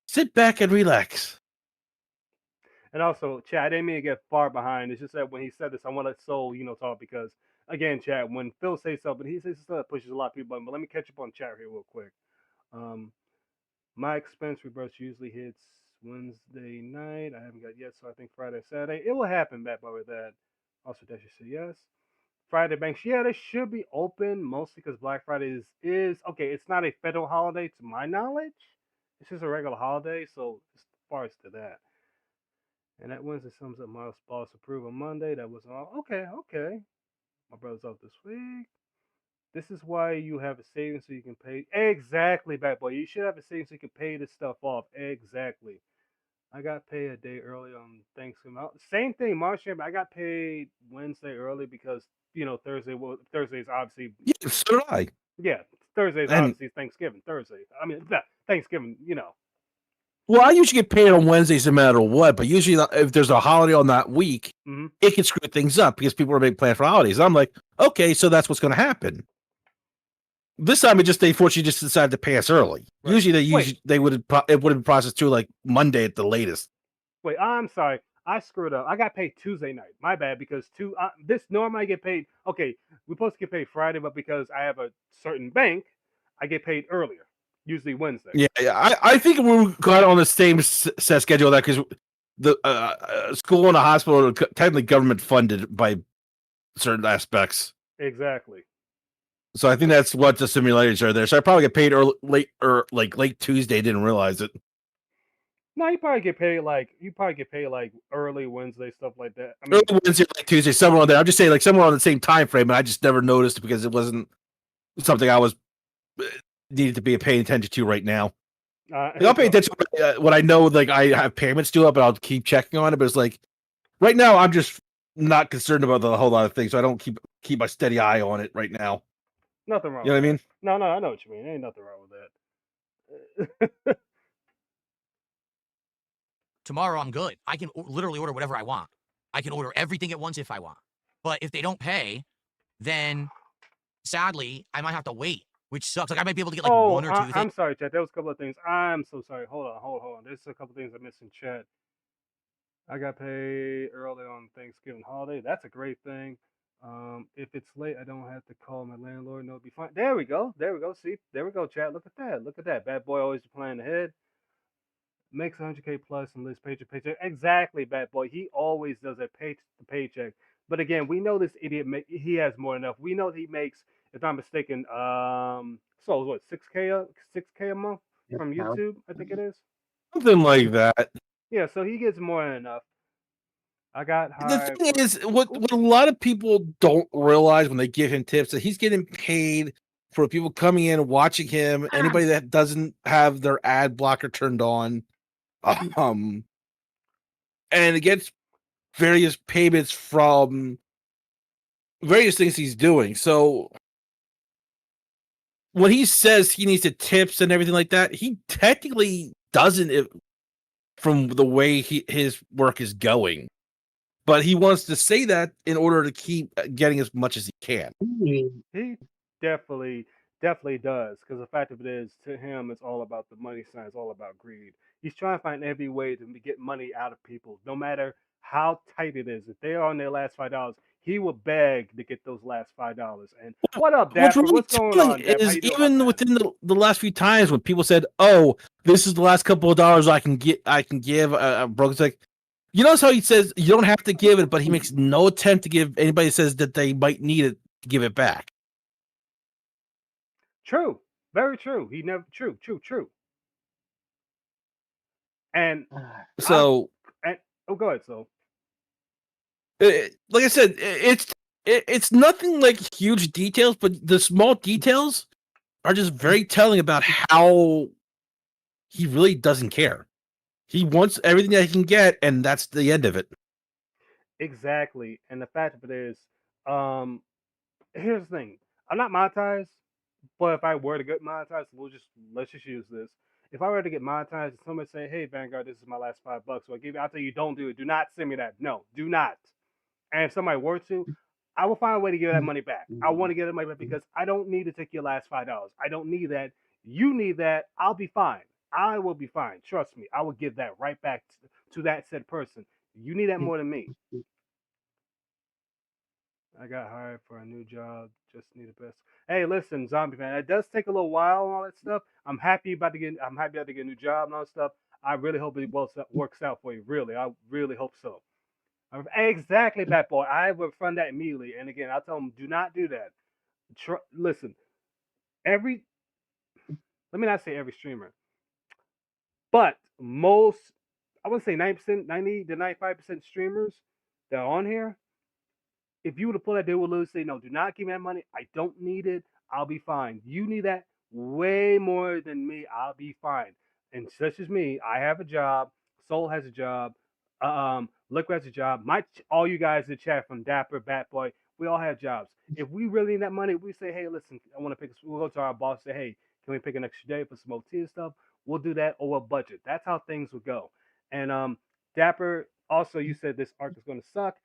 Sit back and relax. And also, Chad, I didn't mean to get far behind. It's just that when he said this, I want to let Soul, talk because again, Chad, when Phil says something, he says stuff that pushes a lot of people. But let me catch up on chat here real quick. My expense reverse usually hits Wednesday night. I haven't got yet, so I think Friday, Saturday. It will happen, Bad Boy, with that. Also, Dash said yes. Friday banks, yeah, they should be open mostly because Black Friday is okay. It's not a federal holiday to my knowledge. It's just a regular holiday, so as far as to that. And that Wednesday sums up my boss approve on Monday. That was all okay. Okay, my brother's off this week. This is why you have a savings so you can pay. Exactly, bad boy. You should have a savings so you can pay this stuff off. Exactly. I got paid a day early on Thanksgiving. Same thing, March. I got paid Wednesday early because Thursday. Well, Thursday's obviously Yeah, so did I. yeah. Thursday's And obviously Thanksgiving. Thursday. I mean, yeah, Thanksgiving. well, I usually get paid on Wednesdays no matter what, but usually if there's a holiday on that week, hmm it can screw things up because people are making plans for holidays. I'm like, okay, so that's what's going to happen. This time, they fortunately just decided to pay us early. Right. Usually it would have been processed to like Monday at the latest. Wait, I'm sorry. I screwed up. I got paid Tuesday night. My bad because this normally I get paid. Okay, we're supposed to get paid Friday, but because I have a certain bank, I get paid earlier. Usually Wednesday. Yeah, I think we got on the same set schedule that because the school and the hospital are technically government funded by certain aspects. Exactly. So I think that's what the simulators are there. So I probably get paid late Tuesday. Didn't realize it. No, you probably get paid like early Wednesday stuff like that. I Early mean, Wednesday, late Tuesday, somewhere on there. I'm just saying like somewhere on the same time frame, and I just never noticed because it wasn't something I was needed to be paying attention to right now. I'll pay attention when I know like I have payments due up, and I'll keep checking on it. But it's like right now, I'm just not concerned about the whole lot of things, so I don't keep my steady eye on it right now. nothing wrong. You know with what I mean? No, I know what you mean. Ain't nothing wrong with that. Tomorrow I'm good. I can literally order whatever I want. I can order everything at once if I want. But if they don't pay, then sadly I might have to wait, which sucks. Like I might be able to get like one or two things. I'm sorry, chat. There was a couple of things. I'm so sorry. Hold on. There's a couple of things I missed in chat. I got paid early on Thanksgiving holiday. That's a great thing. If it's late, I don't have to call my landlord. No, it'll be fine. There we go. See, there we go, chat. Look at that. Bad boy always planning ahead. Makes 100K plus and lives paycheck paycheck. Exactly, bad boy. He always does a paycheck. But again, we know this idiot. He has more than enough. We know that he makes, if I'm mistaken, so what, 6K a month from YouTube? I think it is Something like that. Yeah, so he gets more than enough. I got The hired. thing is, what a lot of people don't realize when they give him tips that he's getting paid for people coming in, watching him. Anybody that doesn't have their ad blocker turned on, and it gets various payments from various things he's doing. So when he says he needs the tips and everything like that, he technically doesn't from the way his work is going. But he wants to say that in order to keep getting as much as he can. He definitely does, because the fact of it is, to him, it's all about the money sign. It's all about greed. He's trying to find every way to get money out of people, no matter how tight it is. If they are on their last $5, he will beg to get those last $5. And what up, Dapper? What's going on, Dapper? Is even within the last few times when people said, "Oh, this is the last couple of dollars I can give," Brogan's like, you notice how he says you don't have to give it, but he makes no attempt to give anybody that says that they might need it to give it back. True, very true. He never true. And so, go ahead. So, like I said, it's nothing like huge details, but the small details are just very telling about how he really doesn't care. He wants everything that he can get, and that's the end of it. Exactly. And the fact of it is, here's the thing. I'm not monetized, but if I were to get monetized, let's just use this. If I were to get monetized and somebody say, "Hey Vanguard, this is my last $5, so I'll tell you, don't do it. Do not send me that. No, do not." And if somebody were to, I will find a way to give that money back. I want to get that money back because I don't need to take your last $5. I don't need that. You need that. I'll be fine. I will be fine. Trust me. I will give that right back to that said person. You need that more than me. I got hired for a new job. Just need a best. Hey, listen, zombie fan. It does take a little while and all that stuff. I'm happy about to get. I'm happy about to get a new job and all that stuff. I really hope it works out for you. Really, I really hope so. Exactly, Bat Boy. I would fund that immediately. And again, I'll tell them, do not do that. Listen, every. Let me not say every streamer, but most. I would say 90%, 90 to 95% streamers that are on here, if you were to pull that, they would literally say, "No, do not give me that money. I don't need it. I'll be fine. You need that way more than me. I'll be fine." And such as me, I have a job. Soul has a job. Liquid has a job. All you guys in the chat from Dapper, Bat Boy, we all have jobs. If we really need that money, we say, "Hey, listen, I want to pick." We'll go to our boss, say, "Hey, can we pick an extra day for some OT and stuff?" We'll do that, or we'll budget. That's how things would go. And Dapper, also, you said this arc is going to suck.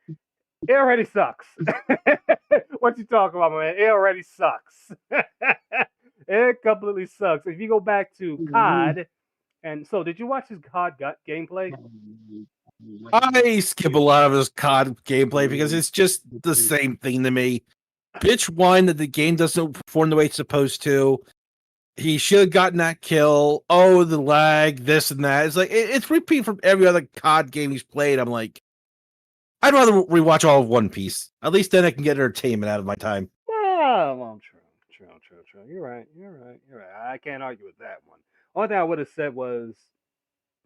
It already sucks. What you talking about, man? It already sucks. It completely sucks. If you go back to COD, and so did you watch his COD gameplay? I skip a lot of his COD gameplay because it's just the same thing to me. Bitch whine that the game doesn't perform the way it's supposed to. He should have gotten that kill. Oh, the lag, this and that. It's like it's repeat from every other COD game he's played. I'm like, I'd rather rewatch all of One Piece. At least then I can get entertainment out of my time. Well, true. You're right. I can't argue with that one. Only thing I would have said was,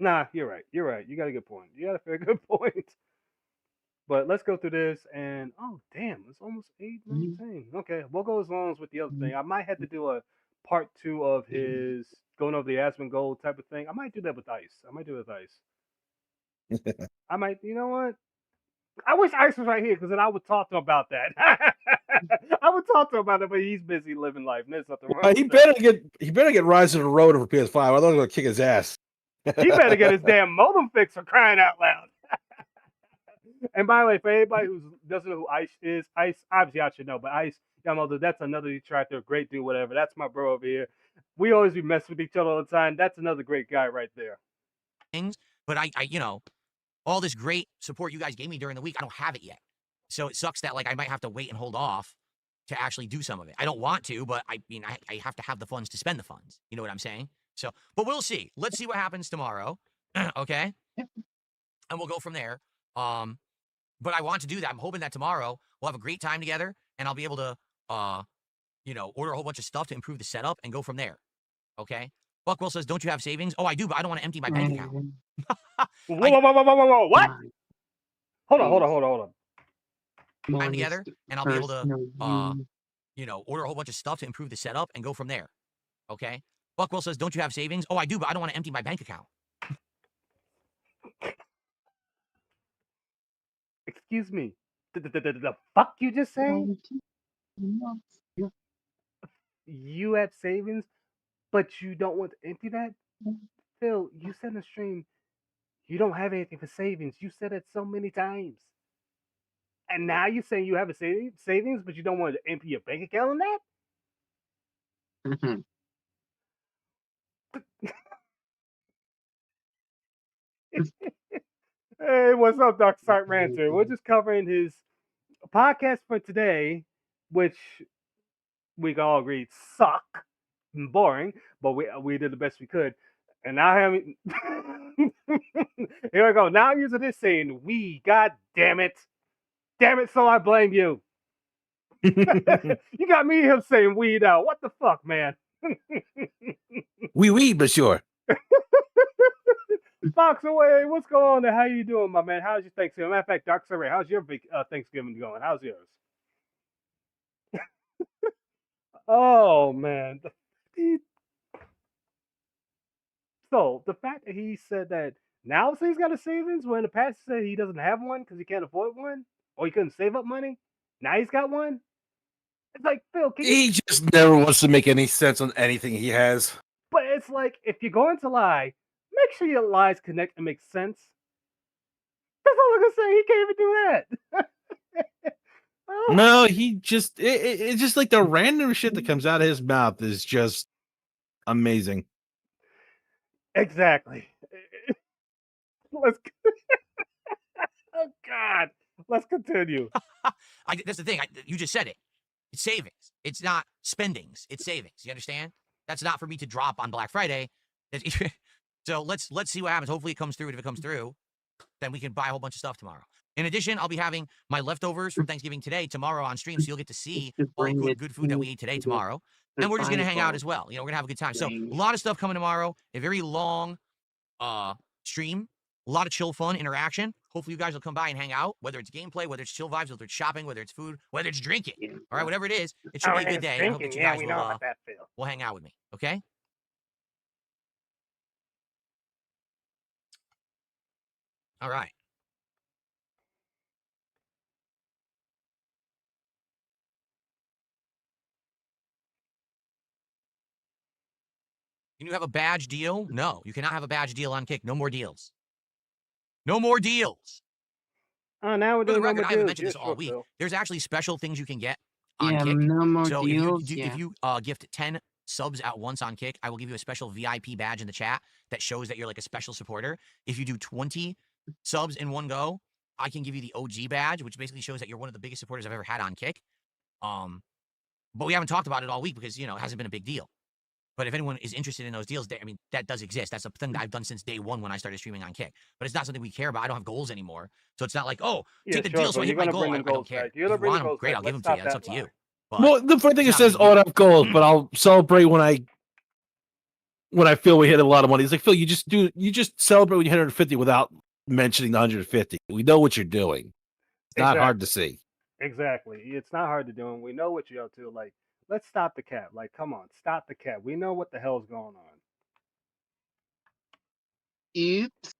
nah, you're right. You got a good point. You got a very good point. But let's go through this, and oh damn, it's almost 8:19. Okay, we'll go as long as with the other thing. I might have to do a part 2 of his going over the Aspen Gold type of thing. I might do that with Ice. I might. You know what? I wish Ice was right here because then I would talk to him about that. I would talk to him about it, but he's busy living life. And there's nothing wrong. He better get Rise of the Road for PS5. I thought he was gonna kick his ass. He better get his damn modem fixed for crying out loud. And by the way, for anybody who doesn't know who Ice is, Ice obviously I should know, but Ice Yamamoto, that's another detractor, great dude, whatever. That's my bro over here. We always be messing with each other all the time. That's another great guy right there. Things, but I all this great support you guys gave me during the week, I don't have it yet. So it sucks that like I might have to wait and hold off to actually do some of it. I don't want to, but I mean I have to have the funds to spend the funds. You know what I'm saying? So, but we'll see. Let's see what happens tomorrow. Okay? And we'll go from there. But I want to do that. I'm hoping that tomorrow we'll have a great time together and I'll be able to order a whole bunch of stuff to improve the setup and go from there. Okay? Buck Will says, "Don't you have savings?" Oh, I do, but I don't want to empty my bank account. Whoa. What? Hold on. Time together, and I'll be able to, order a whole bunch of stuff to improve the setup and go from there. Okay? Buck Will says, "Don't you have savings?" Oh, I do, but I don't want to empty my bank account. Excuse me. The fuck you just saying? You have savings, but you don't want to empty that? Phil, you said in the stream you don't have anything for savings. You said it so many times. And now you're saying you have a savings, but you don't want to empty your bank account on that? Hey, what's up, Dr. Sark Ranter? We're just covering his podcast for today, which we can all agree suck and boring, but we did the best we could. And now having here we go. Now I'm using this saying we. God damn it, so I blame you. You got me him saying we now. What the fuck, man? Oui, monsieur. Fox away. What's going on there? How you doing, my man? How's your Thanksgiving? Matter of fact, Dark Survey, how's your Thanksgiving going? How's yours? Oh man. So the fact that he said that now he's got a savings when in the past he said he doesn't have one because he can't afford one or he couldn't save up money. Now he's got one. It's like Phil. He just never wants to make any sense on anything he has. But it's like if you're going to lie, make sure your lies connect and make sense. That's all I'm gonna say. He can't even do that. Oh. No, he just it's just like the random shit that comes out of his mouth is just amazing. Exactly. Let's. Oh God. Let's continue. That's the thing. You just said it. It's savings. It's not spendings. It's savings. You understand? That's not for me to drop on Black Friday. So let's see what happens. Hopefully it comes through. And if it comes through, then we can buy a whole bunch of stuff tomorrow. In addition, I'll be having my leftovers from Thanksgiving today tomorrow on stream, so you'll get to see all the good food that we ate today tomorrow. And we're just gonna hang out as well. You know, we're gonna have a good time. So a lot of stuff coming tomorrow. A very long stream. A lot of chill, fun interaction. Hopefully you guys will come by and hang out, whether it's gameplay, whether it's chill vibes, whether it's shopping, whether it's food, whether it's drinking. All right, whatever it is, it should be a good day. I hope that you guys will hang out with me. Okay. All right. Can you have a badge deal? No, you cannot have a badge deal on Kick. No more deals. No more deals. Oh, now we're For the doing record, I haven't deals. mentioned this all week. There's actually special things you can get on Yeah, Kick. no more So deals. if you gift 10 subs at once on Kick, I will give you a special VIP badge in the chat that shows that you're like a special supporter. If you do 20 subs in one go, I can give you the OG badge, which basically shows that you're one of the biggest supporters I've ever had on Kick. But we haven't talked about it all week because, you know, it hasn't been a big deal. But if anyone is interested in those deals, I mean, that does exist. That's a thing that I've done since day one when I started streaming on Kick. But it's not something we care about. I don't have goals anymore. So it's not like, oh, take the deal so I hit my goal. I don't care. If you want them, great, I'll give them to you. It's up to you. But well, the funny thing is, it says all have goals, but I'll celebrate when I feel we hit a lot of money. It's like, Phil, you just celebrate when you hit 150 without mentioning the 150. We know what you're doing. It's not hard to see. Exactly. It's not hard to do, and we know what you're up to. Like, let's stop the cap. Like, come on, stop the cap. We know what the hell's going on. Oops.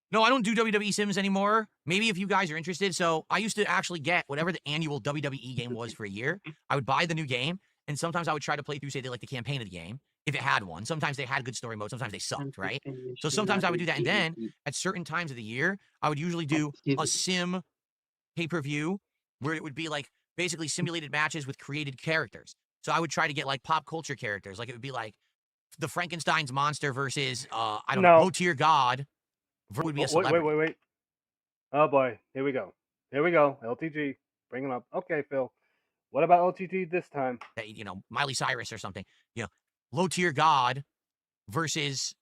No, I don't do WWE Sims anymore. Maybe if you guys are interested. So I used to actually get whatever the annual WWE game was for a year. I would buy the new game, and sometimes I would try to play through, say, like the campaign of the game, if it had one. Sometimes they had good story mode. Sometimes they sucked, right? So sometimes I would do that. And then at certain times of the year, I would usually do a sim pay-per-view where it would be like basically simulated matches with created characters. So I would try to get like pop culture characters. Like it would be like the Frankenstein's monster versus, I don't know, low-tier god. Would be a celebrity. Wait. Oh boy, here we go. LTG, bring him up. Okay, Phil. What about LTG this time? You know, Miley Cyrus or something. You know, low-tier god versus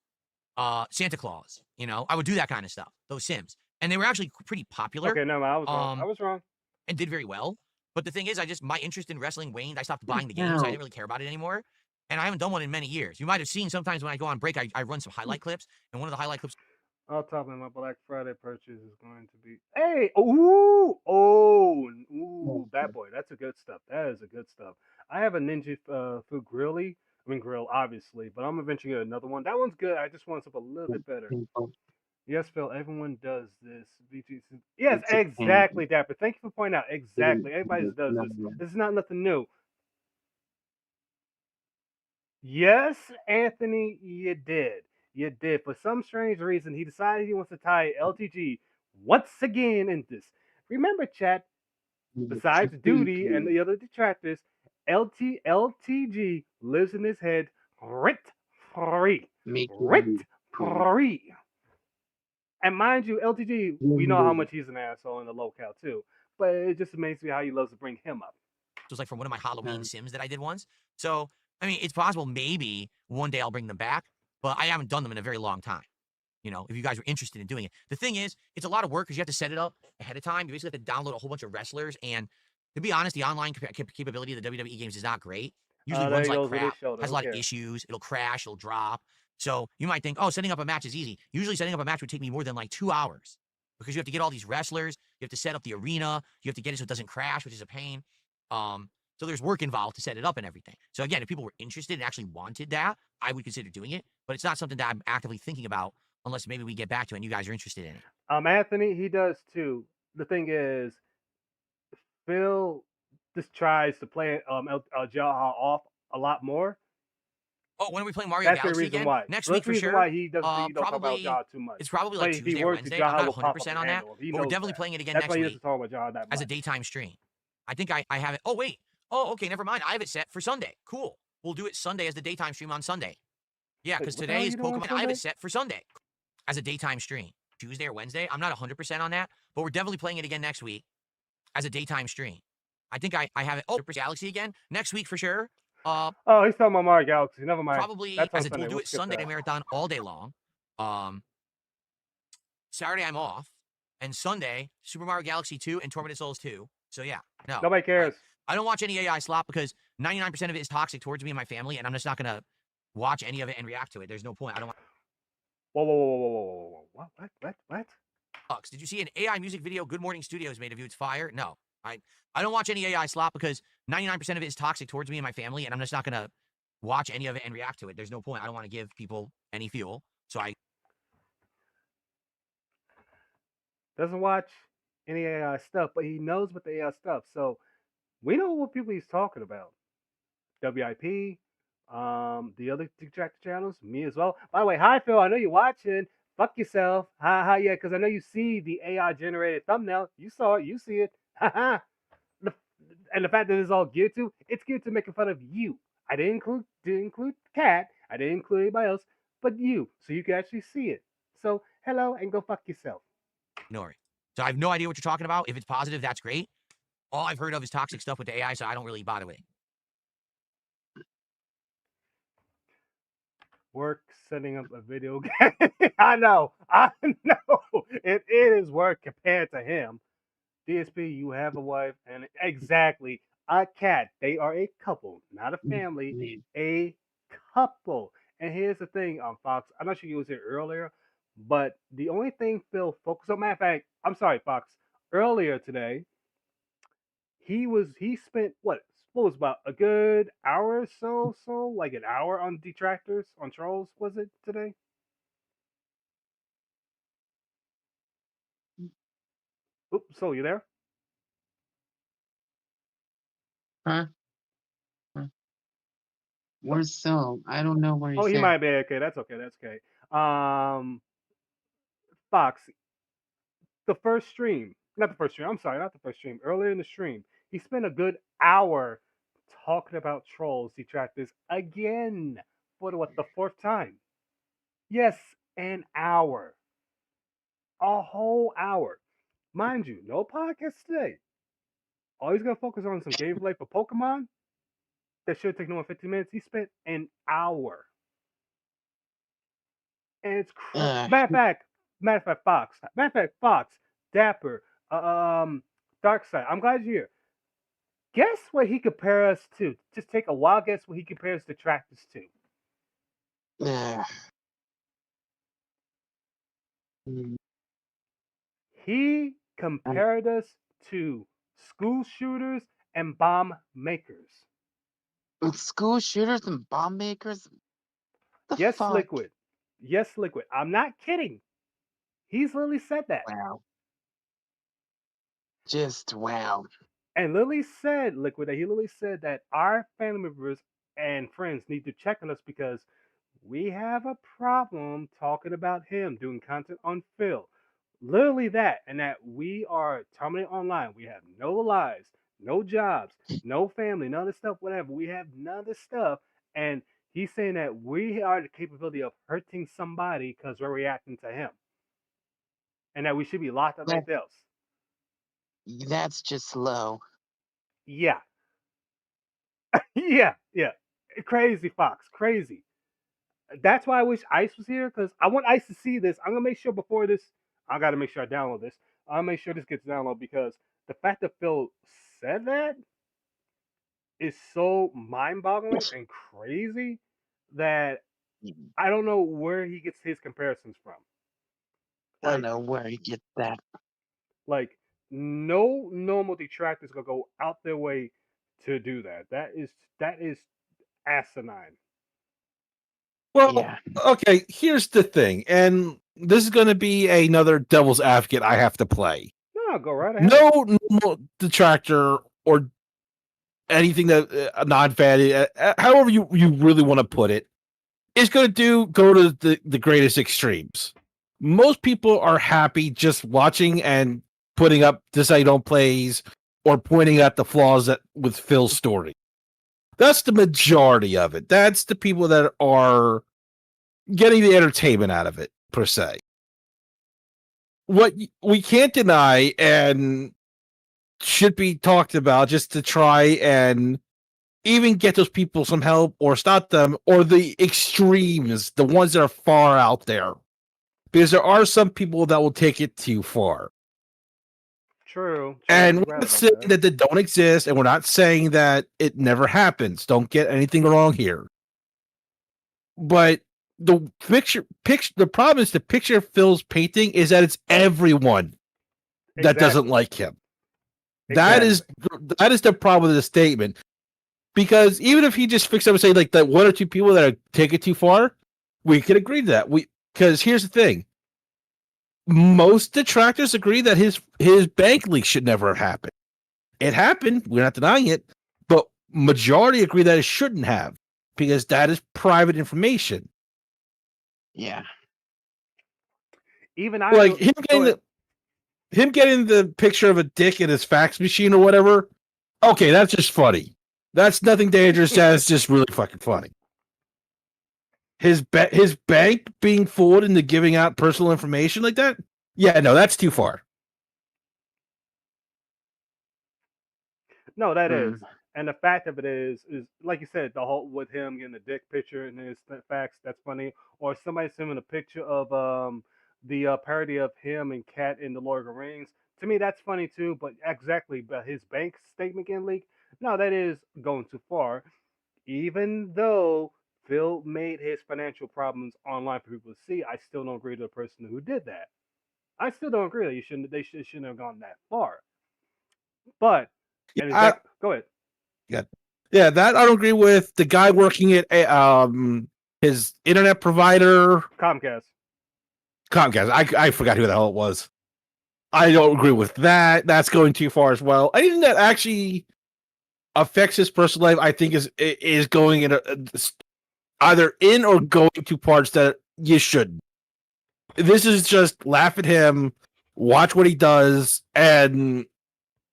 Santa Claus. You know, I would do that kind of stuff. Those Sims, and they were actually pretty popular. Okay, no, I was wrong. I was wrong. And did very well. But the thing is, my interest in wrestling waned. I stopped buying the games. I didn't really care about it anymore. And I haven't done one in many years. You might have seen sometimes when I go on break, I run some highlight clips, and one of the highlight clips. I'll top of my Black Friday purchase is going to be bad boy. That's a good stuff. That is a good stuff. I have a Ninja Food Grilly. I mean grill, obviously, but I'm eventually get another one. That one's good. I just want something a little bit better. Yes, Phil. Everyone does this. VGC. Yes, exactly, Dapper. Thank you for pointing out. Exactly. Everybody does this. This is not nothing new. Yes, Anthony, you did. You did. For some strange reason, he decided he wants to tie LTG once again in this. Remember, chat, besides Duty and the other detractors, LTG lives in his head rent free. Rent free. And mind you, LTG, we know how much he's an asshole in the locale too. But it just amazes me how he loves to bring him up. It was like from one of my Halloween Sims that I did once. So, I mean, it's possible maybe one day I'll bring them back. But I haven't done them in a very long time. You know, if you guys are interested in doing it. The thing is, it's a lot of work because you have to set it up ahead of time. You basically have to download a whole bunch of wrestlers. And to be honest, the online capability of the WWE games is not great. Usually runs like crap, has a lot of issues. It'll crash, it'll drop. So you might think, oh, setting up a match is easy. Usually setting up a match would take me more than like 2 hours because you have to get all these wrestlers. You have to set up the arena. You have to get it so it doesn't crash, which is a pain. So there's work involved to set it up and everything. So again, if people were interested and actually wanted that, I would consider doing it. But it's not something that I'm actively thinking about unless maybe we get back to it and you guys are interested in it. Anthony, he does too. The thing is, Phil just tries to play Jaha off a lot more. Oh, when are we playing Mario Galaxy the reason again? why. Next That's week for the reason sure. Why he doesn't talk about Jaha too much. It's probably like Tuesday or Wednesday. I'm not 100% on that. But we're definitely playing it again next week as a daytime stream. I think I have it. Oh, wait. Oh, okay, never mind. I have it set for Sunday. Cool. We'll do it Sunday as the daytime stream on Sunday. Yeah, because today is Pokemon. I have it set for Sunday as a daytime stream. Tuesday or Wednesday. I'm not 100% on that, but we're definitely playing it again next week. as a daytime stream. I think I have it. Oh, Galaxy again next week for sure. Oh, he's talking about Mario Galaxy. Never mind. Probably That's on as a, Sunday. we'll do We'll it skip Sunday that. marathon all day long. Saturday I'm off, and Sunday Super Mario Galaxy 2 and Tormented Souls 2. So yeah, no, Nobody cares. I don't watch any AI slop because 99% of it is toxic towards me and my family, and I'm just not gonna watch any of it and react to it. There's no point. I don't want. Whoa. What? Bucks. Did you see an AI music video Good Morning Studios made of you? It's fire. No, I don't watch any AI slop because 99% of it is toxic towards me and my family, and I'm just not gonna watch any of it and react to it. There's no point. I don't want to give people any fuel. So I Doesn't watch any AI stuff, but he knows what the AI stuff. So we know what people he's talking about. WIP, the other detractor channels, me as well. By the way, hi Phil, I know you're watching. Fuck yourself. Ha yeah, because I know you see the AI generated thumbnail. You saw it, you see it. Ha ha. And the fact that it's all geared to, it's geared to making fun of you. I didn't include Cat. I didn't include anybody else, but you, so you can actually see it. So hello and go fuck yourself. ignore it. So I have no idea what you're talking about. If it's positive, that's great. All I've heard of is toxic stuff with the AI, so I don't really bother with it. Work setting up a video game. I know. It is work compared to him. DSP, you have a wife, and exactly a cat. They are a couple, not a family, a couple. And here's the thing on Fox. I'm not sure you was here earlier, but the only thing Phil focused on. Matter of fact, I'm sorry, Fox. Earlier today, he spent what was about a good hour or so, like an hour on detractors on trolls. Was it today? Oops, so you there? Huh? Where's Soul? I don't know where Oh, he's he at. might be okay. That's okay. That's okay. Fox, the first stream, not the first stream. I'm sorry, not the first stream. Earlier in the stream, he spent a good hour talking about trolls, detractors again for the fourth time. Yes, an hour, a whole hour. Mind you, no podcast today. All he's gonna focus on is some gameplay for Pokemon. That should take no more 15 minutes. He spent an hour. And it's matter of fact, Fox. Matter of fact, Fox, Dapper, Darkseid. I'm glad you're here. Guess what he compares us to? Just take a wild guess what he compares detractors to. Hmm. He compared us to school shooters and bomb makers. School shooters and bomb makers? The Yes, fuck? Liquid. Yes, Liquid. I'm not kidding. He's literally said that. Wow. Just wow. And Lily said, Liquid, that he literally said that our family members and friends need to check on us because we have a problem talking about him doing content on Phil. Literally that, and that we are terminally online. We have no lives, no jobs, no family, none of this stuff, whatever. We have none of this stuff. And he's saying that we are the capability of hurting somebody because we're reacting to him. And that we should be locked up like else. That's just low. Yeah. Yeah. Crazy Fox. Crazy. That's why I wish Ice was here because I want Ice to see this. I'm gonna make sure before this. I gotta make sure I download this. I'll make sure this gets downloaded because the fact that Phil said that is so mind-boggling and crazy that I don't know where he gets his comparisons from. I don't know where he gets that. Like no normal detractor is gonna go out their way to do that. That is asinine. Well, Yeah. okay, here's the thing, and this is going to be another devil's advocate I have to play. No, go right ahead. No normal detractor or anything that non-fatty, however you really want to put it, is going to go to the greatest extremes. Most people are happy just watching and putting up this I don't plays or pointing out the flaws with Phil's story. That's the majority of it. That's the people that are getting the entertainment out of it, per se. What we can't deny, and should be talked about just to try and even get those people some help or stop them, or the extremes, the ones that are far out there. Because there are some people that will take it too far. True. And You're we're right not about saying that. that they don't exist, and we're not saying that it never happens. Don't get anything wrong here. But the picture, the problem is the picture Phil's painting is that it's everyone that doesn't Exactly. like him. Exactly. That is the problem with the statement. Because even if he just fixed up and say like that one or two people that are take it too far, we could agree to that. Because here's the thing. Most detractors agree that his bank leak should never have happened. It happened. We're not denying it, but majority agree that it shouldn't have because that is private information. Yeah. Even I Like know, him getting the picture of a dick in his fax machine or whatever. Okay, that's just funny. That's nothing dangerous. That's just really fucking funny. His bank being fooled into giving out personal information like that. Yeah, no, that's too far. No, that Mm. is. And the fact of it is like you said, the whole with him getting the dick picture and his facts, that's funny. Or somebody sending a picture of the parody of him and Cat in the Lord of the Rings. To me, that's funny too. But exactly, but his bank statement getting leaked. No, that is going too far. Even though Phil made his financial problems online for people to see, I still don't agree to the person who did that. I still don't agree that shouldn't have gone that far. But and Yeah, go ahead. yeah, that I don't agree with. The guy working at his internet provider, Comcast. Comcast. I forgot who the hell it was. I don't agree with that. That's going too far as well. Anything that actually affects his personal life, I think is going in either in or going to parts that you shouldn't. This is just laugh at him, watch what he does, and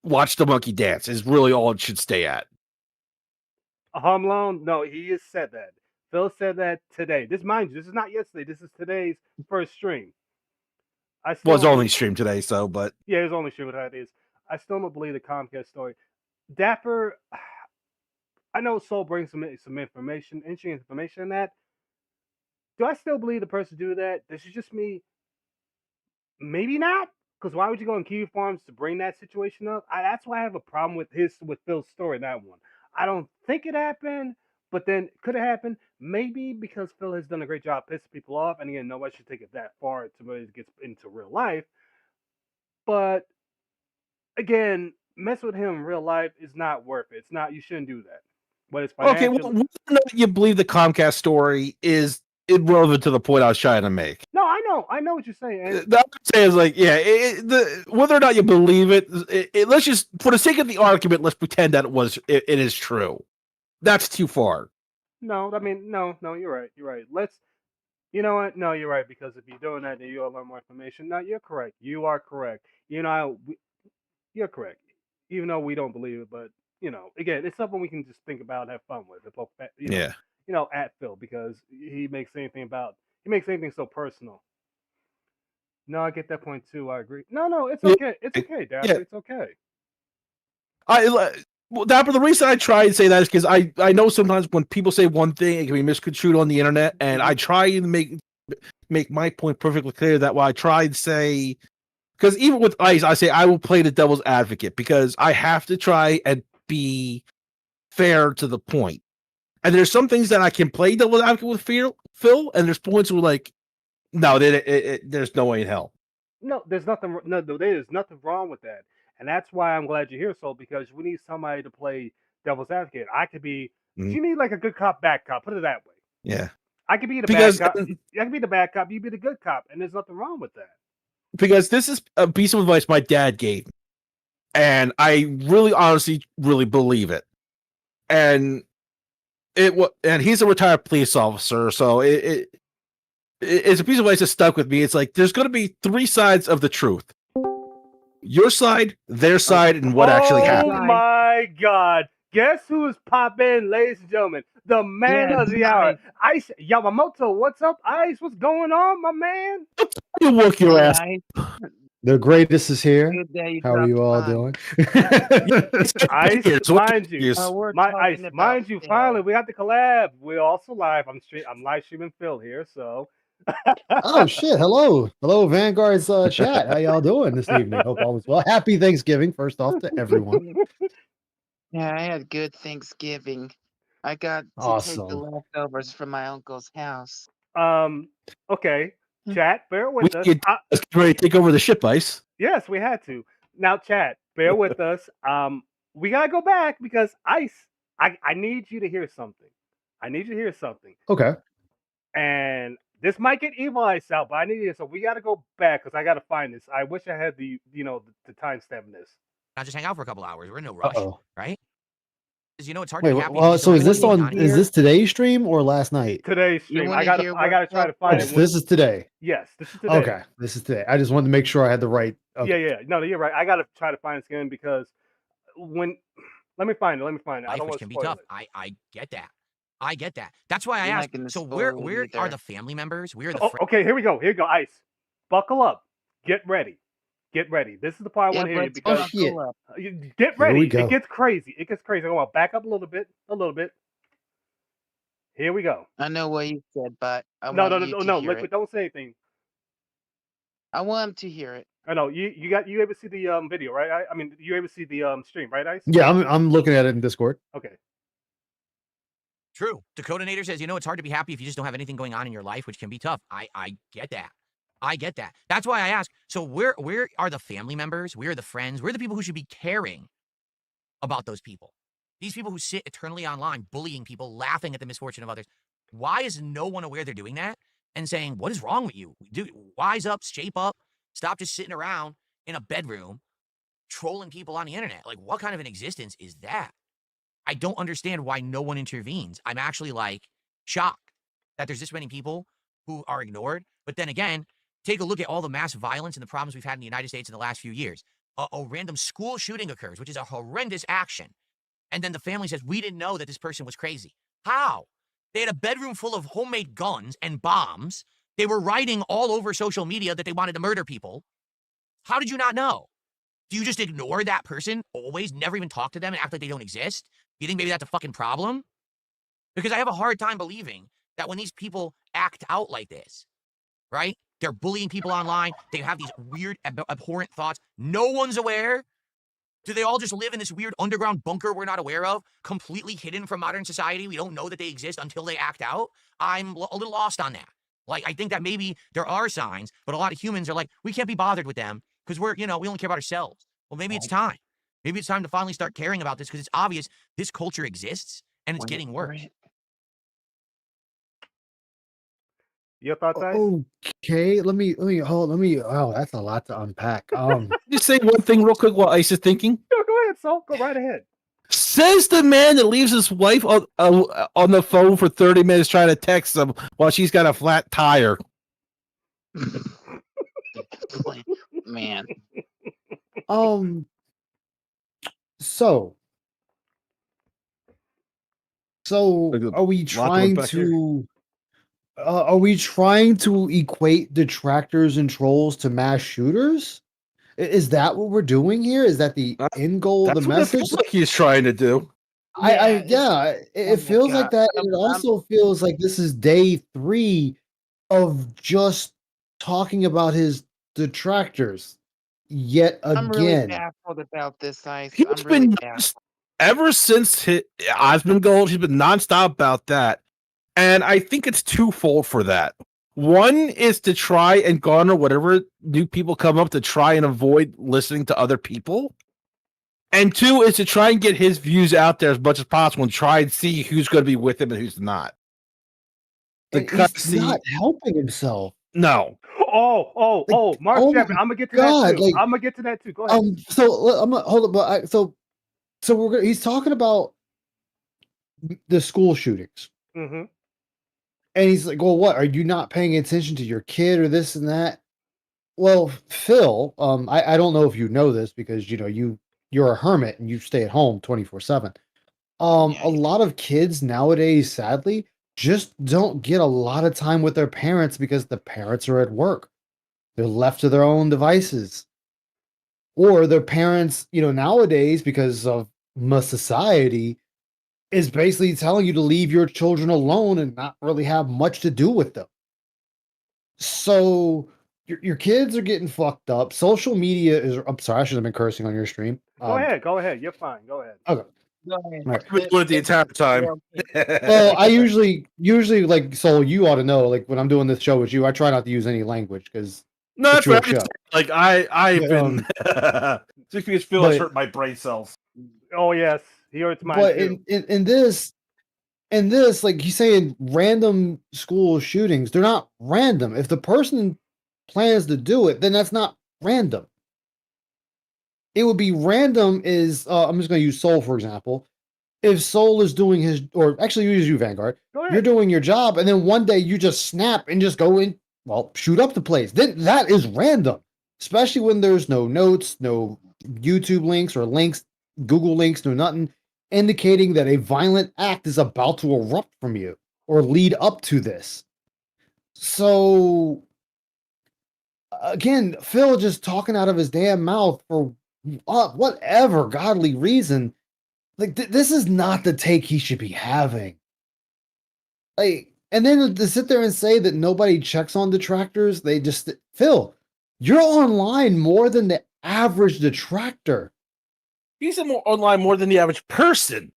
watch the monkey dance. Is really all it should stay at. A home loan? No, he has said that. Phil said that today. This, mind you, this is not yesterday. This is today's first stream. I Well, still it's don't only believe. streamed today, so but Yeah, his only stream what that is. I still don't believe the Comcast story. Dapper, I know Soul brings some information, interesting information in that. Do I still believe the person do that? This is just me. Maybe not. Because why would you go on Kiwi Farms to bring that situation up? That's why I have a problem with Phil's story. That one. I don't think it happened, but then could it happen? Maybe because Phil has done a great job pissing people off, and again, nobody should take it that far to really get into real life. But again, mess with him in real life is not worth it. It's not. You shouldn't do that. But it's okay. financial. Well, you believe the Comcast story is irrelevant to the point I was trying to make. No, I know what you're saying. And That I'm saying is like, yeah, whether or not you believe it, let's just, for the sake of the argument, let's pretend that it is true. That's too far. no, I mean, no, you're right. You're right. Let's. You know what? No, you're right. Because if you're doing that, then you'll learn more information. No, you're correct. You are correct. You're correct. Even though we don't believe it, but again, it's something we can just think about and have fun with. Yeah. At Phil because he makes anything so personal. No, I get that point too. I agree. No, it's Yeah. okay. It's okay, Dapper. Yeah. It's okay. Well, Dapper, the reason I try and say that is because I know sometimes when people say one thing, it can be misconstrued on the internet, and I try and make my point perfectly clear. That why I try and say, because even with Ice, I say I will play the devil's advocate because I have to try and be fair to the point. And there's some things that I can play devil's advocate with Phil, and there's points where like, no, there's no way in hell. No, there's nothing. No, there's nothing wrong with that, and that's why I'm glad you're here, Soul. Because we need somebody to play devil's advocate. I could be. Mhm. You need like a good cop, bad cop. Put it that way. Yeah, I could be the because bad cop. I could be the bad cop. You be the good cop, and there's nothing wrong with that. because this is a piece of advice my dad gave me, and I really, honestly, really believe it. And and he's a retired police officer, so it's a piece of advice that stuck with me. It's like there's going to be three sides of the truth: your side, their side, and what actually happened. Oh my God! Guess who's popping, ladies and gentlemen? The man of the hour, Ice Yamamoto. What's up, Ice? What's going on, my man? You work your ass. The greatest is here. Good day you How are dropped you all by. doing? Ice, mind you, We're my Ice, talking about mind you. Phil. Finally, we got the collab. We're also live. I'm live streaming Phil here, so. Oh shit! Hello, hello, Vanguard's chat. How y'all doing this evening? Hope all is well. Happy Thanksgiving, first off, to everyone. Yeah, I had good Thanksgiving. I got to take the Awesome. leftovers from my uncle's house. Okay, Hmm. chat, bear We with us. get ready to take over the ship, Ice. Yes, we had to. Now, chat, bear with us. We gotta go back because Ice, I need you to hear something. I need you to hear something. Okay. And this might get evil Ice out, but I need you. So we gotta go back because I gotta find this. I wish I had the timestamp in this. Not just hang out for a couple hours. We're in no rush, Uh-oh. right? Because you know it's hard Wait. to be happy. Well, so is this on? on? Is this today's stream or last night? Today's You stream. wanna I gotta hear I gotta what try to Phil find Oh, it. so this is today. Yes, this is today. Okay, this is today. I just wanted to make sure I had the right. Okay. Yeah. No, you're right. I gotta try to find this again because when let me find it. I Life, don't which want to can be spoil tough. it. I get that. I get that. That's why I You're not asked. gonna So spoil where it are either. the family members? Where are the Oh, friends? okay, here we go. Ice. Buckle up. Get ready. Get ready. This is the part I want to hear you let's because Oh, shit. buckle up. Get Here ready. we go. It gets crazy. It gets crazy. I want to back up a little bit. Here we go. I know what you said, but I No, want you to hear Liquid. it. Don't say anything. I want him to hear it. I know you able to see the video, right? I mean, you able to see the stream, right, Ice? Yeah, I'm looking at it in Discord. Okay. True. Dakota Nader says, it's hard to be happy if you just don't have anything going on in your life, which can be tough. I get that. I get that. That's why I ask. So where are the family members? Where are the friends? Where are the people who should be caring about those people? These people who sit eternally online, bullying people, laughing at the misfortune of others. Why is no one aware they're doing that and saying, what is wrong with you? Dude, wise up, shape up, stop just sitting around in a bedroom trolling people on the internet. Like, what kind of an existence is that? I don't understand why no one intervenes. I'm actually shocked that there's this many people who are ignored. But then again, take a look at all the mass violence and the problems we've had in the United States in the last few years. A random school shooting occurs, which is a horrendous action. And then the family says, we didn't know that this person was crazy. How? They had a bedroom full of homemade guns and bombs. They were writing all over social media that they wanted to murder people. How did you not know? Do you just ignore that person always, never even talk to them and act like they don't exist? You think maybe that's a fucking problem? Because I have a hard time believing that when these people act out like this, right? They're bullying people online. They have these weird, abhorrent thoughts. No one's aware. Do they all just live in this weird underground bunker we're not aware of, completely hidden from modern society? We don't know that they exist until they act out. I'm a little lost on that. I think that maybe there are signs, but a lot of humans are like, we can't be bothered with them because we only care about ourselves. Well, maybe it's time. Maybe it's time to finally start caring about this because it's obvious this culture exists and it's getting worse. Your thoughts, Ice? Okay, let me. Oh, that's a lot to unpack. Just say one thing real quick while Ice is thinking. Go ahead, Saul. Go right ahead. Says the man that leaves his wife on the phone for 30 minutes trying to text him while she's got a flat tire. Man. So are we trying to equate detractors and trolls to mass shooters? Is that what we're doing here? Is that the end goal of the message? It feels like he's trying to do. It feels like that, and it also feels like this is day 3 of just talking about his detractors yet again. I'm really baffled about this, Ice. He's been ever since Osmongold. He's been nonstop about that, and I think it's twofold for that. One is to try and garner whatever new people come up to try and avoid listening to other people. And 2 is to try and get his views out there as much as possible and try and see who's going to be with him and who's not. He's not helping himself. No. Mark Chapman. I'm gonna get to that too. I'm gonna get to that too. Go ahead. So I'm gonna hold up. But he's talking about the school shootings. Mm-hmm. And he's like, well, what? Are you not paying attention to your kid or this and that? Well, Phil, I don't know if you know this because, you're a hermit and you stay at home 24/7. A lot of kids nowadays, sadly, just don't get a lot of time with their parents because the parents are at work. They're left to their own devices. or their parents, nowadays, because of society, is basically telling you to leave your children alone and not really have much to do with them. So your kids are getting fucked up. Social media is. I'm sorry, I should have been cursing on your stream. Go ahead. You're fine. Go ahead. Okay. Go ahead. Right. I've been doing it the entire time. Well, I usually like, so you ought to know, like, when I'm doing this show with you, I try not to use any language because No, that's your right. show. Like I've But, been just because Phil has hurt my brain cells. Oh yes, he hurts mine But too. in this, like he's saying, random school shootings, they're not random. If the person plans to do it, then that's not random. It would be random is I'm just going to use Soul for example. If Soul is doing his, or actually use you, Vanguard, you're doing your job, and then one day you just snap and just go in, shoot up the place. Then that is random, especially when there's no notes, no YouTube links or links, Google links, no nothing, indicating that a violent act is about to erupt from you or lead up to this. So again, Phil just talking out of his damn mouth for whatever godly reason. Like, this is not the take he should be having. Like, and then to sit there and say that nobody checks on detractors, they just, Phil, you're online more than the average detractor. He's online more than the average person.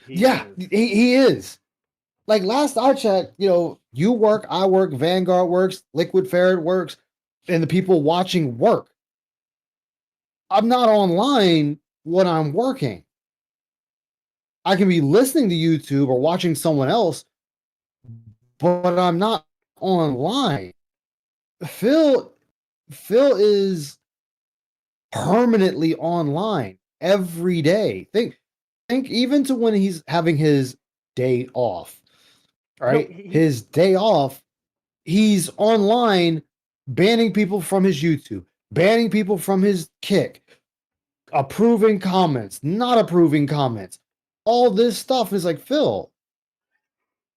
He is. Like, last I checked, you work, I work, Vanguard works, Liquid Ferret works, and the people watching work. I'm not online when I'm working. I can be listening to YouTube or watching someone else, but I'm not online. Phil is permanently online every day. Think even to when he's having his day off. Right? No, his day off, he's online banning people from his YouTube, banning people from his Kick, approving comments, not approving comments. All this stuff is like, Phil,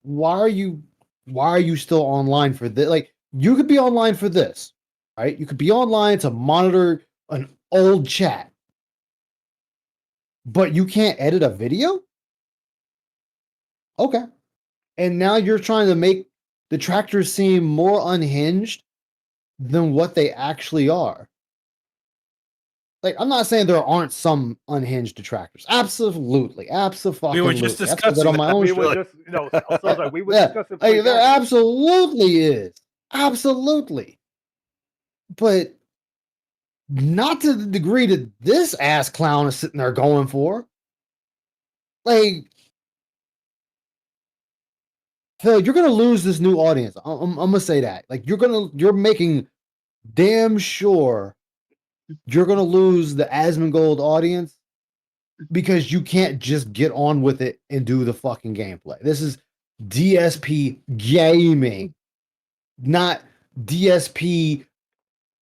why are you still online for this? Like, you could be online for this, right? You could be online to monitor an old chat, but you can't edit a video? Okay. And now you're trying to make detractors seem more unhinged than what they actually are. Like, I'm not saying there aren't some unhinged detractors. Absolutely. Absolutely. We were just discussing on my own show. We were discussing. There absolutely is. Absolutely. But not to the degree that this ass clown is sitting there going for. Like, Phil, you're gonna lose this new audience. I'm gonna say that. Like, you're making damn sure you're gonna lose the Asmongold audience because you can't just get on with it and do the fucking gameplay. This is DSP gaming, not DSP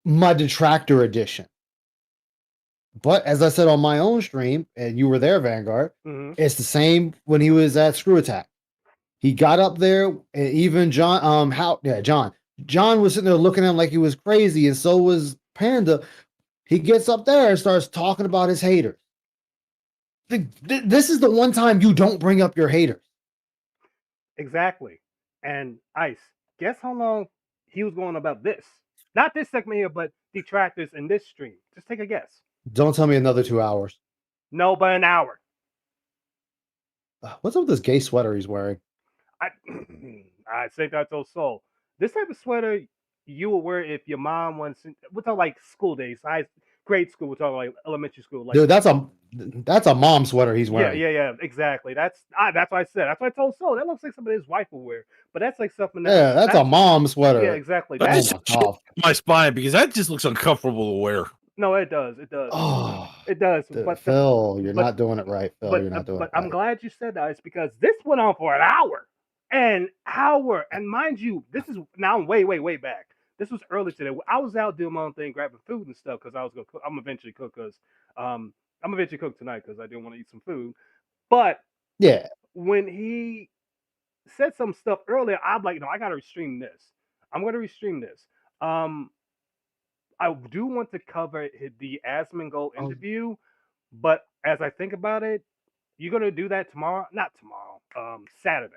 my detractor edition. But as I said on my own stream, and you were there, Vanguard, it's the same when he was at Screw Attack. He got up there, and even John, John was sitting there looking at him like he was crazy, and so was Panda. He gets up there and starts talking about his haters. This is the one time you don't bring up your haters. Exactly. And Ice, guess how long he was going about this? Not this segment here, but detractors in this stream. Just take a guess. Don't tell me another 2 hours. No, but an hour. What's up with this gay sweater he's wearing? I think that's so. This type of sweater you would wear if your mom wants. We're talking like school days, grade school. We're talking like elementary school. Like, dude, that's a mom sweater he's wearing. Yeah, exactly. That's what I said. That's what I told Soul. That looks like something his wife would wear. But that's like something. That's a mom sweater. Yeah, exactly. That's just my spine because that just looks uncomfortable to wear. No, it does. It does. Oh, it does. But Phil, you're not doing it right. Phil, you're not doing it right. But I'm glad you said that. It's because this went on for an hour. And mind you, this is now way back. This was early today. I was out doing my own thing, grabbing food and stuff because I was gonna cook. I'm eventually cook because I'm eventually cook tonight because I do want to eat some food. But yeah, when he said some stuff earlier, I'm like, no, I gotta restream this. I'm gonna restream this. I do want to cover the Asmongold Oh. interview, but as I think about it, you're gonna do that tomorrow? Not tomorrow. Saturday.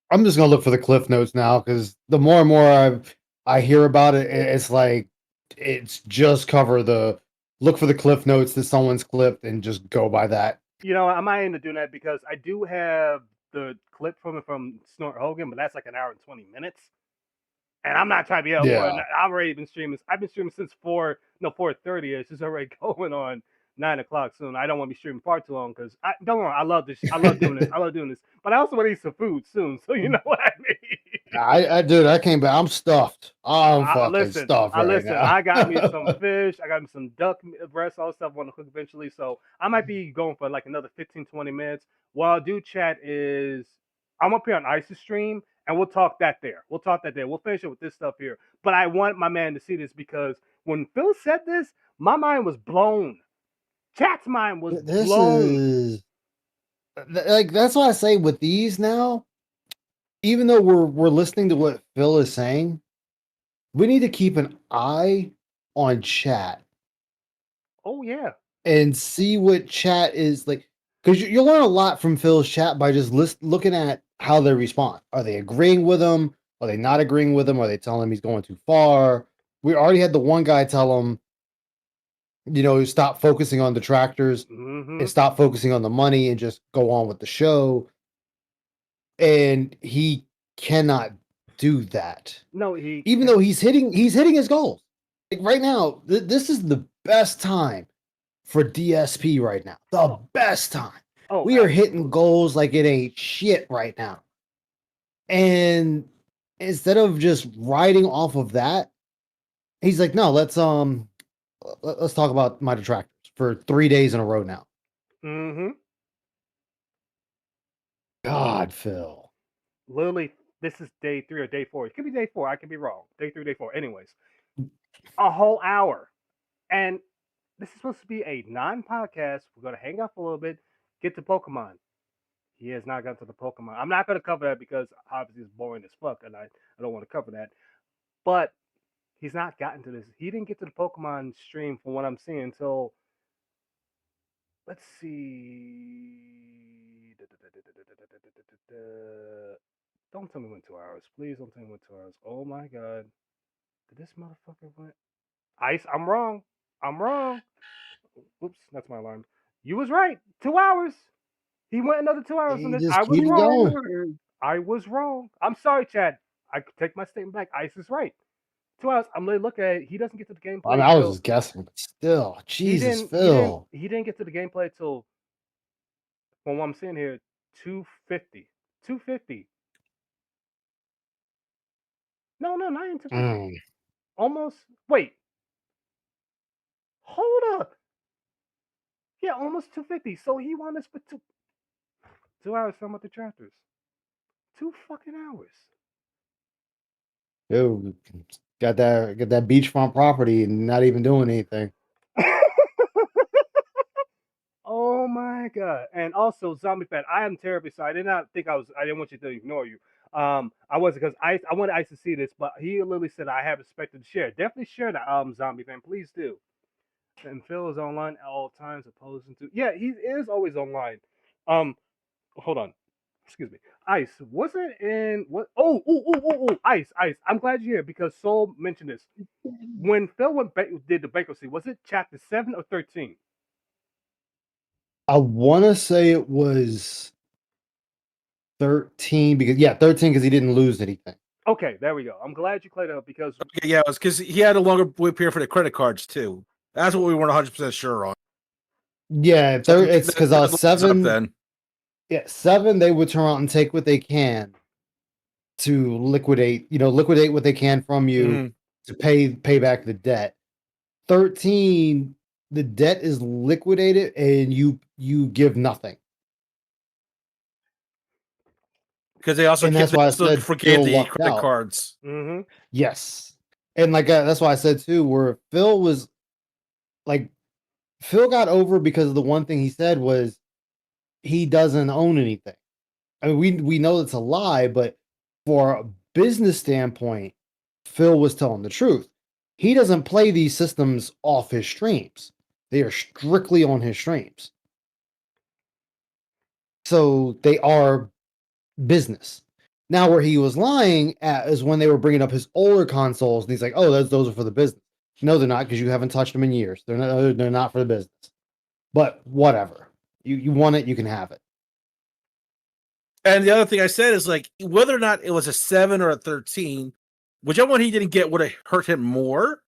I'm just gonna look for the cliff notes now because the more and more I hear about it, it's like it's just cover the look for the cliff notes that someone's clipped and just go by that. You know, I might end up doing that because I do have the clip from Snort Hogan, but that's like an hour and 20 minutes. And I'm not trying to be up for it. Yeah. I've already been streaming. I've been streaming since 4:30. It's just already going on 9 o'clock soon. I don't want to be streaming far too long because I don't know. I love this. I love doing this. I love doing this. But I also want to eat some food soon. So you know what I mean. I dude, I came back. I'm stuffed. I'm fucking stuffed right now. I got me some fish. I got me some duck breast, all stuff I want to cook eventually. So I might be going for like another 15, 20 minutes. What I'll do, chat, is I'm up here on Ice's stream and we'll talk that there. We'll talk that there. We'll finish it with this stuff here. But I want my man to see this because when Phil said this, my mind was blown. Chat's mind was This blown. is like that's why I say with these now, even though we're listening to what Phil is saying, we need to keep an eye on chat Oh yeah. and see what chat is like. Because you'll learn a lot from Phil's chat by just looking at how they respond. Are they agreeing with him? Are they not agreeing with him? Are they telling him he's going too far? We already had the one guy tell him, stop focusing on the tractors Mm-hmm. and stop focusing on the money and just go on with the show. And he cannot do that. No, Even though he's hitting his goals. Like right now, this is the best time for DSP right now. The best time. Oh, We are hitting goals like it ain't shit right now. And instead of just riding off of that, he's like, no, let's talk about my detractors for 3 days in a row now. Mm-hmm. God, Phil. Literally, this is day 3 or day 4. It could be day 4. I could be wrong. Day 3, day 4. Anyways, a whole hour. And this is supposed to be a non-podcast. We're going to hang out for a little bit, get to Pokemon. He has not gotten to the Pokemon. I'm not going to cover that because obviously it's boring as fuck, and I don't want to cover that. But he's not gotten to this. He didn't get to the Pokemon stream from what I'm seeing until, let's see. Don't tell me when 2 hours. Please don't tell me when 2 hours. Oh my god. Did this motherfucker went? Ice, I'm wrong. I'm wrong. Oops, that's my alarm. You was right. 2 hours. He went another 2 hours on He this. just I was keeps wrong. going. I was wrong. I'm sorry, Chad. I could take my statement back. Ice is right. 2 hours. I'm looking at it. He doesn't get to the gameplay. I mean, I was till- just guessing, but still, Jesus, he Phil. didn't get to the gameplay till, from what I'm seeing here, 250. 250. No, not even 250. Mm. Almost. Wait. Hold up. Yeah, almost 250. So he won this for 2 hours. Some of the tractors. 2 fucking hours. Dude, got that beachfront property and not even doing anything. Oh my god! And also, Zombie Fat, I am terribly sorry. I did not think I was. I didn't want you to ignore you. I wasn't because I wanted Ice to see this, but he literally said I have expected to share. Definitely share the Zombie Fan, please do. And Phil is online at all times, opposing to. Yeah, he is always online. Hold on. Excuse me. Ice, was it in what? Oh, Ice. I'm glad you're here because Soul mentioned this. When Phil did the bankruptcy, was it chapter 7 or 13? I want to say it was 13 because 13 because he didn't lose anything. Okay, there we go. I'm glad you cleared it up because Yeah, it was because he had a longer whip here for the credit cards too. That's what we weren't 100% sure on. Yeah, it's because That lines up 7. then. Yeah, 7. They would turn out and take what they can to liquidate what they can from you to pay back the debt. 13, the debt is liquidated and you give nothing. Because they also And that's why I said forgave Phil the lucked credit out. cards. mm-hmm. Yes. And that's why I said too, where Phil was like, Phil got over because of the one thing he said was he doesn't own anything. I mean, we know it's a lie, but for a business standpoint, Phil was telling the truth. he doesn't play these systems off his streams. They are strictly on his streams. So they are business. Now, where he was lying at is when they were bringing up his older consoles, and he's like, "Oh, those are for the business." No, they're not, because you haven't touched them in years. They're not for the business. But whatever, you want it, you can have it. And the other thing I said is like whether or not it was a 7 or a 13, whichever one he didn't get would have hurt him more,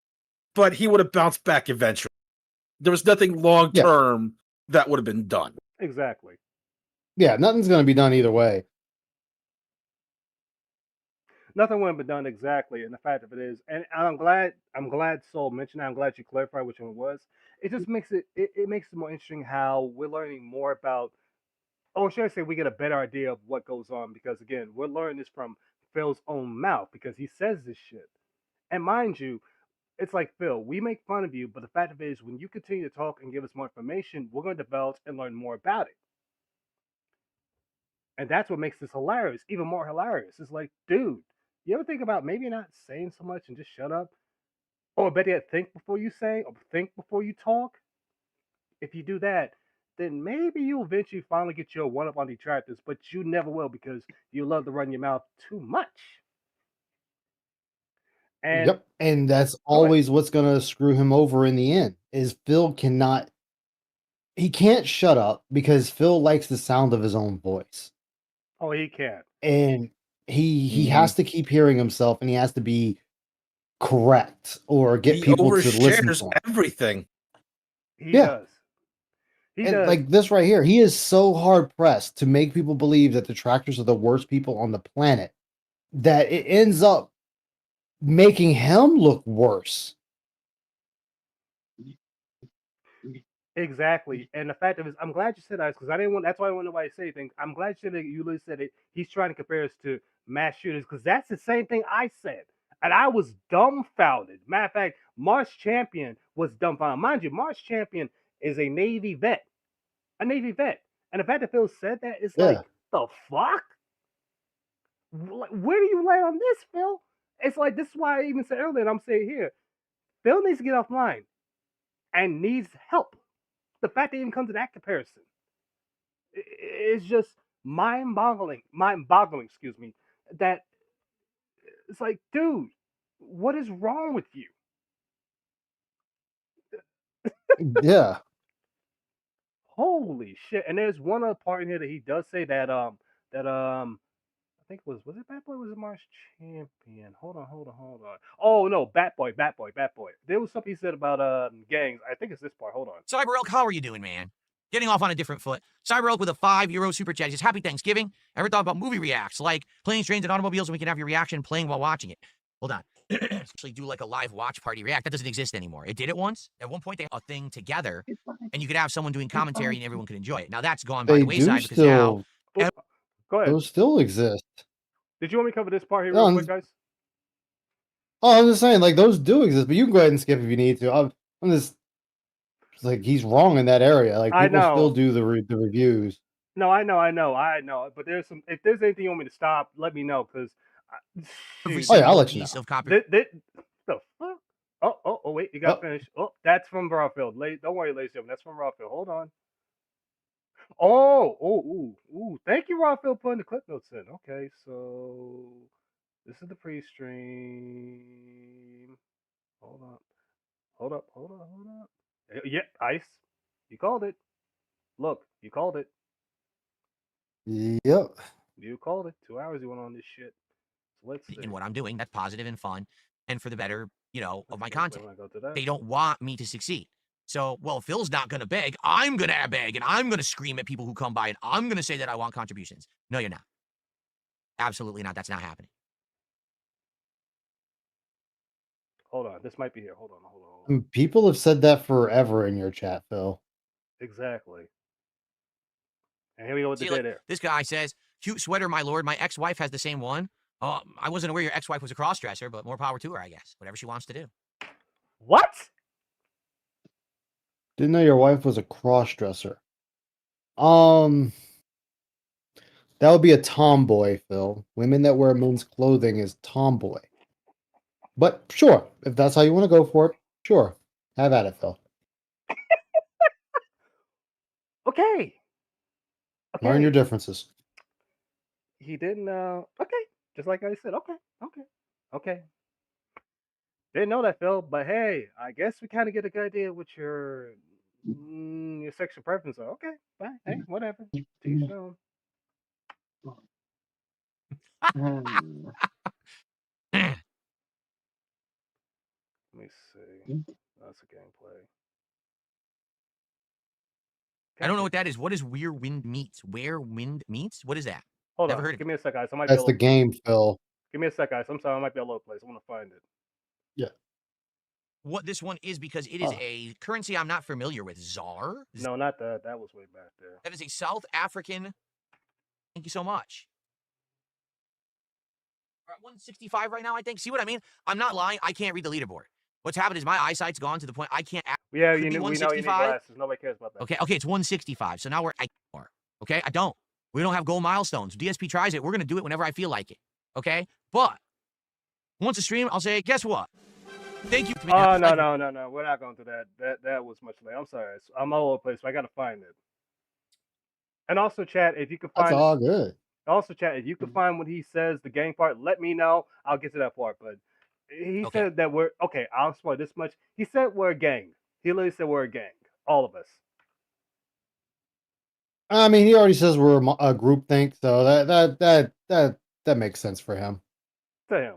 but he would have bounced back eventually. There was nothing long term that would have been done. Exactly. Yeah, nothing's going to be done either way. Nothing would have been done exactly, and the fact of it is, and I'm glad Soul mentioned that. I'm glad you clarified which one it was. It just makes it makes it more interesting how we're learning more about, or should I say, we get a better idea of what goes on because again, we're learning this from Phil's own mouth because he says this shit. And mind you, it's like Phil, we make fun of you, but the fact of it is, when you continue to talk and give us more information, we're going to develop and learn more about it. And that's what makes this hilarious, even more hilarious. It's like, dude, you ever think about maybe not saying so much and just shut up? Or better yet, think before you say, or think before you talk? If you do that, then maybe you'll eventually finally get your one up on detractors, but you never will because you love to run your mouth too much. And Yep, and that's always what's going to screw him over in the end. Is Phil he can't shut up because Phil likes the sound of his own voice. Oh, he can't. And he has to keep hearing himself, and he has to be correct or get people to listen to him. Everything. He does. He and does. Like this right here, he is so hard pressed to make people believe that detractors are the worst people on the planet that it ends up making him look worse. Exactly. And the fact of it is, I'm glad you said that because I didn't want. That's why I didn't want nobody to say anything. I'm glad you said that. You literally said it. He's trying to compare us to mass shooters because that's the same thing I said, and I was dumbfounded. Matter of fact, Marsh Champion was dumbfounded. Mind you, Marsh Champion is a Navy vet, and the fact that Phil said that is like the fuck. Where do you lay on this, Phil? It's like this is why I even said earlier, and I'm saying here, Phil needs to get offline and needs help. The fact that it even comes to that comparison is just mind-boggling. Excuse me. That it's like, dude, what is wrong with you? Yeah. Holy shit! And there's one other part in here that he does say that I think was it Bat Boy? Was it Marsh Champion? Hold on. Oh no, Bat Boy. There was something he said about gangs. I think it's this part. Hold on. Cyber Elk, how are you doing, man? Getting off on a different foot. Cyber Elk with a €5 super chat. He says, happy Thanksgiving. Ever thought about movie reacts like planes, trains, and automobiles, and we can have your reaction playing while watching it? Hold on. Actually do like a live watch party react. That doesn't exist anymore. It did it once. At one point, they had a thing together, and you could have someone doing commentary, and everyone could enjoy it. Now that's gone by the wayside because now. Go ahead. Those still exist. Did you want me to cover this part here real quick, guys? Oh, I'm just saying, like, those do exist, but you can go ahead and skip if you need to. I'm just like, he's wrong in that area. Like, people still do the reviews. No, I know. But if there's anything you want me to stop, let me know because. I'll let you know. The fuck? Oh, wait, you got to finish. Oh, that's from Rawfield. Don't worry, ladies and gentlemen, that's from Rawfield. Hold on. Ooh. Thank you, Rawfield, for putting the clip notes in. Okay, so this is the pre-stream. Hold up. Yeah, Ice. You called it. Look, you called it. Yep. You called it. 2 hours you went on this shit. So let's see. In what I'm doing, that's positive and fun, and for the better, of my content. They don't want me to succeed. So, well, Phil's not going to beg. I'm going to beg, and I'm going to scream at people who come by, and I'm going to say that I want contributions. No, you're not. Absolutely not. That's not happening. Hold on. This might be here. Hold on. People have said that forever in your chat, Phil. Exactly. And here we go with the dead air. This guy says, cute sweater, my lord. My ex-wife has the same one. I wasn't aware your ex-wife was a cross-dresser, but more power to her, I guess. Whatever she wants to do. What? Didn't know your wife was a cross-dresser. That would be a tomboy, Phil. Women that wear men's clothing is tomboy. But sure, if that's how you want to go for it, sure. Have at it, Phil. Okay. Learn your Okay. differences. He didn't. Okay. Just like I said. Okay. Okay. Okay. Didn't know that, Phil. But hey, I guess we kind of get a good idea what your sexual preference are. Okay. Fine. Hey, whatever. Teach your own. Hmm. Let me see. That's a gameplay. I don't know Okay. what that is. What is Where Wind Meets? Where Wind Meets? What is that? Hold Never on. heard of Give it. me a sec, guys. I might be That's a the little. game, Phil. Give me a sec, guys. I'm sorry. I might be all over the place. I want to find it. Yeah. What this one is, because it is Ah. a currency I'm not familiar with. ZAR? No, not that. That was way back there. That is a South African. Thank you so much. We're at 165 right now, I think. See what I mean? I'm not lying. I can't read the leaderboard. What's happened is my eyesight's gone to the point I can't. Yeah, Could be we know you need 165. glasses. Nobody cares about that. Okay, okay, it's 165. So now we're at more. Okay, I don't. We don't have gold milestones. DSP tries it. We're gonna do it whenever I feel like it. Okay, but once a stream, I'll say, guess what? Thank you. Oh no. We're not going to do that. That was much later. I'm sorry. I'm all over the place. So I gotta find it. And also, chat, if you can That's find. all good. Also, chat, if you can find when he says the gang part, let me know. I'll get to that part. But he Okay. said that we're okay. I'll spoil this much. He said we're a gang. He literally said we're a gang. All of us. I mean, he already says we're a group think, so that makes sense for him. To him.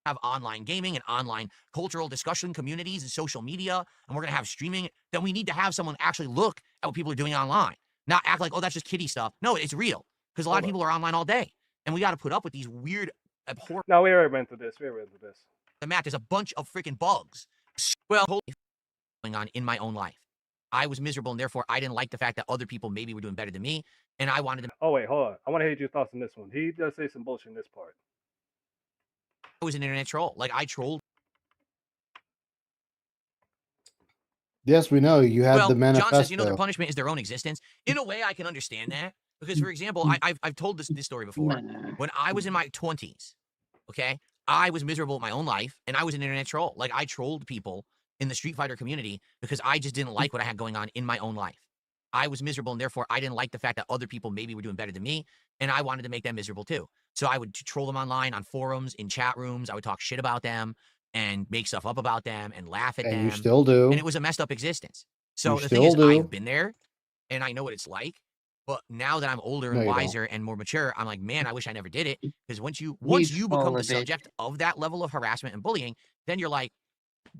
Have online gaming and online cultural discussion communities and social media, and we're gonna have streaming, then we need to have someone actually look at what people are doing online. Not act like, oh, that's just kiddie stuff. No, it's real. Because a lot of people are online all day. And we got to put up with these weird, abhorrent. No, we already went through this. Matt, there's a bunch of freaking bugs. Well, going on in my own life. I was miserable, and therefore I didn't like the fact that other people maybe were doing better than me, and I wanted to. Oh wait, hold on. I want to hear your thoughts on this one. He does say some bullshit in this part. I was an internet troll. Like, I trolled. Yes, we know you had Well, the manifesto. John says, their punishment is their own existence. In a way, I can understand that. Because, for example, I've told this story before. When I was in my 20s, okay, I was miserable in my own life, and I was an internet troll. Like, I trolled people in the Street Fighter community because I just didn't like what I had going on in my own life. I was miserable, and therefore I didn't like the fact that other people maybe were doing better than me, and I wanted to make them miserable too. So I would troll them online, on forums, in chat rooms. I would talk shit about them and make stuff up about them and laugh at them. And you still do. And it was a messed up existence. So You the thing is, still do. I've been there, and I know what it's like. But now that I'm older and No, you wiser and more mature, I'm like, man, I wish I never did it. Because once you We've become all the of it. subject of that level of harassment and bullying, then you're like,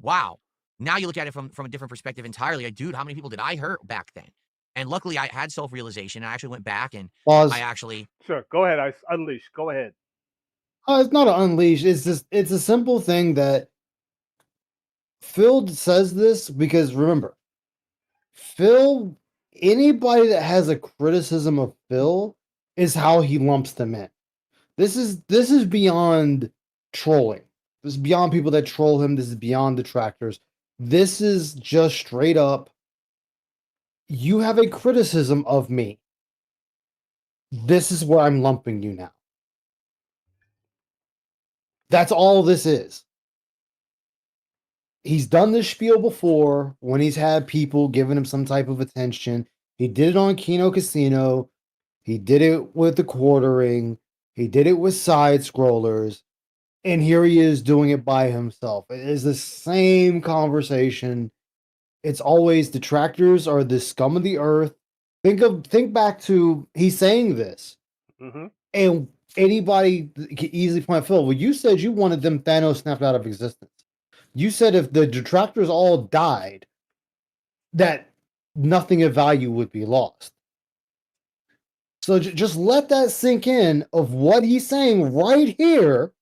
wow. Now you look at it from a different perspective entirely. Like, dude, how many people did I hurt back then? And luckily, I had self-realization. I actually went back and Pause. I actually. Sure, go ahead. I unleash. Go ahead. It's not an unleash. It's a simple thing that Phil says this because remember, Phil, anybody that has a criticism of Phil is how he lumps them in. This is beyond trolling. This is beyond people that troll him. This is beyond detractors. This is just straight up. You have a criticism of me. This is where I'm lumping you now. That's all this is. He's done this spiel before when he's had people giving him some type of attention. He did it on Kino Casino. He did it with the quartering. He did it with side scrollers. And here he is doing it by himself. It is the same conversation. It's always detractors are the scum of the earth. Think back to he's saying this. Mm-hmm. And anybody can easily point Phil, well, you said you wanted them Thanos snapped out of existence. You said if the detractors all died, that nothing of value would be lost. So just let that sink in of what he's saying right here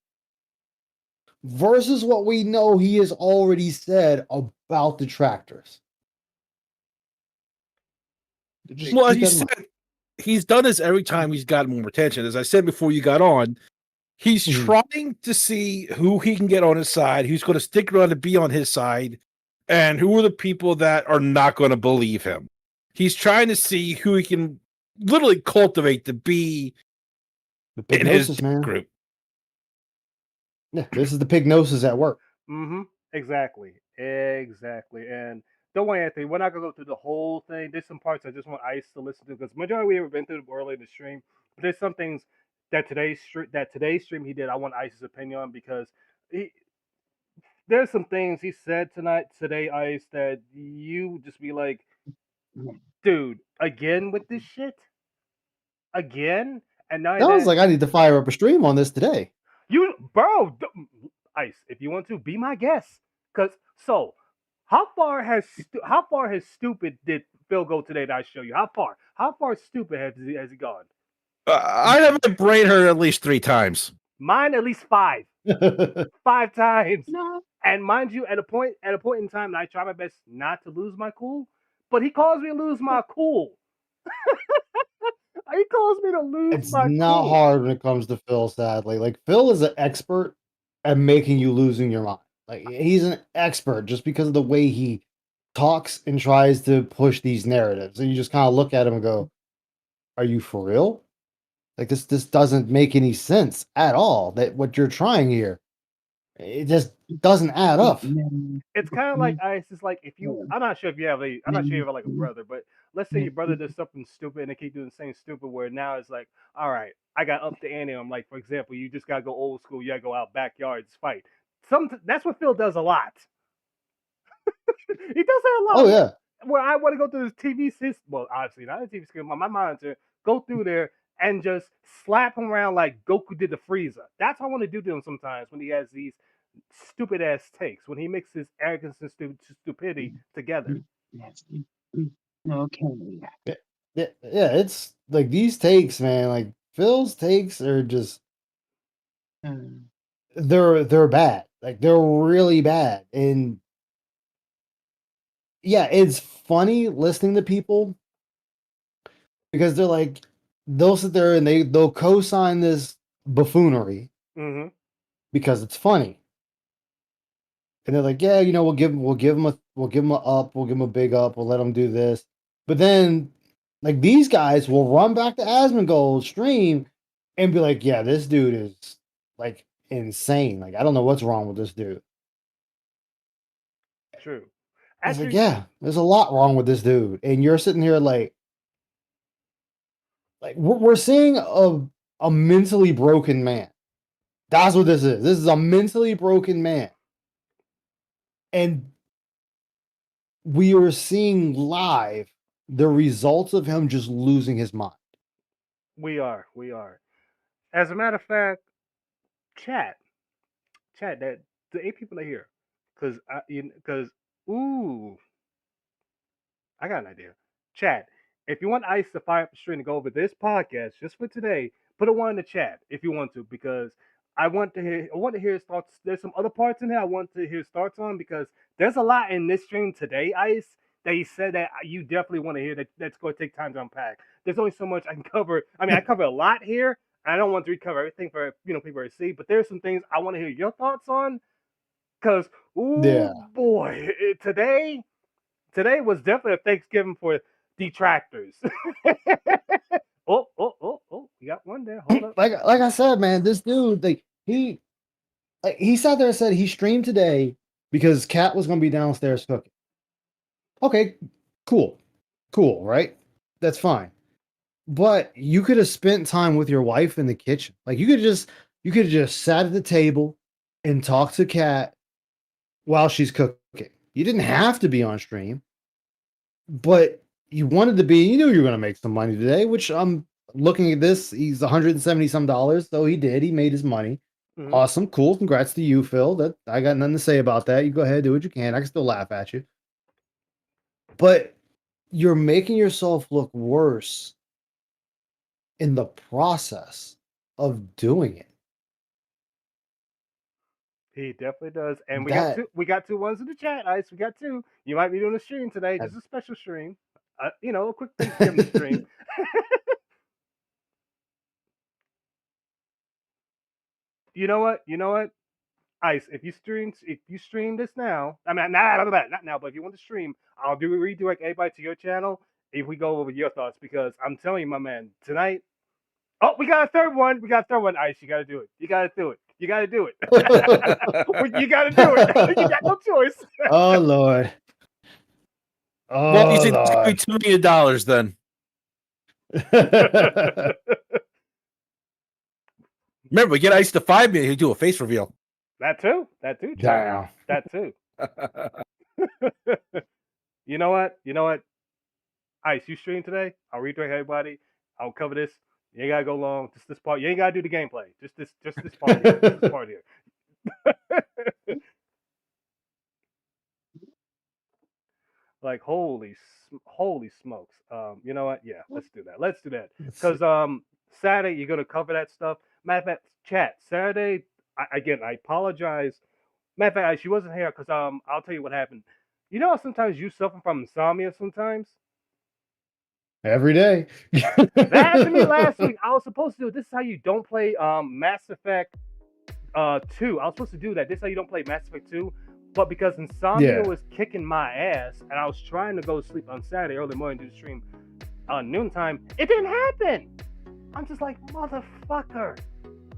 versus what we know he has already said about detractors. Well, as you said, he's done this every time he's gotten more attention. As I said before you got on, he's trying to see who he can get on his side, who's going to stick around to be on his side, and who are the people that are not going to believe him. He's trying to see who he can literally cultivate to be in his group. Yeah, this is the pignosis at work. Mm-hmm. Exactly. Exactly. And don't worry, Anthony. We're not gonna go through the whole thing. There's some parts I just want Ice to listen to because majority we ever been through early in the stream. But there's some things that today's stream he did. I want Ice's opinion on because he, there's some things he said today, Ice, that you just be like, dude, again with this shit, again, and not I was that like, I need to fire up a stream on this today. you, bro, Ice, if you want to be my guest, because so how far has stupid did Phil go today that I show you? How far stupid has he gone? I have my brain hurt at least 3 times. Mine at least five times. No. And mind you, at a point in time, I try my best not to lose my cool, but he calls me to lose my cool. He calls me to lose It's my not cool. hard when it comes to Phil, sadly. Like, Phil is an expert at making you losing your mind. Like, he's an expert just because of the way he talks and tries to push these narratives. And you just kind of look at him and go, are you for real? Like, this doesn't make any sense at all, that what you're trying here. It just doesn't add up. It's kind of like Ice. It's like if you, I'm not sure if you have I'm not sure you have like a brother, but let's say your brother does something stupid and they keep doing the same stupid word. Now it's like, all right, I got up the ante. I'm like, for example, you just gotta go old school. You gotta go out backyards fight. That's what Phil does a lot. He does that a lot. Oh, yeah. Where I want to go through this TV system. Well, obviously not a TV screen, my monitor. Go through there and just slap him around like Goku did the Frieza. That's what I want to do to him sometimes when he has these stupid ass takes. When he mixes arrogance and stupidity together. Okay. Yeah, it's like these takes, man. Like, Phil's takes are just they're bad. Like, they're really bad. And yeah, it's funny listening to people because they're like, they'll sit there and they'll co-sign this buffoonery Mm-hmm. because it's funny. And they're like, yeah, we'll give him a up, we'll give him a big up, we'll let him do this. But then, like, these guys will run back to Asmongold's stream and be like, yeah, this dude is like insane. Like, I don't know what's wrong with this dude. True. It's like, Actually, yeah, there's a lot wrong with this dude. And you're sitting here like we're seeing a mentally broken man. That's what this is. This is a mentally broken man. And we are seeing live the results of him just losing his mind. we are. As a matter of fact, chat, that the 8 people are here, ooh, I got an idea. Chat, if you want Ice to fire up the stream to go over this podcast just for today, put a one in the chat if you want to, because I want to hear his thoughts. There's some other parts in here I want to hear his thoughts on because there's a lot in this stream today, Ice, that he said that you definitely want to hear that's going to take time to unpack. There's only so much I can cover. I mean, I cover a lot here. I don't want to recover everything for people to see, but there's some things I want to hear your thoughts on because Yeah. boy, today was definitely a Thanksgiving for detractors. Oh, you got one there. Hold up. Like I said, man, this dude, he sat there and said he streamed today because Kat was going to be downstairs cooking. Okay, cool, right? That's fine. But you could have spent time with your wife in the kitchen. Like, you could have just sat at the table and talked to Kat while she's cooking. You didn't have to be on stream, but you wanted to be. You knew you were going to make some money today, which I'm looking at this. He's $170 some, so he did. He made his money. Mhm. Awesome, cool. Congrats to you, Phil. That I got nothing to say about that. You go ahead, do what you can. I can still laugh at you, but you're making yourself look worse in the process of doing it. He definitely does. And That- we got two ones in the chat, Ice. We got two. You might be doing a stream today. Just a special stream. A quick Thanksgiving stream. You know what? Ice, if you stream this now, I mean not now, but if you want to stream, I'll redirect everybody to your channel if we go over your thoughts because I'm telling you, my man, tonight. Oh, we got a third one. Ice. You gotta do it. You got to do it. You got to do it. You got no choice. Oh Lord. Oh Well, you think it's gonna be Lord. $2 million then? Remember, we get Ice to $5 million. He'll do a face reveal. That too, Chad. Damn. That too. You know what? Ice, you stream today? I'll redirect everybody. I'll cover this. You ain't gotta go long. Just this part. You ain't gotta do the gameplay. Just this part here. Just this part here. Like holy smokes. You know what? Yeah, let's do that. Let's do that. Because Saturday you're gonna cover that stuff. Matter of fact, chat Saturday. I apologize. Matter of fact, she wasn't here because I'll tell you what happened. You know how sometimes you suffer from insomnia sometimes. Every day. That happened to me last week. I was supposed to do this is how you don't play Mass Effect 2. I was supposed to do that. This is how you don't play Mass Effect 2. But because insomnia was kicking my ass and I was trying to go to sleep on Saturday early morning to do the stream noontime, it didn't happen. I'm just like, motherfucker.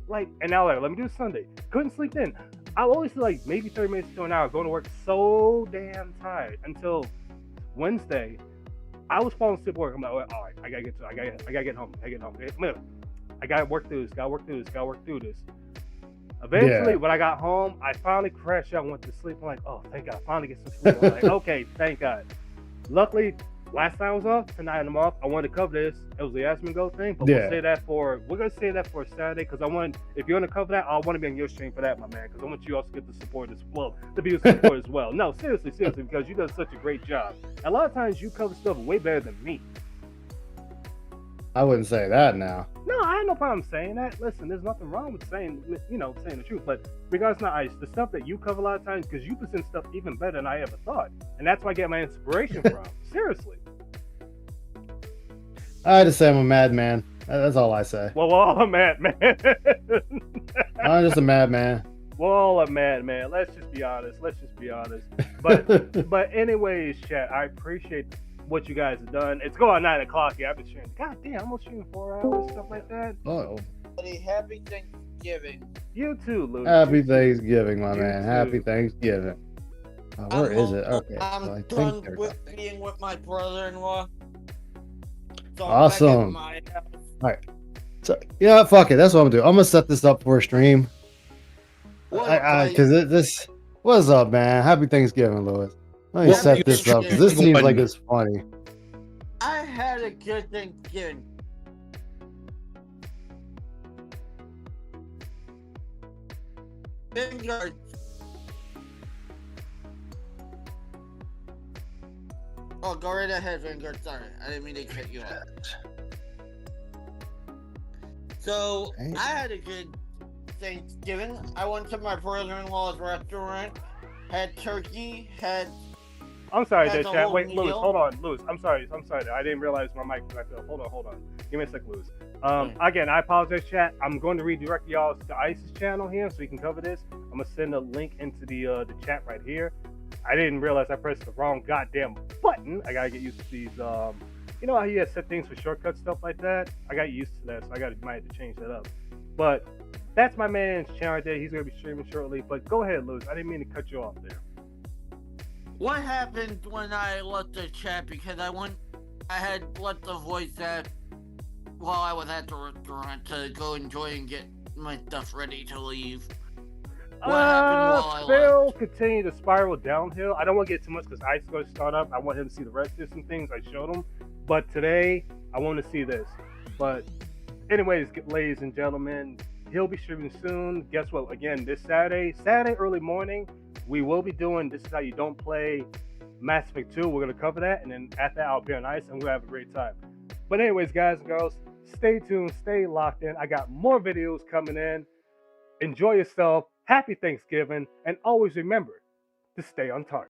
Like, and now let me do Sunday. Couldn't sleep in. I always feel like maybe 30 minutes to an hour going to work so damn tired until Wednesday. I was falling asleep at work. I'm like, all right, I gotta get home. I gotta work through this. Eventually, when I got home, I finally crashed out and went to sleep. I'm like, oh, thank God, I finally get some sleep. I'm like, okay, thank God. Luckily, last time I was off, tonight I'm off. I wanted to cover this. It was the Ask Me Go thing, but we're gonna say that for Saturday because if you're gonna cover that, I want to be on your stream for that, my man, because I want you also to get the support as well, to be a support as well. No, seriously, because you done such a great job. A lot of times you cover stuff way better than me. I wouldn't say that now. No, I had no problem saying that. Listen, there's nothing wrong with saying the truth. But regardless, not Ice, the stuff that you cover a lot of times, because you present stuff even better than I ever thought, and that's where I get my inspiration from. Seriously. I just say I'm a madman. That's all I say. Well, we're all a madman. I'm just a madman. We're all a madman. Let's just be honest. But anyways, chat, I appreciate what you guys have done. It's going 9 o'clock here. I've been streaming. God damn, I'm gonna stream 4 hours, stuff like that. Oh. Happy Thanksgiving. You too, Lou. Happy Thanksgiving, my man. too. Happy Thanksgiving. Where is it? Okay. I'm so I done think they're with being with my brother-in-law. So I'm awesome. back at my house. All right. So yeah, fuck it. That's what I'm gonna do. I'm gonna set this up for a stream. Because this. What's up, man? Happy Thanksgiving, Louis. Let me set this up because this seems like it's funny. I had a good Thanksgiving. Vanguard. Oh, go right ahead, Vanguard. Sorry, I didn't mean to cut you off. So, I had a good Thanksgiving. I went to my brother-in-law's restaurant, had turkey, I'm sorry, That's there, a chat. whole Wait, Louis, meal. hold on, Louis. I'm sorry. I didn't realize my mic was back there. Hold on. Give me a sec, Louis. Again, I apologize, chat. I'm going to redirect y'all to Ice's channel here so we can cover this. I'm gonna send a link into the chat right here. I didn't realize I pressed the wrong goddamn button. I gotta get used to these. You know how you set things for shortcuts, stuff like that. I got used to that, so might have to change that up. But that's my man's channel right there. He's gonna be streaming shortly. But go ahead, Louis. I didn't mean to cut you off there. What happened when I left the chat? Because I had let the voice out while I was at the restaurant to go enjoy and get my stuff ready to leave. What happened while I Phil left? continue to spiral downhill. I don't want to get too much because Ice is going to start up. I want him to see the rest of some things I showed him. But today, I want to see this. But anyways, ladies and gentlemen, he'll be streaming soon. Guess what? Again, this Saturday early morning, we will be doing This Is How You Don't Play Mass Effect 2. We're going to cover that. And then after that, I'll be on Ice and we'll have a great time. But anyways, guys and girls, stay tuned. Stay locked in. I got more videos coming in. Enjoy yourself. Happy Thanksgiving. And always remember to stay on target.